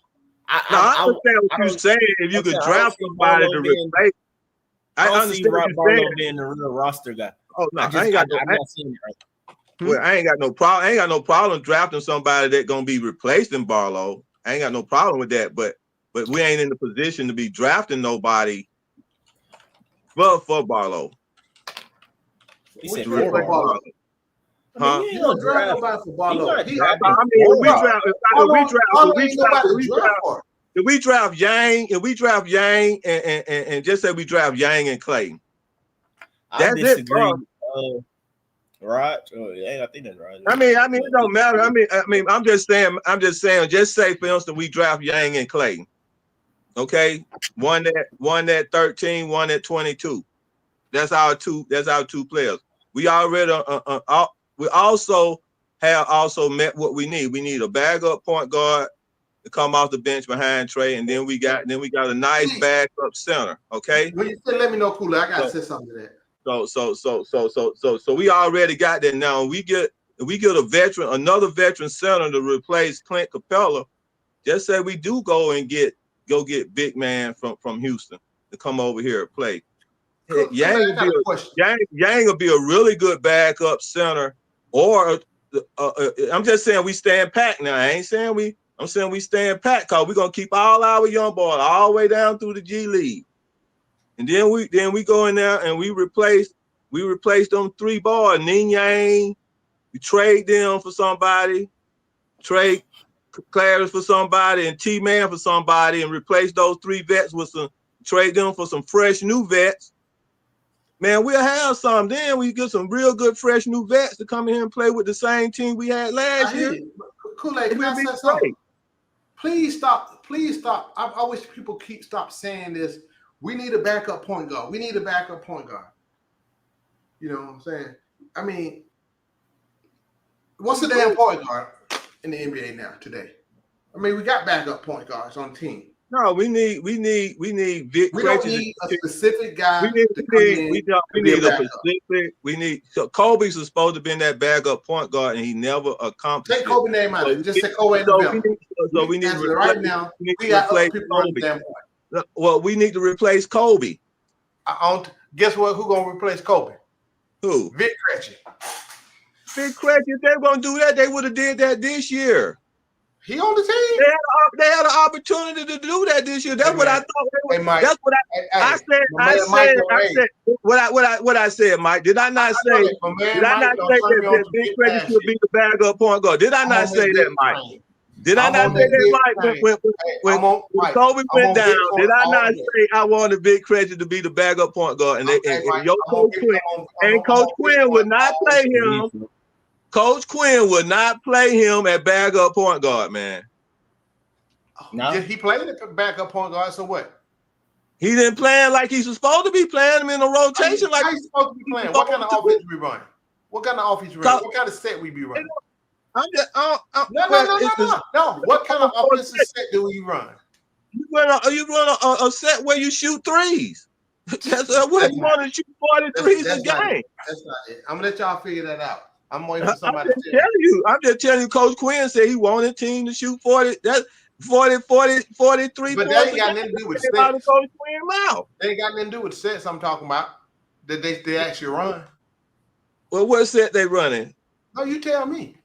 I understand what you're saying. If you could draft somebody to replace, I understand what you're saying. Being the real roster guy. Oh no, I ain't got no problem. I ain't got no problem drafting somebody that's gonna be replacing Barlow. I ain't got no problem with that. But we ain't in the position to be drafting nobody for Barlow. He said for Barlow. Huh? You don't draft nobody for Barlow. If we draft Yang, and just say we draft Yang and Clayton. That's it, bro. Raj? I think that's Raj. I mean, it don't matter. I mean, I'm just saying. Just say, for instance, we draft Yang and Clayton. Okay, one at 13, one at 22. That's our two players. We already we also met what we need. We need a backup point guard to come off the bench behind Trey, and then we got a nice backup center. Okay. When you said, let me know, Kool-Aid. I gotta say something to that. So we already got that now. We get another veteran center to replace Clint Capella. Just say we do go get big man from Houston to come over here and play. Yang will be a really good backup center, or I'm just saying we stand packed now. I'm saying we stand packed because we're gonna keep all our young boys all the way down through the G League, and then we go in there and we replace them 3 boys. Ning Yang, we trade them for somebody. Trade Claris for somebody and T-Man for somebody and replace those 3 vets with trade them for some fresh new vets, man, we'll have some. Then we get some real good fresh new vets to come in here and play with the same team we had last year. Kool-Aid, can I say something? Please stop. Please stop. I wish people stop saying this. We need a backup point guard. We need a backup point guard. You know what I'm saying? I mean, what's the damn point guard in the NBA now today? I mean, we got backup point guards on the team. No, we need Vic. We don't need a specific guy. We need so Kobe's supposed to be in that backup point guard, and he never accomplished it. Take Kobe name out of it. Just say Kobe ain't available. So we need to replace, right now. We got other people on the damn point. Well, we need to replace Kobe. Guess what? Who gonna replace Kobe? Who? Vic Krejci. Vic Krejci. If they were gonna do that, they would have did that this year. He on the team. They had an opportunity to do that this year. That's what I thought. That's what I said. What I said, Mike. Did I not say? Did I not say that Vic Krejci should be the backup point guard? Did I not say that, Mike? Did I not say that, Mike? When Kobe went down, did I not say I wanted Vic Krejci to be the backup point guard? And your Coach Quinn would not play him. Coach Quinn would not play him at backup point guard, man. No, he played at backup point guard. So what? He didn't play him like he's supposed to be playing him in a rotation. Like he's supposed to be playing. What kind of offense we run? What kind of offense we run? What kind of set we be running? I'm just no. What kind of offensive set do we run? You run a set where you shoot threes. That's what you want to shoot 43s a game. That's not it. I'm gonna let y'all figure that out. I'm waiting for somebody to tell you. I'm just telling you, Coach Quinn said he wanted team to shoot 40. That's 43 but that ain't got nothing to do with sets. Coach Quinn mouth. They ain't got nothing to do with sets I'm talking about. That they actually run. Well, what set they running? No, you tell me.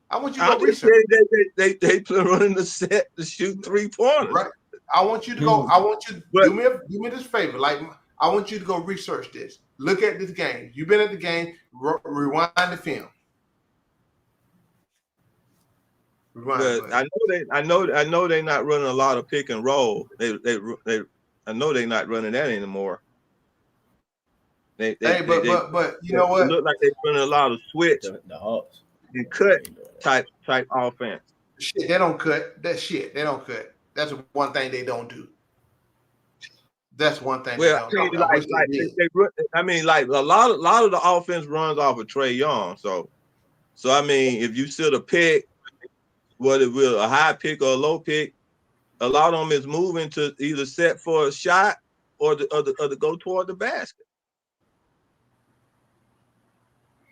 I want you to go research. They running the set to shoot 3-pointers. Right. I want you to go. I want you to do me this favor. Like I want you to go research this. Look at this game. You've been at the game. Rewind the film. But I know they're not running a lot of pick and roll. I know they're not running that anymore. But you know what? It look like they're running a lot of switch the Hawks and cut type offense. Shit, they don't cut. They don't cut. That's one thing they don't do. That's one thing. Well, I mean, like a lot of the offense runs off of Trae Young. So I mean, if you sit a pick, whether it will a high pick or a low pick, a lot of them is moving to either set for a shot or to go toward the basket.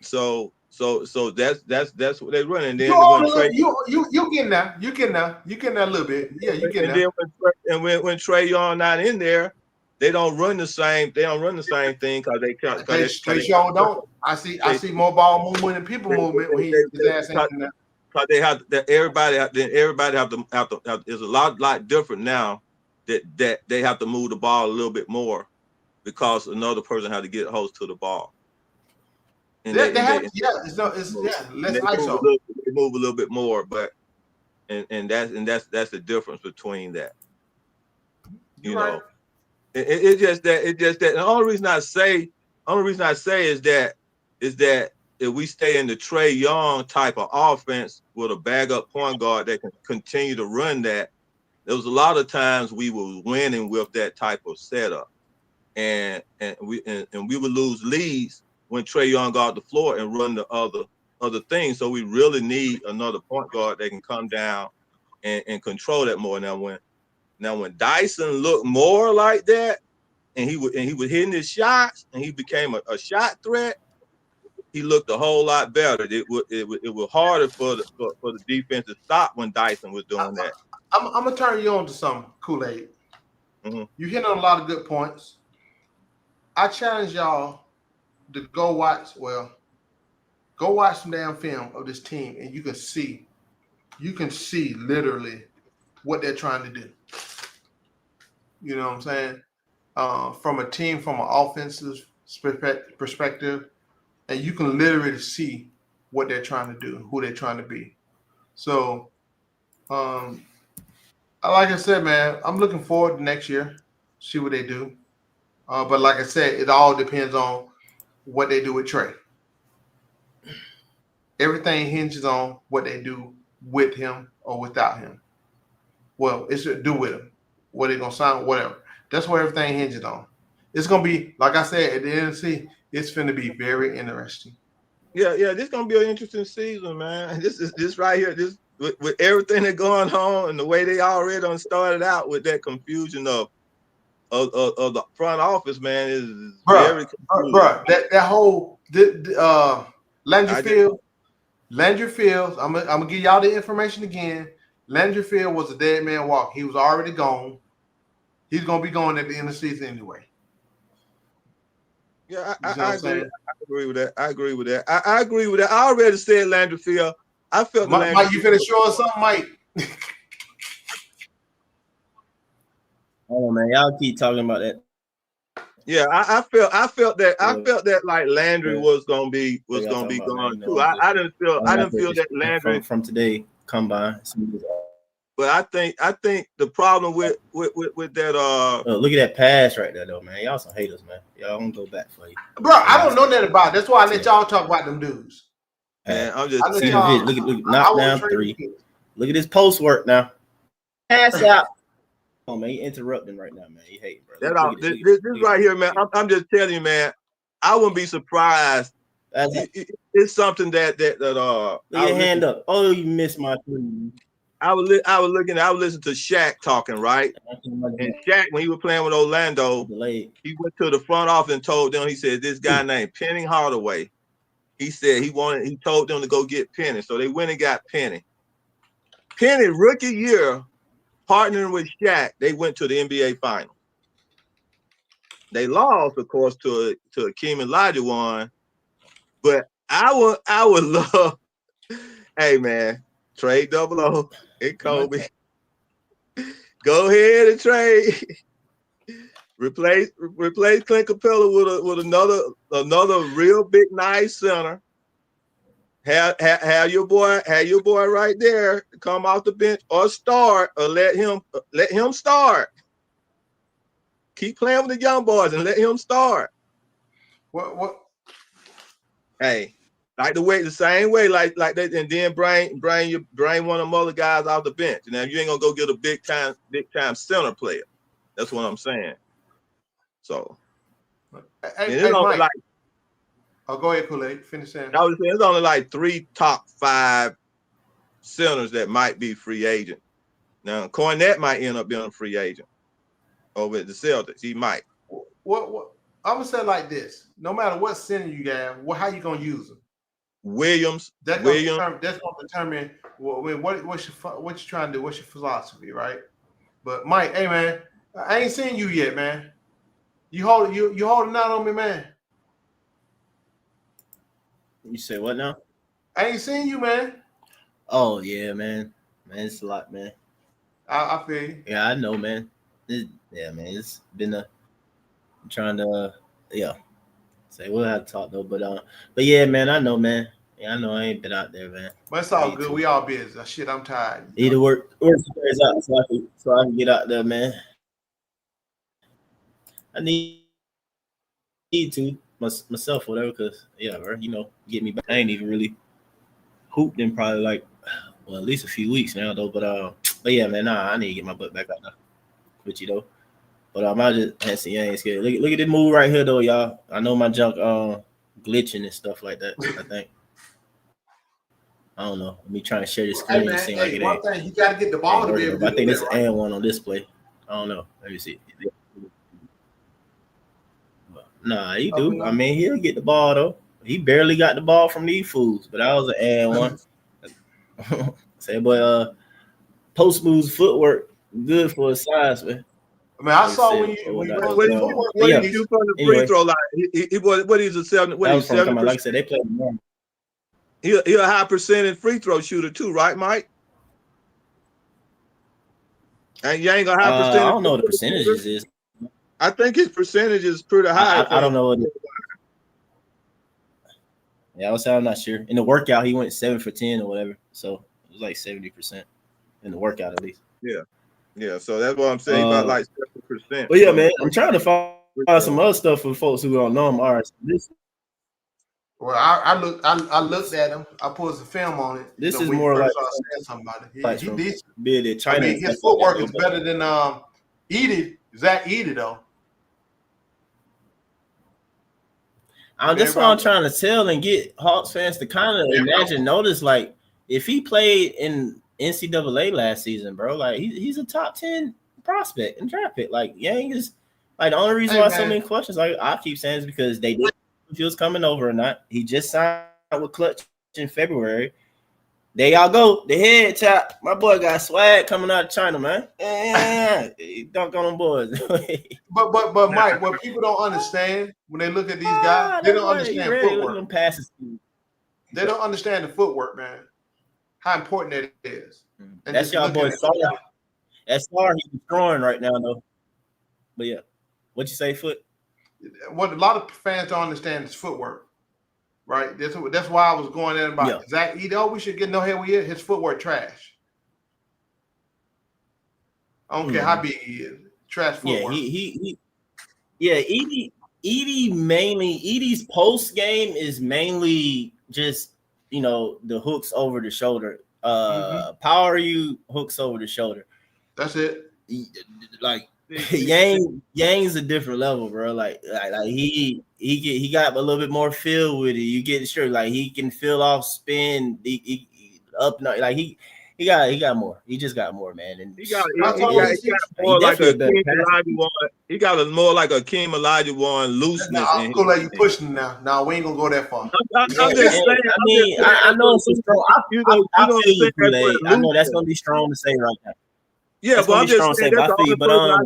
So that's what they're running. Then you getting there. You getting there a little bit. Yeah, you getting there. And when Trae Young not in there, they don't run the same. They don't run the same thing because they can't. Trae Young don't. I see more ball movement and people movement when his ass ain't in there. Because they have that everybody have to is a lot different now that they have to move the ball a little bit more because another person had to get host to the ball. And they move a little bit more, but and that's the difference between that. You know, it's just that the only reason I say is that if we stay in the Trae Young type of offense with a backup point guard that can continue to run that, there was a lot of times we were winning with that type of setup, and we would lose leads when Trae Young got the floor and run the other things. So we really need another point guard that can come down and control that more. Now when Dyson looked more like that, and he was hitting his shots and he became a shot threat, he looked a whole lot better. It was harder for the defense to stop when Dyson was doing that. I'm gonna turn you on to some Kool-Aid. Mm-hmm. You hit on a lot of good points. I challenge y'all to go watch some damn film of this team, and you can see literally what they're trying to do. You know what I'm saying? From a team, from an offensive perspective, and you can literally see what they're trying to do, who they're trying to be. So Like I said, man, I'm looking forward to next year. See what they do. But like I said, it all depends on what they do with Trey. Everything hinges on what they do with him or without him. Well, it's to do with him. What they gonna sign, whatever. That's what everything hinges on. It's gonna be, like I said, at the end of the season, it's gonna be very interesting. Yeah, this is gonna be an interesting season, man. This right here, this with everything that's going on and the way they already done started out with that confusion of the front office, man, is very confusing. That whole Landry I just Field, Landry Fields. I'm gonna give y'all the information again. Landry Field was a dead man walk. He was already gone. He's gonna be gone at the end of the season anyway. Yeah, You see what I I'm agree. saying? I agree with that. I agree with that. I agree with that. I already said Landry Field. I felt the Landry Mike, you Field. finna show us something, Mike? Oh man, y'all keep talking about that. Yeah, I felt that like Landry was gonna be gone too. I didn't feel that Landry from today combine. But I think the problem with that look at that pass right there though, man. Y'all some haters, man. Y'all gonna go back for you. Bro, I don't know that about it. That's why I let y'all talk about them dudes. Man, I'm just see the vid. Look, knock down 3. Look at this post work now. Pass out. Oh man, you interrupting right now, man. You hate, bro. This right here, man. I'm just telling you, man. I wouldn't be surprised. It's something that Look your hand up. Oh, you missed my 3. I was listening to Shaq talking, right? And Shaq, when he was playing with Orlando, he went to the front office and told them, he said, this guy named Penny Hardaway. He said he told them to go get Penny. So they went and got Penny. Penny, rookie year, partnering with Shaq, they went to the NBA Finals. They lost, of course, to Akeem Olajuwon. But I would love, hey man, trade 00 and Kobe. Go ahead and trade. Replace Clint Capella with another real big nice center. Have your boy right there come off the bench or start or let him start. Keep playing with the young boys and let him start. What? Hey, like the same way, like that, and then bring one of them other guys off the bench. Now you ain't gonna go get a big time center player. That's what I'm saying. So, hey Mike. Go ahead, Kool-Aid. Finish saying. I was saying it's only like 3 top 5 centers that might be free agent. Now Cornette might end up being a free agent over at the Celtics. He might. What? I'm gonna say it like this: no matter what center you have, how you gonna use them? Williams. That's gonna determine what you're trying to do. What's your philosophy, right? But Mike, hey man, I ain't seen you yet, man. You holding out on me, man. You say what now? I ain't seen you, man. Oh yeah, man. Man, it's a lot, man. I feel you. Yeah, I know, man. Man, it's been I'm trying to say we'll have to talk though, but yeah, man, I know, man. Yeah, I know I ain't been out there, man. But it's all good. We all busy. Shit, I'm tired. Either work out so I can get out there, man. I need to myself, whatever, because bro, get me back. I ain't even really hooped in probably like at least a few weeks now though. But yeah, man, I need to get my butt back out there with you though. But I just Hansen Yang ain't scared. Look at this move right here though, y'all. I know my junk glitching and stuff like that. I think. I don't know. Let me try to share this screen. Hey, man, seem like it one ain't. thing, you got to get the ball to be able to do I think that, this is and one on display. I don't know. Let me see. Nah, he do. I mean, he'll get the ball though. He barely got the ball from these fools, but that was an and one. Say, boy, post moves footwork good for his size, man. I mean, I saw when you what did he do from the free throw line? What is a 7? What is 7%? Like I said, they play more. He a high percentage free throw shooter too, right, Mike? And you ain't gonna high percentage. I don't know what the percentages is. I think his percentage is pretty high. I don't know what it is. Yeah, I'm not sure. In the workout, he went 7 for 10 or whatever, so it was like 70%. in the workout at least. Yeah. So that's what I'm saying. About like 7%. But yeah, man, I'm trying to find some other stuff for folks who don't know him. All right, this. Well, I looked at him. I pulled some film on it. This is when more like saying something about it. He decent. Be it China. I mean, his footwork is better than Zach Edey though. That's what I'm trying to tell and get Hawks fans to kind of notice, like, if he played in NCAA last season, bro, like he's a top 10 prospect and draft pick. Like Yang is like the only reason why so many questions, like I keep saying, is because they didn't know if he was coming over or not. He just signed with Clutch in February. There y'all go, the head top. My boy got swag coming out of China, man. He dunked on them boys. but Mike, what people don't understand when they look at these guys, they don't understand footwork. They don't understand the footwork, man. How important that is. And that's y'all boy Star. That's Star he's destroying right now, though. But yeah, what you say, Foot? What a lot of fans don't understand is footwork. Right, that's why I was going in about Zach Edey. Oh, we should get no hell we is. His footwork trash. I don't care how big he is. Trash footwork. Edey mainly. Edey's post game is mainly just the hooks over the shoulder. Power you hooks over the shoulder. That's it. Like Yang's a different level, bro. Like he got a little bit more feel with it. You get sure, like he can feel off spin. He got more. He just got more, man. And he got more like a Akeem Olajuwon. He got more like a Akeem Olajuwon looseness. I'm gonna let you push him now. No, we ain't gonna go that far. I'm just saying. I know it's strong. I know that's gonna be strong to say right now. Yeah, but I'm just saying that's the only person I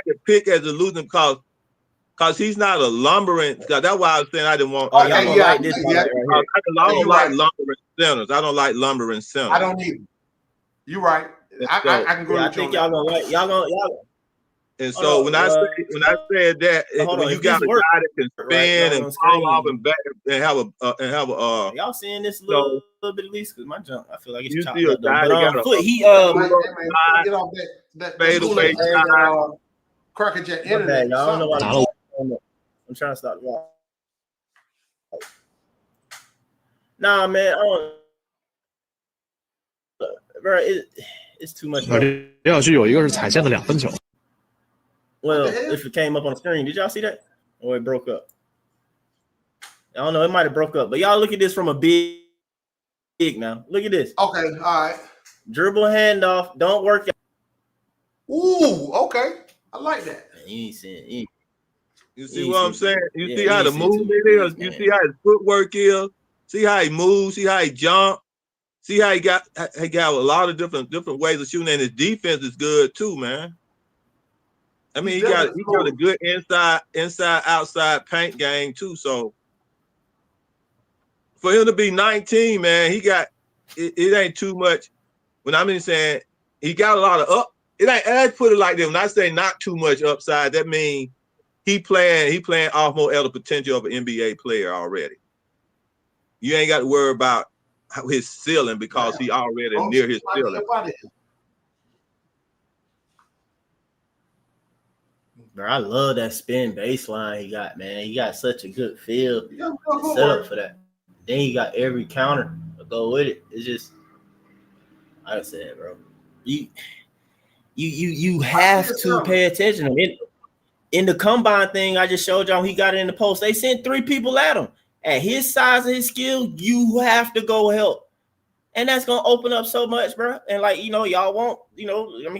could pick as a losing because he's not a lumbering. That's why I was saying I didn't want. I don't like lumbering centers. I don't like lumbering centers. I don't either. You're right. I can go. I think y'all gonna. And so when I said that, when you got a guy that can spin and fall off and back and have a y'all seeing this a little bit at least because my jump, I feel like it's chopped up. But Foot, he get off that Cracker Jack internet. Y'all don't know why I'm trying to stop y'all. Nah, man, bro, it's too much. Well, if it came up on the screen, did y'all see that? Or it broke up? I don't know. It might have broke up. But y'all look at this from a big now. Look at this. Okay, all right. Dribble handoff. Don't work. Ooh, okay. I like that. Man, you ain't seeing. You see what I'm saying? You see how the move it is? You see how his footwork is? See how he moves? See how he jump? See how he got a lot of different ways of shooting, and his defense is good too, man. I mean, he got a good inside outside paint game too. So for him to be 19, man, he got it ain't too much. When I'm saying he got a lot of up, it ain't. I put it like that. When I say not too much upside, that means he playing off more of the potential of an NBA player already. You ain't got to worry about his ceiling because he already near his ceiling. Bro, I love that spin baseline he got, man. He got such a good feel set up for that. Then he got every counter to go with it. It's just, like I said, bro, you have to pay attention. In the combine thing I just showed y'all, he got it in the post. They sent 3 people at him. At his size and his skill, you have to go help. And that's gonna open up so much, bro. And like y'all won't,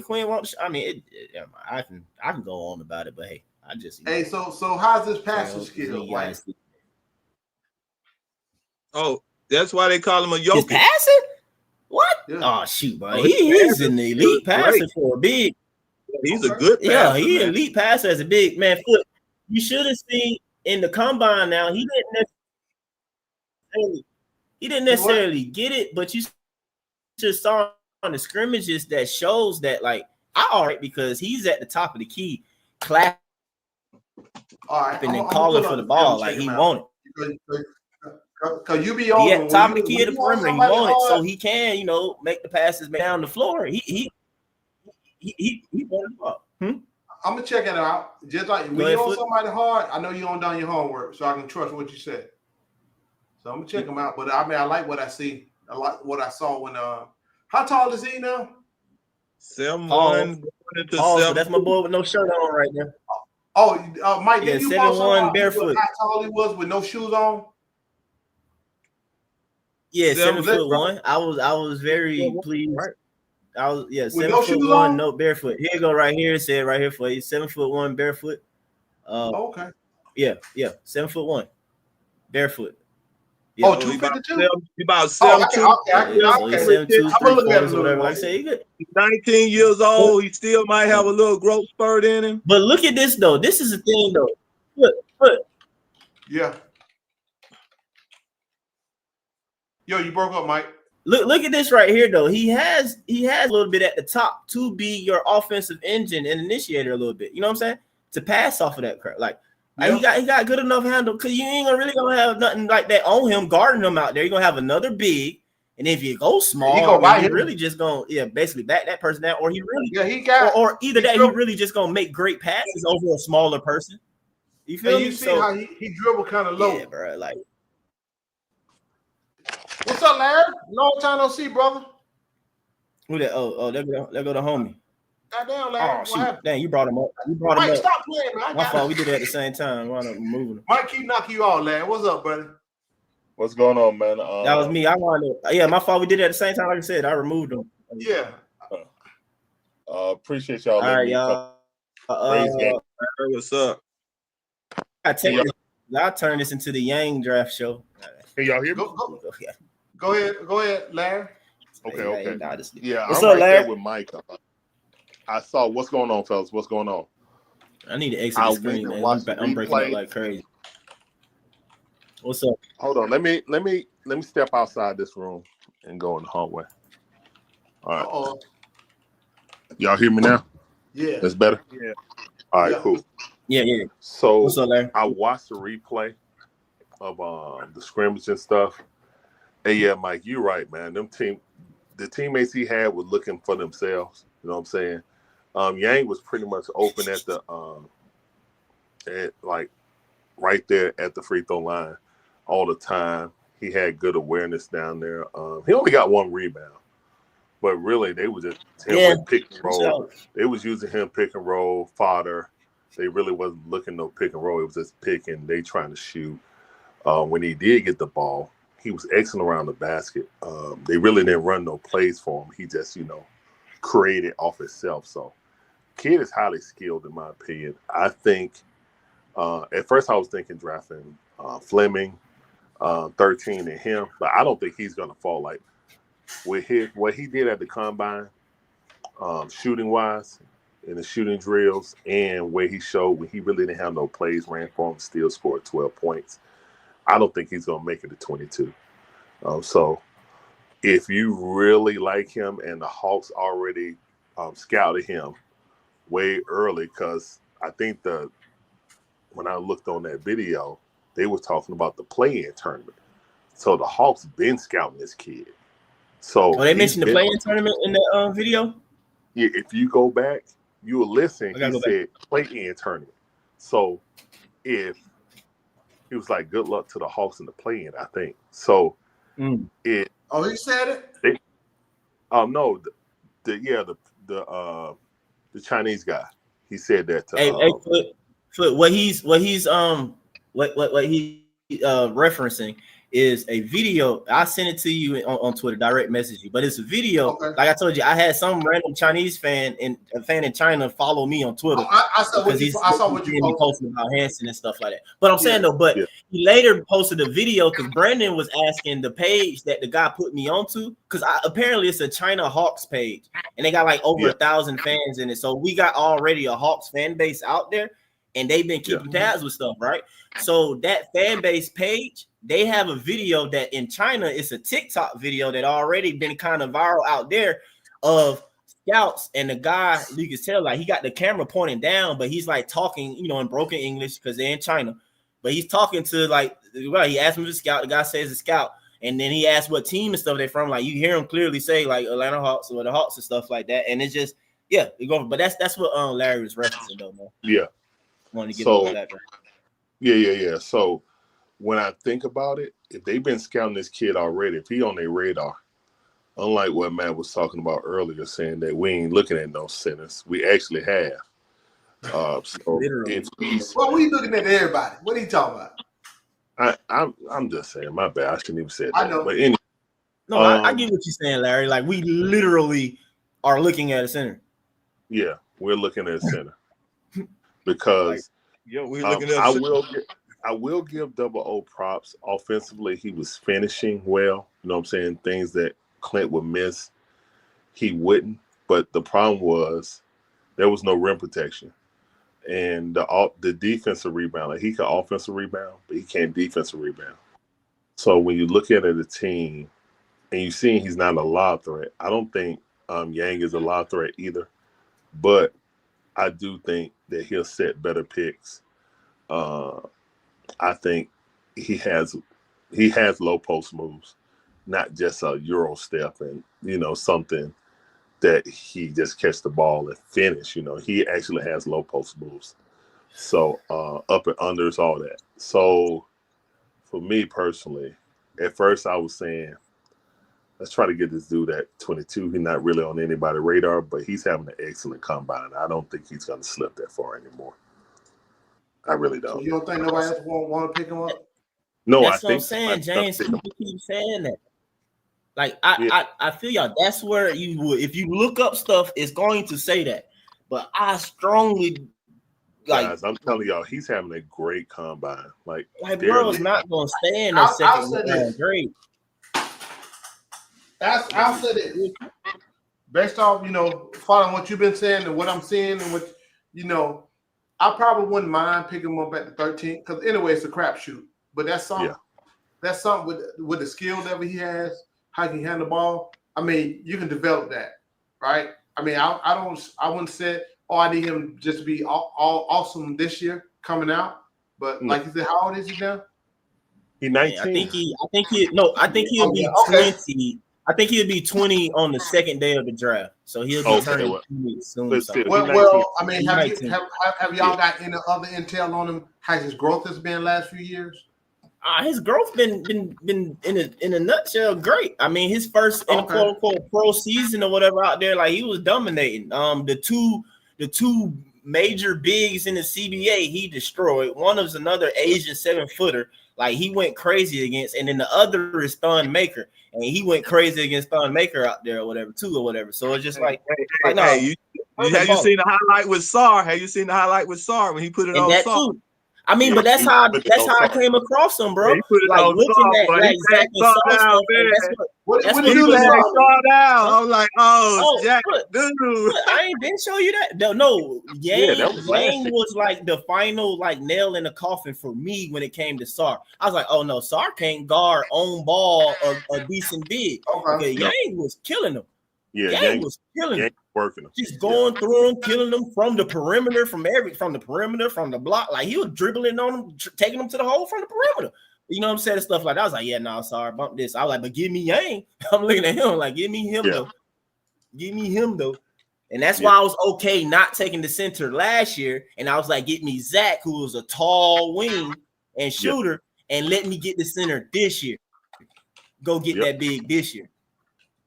Quinn won't. I can go on about it, but hey, I just. Hey, so how's this passing skill? Oh, that's why they call him a Jokic. His passing? What? Yeah. Oh shoot, bro. He's an elite passer for a big. He's a good passer. Yeah, he's an elite passer as a big man. Foot. You should have seen in the combine. Now he didn't necessarily get it, but you just saw on the scrimmages that shows that because he's at the top of the key, clapping and calling for the ball like he wanted. Because you be Be on at when top you of the key when of the you on perimeter. He somebody want it so hard. he can, make the passes down the floor. He want it up. I'm gonna check it out. Just like Go when ahead, you on Foot. somebody hard, I know you don't done your homework, so I can trust what you said. So I'm gonna check him out. But I mean, I like what I see. I like what I saw when. How tall is he now? 7'1", Pause. going into Pause, but 7'2". that's my boy with no shirt on right there. Oh, Mike, Yeah, didn't you post something 7'1" about barefoot. how tall he was with no shoes on? Yeah, 7 foot. 7'1". I was very pleased. Right. I was With no shoes 7'1", on? no barefoot. Here you go, right here. It said right here for you, 7'1" barefoot. Okay. Yeah, 7'1" barefoot. Oh, Yeah, So he about 252? he about Oh, 7'2". so he's 7'2", I'm gonna look at 3/4, it a or little whatever. more. Like I say, he good. He's 19 years old. He still might have a little growth spurt in him. But look at this though. This is the thing though. Look. Yeah. Yo, you broke up, Mike. Look at this right here though. He has a little bit at the top to be your offensive engine and initiator a little bit. You know what I'm saying? To pass off of that crap. Like he got good enough handle because you ain't really gonna have nothing like that on him guarding him out there. You're gonna have another big, and if you go small, you're really just gonna basically back that person down, or he really or either that he really just gonna make great passes over a smaller person. You feel me? You see how he dribble kind of low. Yeah, bro. Like, what's up, Larry? Long time no see, brother. Who that? Oh, there go the homie. Goddamn, Larry. Oh shoot! Dang, you brought him up. Mike, stop playing, man. My fault. We did it at the same time. Why not moving him? Mike keep knocking you out, Larry. What's up, buddy? What's going on, man? That was me. I wanted. Yeah, my fault. We did it at the same time. Like I said, I removed him. Yeah. Appreciate y'all. All right, y'all. What's up? I'll turn this into the Yang draft show. Can y'all hear me? Go ahead, Larry. Okay. Yeah, What's I'm up, right Larry? there with Mike. I saw what's going on, fellas. What's going on? I need to exit the screen, man. I'm breaking up like crazy. What's up? Hold on. Let me step outside this room and go in the hallway. All right. Y'all hear me now? Yeah. That's better? Yeah. All right, cool. Yeah. So what's up, Larry? I watched the replay of the scrimmage and stuff. And yeah, Mike, you're right, man. The teammates he had were looking for themselves. You know what I'm saying? Yang was pretty much open at the right there at the free throw line all the time. He had good awareness down there. He only got one rebound, but really they were just with pick and roll. They was using him pick and roll fodder. They really wasn't looking no pick and roll. It was just picking. They trying to shoot. When he did get the ball, he was excellent around the basket. They really didn't run no plays for him. He just, created off himself. So, kid is highly skilled in my opinion. I think at first I was thinking drafting Fleming, 13 and him, but I don't think he's gonna fall like with what he did at the combine, shooting wise in the shooting drills, and where he showed when he really didn't have no plays ran for him, still scored 12 points. I don't think he's gonna make it to 22. So if you really like him, and the Hawks already scouted him way early, because I think when I looked on that video, they were talking about the play-in tournament. So the Hawks been scouting this kid. So they mentioned the play-in tournament in the video? Yeah, if you go back, you will listen. He said play-in tournament. So if he was like, good luck to the Hawks in the play-in, I think. So he said it? No, the Chinese guy. He said that to Foot, what he's referencing is a video. I sent it to you on Twitter, direct message you, but it's a video. Okay. Like I told you, I had some random Chinese fan in China follow me on Twitter. I saw what you posted about Hansen and stuff like that. But I'm saying he later posted a video because Brandon was asking the page that the guy put me onto, because apparently it's a China Hawks page and they got like over 1,000 fans in it. So we got already a Hawks fan base out there, and they've been keeping tabs with stuff, right? So that fan base page, they have a video that in China, it's a TikTok video that already been kind of viral out there of scouts, and the guy, you can tell, like he got the camera pointing down, but he's like talking, in broken English because they're in China. but he's talking to like, well, he asked him to scout. The guy says a scout, and then he asked what team and stuff they're from. Like you hear him clearly say like Atlanta Hawks or the Hawks and stuff like that, and it's just but that's what Larry was referencing though, man. Yeah. Wanted to get all that. Yeah. So when I think about it, if they've been scouting this kid already, if he on their radar, unlike what Matt was talking about earlier, saying that we ain't looking at no centers, we actually have. So if he's, well, we looking at everybody. What are you talking about? I'm just saying, my bad. I shouldn't even say that. I know. But anyway, no, I get what you're saying, Larry. Like we literally are looking at a center. Yeah, we're looking at a center because we're looking at. I will give Double O props. Offensively, he was finishing well. You know what I'm saying? Things that Clint would miss, he wouldn't. But the problem was there was no rim protection. And the defensive rebound, like he can offensive rebound, but he can't defensive rebound. So when you look at it as a team and you see he's not a lob threat, I don't think Yang is a lob threat either. But I do think that he'll set better picks. I think he has low post moves, not just a Euro step and something that he just catch the ball and finish. He actually has low post moves. So up and unders, all that. So for me personally, at first I was saying, let's try to get this dude at 22. He's not really on anybody's radar, but he's having an excellent combine. I don't think he's going to slip that far anymore. I really don't. So you don't think nobody else want to pick him up? No, that's I what think I'm saying, James. You keep saying that. Like I feel y'all. That's where you would, if you look up stuff, it's going to say that. But I strongly guys, I'm telling y'all, he's having a great combine. Like bro is not going to stay in that second grade. I'll say this. Based off, following what you've been saying and what I'm seeing and what I probably wouldn't mind picking him up at the 13th because anyway, it's a crapshoot. But that's something. Yeah. That's something with the skill level he has, how he can handle the ball. I mean, you can develop that, right? I mean, I wouldn't say, I need him just to be all awesome this year coming out. But like you said, how old is he now? He's 19. I think he'll be 20. I think he'll be 20 on the second day of the draft. So he'll be turning 20 soon. Well, I mean, have y'all got any other intel on him? How his growth has been last few years? His growth been in a nutshell great. I mean, his first quote unquote pro season or whatever out there, like he was dominating. The two major bigs in the CBA he destroyed. One was another Asian 7-footer, like he went crazy against, and then the other is Thon Maker, and he went crazy against Thon Maker out there or whatever too or whatever. So it's just have you seen the highlight with Sar? Have you seen the highlight with Sar when he put it on Sar? Too. I mean, but that's how I came across him, bro. Like looking at Zach and Sauce. What did you do that? Down. I was like, Jack, dude. I ain't been show you that. No, Yang was like the final like nail in the coffin for me when it came to Sar. I was like, oh no, Sar can't guard on ball a decent big. Okay, Yang was killing him. Yeah, Yang was killing him. Working them. Just going through them, killing them from the perimeter, from the block. Like he was dribbling on them, taking them to the hole from the perimeter. You know what I'm saying? Stuff like that. I was like, yeah, no, sorry, bump this. I was like, but give me Yang. I'm looking at him like, give me him though. Give me him though. And that's why I was okay not taking the center last year. And I was like, get me Zach, who was a tall wing and shooter, and let me get the center this year. Go get that big this year.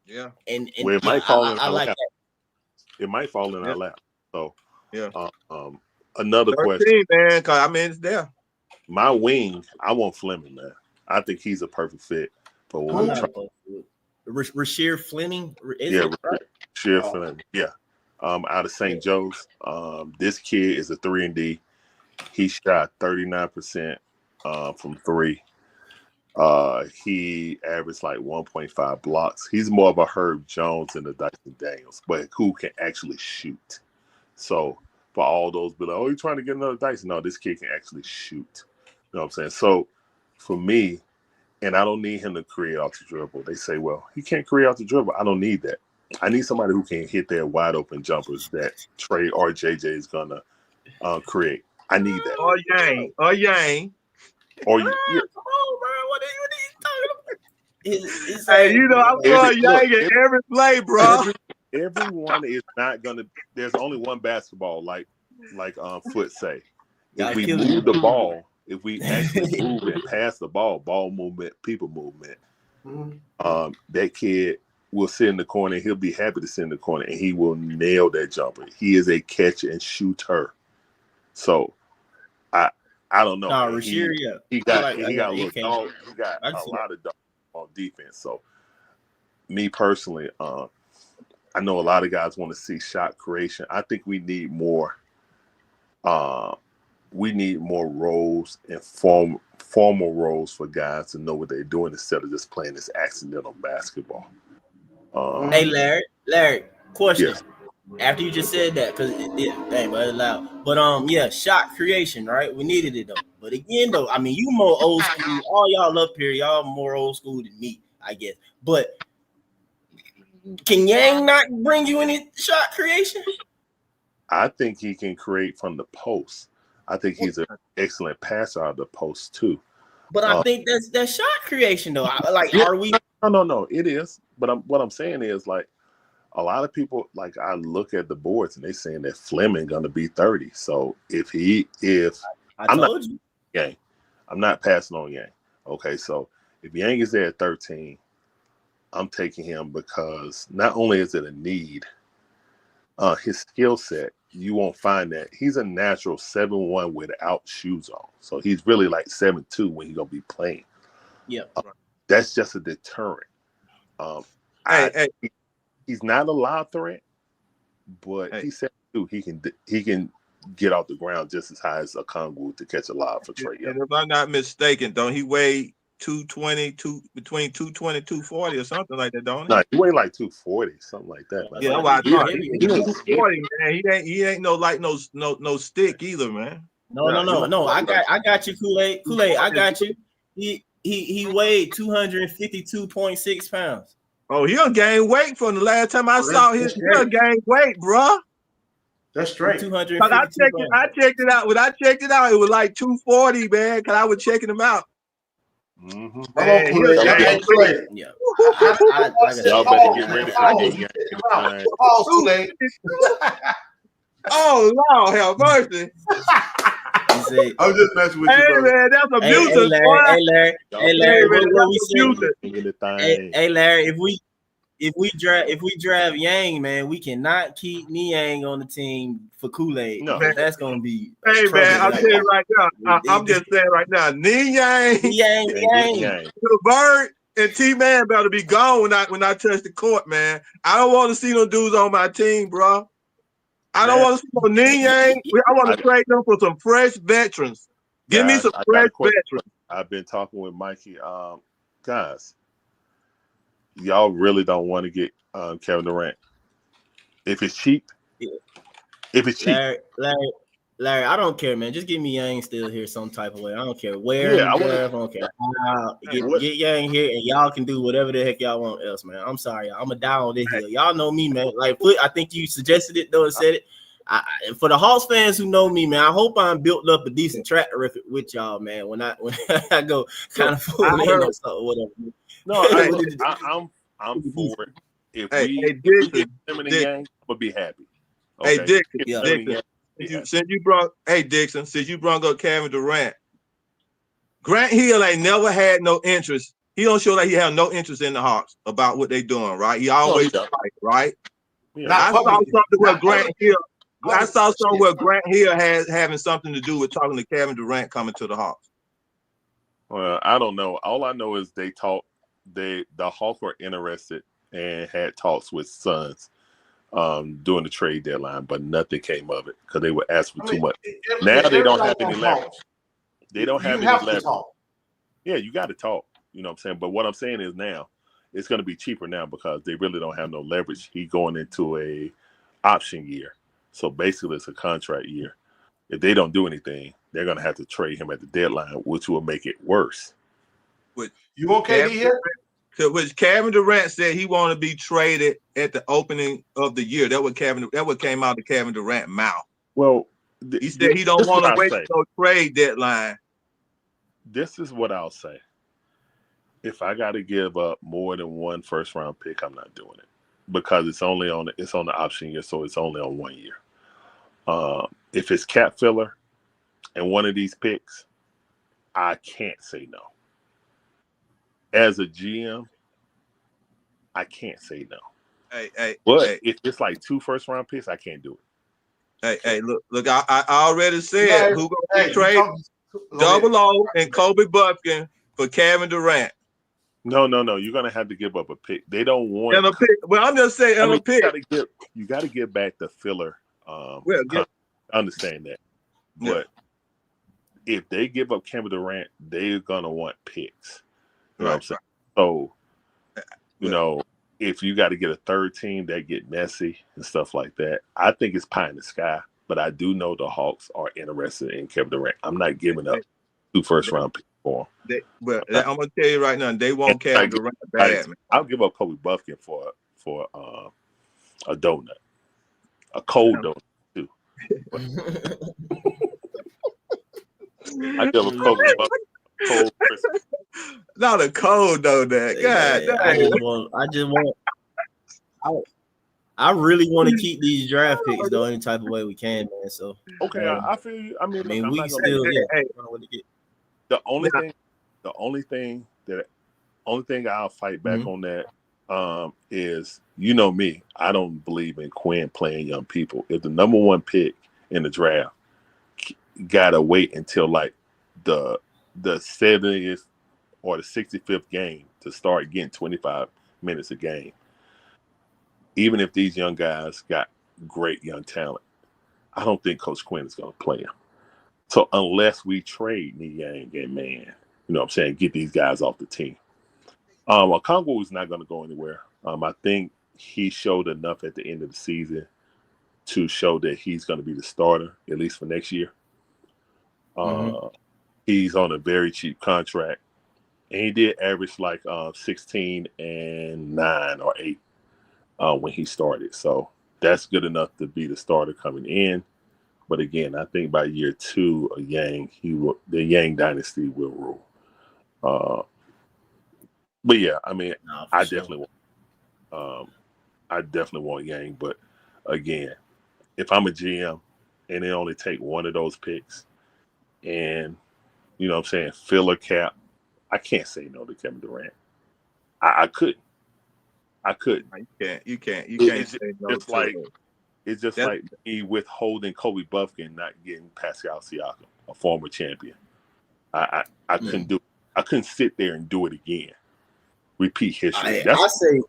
Yeah. And it might fall in I like that. It might fall in our lap. So another 13, question, man. Cause I mean, it's there. My wing, I want Fleming, man. I think he's a perfect fit. But when Rasheer Fleming, Rasheer Fleming, out of St. Joe's. This kid is a 3-and-D. He shot 39% from 3. He averaged like 1.5 blocks. He's more of a Herb Jones than a Dyson Daniels, but who can actually shoot. So for all those be like, oh, you're trying to get another Dyson. No, this kid can actually shoot. You know what I'm saying? So for me, and I don't need him to create off the dribble. They say, well, he can't create off the dribble. I don't need that. I need somebody who can hit their wide open jumpers that Trey or JJ is gonna create. I need that. Or Yang. Or Come yeah, on, bro. What are you talking about? It's Hey, like, I'm going Yang in every play, bro. everyone is not gonna. There's only one basketball, like Foot say. If y'all we killing move me. the ball, if we actually move and pass the ball movement, people movement, that kid will sit in the corner. He'll be happy to sit in the corner, and he will nail that jumper. He is a catch and shooter. So I don't know, Nah, man. Rasheed, yeah. He I got like a little AK. dog. He got I can a see lot of dog on defense. So me personally, I know a lot of guys want to see shot creation. I think we need more. We need more roles and formal roles for guys to know what they're doing instead of just playing this accidental basketball. Hey, Larry, question. Yes. After you just said that, because dang, but it's loud. But yeah, shot creation, right? We needed it though. But again, though, I mean, you more old school. All y'all up here, y'all more old school than me, I guess. But can Yang not bring you any shot creation? I think he can create from the post. I think he's an excellent passer out of the post too. But I think that's shot creation though. Are we? No, it is. But what I'm saying is, like, a lot of people, like, I look at the boards and they saying that Fleming gonna be 30. So if I'm told you, Yang, I'm not passing on Yang. Okay, so if Yang is there at 13, I'm taking him because not only is it a need, his skill set, you won't find that. He's a natural 7'1" without shoes on. So he's really like 7'2" when he's gonna be playing. Yeah. That's just a deterrent. He's not a loud threat, but he's 7'2". He can get off the ground just as high as a Okongwu to catch a lob for Trey Young. And if I'm not mistaken, don't he weigh 220, between 220 and 240 or something like that, don't he? No, he weighed like 240, something like that. Yeah, that's what I thought. He's 240, man. He ain't no stick either, man. No. I got you, Kool-Aid. I got you. He weighed 252.6 pounds. Oh, he'll gain weight from the last time I saw him. He'll gain weight, bro. That's straight. 252. I checked it out. When I checked it out, it was like 240, man. Because I was checking him out. Mm-hmm. Man, yeah. Y'all better get ready for Oh, Lord, have mercy. I'm just messing with you, bro. Man, that's abusive. Hey, Larry, what we saying? Hey, Larry, if we draft Yang, man, we cannot keep Niang on the team for Kool-Aid. No, that's gonna be. Hey, man, I'm telling you right now. I'm just saying right now, Yang, the Bird and T-Man better be gone when I touch the court, man. I don't want to see no dudes on my team, bro. I don't want to see no Yang. I want to trade them for some fresh veterans. Give me some fresh veterans. I've been talking with Mikey. Guys, y'all really don't want to get Kevin Durant. If it's cheap, Larry, I don't care, man. Just give me Yang still here some type of way. I don't care where. I don't care. Get Yang here, and y'all can do whatever the heck y'all want else, man. I'm sorry, I'm going to die on this hill. Y'all know me, man. Like, I think you suggested it, though, and said it. For the Hawks fans who know me, man, I hope I'm built up a decent track record with y'all, man. When I go kind of full in or something, whatever. No, I'm for it. If we get them in the game, I'm gonna be happy. Okay. Hey, Dixon, since you brought up Kevin Durant, Grant Hill ain't never had no interest. He don't show that he have no interest in the Hawks about what they doing, right? He always fight, right? Yeah. I saw something where Grant Hill has having something to do with talking to Kevin Durant coming to the Hawks. Well, I don't know. All I know is they talked. The Hawks were interested and had talks with Suns during the trade deadline, but nothing came of it because they were asking for too much. Now they don't have any leverage. They don't have any leverage. Yeah, you got to talk. You know what I'm saying? But what I'm saying is now it's going to be cheaper now because they really don't have no leverage. He's going into a option year. So basically it's a contract year. If they don't do anything, they're going to have to trade him at the deadline, which will make it worse. You want KD here? Which Kevin Durant said he want to be traded at the opening of the year. That what came out of Kevin Durant's mouth. Well, he said he don't want to wait no trade deadline. this is what I'll say. If I got to give up more than one first round pick, I'm not doing it because it's on the option year, so it's only on 1 year. If it's cap filler and one of these picks, I can't say no. As a GM, I can't say no. But if it's like 2 first round picks, I can't do it. Hey, look! I already said who gonna trade Double O and Kobe Buffkin for Kevin Durant. No. You're gonna have to give up a pick. They don't want a pick. Well, I'm just saying a pick. You got to get back the filler. Understand that, but if they give up Kevin Durant, they're gonna want picks. You know what I'm saying? So, you know, if you got to get a third team, that get messy and stuff like that. I think it's pie in the sky, but I do know the Hawks are interested in Kevin Durant. I'm not giving up 2 first round picks for him. I'm gonna tell you right now, they want Kevin Durant bad. Man. I'll give up Kobe Buffkin for a donut, a cold donut too. I give a Kobe Buffkin cold Christmas. Not a cold donut. God, I really want to keep these draft picks though, any type of way we can, man. So I feel you. I mean we still the only thing I'll fight back on that is, you know me, I don't believe in Quinn playing young people. If the number 1 pick in the draft gotta wait until like the 70th or the 65th game to start getting 25 minutes a game, even if these young guys got great young talent, I don't think Coach Quinn is going to play him. So unless we trade Yang and Man, you know what I'm saying, get these guys off the team. Okongwu is not going to go anywhere. I think he showed enough at the end of the season to show that he's going to be the starter, at least for next year. He's on a very cheap contract. And he did average like 16 and 9 or 8 when he started. So that's good enough to be the starter coming in. But again, I think by year 2 of Yang, the Yang dynasty will rule. But yeah, I mean, I definitely want Yang. But again, if I'm a GM and they only take one of those picks, and you know what I'm saying, filler cap, I can't say no to Kevin Durant. I couldn't. You can't say no. It's just like me withholding Kobe Buffkin, not getting Pascal Siakam, a former champion. I couldn't do it. I couldn't sit there and do it again. Repeat history. I say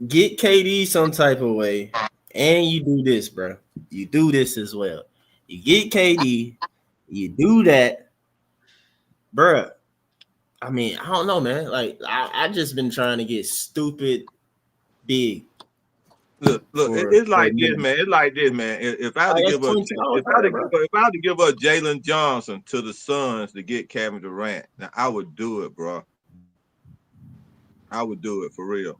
get KD some type of way, and you do this, bro. You do this as well. You get KD, you do that, bro. I mean, I don't know, man. Like I just been trying to get stupid big. Look, it's like this, man. It's like this, man. If I had to give up Jalen Johnson to the Suns to get Kevin Durant, now I would do it, bro. I would do it for real.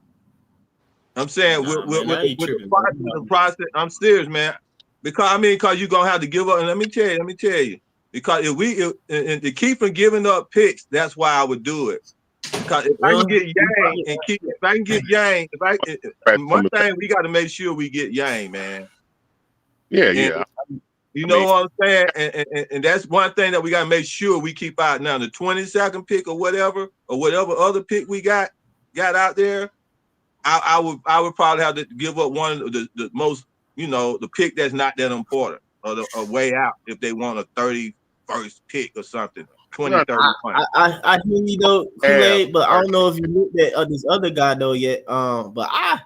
I'm saying with the process, I'm serious, man. Because you're gonna have to give up. And let me tell you, because if to keep from giving up picks, that's why I would do it. Because if I can get Yang, one thing we got to make sure we get Yang, man. Yeah. You know what I'm saying? And that's one thing that we got to make sure we keep out. Now the 22nd pick or whatever other pick we got out there, I would probably have to give up one of the most, the pick that's not that important, or a way out if they want a 31st pick or something. 2031. I hear you though, Kool-Aid, but I don't know if you looked at this other guy though yet. But I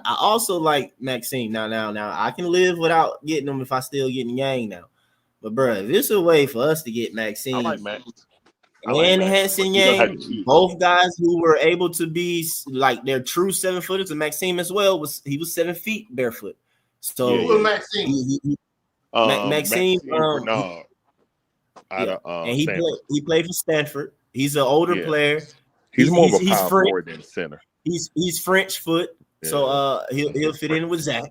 also like Maxime. Now I can live without getting him if I still getting Yang now. But bro, if it's a way for us to get Maxime, I like Max. and Hansen Yang, both guys who were able to be like their true 7-footers, and Maxime as well was 7 feet barefoot. So who was Maxime? Maxime Bernard. And he played for Stanford. He's an older player. He's more of a power forward than center. He's French foot, so he'll fit in with Zach.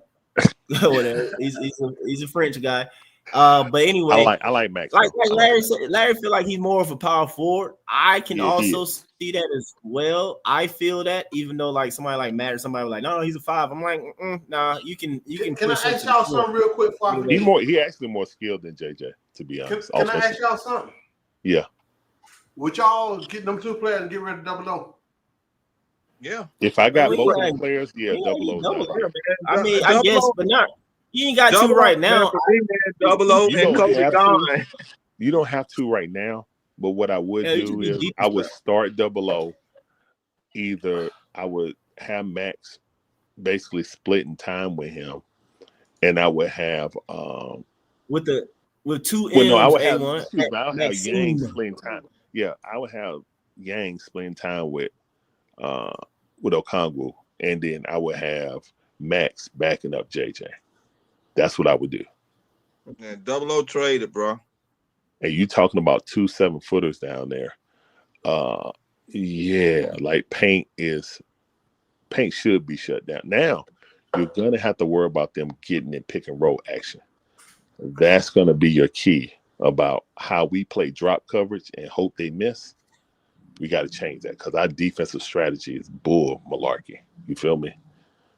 Whatever. He's a French guy, But anyway, I like Max. like though. I Larry like said, Larry feel like he's more of a power forward. I can Yeah, he also is. see that as well. I feel that, even though like somebody like Matt or somebody was like, no, he's a 5. I'm like, nah, you can Can I push him ask to the y'all 4. something real quick before I Yeah. forget? He actually more skilled than JJ, to be honest. Can I ask y'all something? Yeah. Would y'all get them 2 players and get rid of Double O? Yeah. If I Man, got both of the players, yeah, double O's double not O. right. I mean, I Double guess, O, but not. You ain't got 2 double O, right man, now. for me, man, Double O You and don't Kobe have gone. to. You don't have to right now. But what I would Yeah, you do should be is deep I as would well. start double O. Either I would have Max basically splitting time with him, and I would have with 2 well, no, I M's, would have A1, excuse me, I would have Yang Maxime. splitting time. Yeah, I would have Yang splitting time with Okongwu, and then I would have Max backing up JJ. That's what I would do. Yeah, Double O traded, bro. And you talking about 2 7-footers down there. Yeah, like paint should be shut down. Now, you're gonna have to worry about them getting in pick and roll action. That's gonna be your key about how we play drop coverage and hope they miss. We got to change that because our defensive strategy is bull malarkey. You feel me?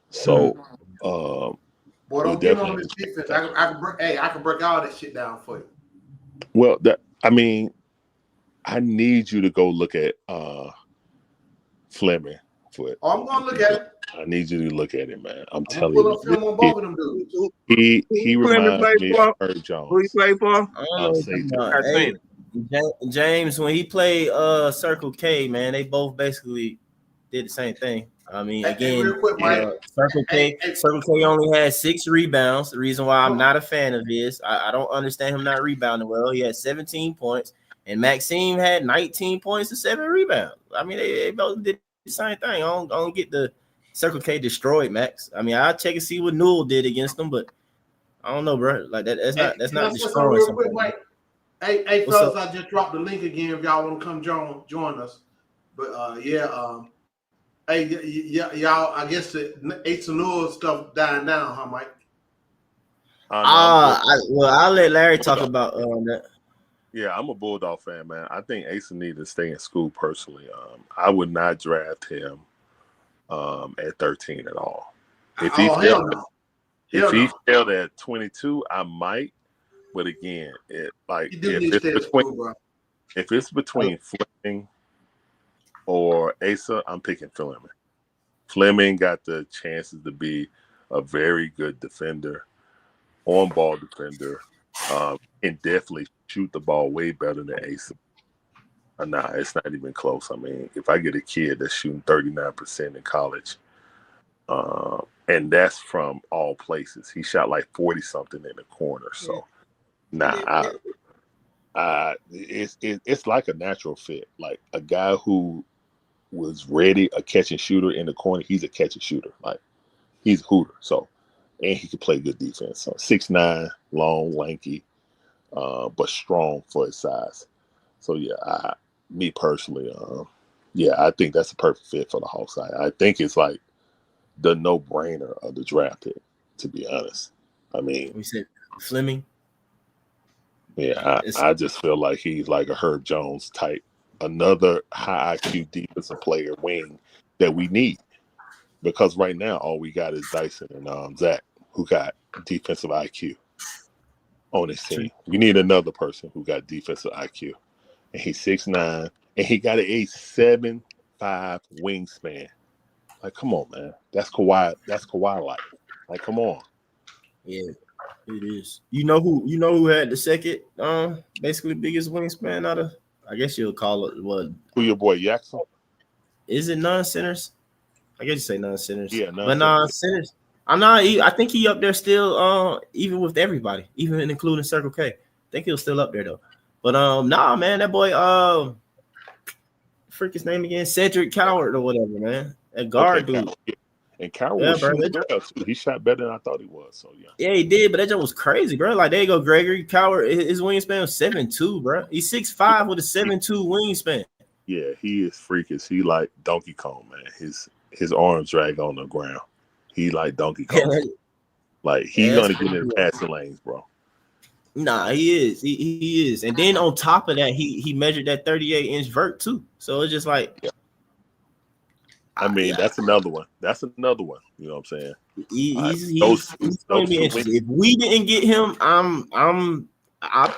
So, Boy, we'll don't get definitely on have this to change defense. that. I can break all that shit down for you. Well, I need you to go look at Fleming foot. Oh, I'm gonna look at it. I need you to look at it, man. I'm I'm gonna telling pull you, up film on both of them dudes. he Fleming reminds played me for? of Herb Who Jones. he played for? I don't know what you're talking about. I Hey, seen. James, when he played Circle K, man, they both basically did the same thing. I mean, again, real quick, Mike. Circle K only had 6 rebounds. The reason why I'm not a fan of his, I don't understand him not rebounding well. He had 17 points, and Maxime had 19 points and 7 rebounds. I mean, they both did the same thing. I don't get the Circle K destroyed, Max. I mean, I'll check and see what Newell did against them, but I don't know, bro. Like that's not Can I say something destroying real somebody. quick, Mike? Hey, What's fellas, up? I just dropped the link again if y'all want to come join us. But hey, y'all, I guess the Ace stuff dying down, huh, Mike? I'll let Larry talk about that. Yeah, I'm a Bulldog fan, man. I think Asa needs to stay in school personally. I would not draft him at 13 at all. If he failed at 22, I might. But again, if it's between Fleming or Asa, I'm picking Fleming. Fleming got the chances to be a very good defender, on-ball defender, and definitely shoot the ball way better than Asa. Nah, it's not even close. I mean, if I get a kid that's shooting 39% in college, and that's from all places. He shot like 40-something in the corner. So, it's like a natural fit. Like a guy who was ready, a catch and shooter in the corner. He's a catch and shooter. Like he's a hooter. So, and he can play good defense. So 6'9", long, lanky, but strong for his size. So yeah, me personally, I think that's a perfect fit for the Hawks. I think it's like the no-brainer of the draft pick, to be honest. I mean, we said Fleming. Yeah, I just feel like he's like a Herb Jones type, another high IQ defensive player wing that we need. Because right now, all we got is Dyson and Zach, who got defensive IQ on his team. We need another person who got defensive IQ. And he's 6'9", and he got a 7'5" wingspan. Like, come on, man. That's Kawhi like. Like, come on. Yeah, it is. You know who had the second basically biggest wingspan out of, I guess you'll call it what? Who your boy Jackson? Is it non-centers? I guess you say non-centers. Yeah, but non-centers. I think he up there still, even with everybody, even including Circle K. I think he'll still up there though. But nah, man, that boy, freak his name again, Cedric Coward or whatever, man. That guard dude. And Coward was shooting well too. He shot better than I thought he was. So yeah. Yeah, he did, but that joke was crazy, bro. Like there you go, Gregory Coward. His wingspan was 7'2", bro. He's 6'5" with a 7'2" wingspan. Yeah, he is freakish. He like Donkey Kong, man. His arms drag on the ground. He like Donkey Kong. Like he's gonna get in the passing lanes, bro. Nah, he is. He is. And then on top of that, he measured that 38-inch vert too. So it's just like, I mean, that's another one. That's another one. You know what I'm saying? he's going those to be two interesting. If we didn't get him, I'm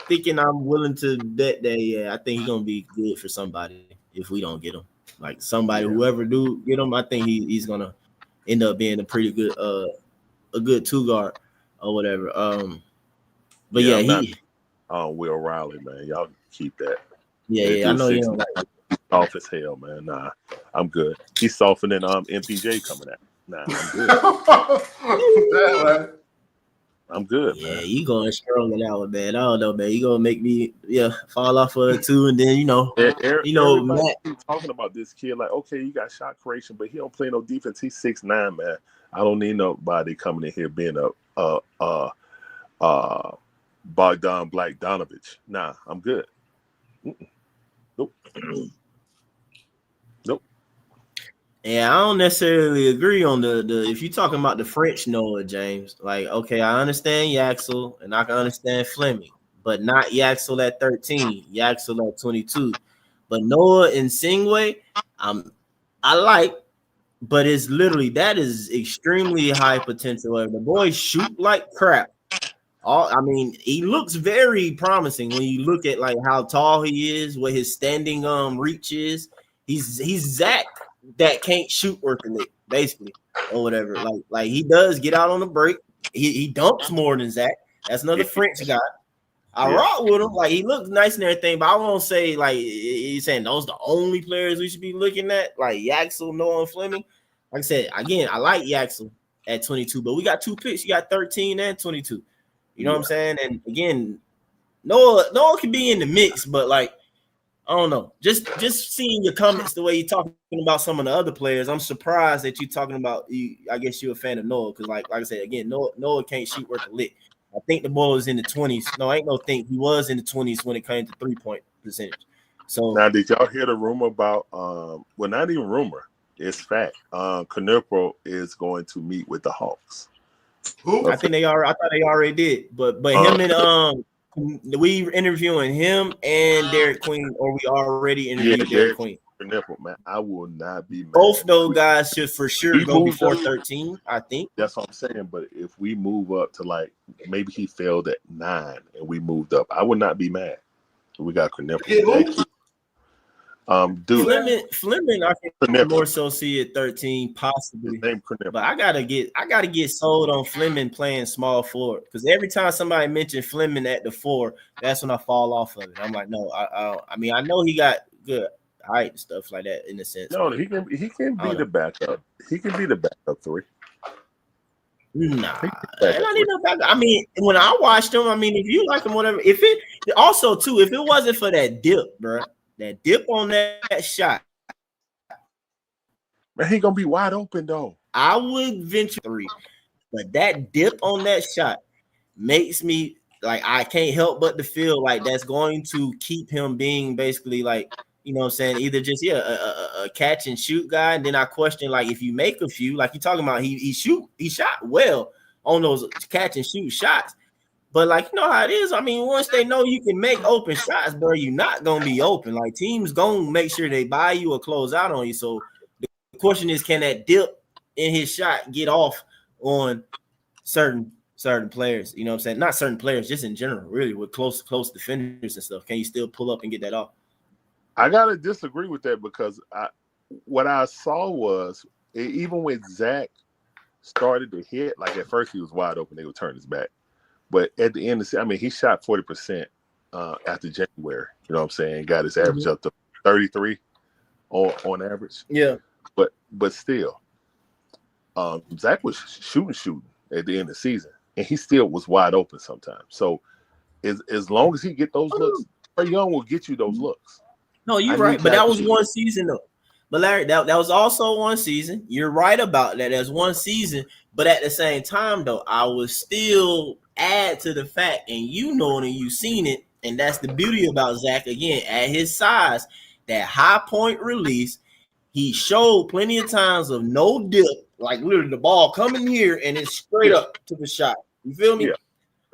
thinking I'm willing to bet that I think he's gonna be good for somebody if we don't get him. Like somebody, whoever do get him, I think he's gonna end up being a pretty good a good two guard or whatever. But yeah, I'm not he Will Riley, man. Y'all keep that. I know you don't like soft as hell, man. Nah, I'm good. He's softer than MPJ coming out. Nah, I'm good. I'm good, man. Yeah, you going strong in that one, man. I don't know, man. You gonna make me fall off of it too, and then everybody keep talking about this kid like, okay, you got shot creation, but he don't play no defense. He's 6'9", man. I don't need nobody coming in here being a Bogdan Blackdonovich. Nah, I'm good. Nope. Nope. Yeah, I don't necessarily agree on the if you're talking about the French Noah, James. Like, okay, I understand Yaxel and I can understand Fleming, but not Yaxel at 13, Yaxel at 22. But Noah and Singway, I like, but it's literally that is extremely high potential. The boys shoot like crap. I mean, he looks very promising when you look at like how tall he is, what his standing reach is. He's Zach that can't shoot worth a lick, basically, or whatever. Like he does get out on the break. He dunks more than Zach. That's another French guy. I rock with him. Like he looks nice and everything, but I won't say like he's saying those are the only players we should be looking at, like Yaxel, Noah, and Fleming. Like I said, again, I like Yaxel at 22, but we got two picks. You got 13 and 22. You know what I'm saying? And again, Noah can be in the mix, but like I don't know. Just seeing your comments the way you're talking about some of the other players, I'm surprised that you're talking about. I guess you're a fan of Noah because, like I said again, Noah can't shoot worth a lick. I think the boy was in the 20s. No, I ain't no think he was in the 20s when it came to 3-point percentage. So now, did y'all hear the rumor about? Well, not even rumor. It's fact. Knipro is going to meet with the Hawks. Who? I think they are. I thought they already did, but him and we interviewing him and Derek Queen, or we already interviewed Derek Queen. Knipro, man, I will not be mad. Both those guys should for sure go before 13. I think that's what I'm saying. But if we move up to like maybe he failed at 9 and we moved up, I would not be mad. We got Knipro. Fleming, I can more so see at 13, possibly. But I gotta get sold on Fleming playing small forward because every time somebody mentions Fleming at the 4, that's when I fall off of it. I'm like, no, I mean, I know he got good height and stuff like that in a sense. No, he can be the backup. He can be the backup 3. Nah, I mean, when I watched him, I mean, if you like him, whatever. If it wasn't for that dip, bro. That dip on that shot, man, he gonna be wide open though. I would venture 3, but that dip on that shot makes me like I can't help but to feel like that's going to keep him being basically like, you know what I'm saying, either just a catch and shoot guy. And then I question like if you make a few, like you're talking about, he shot well on those catch and shoot shots. But like, you know how it is. I mean, once they know you can make open shots, bro, you're not gonna be open. Like teams gonna make sure they buy you or close out on you. So the question is, can that dip in his shot get off on certain players? You know what I'm saying? Not certain players, just in general, really, with close defenders and stuff. Can you still pull up and get that off? I gotta disagree with that because what I saw was even when Zach started to hit, like at first he was wide open, they would turn his back. But at the end of the season, I mean, he shot 40% after January. You know what I'm saying? Got his average up to 33 on average. Yeah. But still, Zach was shooting at the end of the season, and he still was wide open sometimes. So as long as he get those looks, Trae Young will get you those looks. No, you're right. But that was one season, though. But Larry, that was also one season. You're right about that. That's one season. But at the same time, though, I would still add to the fact, and you know it and you've seen it, and that's the beauty about Zach, again, at his size, that high point release, he showed plenty of times of no dip, like literally the ball coming here and it's straight up to the shot. You feel me? Yeah.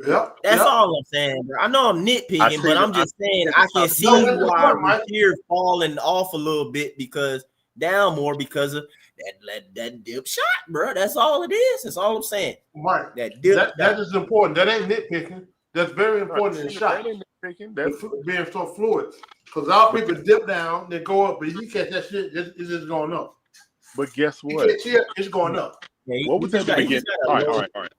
Yep. That's all I'm saying, bro. I know I'm nitpicking, but I'm just saying I can see why Rasheed falling off a little bit because of that dip shot, bro. That's all it is. That's all I'm saying. Right. That dip. That is important. That ain't nitpicking. That's very important in the shot. That ain't nitpicking. That's being so fluid. Because our people dip down, they go up, but if you catch that shit, it's just going up. But guess what? It's going up. What was at the beginning? All right.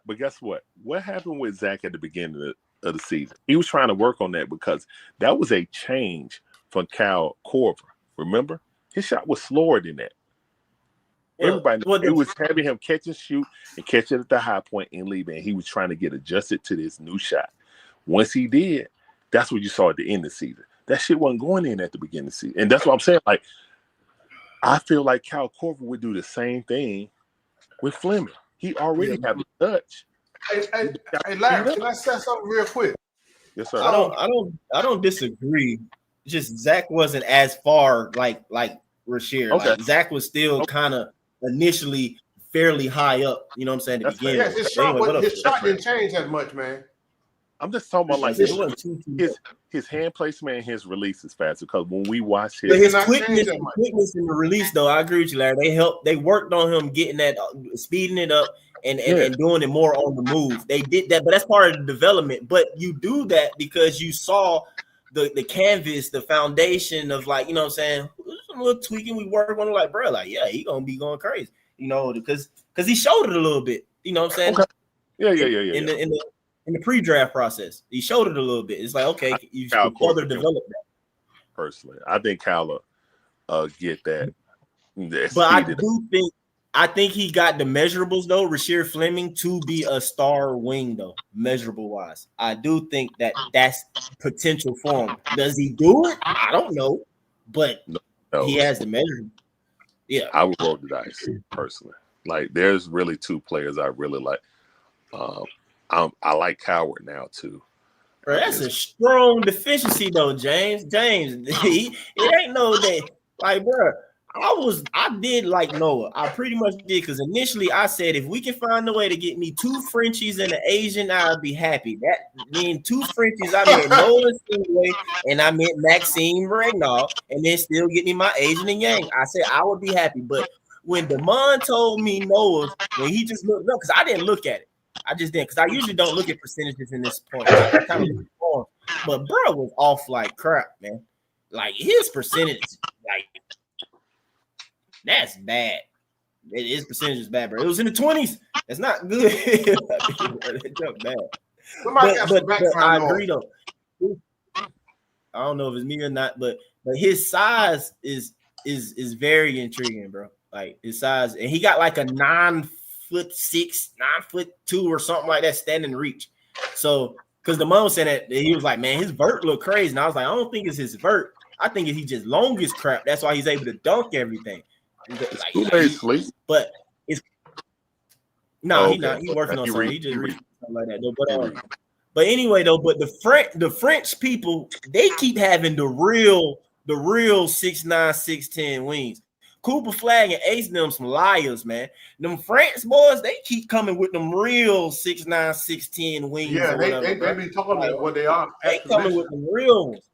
But guess what? What happened with Zach at the beginning of the season? He was trying to work on that because that was a change from Kyle Korver. Remember? His shot was slower than that. Everybody knows. It was having him catch and shoot and catch it at the high point and leave, and he was trying to get adjusted to this new shot. Once he did, that's what you saw at the end of the season. That shit wasn't going in at the beginning of the season. And that's what I'm saying. Like, I feel like Kyle Korver would do the same thing with Fleming. He already have the touch. Hey, Larry, can I say something real quick? Yes, sir. I don't disagree. Just Zach wasn't as far like Rasheed. Okay. Like, Zach was still kind of initially fairly high up. You know what I'm saying? At the beginning. Yes, his shot didn't change that much, man. I'm just talking about like his hand placement and his release is faster because when we watch his quickness in the release, though, I agree with you, Larry. They worked on him getting that, speeding it up and doing it more on the move. They did that, but that's part of the development. But you do that because you saw the canvas, the foundation of, like, you know what I'm saying, some little tweaking we work on, like, bro, like, yeah, he gonna be going crazy, you know, because he showed it a little bit, you know what I'm saying? Okay. In the pre-draft process, he showed it a little bit. It's like, okay, you should further develop that. Personally, I think Kyle get that. But I think he got the measurables though, Rasheed Fleming, to be a star wing though, measurable wise. I do think that's potential for him. Does he do it? I don't know, but he has the measurement. Yeah, I would roll the dice personally. Like, there's really two players I really like. I like Coward now too. Bro, that's a strong deficiency though, James. It ain't no that, like, bro. I did like Noah. I pretty much did, because initially I said if we can find a way to get me 2 Frenchies and an Asian, I'd be happy. That mean 2 Frenchies, I meant Noah Stingway and I meant Maxime Regnault, and then still get me my Asian and Yang. I said I would be happy. But when Damon told me Noah, when he just looked up, because I didn't look at it. I just didn't, because I usually don't look at percentages in this point. I kind of look at form. But bro was off like crap, man. Like, his percentage, like, that's bad. His percentage is bad, bro. It was in the 20s. That's not good. That's bad. But I agree though. I don't know if it's me or not, but his size is very intriguing, bro. Like, his size, and he got like a 9'6", 9'2" or something like that standing reach. So, because the mom said that he was like, man, his vert look crazy, and I was like, I don't think it's his vert. I think he just long as crap. That's why he's able to dunk everything. But it's he's not. He's working on something. He just reads something like that. Though. But anyway, though, but the French people, they keep having the real 6'9", 6'10" wings. Cooper Flag and Ace them some liars, man. Them French boys, they keep coming with them real 6'9", 6'10" wings. Yeah, they be talking about what they are. They coming with them real ones.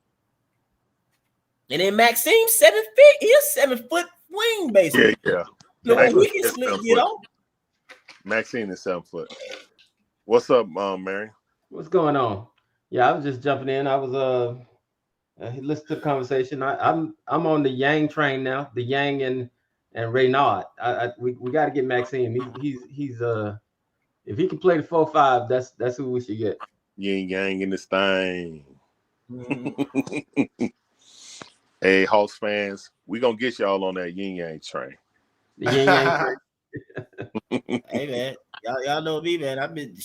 And then Maxime 7 feet. He's a 7 foot wing, basically. Yeah. We can split get on. Maxine is 7 foot. What's up, Mary? What's going on? Yeah, I was just jumping in. I was listen to the conversation. I'm on the Yang train now. The Yang and Reynaud. We got to get Maxime. He's if he can play the 4-5, that's who we should get. Yin Yang in this thing. Hey, Hawks fans, we gonna get y'all on that Yin Yang train. The Yin Yang train. Hey man, y'all know me, man. I've been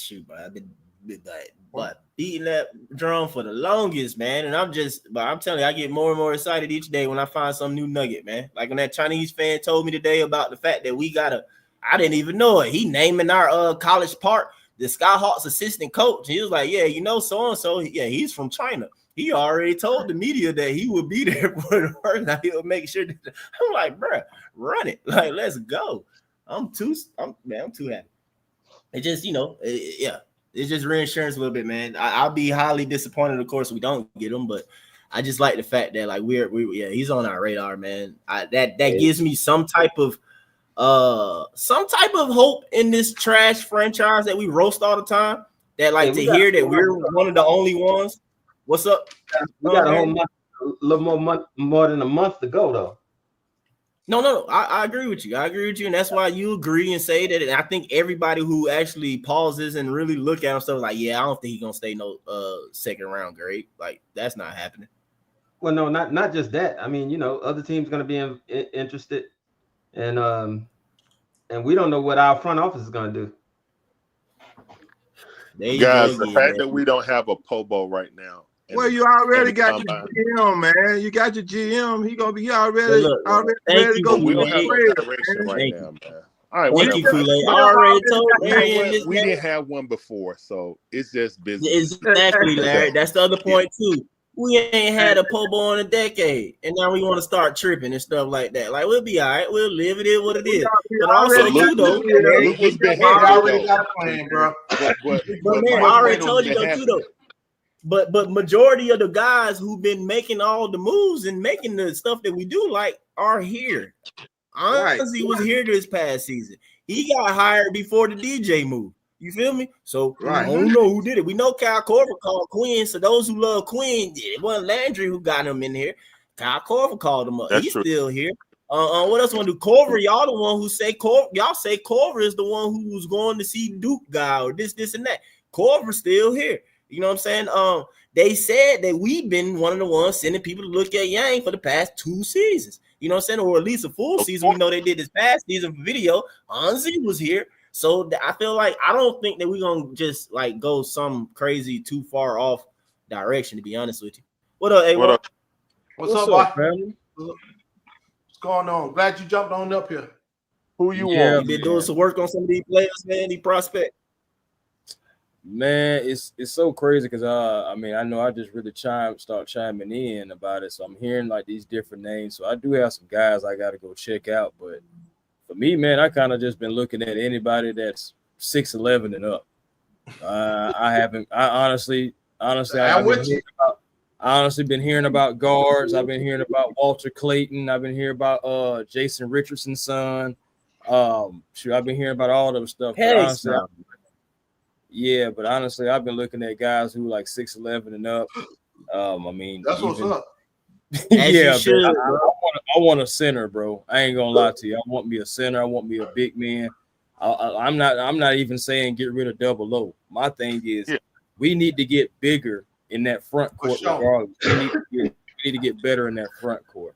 beating that drum for the longest, man. And I'm telling you, I get more and more excited each day when I find some new nugget, man. Like when that Chinese fan told me today about the fact that I didn't even know it. He naming our college park the Skyhawks assistant coach. He was like, yeah, you know, so and so, yeah, he's from China. He already told the media that he would be there for the first. Now he'll make sure. I'm like, bro, run it. Like, let's go. I'm too happy. It just, It's just reinsurance a little bit, man. I'll be highly disappointed, of course, we don't get him, but I just like the fact that like yeah, he's on our radar, man. That gives me some type of hope in this trash franchise that we roast all the time. That like to hear that we're one of the only ones. What's up? We got a whole month, a little more than a month to go, though. No, I agree with you. And that's why you agree and say that. And I think everybody who actually pauses and really look at him stuff like, yeah, I don't think he's gonna stay no second round grade. Like that's not happening. Well, no, not just that. I mean, other teams gonna be interested, and we don't know what our front office is gonna do. Guys, the fact that we don't have a Pobo right now. Well, you already got your GM, man. You got your GM. He gonna be already ready to go. We don't have no direction right now, man. All right, thank you, Kool-Aid. I already told Larry we didn't have one before, so it's just business. Exactly, Larry. That's the other point too. We ain't had a Pobo in a decade, and now we want to start tripping and stuff like that. Like we'll be all right. We'll live it. What it is. But also too, though. Look what's been already got a plan, bro. But man, I already told you though, too, though. But majority of the guys who've been making all the moves and making the stuff that we do like are here. Honestly, was here this past season. He got hired before the DJ move. You feel me? So I don't know who did it. We know Kyle Korver called Quinn. So those who love Quinn, it wasn't Landry who got him in here. Kyle Korver called him up. He's still here. What else want to do? Korver, y'all the one who say Korver. Y'all say Korver is the one who's going to see Duke guy or this and that. Korver's still here. You know what I'm saying? They said that we've been one of the ones sending people to look at Yang for the past 2 seasons. You know what I'm saying? Or at least a full season. We know they did this past season for video. Hansen was here. So I feel like I don't think that we're going to just like go some crazy too far off direction, to be honest with you. What up, A1? What's up, family? What's going on? Glad you jumped on up here. Who you want? want? Been doing some work on some of these players, man, these prospects. Man, it's so crazy because I mean I know I just really start chiming in about it, so I'm hearing like these different names. So I do have some guys I got to go check out, but for me, man, I kind of just been looking at anybody that's 6'11" and up. I honestly been hearing about guards. I've been hearing about Walter Clayton. I've been hearing about Jason Richardson's son. I've been hearing about all of stuff. Yeah, but honestly, I've been looking at guys who like 6'11" and up. I mean, that's what's up. Yeah, I want a center, bro. I ain't gonna lie to you. I want me a center. I want me a big man. I'm not even saying get rid of double O. My thing is we need to get bigger in that front court. Regardless, we need to get better in that front court.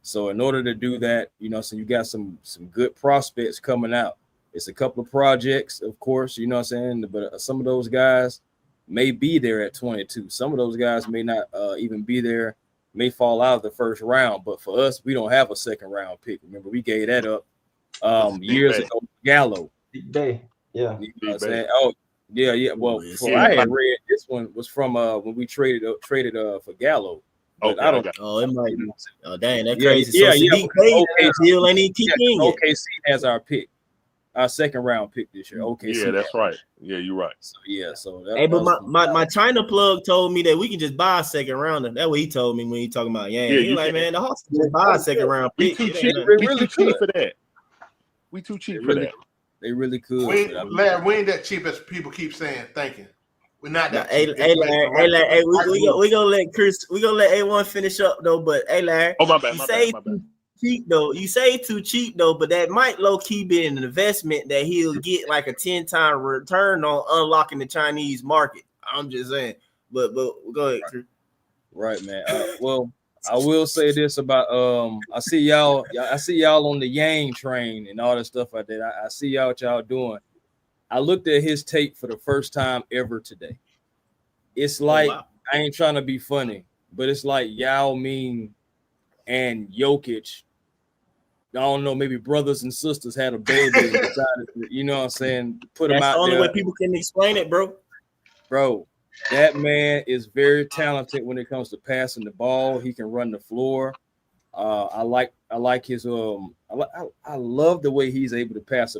So in order to do that, so you got some good prospects coming out. It's a couple of projects, of course, you know what I'm saying? But some of those guys may be there at 22. Some of those guys may not even be there, may fall out of the first round. But for us, we don't have a second round pick. Remember, we gave that up years ago. Gallo. Big Bay. Yeah. You know what I'm saying? Oh, yeah. Well, I had read this one was from when we traded for Gallo. But I don't. Oh, it might be. Oh, dang, that's crazy. Still ain't even kicked in yet. OKC has our pick. Our second round pick this year. Okay, yeah, that's right. Yeah, you're right. So hey, but my China plug told me that we can just buy a second rounder. That's what he told me when he talking about Yang. He's like, man, the Hawks can just buy a second round pick. We too cheap for that. We too cheap for that. They really could. We ain't that cheap as people keep saying. Thinking we're not that cheap. Hey, we gonna let Chris. We gonna let A1 finish up though. But hey, Larry. Oh my bad. My bad. Cheap though, you say too cheap though, but that might low key be an investment that he'll get like a 10-time return on unlocking the Chinese market. I'm just saying, but go ahead, Chris. Right, man. Well, I will say this about I see y'all on the Yang train and all that stuff like that. I see what y'all doing. I looked at his tape for the first time ever today. It's like I ain't trying to be funny, but it's like Yao Ming and Jokic, I don't know, maybe brothers and sisters had a baby and decided to, you know what I'm saying, put them out there. That's the only way people can explain it, bro. Bro, that man is very talented when it comes to passing the ball. He can run the floor. I like his I love the way he's able to pass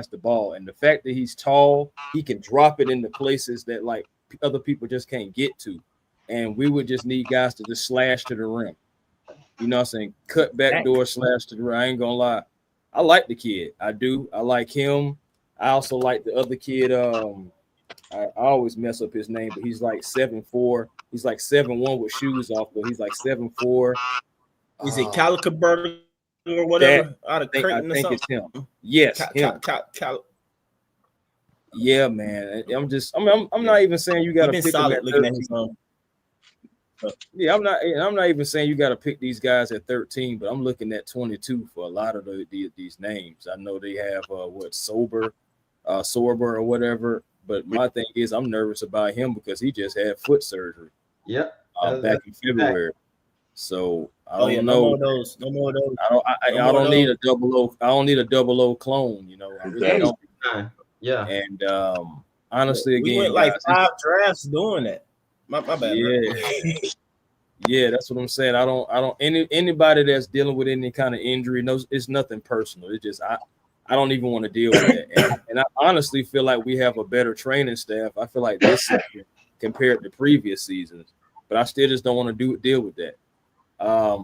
the ball, and the fact that he's tall, he can drop it into places that like other people just can't get to, and we would just need guys to just slash to the rim. You know what I'm saying? Cut back door, slash to the rim. I ain't gonna lie, I like the kid. I do. I like him. I also like the other kid. I always mess up his name, but he's like 7'4". He's like 7'1" with shoes off, but he's like 7'4". Is it Calico Burger or whatever out of I Creighton or think something? it's him. Yes, him. Yeah, man. I'm not even saying you got to pick him at looking 13. at his Yeah, I'm not even saying you got to pick these guys at 13, but I'm looking at 22 for a lot of these names. I know they have Sorber or whatever, but my thing is I'm nervous about him because he just had foot surgery. Yep. Back in February. So I don't know. No more of those. No more of those. I don't need a double O. I don't need a double O clone. You know, I really don't. Yeah. And honestly, we again, went like guys, 5 drafts doing that. My bad. Yeah. Yeah, that's what I'm saying. I don't anybody that's dealing with any kind of injury knows it's nothing personal. It's just I don't even want to deal with that. And I honestly feel like we have a better training staff. I feel like this season compared to previous seasons, but I still just don't want to deal with that.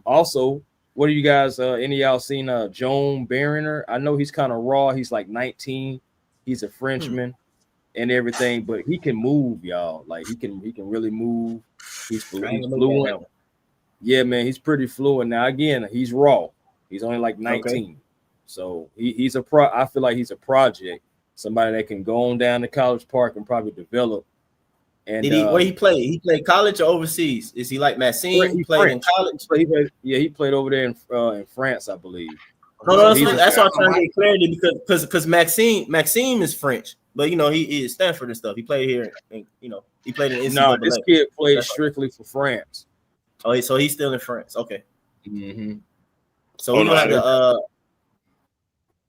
Also, what do you guys? Any of y'all seen Joan Beriner? I know he's kind of raw. He's like 19. He's a Frenchman and everything, but he can move, y'all. Like he can really move. He's fluent. Yeah, man, he's pretty fluent. Now, again, he's raw. He's only like 19. Okay. So he's a pro. I feel like he's a project. Somebody that can go on down to College Park and probably develop. And where he played? He played college or overseas? Is he like Maxime? He played in college. He played over there in France, I believe. No, that's why I'm trying to get clarity because Maxime is French, but you know he is Stanford and stuff. He played here, and you know he played in NCAA. No, this kid played strictly for France. Oh, so he's still in France. Okay. Mm-hmm. So we're gonna have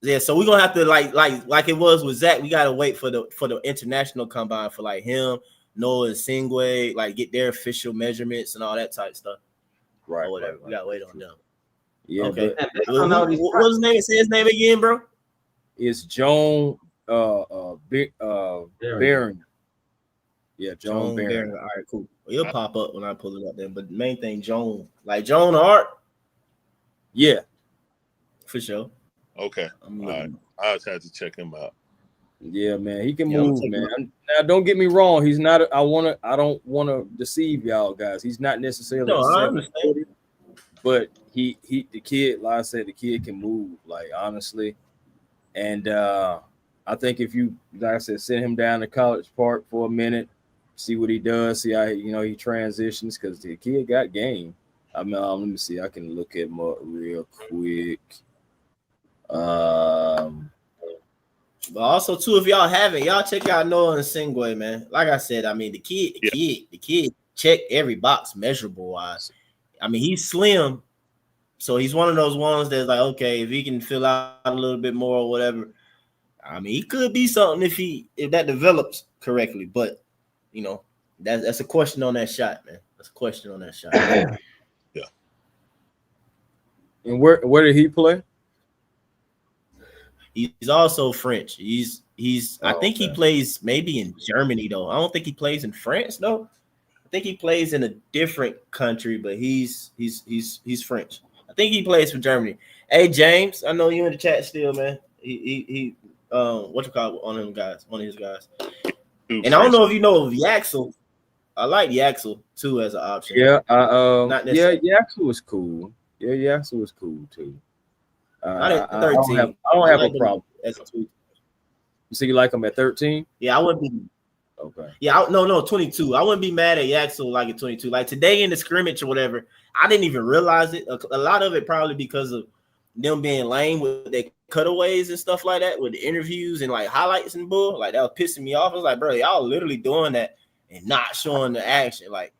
to so we're gonna have to like it was with Zach. We gotta wait for the international combine for like him, Noah and Singway, like get their official measurements and all that type of stuff. Right. Or whatever. We gotta wait on them. Yeah. Okay. What's his name? Say his name again, bro. It's Joan Barron. Yeah, Joan Barron. All right, cool. Well, it'll pop up when I pull it up there. But the main thing, Joan, like Joan Art. Yeah, for sure. Okay. All right. I'll just have to check him out. Yeah, man, he can move, man. Now, don't get me wrong. He's not. I don't want to deceive y'all guys. He's not necessarily. No, I understand. But the kid, like I said, the kid can move. Like honestly, and I think if you, like I said, send him down to College Park for a minute, see what he does, see how he transitions, because the kid got game. I mean, let me see. I can look at him up real quick. But also too, if y'all haven't, y'all check out Noah and Singway, man. Like I said, I mean the kid check every box measurable wise. I mean he's slim, so he's one of those ones that's like, okay, if he can fill out a little bit more or whatever, I mean he could be something if that develops correctly. But you know that's a question on that shot, man. That's a question on that shot. Yeah. And where did he play? He's also French. I think he plays maybe in Germany though. I don't think he plays in France though. I think he plays in a different country, but he's French. I think he plays for Germany. Hey James, I know you in the chat still, man. He what you call one of his guys. And I don't know if you know of Yaxel. I like Yaxel too as an option. Yeah, Yaxel was cool. Yeah, Yaxel was cool too. I don't have a problem. You see, you like him at 13? Yeah, I wouldn't be. Okay. Yeah, no, 22. I wouldn't be mad at Yaxel like at 22. Like today in the scrimmage or whatever, I didn't even realize it. A lot of it probably because of them being lame with their cutaways and stuff like that, with the interviews and like highlights and bull. Like that was pissing me off. I was like, bro, y'all literally doing that and not showing the action. Like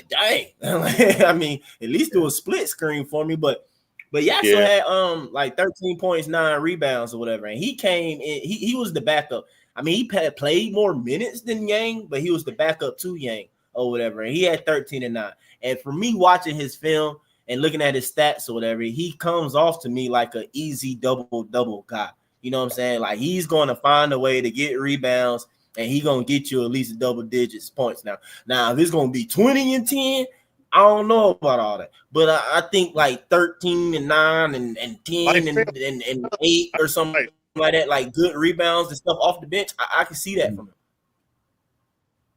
dang. I mean, at least do a split screen for me, But Yaxel had like 13 points, 9 rebounds or whatever, and he came in. He was the backup. I mean, he played more minutes than Yang, but he was the backup to Yang or whatever, and he had 13 and 9. And for me, watching his film and looking at his stats or whatever, he comes off to me like an easy double guy. You know what I'm saying? Like he's going to find a way to get rebounds, and he's going to get you at least double digits points. Now if it's going to be 20 and 10, I don't know about all that, but I think like 13 and 9 and 10 and 8 or something like that, like good rebounds and stuff off the bench. I can see that from him.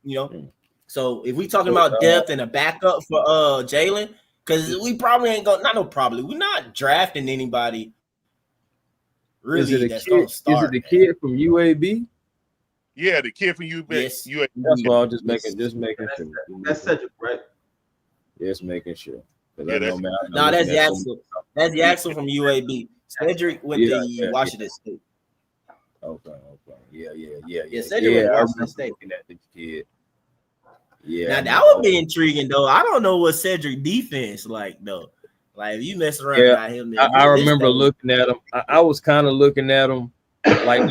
You know, so if we talking about depth and a backup for Jalen, because we probably ain't going, not no probably, we're not drafting anybody really that's gonna start. Is it the kid from UAB? Yeah, the kid from UAB. Yes. That's why I was just making sure. That's Cedric, right? Just making sure. Yeah, that's no, that's Yaxel. That's Yaxel from UAB. Cedric went to Washington State. Okay. Yeah. Cedric went to Washington State. Looking at the kid. Yeah. Now that would be intriguing though. I don't know what Cedric defense like though. Like if you mess around about him, I remember looking at him. I was kind of looking at him like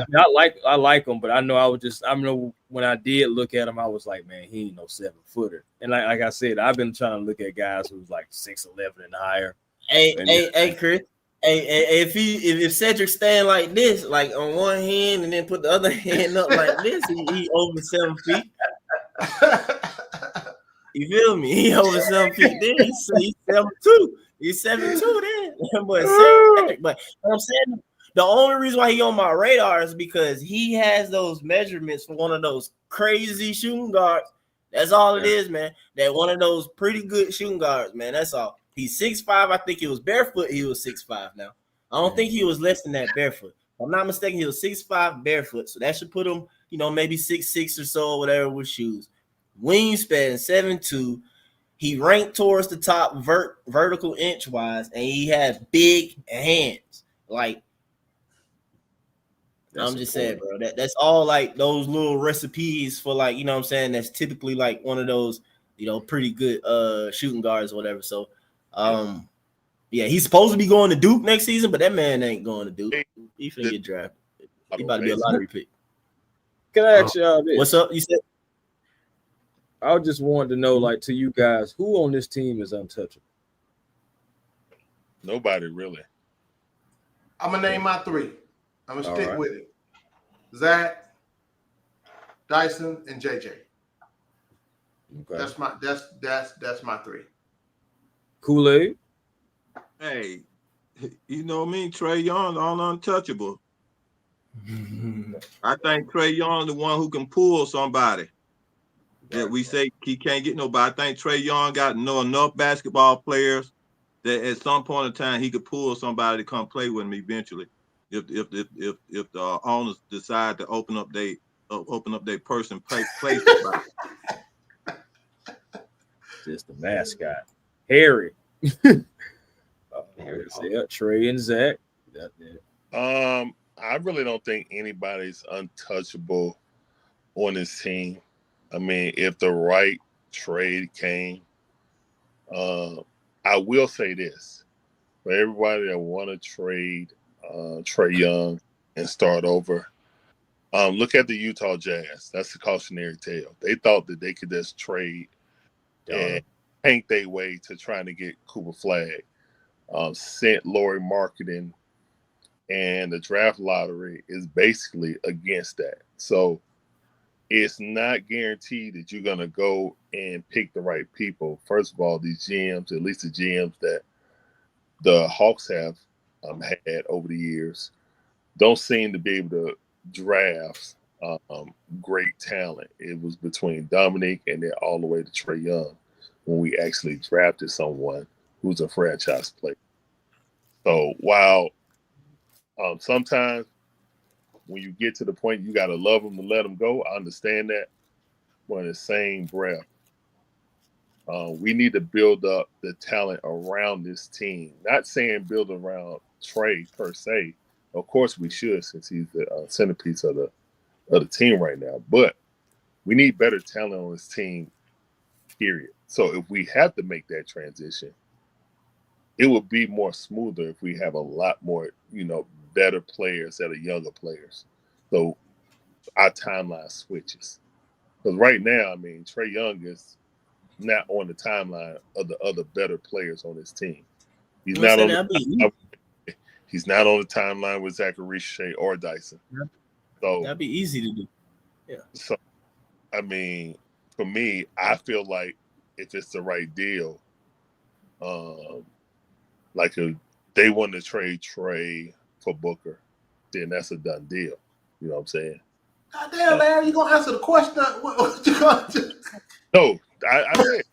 I like him, but I know when I did look at him, I was like, man, he ain't no 7-footer. And like I said, I've been trying to look at guys who's like 6'11" and higher. Hey, Chris. Hey, if Cedric stand like this, like on one hand, and then put the other hand up like this, he over 7 feet. You feel me? He over 7 feet. Then he's 7'2". He's 7'2" then. But Cedric, but I'm saying the only reason why he on my radar is because he has those measurements for one of those crazy shooting guards. That's all it is, man. That one of those pretty good shooting guards, man. That's all. He's 6'5". I think he was barefoot. He was 6'5" now. I don't think he was less than that barefoot. If I'm not mistaken, he was 6'5" barefoot. So that should put him, maybe 6'6" or so, or whatever with shoes. Wingspan 7'2". He ranked towards the top vertical inch wise, and he has big hands. Like, I'm just saying, bro. That's all like those little recipes for like, you know what I'm saying? That's typically like one of those, pretty good shooting guards or whatever. So yeah, he's supposed to be going to Duke next season, but that man ain't going to Duke. He finna get drafted. He about to be a lottery pick. Can I ask y'all this? What's up? You said I just wanted to know, like, to you guys, who on this team is untouchable? Nobody really. I'm gonna name my 3. I'm gonna stick with it. Zach, Dyson, and JJ. Okay. That's my 3. Kool-Aid. Hey, you know me, Trey Young, all untouchable. I think Trey Young the one who can pull somebody. That we say he can't get nobody. I think Trey Young got enough basketball players that at some point in time he could pull somebody to come play with him eventually. If the owners decide to open up their person place. Just the mascot, Harry. Trey and Zach. I really don't think anybody's untouchable on this team. I mean, if the right trade came, I will say this. For everybody that want to trade Trey Young and start over, look at the Utah Jazz. That's the cautionary tale. They thought that they could just trade and paint their way to trying to get Cooper Flag. Sent Laurie Marketing, and the draft lottery is basically against that. So it's not guaranteed that you're going to go and pick the right people. First of all, these GMs, at least the GMs that the Hawks have had over the years, don't seem to be able to draft great talent. It was between Dominique and then all the way to Trey Young when we actually drafted someone who's a franchise player. So while sometimes when you get to the point you got to love them to let them go, I understand that. But in the same breath, we need to build up the talent around this team. Not saying build around Trey per se. Of course we should, since he's the centerpiece of the team right now. But we need better talent on this team, period. So if we have to make that transition, it would be more smoother if we have a lot more, better players that are younger players. So our timeline switches. Because right now, I mean, Trey Young is not on the timeline of the other better players on this team. He's You know what not I'm on saying? the he's not on the timeline with Zachary Richey or Dyson. So That'd be easy to do. Yeah. So I mean, for me, I feel like if it's the right deal, like if they want to trade Trey for Booker, then that's a done deal. You know what I'm saying? God damn, Larry, you gonna answer the question? What you gonna do? No, I said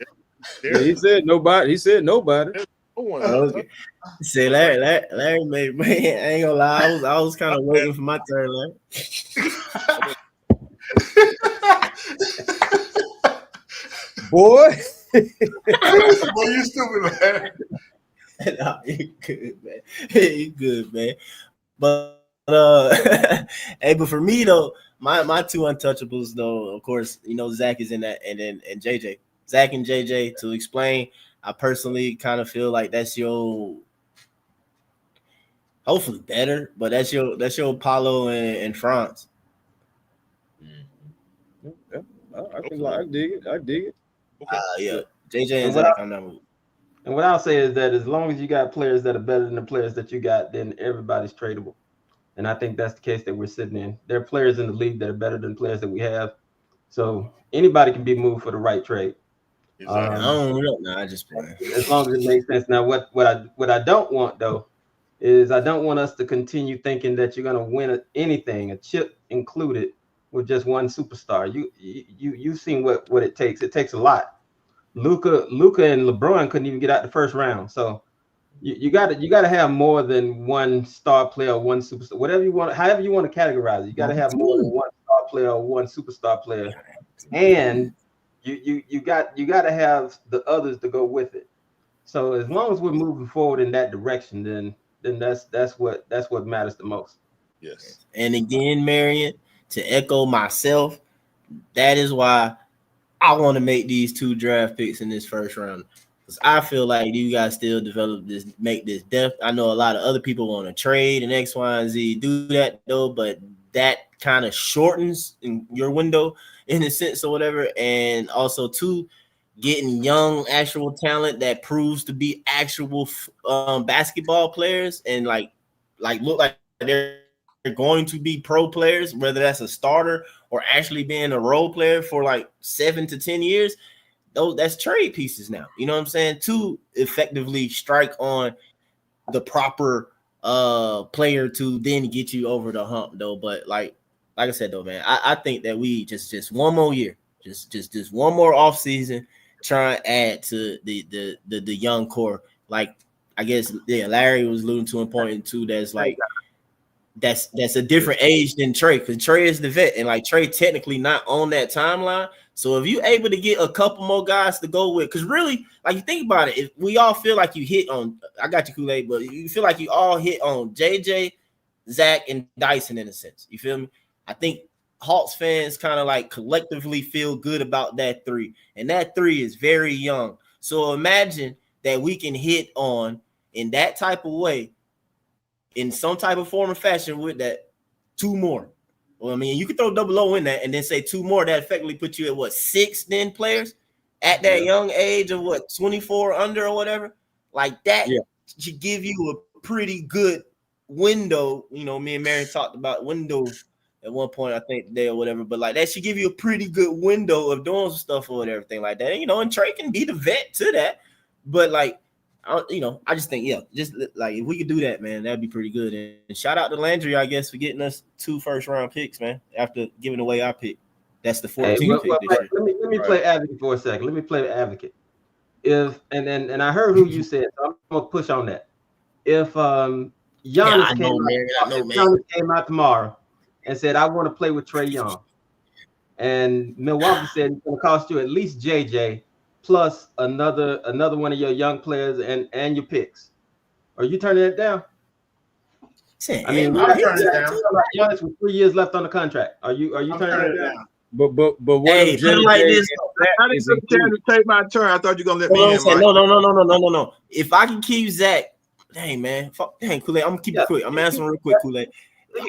Yeah, he said nobody. He said nobody. No one. Okay. Say Larry made man, I ain't gonna lie. I was kind of waiting for my turn, Larry. Boy. Boy, you stupid, Larry. Nah, you good, man. You good, man. But hey, but for me though, my two untouchables though, of course, you know, Zach is in that, and JJ. Zach and JJ, to explain, I personally kind of feel like that's your hopefully better, but that's your Paulo and France. Yeah, I dig it. I dig it. Yeah, JJ and what Zach, I'm not moving. And what I'll say is that as long as you got players that are better than the players that you got, then everybody's tradable. And I think that's the case that we're sitting in. There are players in the league that are better than players that we have. So anybody can be moved for the right trade. I don't know. No, I just play. As long as it makes sense. Now, what I don't want though is I don't want us to continue thinking that you're going to win anything, a chip included, with just one superstar. You've seen what it takes. It takes a lot. Luka and LeBron couldn't even get out the first round. So you got to have more than one star player, one superstar, whatever you want, however you want to categorize it. You got to have more than one star player or one superstar player, and you got to have the others to go with it. So as long as we're moving forward in that direction, then that's what matters the most. Yes. And again, Marion, to echo myself, that is why I want to make these 2 draft picks in this first round. Because I feel like you guys still develop this, make this depth. I know a lot of other people want to trade and X, Y, and Z do that though, but that kind of shortens your window in a sense or whatever. And also, too, getting young actual talent that proves to be actual basketball players and like look like they're going to be pro players, whether that's a starter or actually being a role player for like 7 to 10 years. That's trade pieces now. You know what I'm saying? To effectively strike on the proper player to then get you over the hump though. But like I said though, man, I think that we just one more year, just one more off season, try and add to the young core. Like I guess Larry was alluding to a point too. That's like that's a different age than Trey, because Trey is the vet, and like Trey technically not on that timeline. So if you're able to get a couple more guys to go with, because really, like you think about it, if we all feel like you hit on, I got you Kool-Aid, but you feel like you all hit on JJ, Zach, and Dyson in a sense. You feel me? I think Hawks fans kind of like collectively feel good about that 3, and that 3 is very young. So imagine that we can hit on in that type of way, in some type of form or fashion, with that 2 more. Well, I mean, you could throw double O in that and then say 2 more. That effectively put you at what, 6 then players at that young age of what, 24 under or whatever. Like that should give you a pretty good window. You know, me and Mary talked about window at one point, I think today or whatever. But like that should give you a pretty good window of doing some stuff or everything like that. You know, and Trey can be the vet to that. But like, I just think, just like if we could do that, man, that'd be pretty good. And shout out to Landry, I guess, for getting us 2 first-round picks, man, after giving away our pick. That's the 14th pick this year. Let me play advocate for a second. Let me play advocate. If and I heard who you said, so I'm gonna push on that. If Giannis came out tomorrow and said, I want to play with Trae Young, and Milwaukee said it's gonna cost you at least JJ plus another one of your young players and your picks, are you turning it down? I mean, I'm turning it down. Giannis with 3 years left on the contract. Are you turning it down? But what if JJ like this? I didn't get to take my turn. I thought you were gonna let me in. Mike. No. If I can keep Zach, dang man, dang Kool-Aid, I'm gonna keep it quick. I'm answering real quick, Kool-Aid.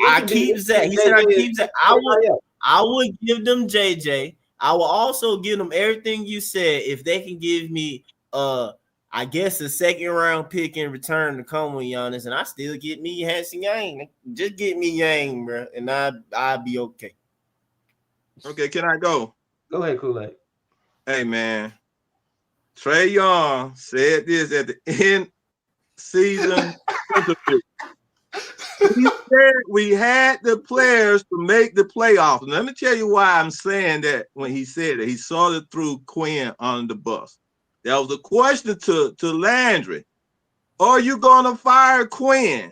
I keep Zach. He said I keep Zach. I would give them JJ. I will also give them everything you said if they can give me I guess a second round pick in return to come with Giannis, and I still get me Hansen Yang. Just get me Yang, bro, and I'll be okay. Okay, can I go? Go ahead, Kool-Aid. Hey man, Trae Young said this at the end season interview. He said we had the players to make the playoffs. And let me tell you why I'm saying that when he said it. He saw it through Quinn on the bus. That was a question to Landry. Are you going to fire Quinn?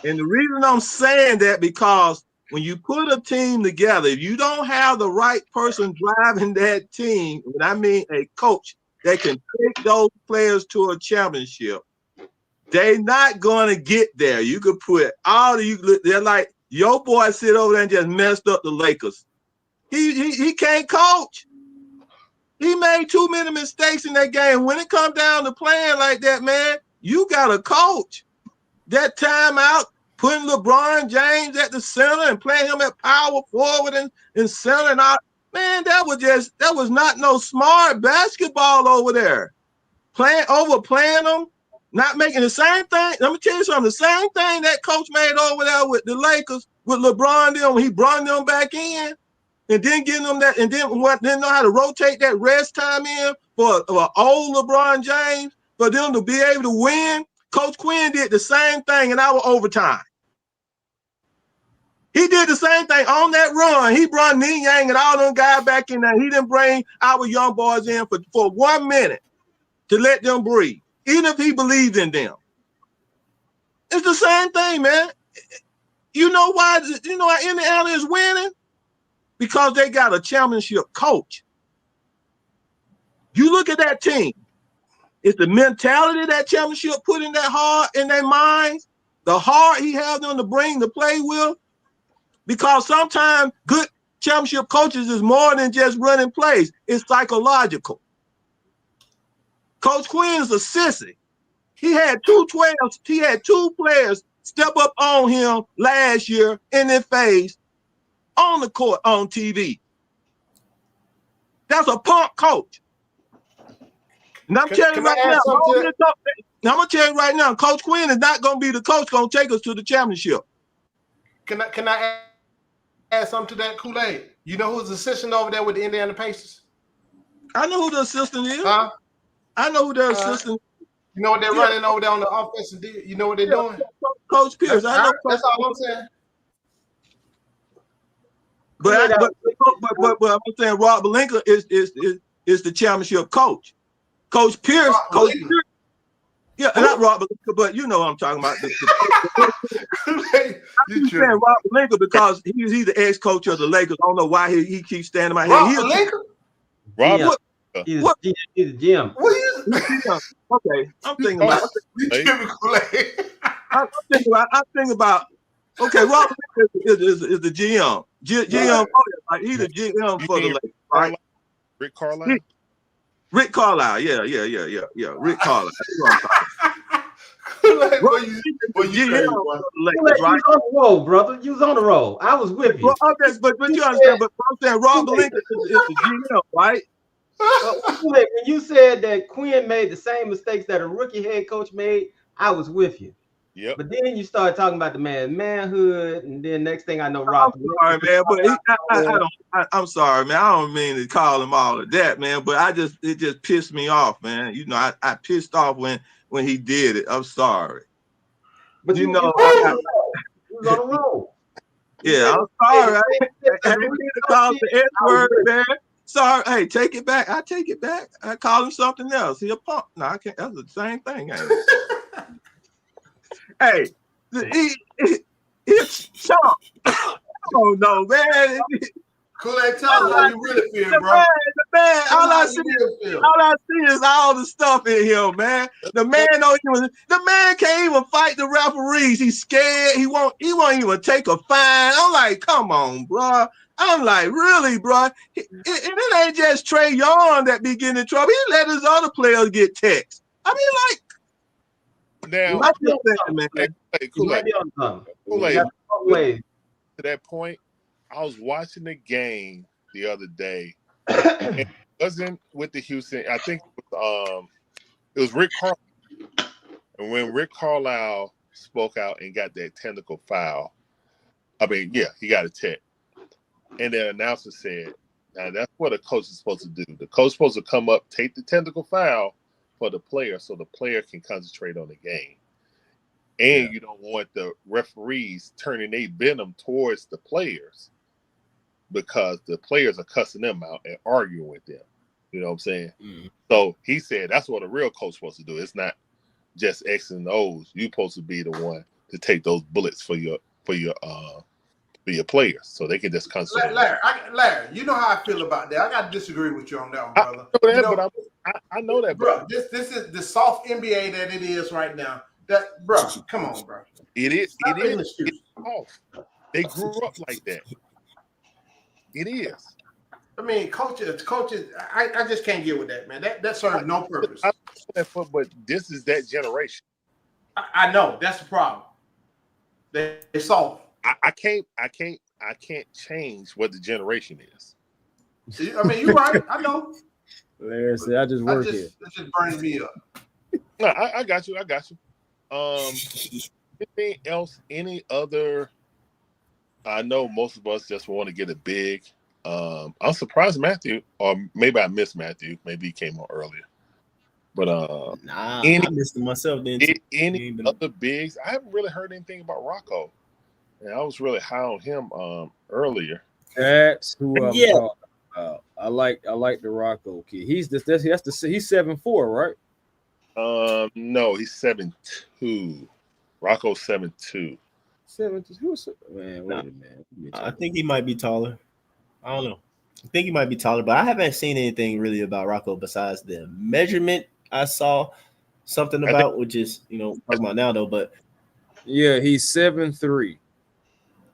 And the reason I'm saying that because when you put a team together, if you don't have the right person driving that team, and I mean a coach that can take those players to a championship, they're not going to get there. You could put all of you. They're like your boy sit over there and just messed up the Lakers. He can't coach. He made too many mistakes in that game. When it comes down to playing like that, man, you got a coach. That timeout, putting LeBron James at the center and playing him at power forward and center and out. Man, that was not no smart basketball over there. Overplaying them. Not making the same thing. Let me tell you something. The same thing that coach made over there with the Lakers, with LeBron, when he brought them back in, and then getting them that, and then didn't know how to rotate that rest time in for old LeBron James for them to be able to win. Coach Quinn did the same thing in our overtime. He did the same thing on that run. He brought Ning Yang and all them guys back in there. He didn't bring our young boys in for 1 minute to let them breathe. Even if he believed in them. It's the same thing, man. You know why Indiana is winning? Because they got a championship coach. You look at that team. It's the mentality that championship put in that heart, in their minds, the heart he has them to bring to play with. Because sometimes good championship coaches is more than just running plays. It's psychological. Coach Quinn is a sissy. He had two players step up on him last year in their face on the court on TV. That's a punk coach. And I'm telling you right now, I'm gonna tell you right now, Coach Quinn is not gonna be the coach gonna take us to the championship. Can I add something to that, Kool-Aid? You know who's the assistant over there with the Indiana Pacers? I know who the assistant is. Huh? I know who their assistant. You know what they're running over there on the offensive deal? You know what they're doing? Coach Pierce. I know. That's all I'm saying. But I'm saying Rob Pelinka is the championship coach. Coach Pierce. Yeah, not Rob Pelinka, but you know what I'm talking about. I'm saying Rob Pelinka because he's the ex-coach of the Lakers. I don't know why he keeps standing my head. Rob Pelinka? Rob. He's a GM. Okay, I'm thinking about. I'm thinking about. Okay, Rob is the GM. GM, like he's the GM for the Lakers, right? Rick Carlisle. Rick Carlisle, yeah. Rick Carlisle. You was on the roll, brother. You was on the roll. I was with you. Well, okay, but you understand. But I'm saying Rob Pelinka is the GM, right? When you said that Quinn made the same mistakes that a rookie head coach made, I was with you. Yep. But then you started talking about the manhood, and then next thing I know, Rob. I'm sorry, man, but I'm sorry, man. I don't mean to call him all of that, man. But it just pissed me off, man. You know, I pissed off when he did it. I'm sorry. But you know, I was on the roll. Yeah, I'm sorry. I didn't mean to call the S word, man. Sorry. Hey, take it back. I take it back. I call him something else. He a punk. No, I can't. That's the same thing. Ain't it? Hey, it's chump. Oh no, man. Kool-Aid, tell us how you really feel, bro. The man, all I see is all the stuff in here, man. The man can't even fight the referees. He's scared. He won't even take a fine. I'm like, come on, bro. I'm like, really, bro? And it ain't just Trae Young that be getting in trouble. He let his other players get texts. I mean, like, now, Kool-Aid. To that point, I was watching the game the other day. It wasn't with the Houston. I think it was It was Rick Carlisle. And when Rick Carlisle spoke out and got that technical foul, he got a tech. And the announcer said, now that's what a coach is supposed to do. The coach is supposed to come up, take the technical foul for the player so the player can concentrate on the game. And you don't want the referees turning their venom towards the players because the players are cussing them out and arguing with them. You know what I'm saying? Mm-hmm. So he said that's what a real coach is supposed to do. It's not just X and O's. You're supposed to be the one to take those bullets for your players, so they can just concentrate. Larry, you know how I feel about that. I got to disagree with you on that one, brother. I know that, bro. This is the soft NBA that it is right now. That, bro, come on, bro. It is off. They grew up like that. It is. I mean, coaches. I just can't get with that, man. That serves no purpose. But this is that generation. I know that's the problem. They're soft. I can't change what the generation is. I mean, you're right. I know. Larry said, "I just work here." That just burns me up. No, I got you. Anything else? Any other? I know most of us just want to get it big. I'm surprised Matthew, or maybe I missed Matthew. Maybe he came on earlier. But I missed him myself. Then any other bigs? I haven't really heard anything about Rocco. And I was really high on him earlier. That's who I'm talking about. I like the Rocco kid. He's 7'4", right? No, he's 7'2". Rocco's 7'2". 7'2". Man, wait a minute. I think he might be taller. I don't know. I think he might be taller, but I haven't seen anything really about Rocco besides the measurement I saw something about, which is talking about now though. But yeah, he's 7'3".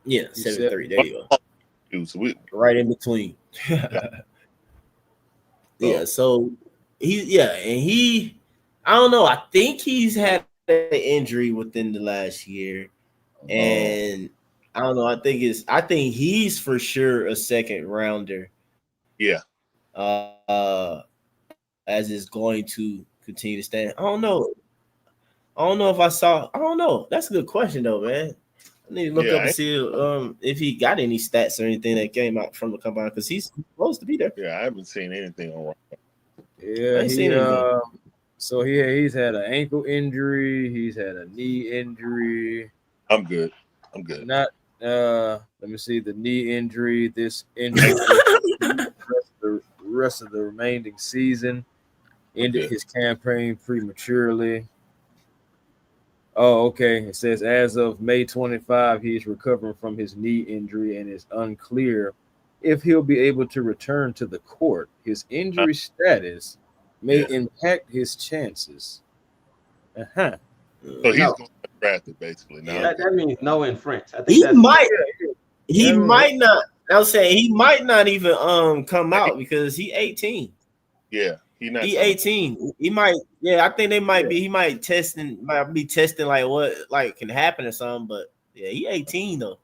Yeah, 7'3". There you go. Right in between. Yeah, so I don't know. I think he's had an injury within the last year. And I don't know. I think he's for sure a second rounder. Yeah. As is going to continue to stand. I don't know if I saw. I don't know. That's a good question though, man. I need to look up and see if he got any stats or anything that came out from the combine because he's supposed to be there. Yeah, I haven't seen anything on Rocco. Yeah, so he's had an ankle injury. He's had a knee injury. I'm good. Not let me see the knee injury. This injury the rest of the remaining season. Ended his campaign prematurely. Oh, okay. It says as of May 25, he is recovering from his knee injury and it's unclear if he'll be able to return to the court. His injury status may impact his chances. So he's going to be drafted basically. Now that means no in French. I think he might not. I was saying he might not even come out because he's 18. Yeah. He 18. He might. Yeah, I think they might be. He might be testing like what can happen or something. But yeah, he 18 though.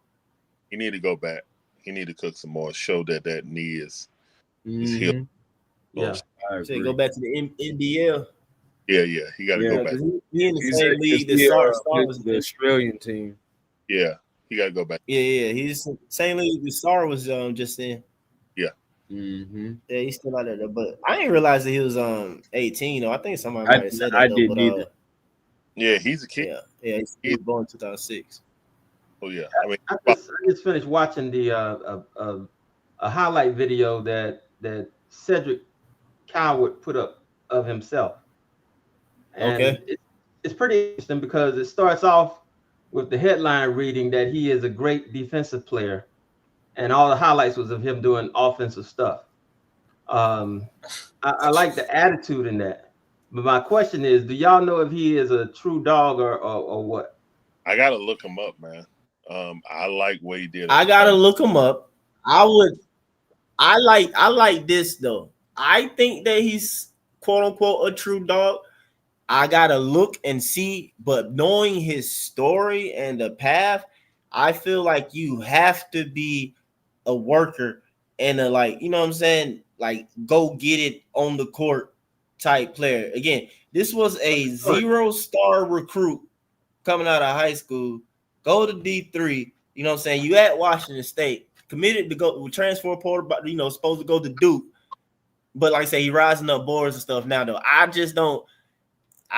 He need to go back. He need to cook some more. Show that knee is healed. Yeah, so go back to the NBL. Yeah. He got to go back. He in the same league that Star was the Australian team. Yeah, he got to go back. Yeah. He's the same league that Star was just in. Yeah. Mm-hmm. Yeah, he's still out there, but I didn't realize that he was 18. Though I think somebody might have said that. I didn't either. Yeah, he's a kid. Yeah, he's born in 2006. Oh yeah, I just finished watching the a highlight video that Cedric Coward put up of himself, and it's pretty interesting because it starts off with the headline reading that he is a great defensive player. And all the highlights was of him doing offensive stuff. I like the attitude in that. But my question is, do y'all know if he is a true dog or what? I gotta look him up, man. I like what he did. I gotta look him up. I like this though. I think that he's quote unquote a true dog. I gotta look and see, but knowing his story and the path, I feel like you have to be a worker and you know what I'm saying, like go get it on the court type player. Again, This was a 0-star recruit coming out of high school, go to D3. You know what I'm saying? You at Washington State, committed to go transfer portal, but supposed to go to Duke. But like I say, he rising up boards and stuff now. Though I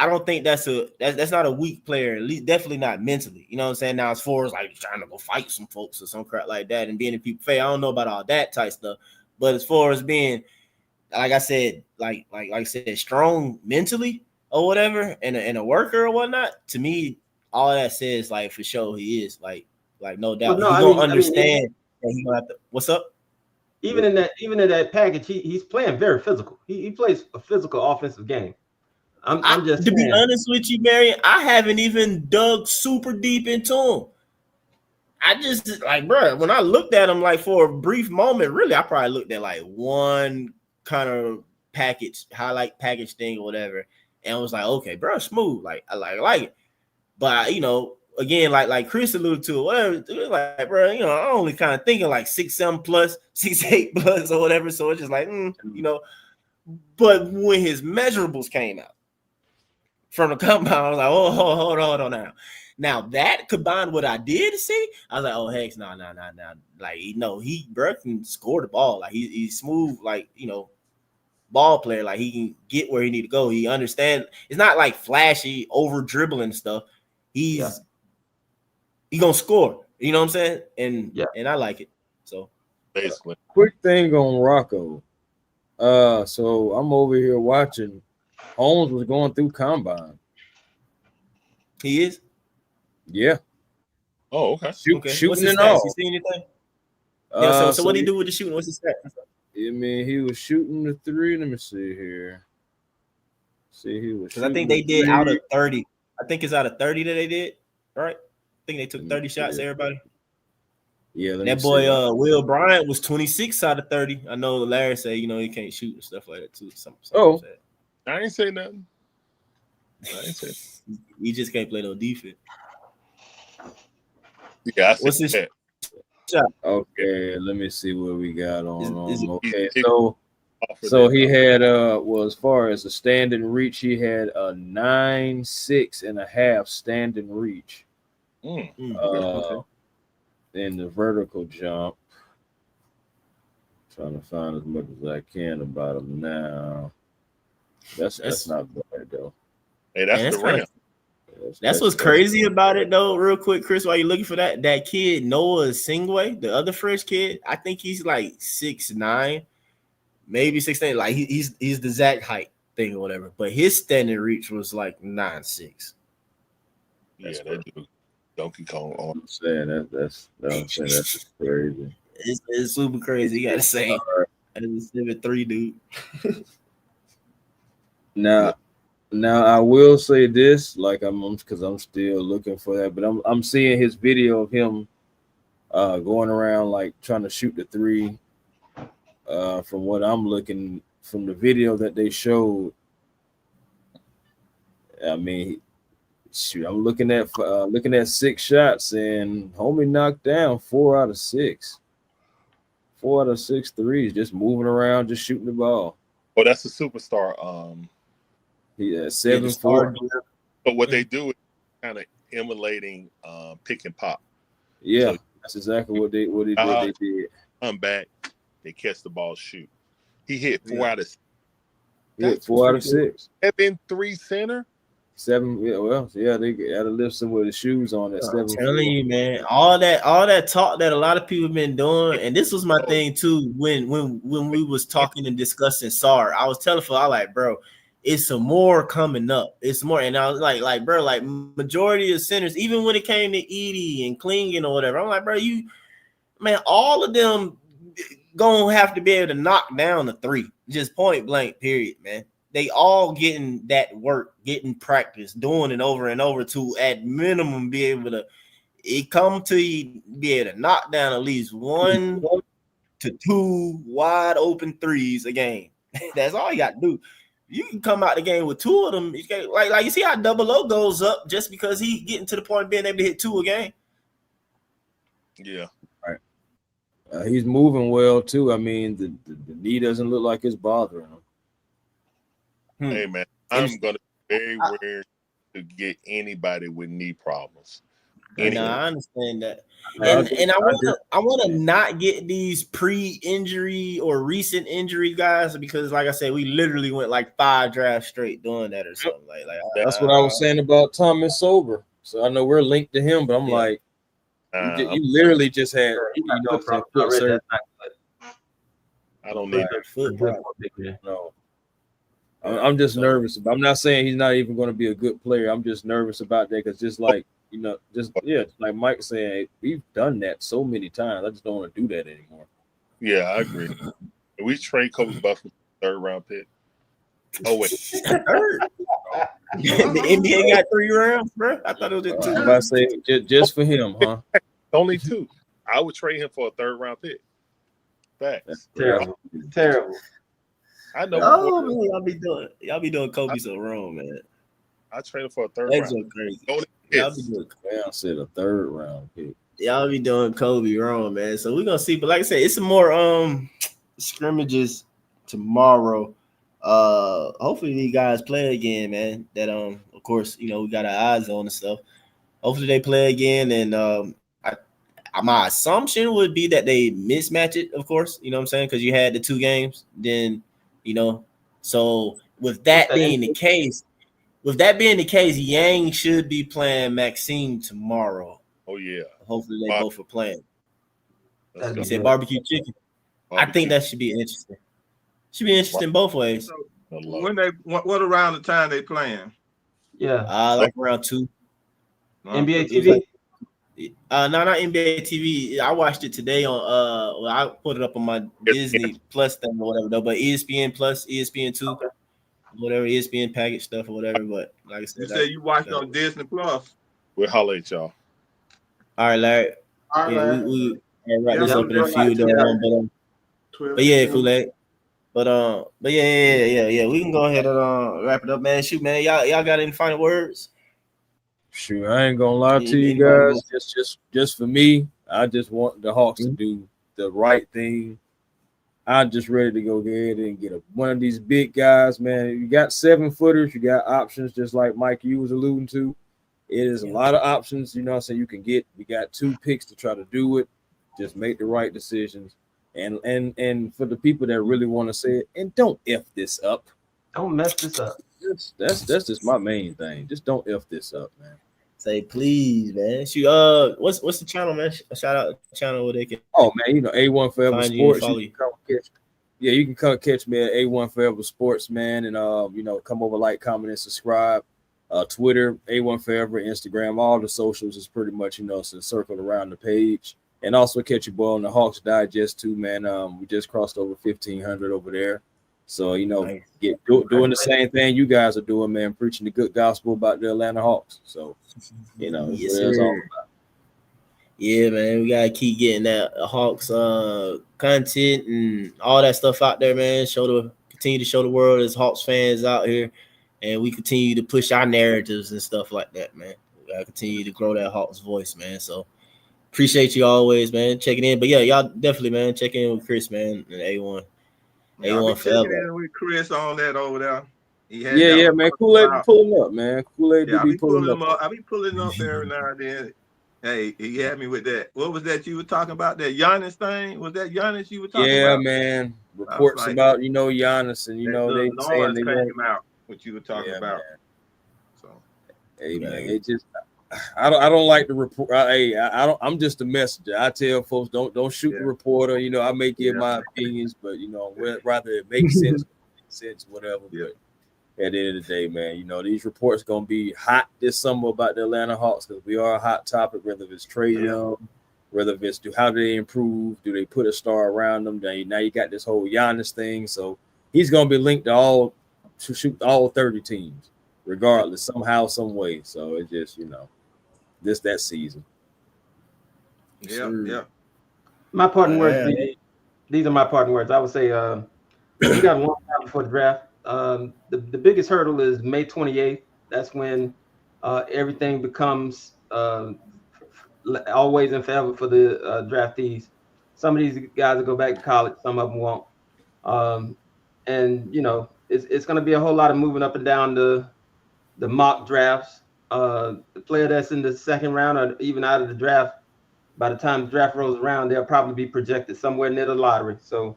don't think that's not a weak player. At least definitely not mentally. You know what I'm saying? Now as far as like trying to go fight some folks or some crap like that and being in people's face, I don't know about all that type stuff. But as far as being, like I said, like I said, strong mentally or whatever, and a worker or whatnot, to me, all that says like for sure he is like no doubt. Well, no, He's gonna understand that he gonna have to. What's up? Even in that package, he's playing very physical. He plays a physical offensive game. I'm just to saying. Be honest with you, Marion, I haven't even dug super deep into him. I just like, bro, when I looked at him like for a brief moment, really, I probably looked at like one kind of highlight package thing or whatever, and was like, okay, bro, smooth. Like I like it. But again, like Chris alluded to, whatever, like, bro, I'm only kind of thinking like 6'7" plus, 6'8" plus or whatever. So it's just like, But when his measurables came out from the compound, I was like, oh, hold on now. Now that combined with what I did see, I was like, oh heck, no. Like, he bro can score the ball. Like he's smooth, like ball player. Like he can get where he need to go. He understand. It's not like flashy over dribbling stuff. He gonna score. You know what I'm saying? And I like it. So basically, quick thing on Rocco. So I'm over here watching. Holmes was going through combine. He is. Yeah. Oh, okay. Shooting What's his and stats? all. You see anything? Yeah. So what do he do with the shooting? What's his stats? I mean, he was shooting the three. Let me see here. He was because I think they did out of 30. I think it's out of 30 that they did. Right? I think they took 30 shots. Everybody. Yeah. That boy, Will Bryant was 26 out of 30. I know Larry said he can't shoot and stuff like that too. I ain't say nothing. He just can't play no defense. Yeah, what's his shot? Okay, let me see what we got on him. Okay, so he had well, as far as the standing reach, he had a 9.6.5 standing reach. Okay. In the vertical jump. Trying to find as much as I can about him now. That's not bad though. Hey, that's the ramp. That's what's crazy about it though. Real quick, Chris, while you're looking for that kid Noah Singway, the other fresh kid, I think he's like 6'9", maybe 6'8". Like he's the Zach height thing or whatever. But his standing reach was like 9.6. Yeah, that dude, Donkey Kong. I'm saying that's just crazy. It's super crazy. You got to say, as a 7'3" dude. Now I will say this, like because I'm still looking for that, but I'm seeing his video of him going around like trying to shoot the three. From what I'm looking from the video that they showed, I mean, shoot, I'm looking at 6 shots and homie knocked down 4 out of 6. 4 out of 6 threes, just moving around, just shooting the ball. Oh, that's a superstar. Yeah, 7'4". But what they do is kind of emulating pick and pop. Yeah, so, that's exactly what they did. They did. Come back, they catch the ball, shoot. He hit 4 out of 6. He hit 4 out of 6. Have been 3 center. 7. Yeah, well, yeah, they got to lift some of the shoes on that 7. I'm telling you, man, all that talk that a lot of people have been doing, and this was my thing too. When we was talking and discussing SAR, I was telling I like, bro, it's some more coming up. It's more, and I was like, bro, like majority of centers, even when it came to Edie and Klingen or whatever, I'm like, bro, all of them gonna have to be able to knock down the three, just point blank, period, man. They all getting that work, getting practice, doing it over and over to at minimum be able to come to you, be able to knock down at least 1 to 2 wide open threes a game. That's all you got to do. You can come out the game with 2 of them. Like you see how Double O goes up just because he getting to the point of being able to hit 2 a game. Yeah. Right. He's moving well too. I mean, the knee doesn't look like it's bothering him. Hey man, I'm gonna very rare to get anybody with knee problems. No, I understand that, I and I wanna not get these pre-injury or recent injury guys because, like I said, we literally went like 5 drafts straight doing that or something. That's what I was saying about Thomas Sober. So I know we're linked to him, but I'm like, you literally just had foot surgery. I don't need that. No. I'm just nervous. I'm not saying he's not even going to be a good player. I'm just nervous about that because just like like Mike saying, we've done that so many times. I just don't want to do that anymore. Yeah, I agree. We trade Kobe Buffett 3rd round pick. Oh wait, the NBA got 3 rounds, bro. I thought it was just 2. I'm about to say just for him, huh? Only 2. I would trade him for a 3rd round pick. Facts. Terrible. Terrible. I know. Oh man, y'all be doing Kobe so wrong, man. I traded for a 3rd That's round. so crazy. Y'all be doing. I said a 3rd round pick. Y'all be doing Kobe wrong, man. So we're gonna see. But like I said, it's some more scrimmages tomorrow. Hopefully these guys play again, man. That of course, we got our eyes on and stuff. Hopefully they play again, and my assumption would be that they mismatch it, of course. You know what I'm saying? Because you had the 2 games, then so with that being the case, Yang should be playing Maxime tomorrow. Oh yeah. Hopefully they both are playing. You said barbecue chicken. I think that should be interesting. Should be interesting both ways. So what around the time they playing? Yeah. Like around 2. NBA TV. No, not NBA TV. I watched it today on I put it up on my Disney Plus thing or whatever though, but ESPN Plus, ESPN2, whatever ESPN package stuff or whatever. But like I said, you say you watched on Disney Plus. We'll holler at y'all. All right, Larry. All right, Larry. We wrap this up in a few days. But yeah, Kool-Aid. But yeah. We can go ahead and wrap it up, man. Shoot, man. Y'all got any final words? Shoot, I ain't gonna lie to you guys. Just for me, I just want the Hawks to do the right thing. I'm just ready to go ahead and get one of these big guys, man. You got 7-footers, you got options, just like Mike you was alluding to. It is a lot of options, so you can get. We got 2 picks to try to do it. Just make the right decisions. And for the people that really want to say it, and don't F this up. Don't mess this up. That's just my main thing. Just don't F this up, man. Say please, man. Shoot, what's the channel, man? Shout out the channel where they can. Oh man, A1 Forever Sports. You can come catch me at A1 Forever Sports, man, and come over, like, comment, and subscribe. Twitter, A1 Forever, Instagram, all the socials is pretty much circled around the page. And also catch your boy on the Hawks Digest too, man. We just crossed over 1,500 over there. So, nice. Doing the same thing you guys are doing, man, preaching the good gospel about the Atlanta Hawks. So, yes, it's all about. Yeah, man, we gotta keep getting that Hawks content and all that stuff out there, man. Continue to show the world as Hawks fans out here, and we continue to push our narratives and stuff like that, man. We gotta continue to grow that Hawks voice, man. So appreciate you always, man, checking in. But yeah, y'all definitely, man, check in with Chris, man, and A1. A1 forever. With Chris on that over there. Yeah, man. Kool-Aid be pulling up, man. Kool-Aid be pulling him up. I be pulling up every now and then. Hey, he had me with that. What was that you were talking about? That Giannis thing? Was that Giannis you were talking about? Yeah, man. Reports about Giannis, and they saying they want him out. What you were talking about? Man. So, hey, man, it just. I don't like the report. I'm just a messenger. I tell folks don't shoot the reporter. I may give my opinions, but rather it makes sense, whatever. Yeah. But at the end of the day, man, these reports gonna be hot this summer about the Atlanta Hawks because we are a hot topic. Whether it's Trae Young, whether it's how do they improve, do they put a star around them? Now you got this whole Giannis thing, so he's gonna be linked to shoot all 30 teams, regardless, somehow, some way. So it's just that season. Yeah. My parting words. These are my parting words. I would say we got one time before the draft. The biggest hurdle is May 28th. That's when everything becomes always and forever for the draftees. Some of these guys will go back to college. Some of them won't. And it's going to be a whole lot of moving up and down the the mock drafts. The player that's in the second round or even out of the draft, by the time the draft rolls around, they'll probably be projected somewhere near the lottery. So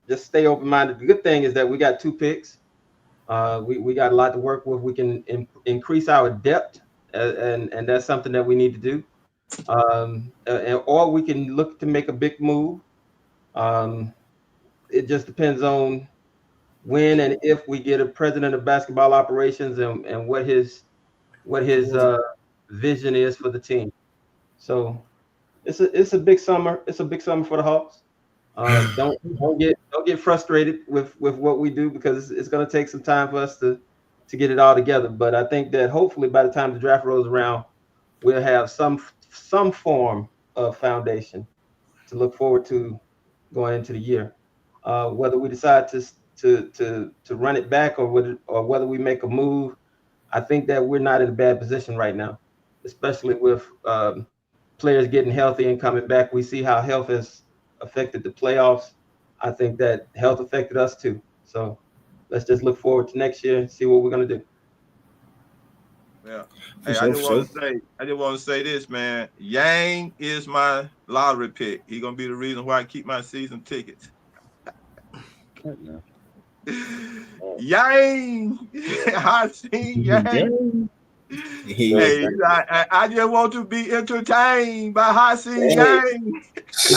just stay open minded. The good thing is that we got 2 picks. We got a lot to work with. We can increase our depth, and that's something that we need to do. Or we can look to make a big move. It just depends on when and if we get a president of basketball operations and what his vision is for the team. So it's a big summer. It's a big summer for the Hawks. Don't get frustrated with what we do, because it's going to take some time for us to get it all together. But I think that hopefully by the time the draft rolls around, we'll have some form of foundation to look forward to going into the year. Whether we decide to run it back or whether we make a move, I think that we're not in a bad position right now, especially with players getting healthy and coming back. We see how health has affected the playoffs. I think that health affected us too. So let's just look forward to next year and see what we're gonna do. Yeah. Hey, I just want to say this, man. Yang is my lottery pick. He's gonna be the reason why I keep my season tickets. Yang, Hansen Yang. Hey, I just want to be entertained by Hansen Yang.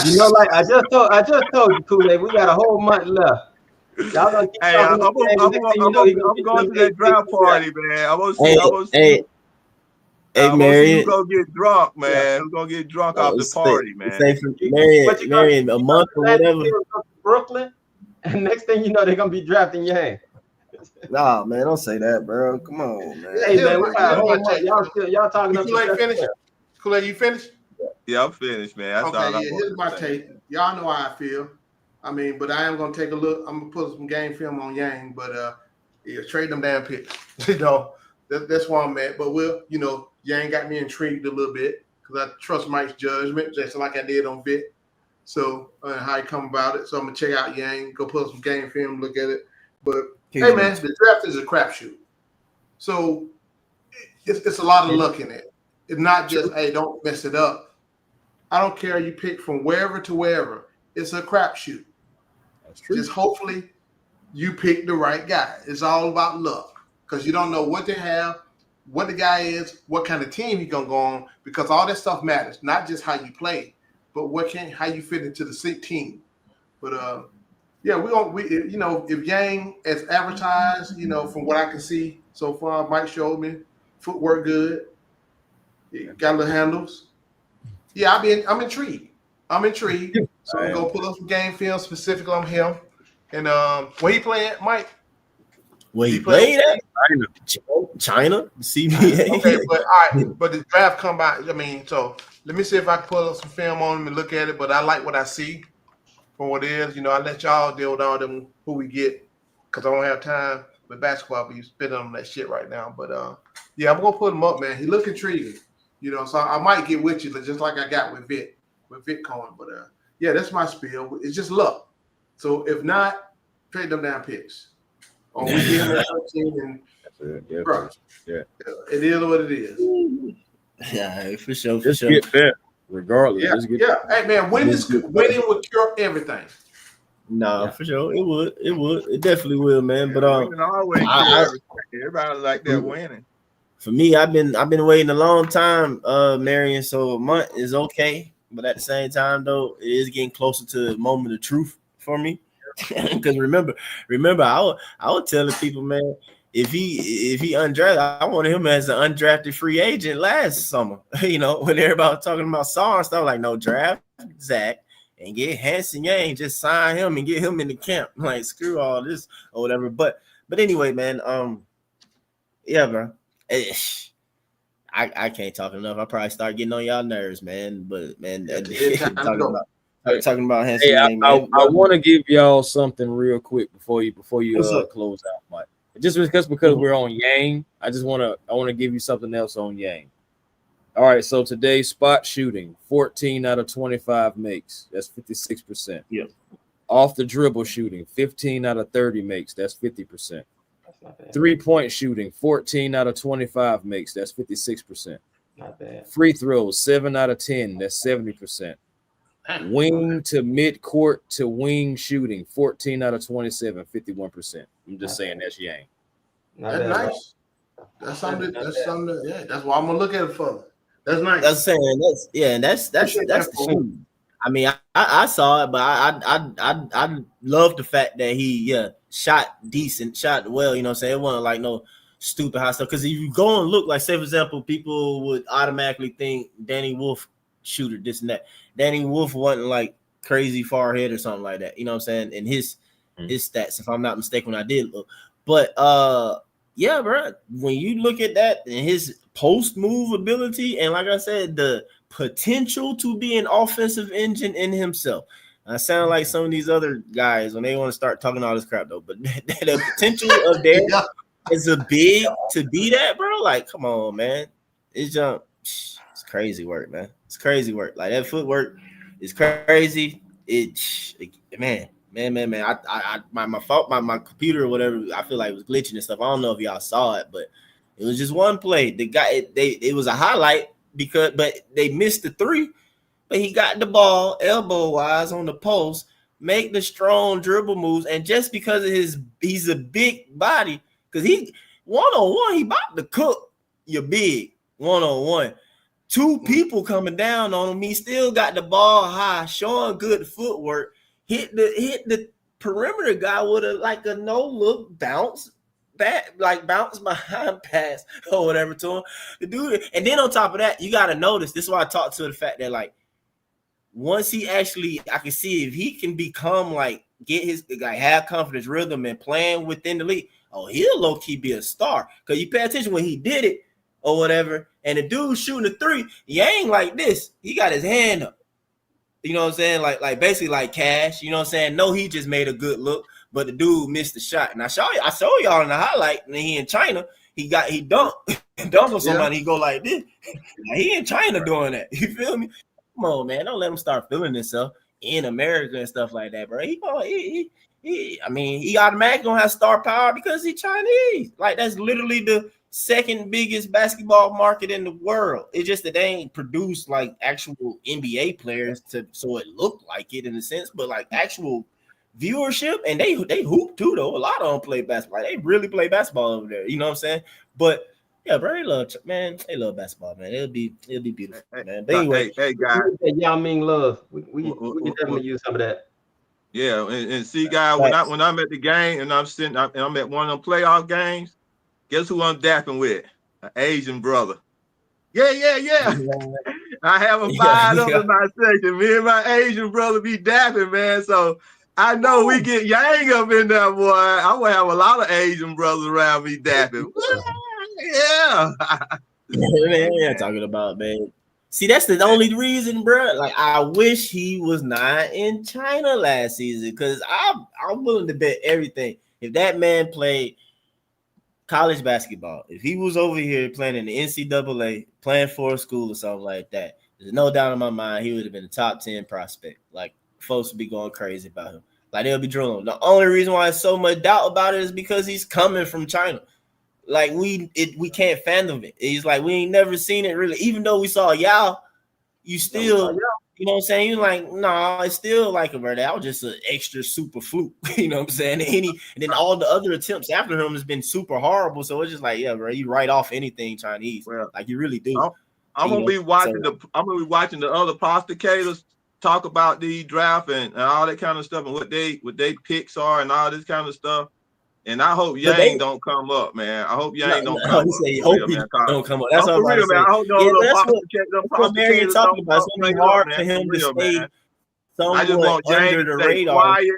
You know, like I just told you, Kool-Aid, we got a whole month left. Y'all gonna keep I'm going to that draft party, man. I'm gonna see. Marion, who's gonna get drunk, man? Yeah. Who's gonna get drunk off the party, man? Marion, a month or whatever. Brooklyn, and next thing you know, they're gonna be drafting Yang. Nah, man, don't say that, bro. Come on, man. Hey, man, y'all talking about Kool-Aid finished? Kool-Aid, you finished? Yeah, I'm finished, man. That's all I want. Here's my take. Y'all know how I feel. I mean, but I am gonna take a look. I'm gonna put some game film on Yang, but trade them damn picks. That's why I'm at. But Yang got me intrigued a little bit because I trust Mike's judgment, just like I did on Vic. So how he come about it. So I'm gonna check out Yang, go put some game film, look at it. But hey, man, the draft is a crapshoot. So it's a lot of luck in it. It's not just don't mess it up. I don't care. You pick from wherever to wherever. It's a crapshoot. That's true. Just hopefully you pick the right guy. It's all about luck because you don't know what they have, what the guy is, what kind of team he's gonna go on, because all that stuff matters. Not just how you play, but how you fit into the team. But if Yang as advertised, from what I can see so far, Mike showed me footwork good, got little handles. Yeah, I'm intrigued. So we're gonna pull up some game film specifically on him. And where he playing, Mike? Where he played at? China, CBA. Okay, but all right, but the draft come by. I mean, so let me see if I can pull up some film on him and look at it. But I like what I see from what it is. I let y'all deal with all them who we get because I don't have time with basketball. But you spending on that shit right now. But I'm gonna put him up, man. He look intriguing. So I might get with you just like I got with Vic Cohen. But that's my spiel. It's just luck. So if not, trade them down picks. Or we get him at 13 and bro, it is what it is. Yeah, for sure. Just get better, regardless. Yeah. Hey man, winning would cure everything. Nah, for sure. It would. It definitely will, man. But everybody like that winning. For me, I've been waiting a long time, Marion. So a month is okay, but at the same time, though, it is getting closer to the moment of truth for me. Because remember, I would tell the people, man, if he undrafted, I wanted him as an undrafted free agent last summer. When everybody was talking about Saw and stuff, like no, draft Zach and get Hansen Yang, just sign him and get him in the camp. Like screw all this or whatever. But anyway, man, yeah, bro. I can't talk enough. I probably start getting on y'all nerves, man. But man, talking about Hansen Yang, man. I want to give y'all something real quick before you close out, Mike. Just because we're on Yang, I want to give you something else on Yang. All right, so today spot shooting, 14 out of 25 makes. That's 56%. Yep. Off the dribble shooting, 15 out of 30 makes. That's 50%. 3-point shooting, 14 out of 25 makes. That's 56%. Not bad. Free throws, 7 out of 10. That's 70%. Wing to mid-court to wing shooting, 14 out of 27, 51%. I'm just saying that's Yang. That's nice. That's something. Yeah, that's why I'm gonna look at it for. That's nice. That's saying that's the shoot. I mean, I saw it, but I love the fact that he shot decent, shot well. You know what I'm saying? It wasn't like no stupid high stuff. Because if you go and look, like say for example, people would automatically think Danny Wolf shooter, this and that. Danny Wolf wasn't like crazy far ahead or something like that. You know what I'm saying? And his stats, if I'm not mistaken, when I did look. But yeah, bro, when you look at that and his post move ability, and like I said, the potential to be an offensive engine in himself. I sound like some of these other guys when they want to start talking all this crap though, but the potential of there is a big to be that, bro. Like, come on, man. It's crazy work, man. It's crazy work. Like that footwork is crazy. Man. My fault, my computer or whatever, I feel like it was glitching and stuff. I don't know if y'all saw it, but it was just one play. The guy, it was a highlight but they missed the three, but he got the ball elbow wise on the post, make the strong dribble moves, and just because of he's a big body, because he 1-on-1, he about to cook your big 1-on-1. Two people coming down on him, he still got the ball high, showing good footwork. Hit the perimeter guy with a no look bounce back, like bounce behind pass or whatever to him to do it. And then on top of that, you got to notice, this is why I talked to the fact that like once he actually, I can see if he can become like get his have confidence, rhythm, and playing within the league. Oh, he'll low key be a star because you pay attention when he did it or whatever. And the dude shooting a three, Yang like this, he got his hand up. You know what I'm saying? Like basically like Cash. You know what I'm saying? No, he just made a good look, but the dude missed the shot. And I saw y'all in the highlight. And he in China, he dunked on somebody. He go like this. He in China doing that. You feel me? Come on, man. Don't let him start feeling himself in America and stuff like that, bro. He automatically gonna have star power because he's Chinese. Like that's literally the second biggest basketball market in the world. It's just that they ain't produced like actual NBA players so it looked like it in a sense, but like actual viewership, and they hoop too though. A lot of them play basketball. They really play basketball over there. You know what I'm saying? But yeah, bro, they love basketball, man. It'll be beautiful, man. But anyway, hey guys, Yao Ming love. We can definitely use some of that. Yeah, and see, guys, when I'm at the game and I'm at one of them playoff games, guess who I'm dapping with? An Asian brother. Yeah. I have a fired up in my section. Me and my Asian brother be dapping, man. So I know we get Yang up in there, boy. I'm gonna have a lot of Asian brothers around me dapping. Yeah. Man, talking about, man. See, that's the only reason, bro. Like, I wish he was not in China last season because I'm willing to bet everything. If that man played college basketball, if he was over here playing in the NCAA, playing for a school or something like that, there's no doubt in my mind he would have been a top 10 prospect. Like, folks would be going crazy about him. Like, they'll be drilling. The only reason why there's so much doubt about it is because he's coming from China. Like, we can't fathom it. It's like we ain't never seen it really. Even though we saw Yao, you still, you know what I'm saying? You're like, no, it's still like a bird. That was just an extra super fluke. You know what I'm saying? And then all the other attempts after him has been super horrible. So it's just like, yeah, bro, you write off anything Chinese. Like you really do. I'm gonna be watching the other posticators talk about the draft and all that kind of stuff and what they picks are and all this kind of stuff. And I hope Yang don't come up, man. I hope Yang don't come up. He don't come up. That's for real, man. I hope that's what Marion talking about. It's gonna be hard for him to stay somewhat under the radar. Quiet,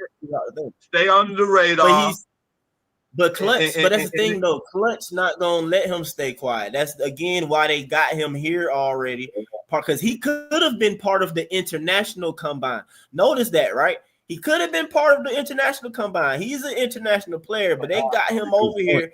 stay under the radar. But Clutch, but that's the thing though. Clutch not gonna let him stay quiet. That's again why they got him here already, because he could have been part of the international combine. Notice that, right? He could have been part of the international combine. He's an international player, but they got him over here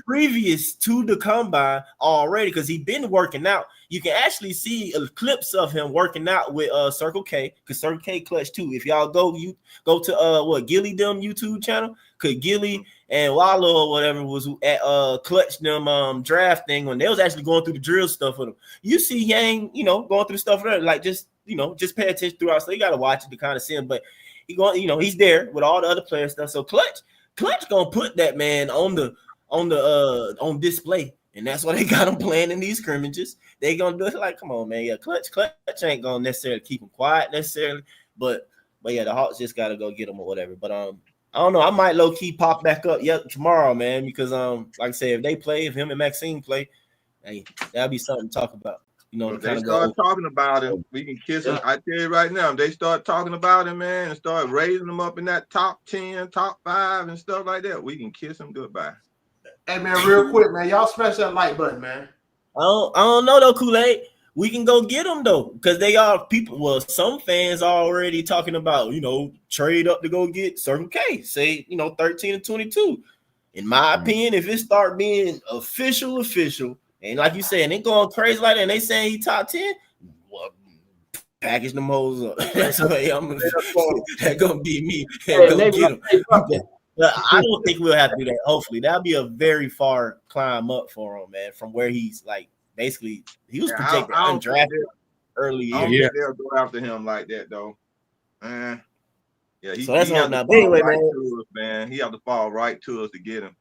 previous to the combine already, because he'd been working out. You can actually see clips of him working out with Circle K, because Circle K clutch too. If y'all go to Gilly them YouTube channel, because Gilly and Wallow or whatever was at clutch them draft thing when they was actually going through the drill stuff with him. You see Yang, going through stuff there, like just pay attention throughout. So you gotta watch it to kind of see him, but he's there with all the other players stuff. So Clutch gonna put that man on display, and that's why they got him playing in these scrimmages. They gonna do it like, come on, man. Yeah, Clutch ain't gonna necessarily keep him quiet necessarily, but yeah, the Hawks just gotta go get him or whatever. But I don't know. I might low key pop back up tomorrow, man, because like I said, if him and Maxine play, hey, that'll be something to talk about. If they start talking about him, we can kiss him. I tell you right now, if they start talking about him, man, and start raising him up in that top 10, top 5 and stuff like that, we can kiss him goodbye. Hey, man, real quick, man. Y'all smash that like button, man. I don't know, though, Kool-Aid. We can go get them, though, because they are people. Well, some fans are already talking about, trade up to go get Circle K. Say, 13 and 22. In my opinion, if it start being official, and like you said, and it going crazy like that, and they saying he top 10, well, package them hoes up. That's gonna be me. Go get them. But I don't think we'll have to do that. Hopefully, that'll be a very far climb up for him, man. From where he's basically he was projected undrafted early. I don't think they'll go after him like that, though. Yeah, so that's not now. Anyway, man, he have to fall right to us to get him.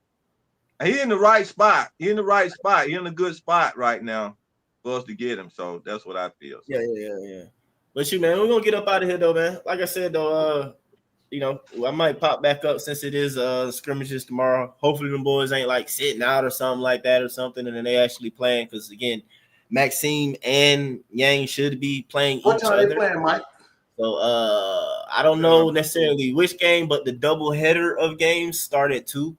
He in the right spot. He in a good spot right now for us to get him. So that's what I feel. So. Yeah. But man, we're gonna get up out of here though, man. Like I said though, I might pop back up since it is scrimmages tomorrow. Hopefully them boys ain't sitting out or something like that or something, and then they actually playing, because again, Maxime and Yang should be playing each other. What time they playing, Mike? So I don't know necessarily which game, but the double header of games start at 2.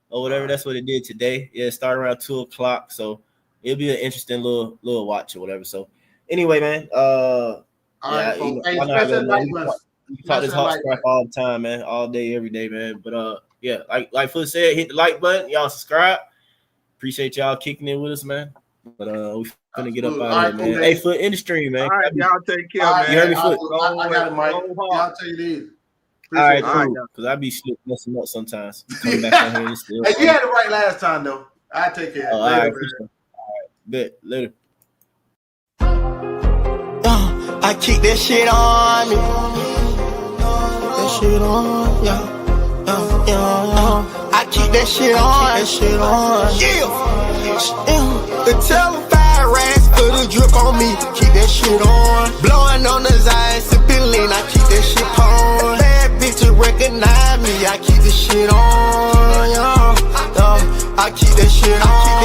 Or whatever. That's what it did today. Yeah, it started around 2:00. So it'll be an interesting little watch or whatever. So anyway, man. All right, we talk this hot stuff all the time, man. All day, every day, man. But yeah, like Foot said, hit the like button. Y'all subscribe. Appreciate y'all kicking in with us, man. But we finna get up out of here, man. Hey, Foot, in the stream, man. All right, y'all take care, man. You heard me, Foot. I got it, Mike. Y'all take it easy. All right, cool. Because I be messing up sometimes. Coming back on here and still. Hey, you had it right last time, though. I take care. All right, bet. Later. I keep that shit on me. That shit on, yeah. I keep that shit on. Yeah. The telephone racks for the drip on me. Keep that shit on. Blowing on the Zion, sipping lean. I keep that shit on. Bad bitches recognize me. I keep this shit on. I keep that shit on.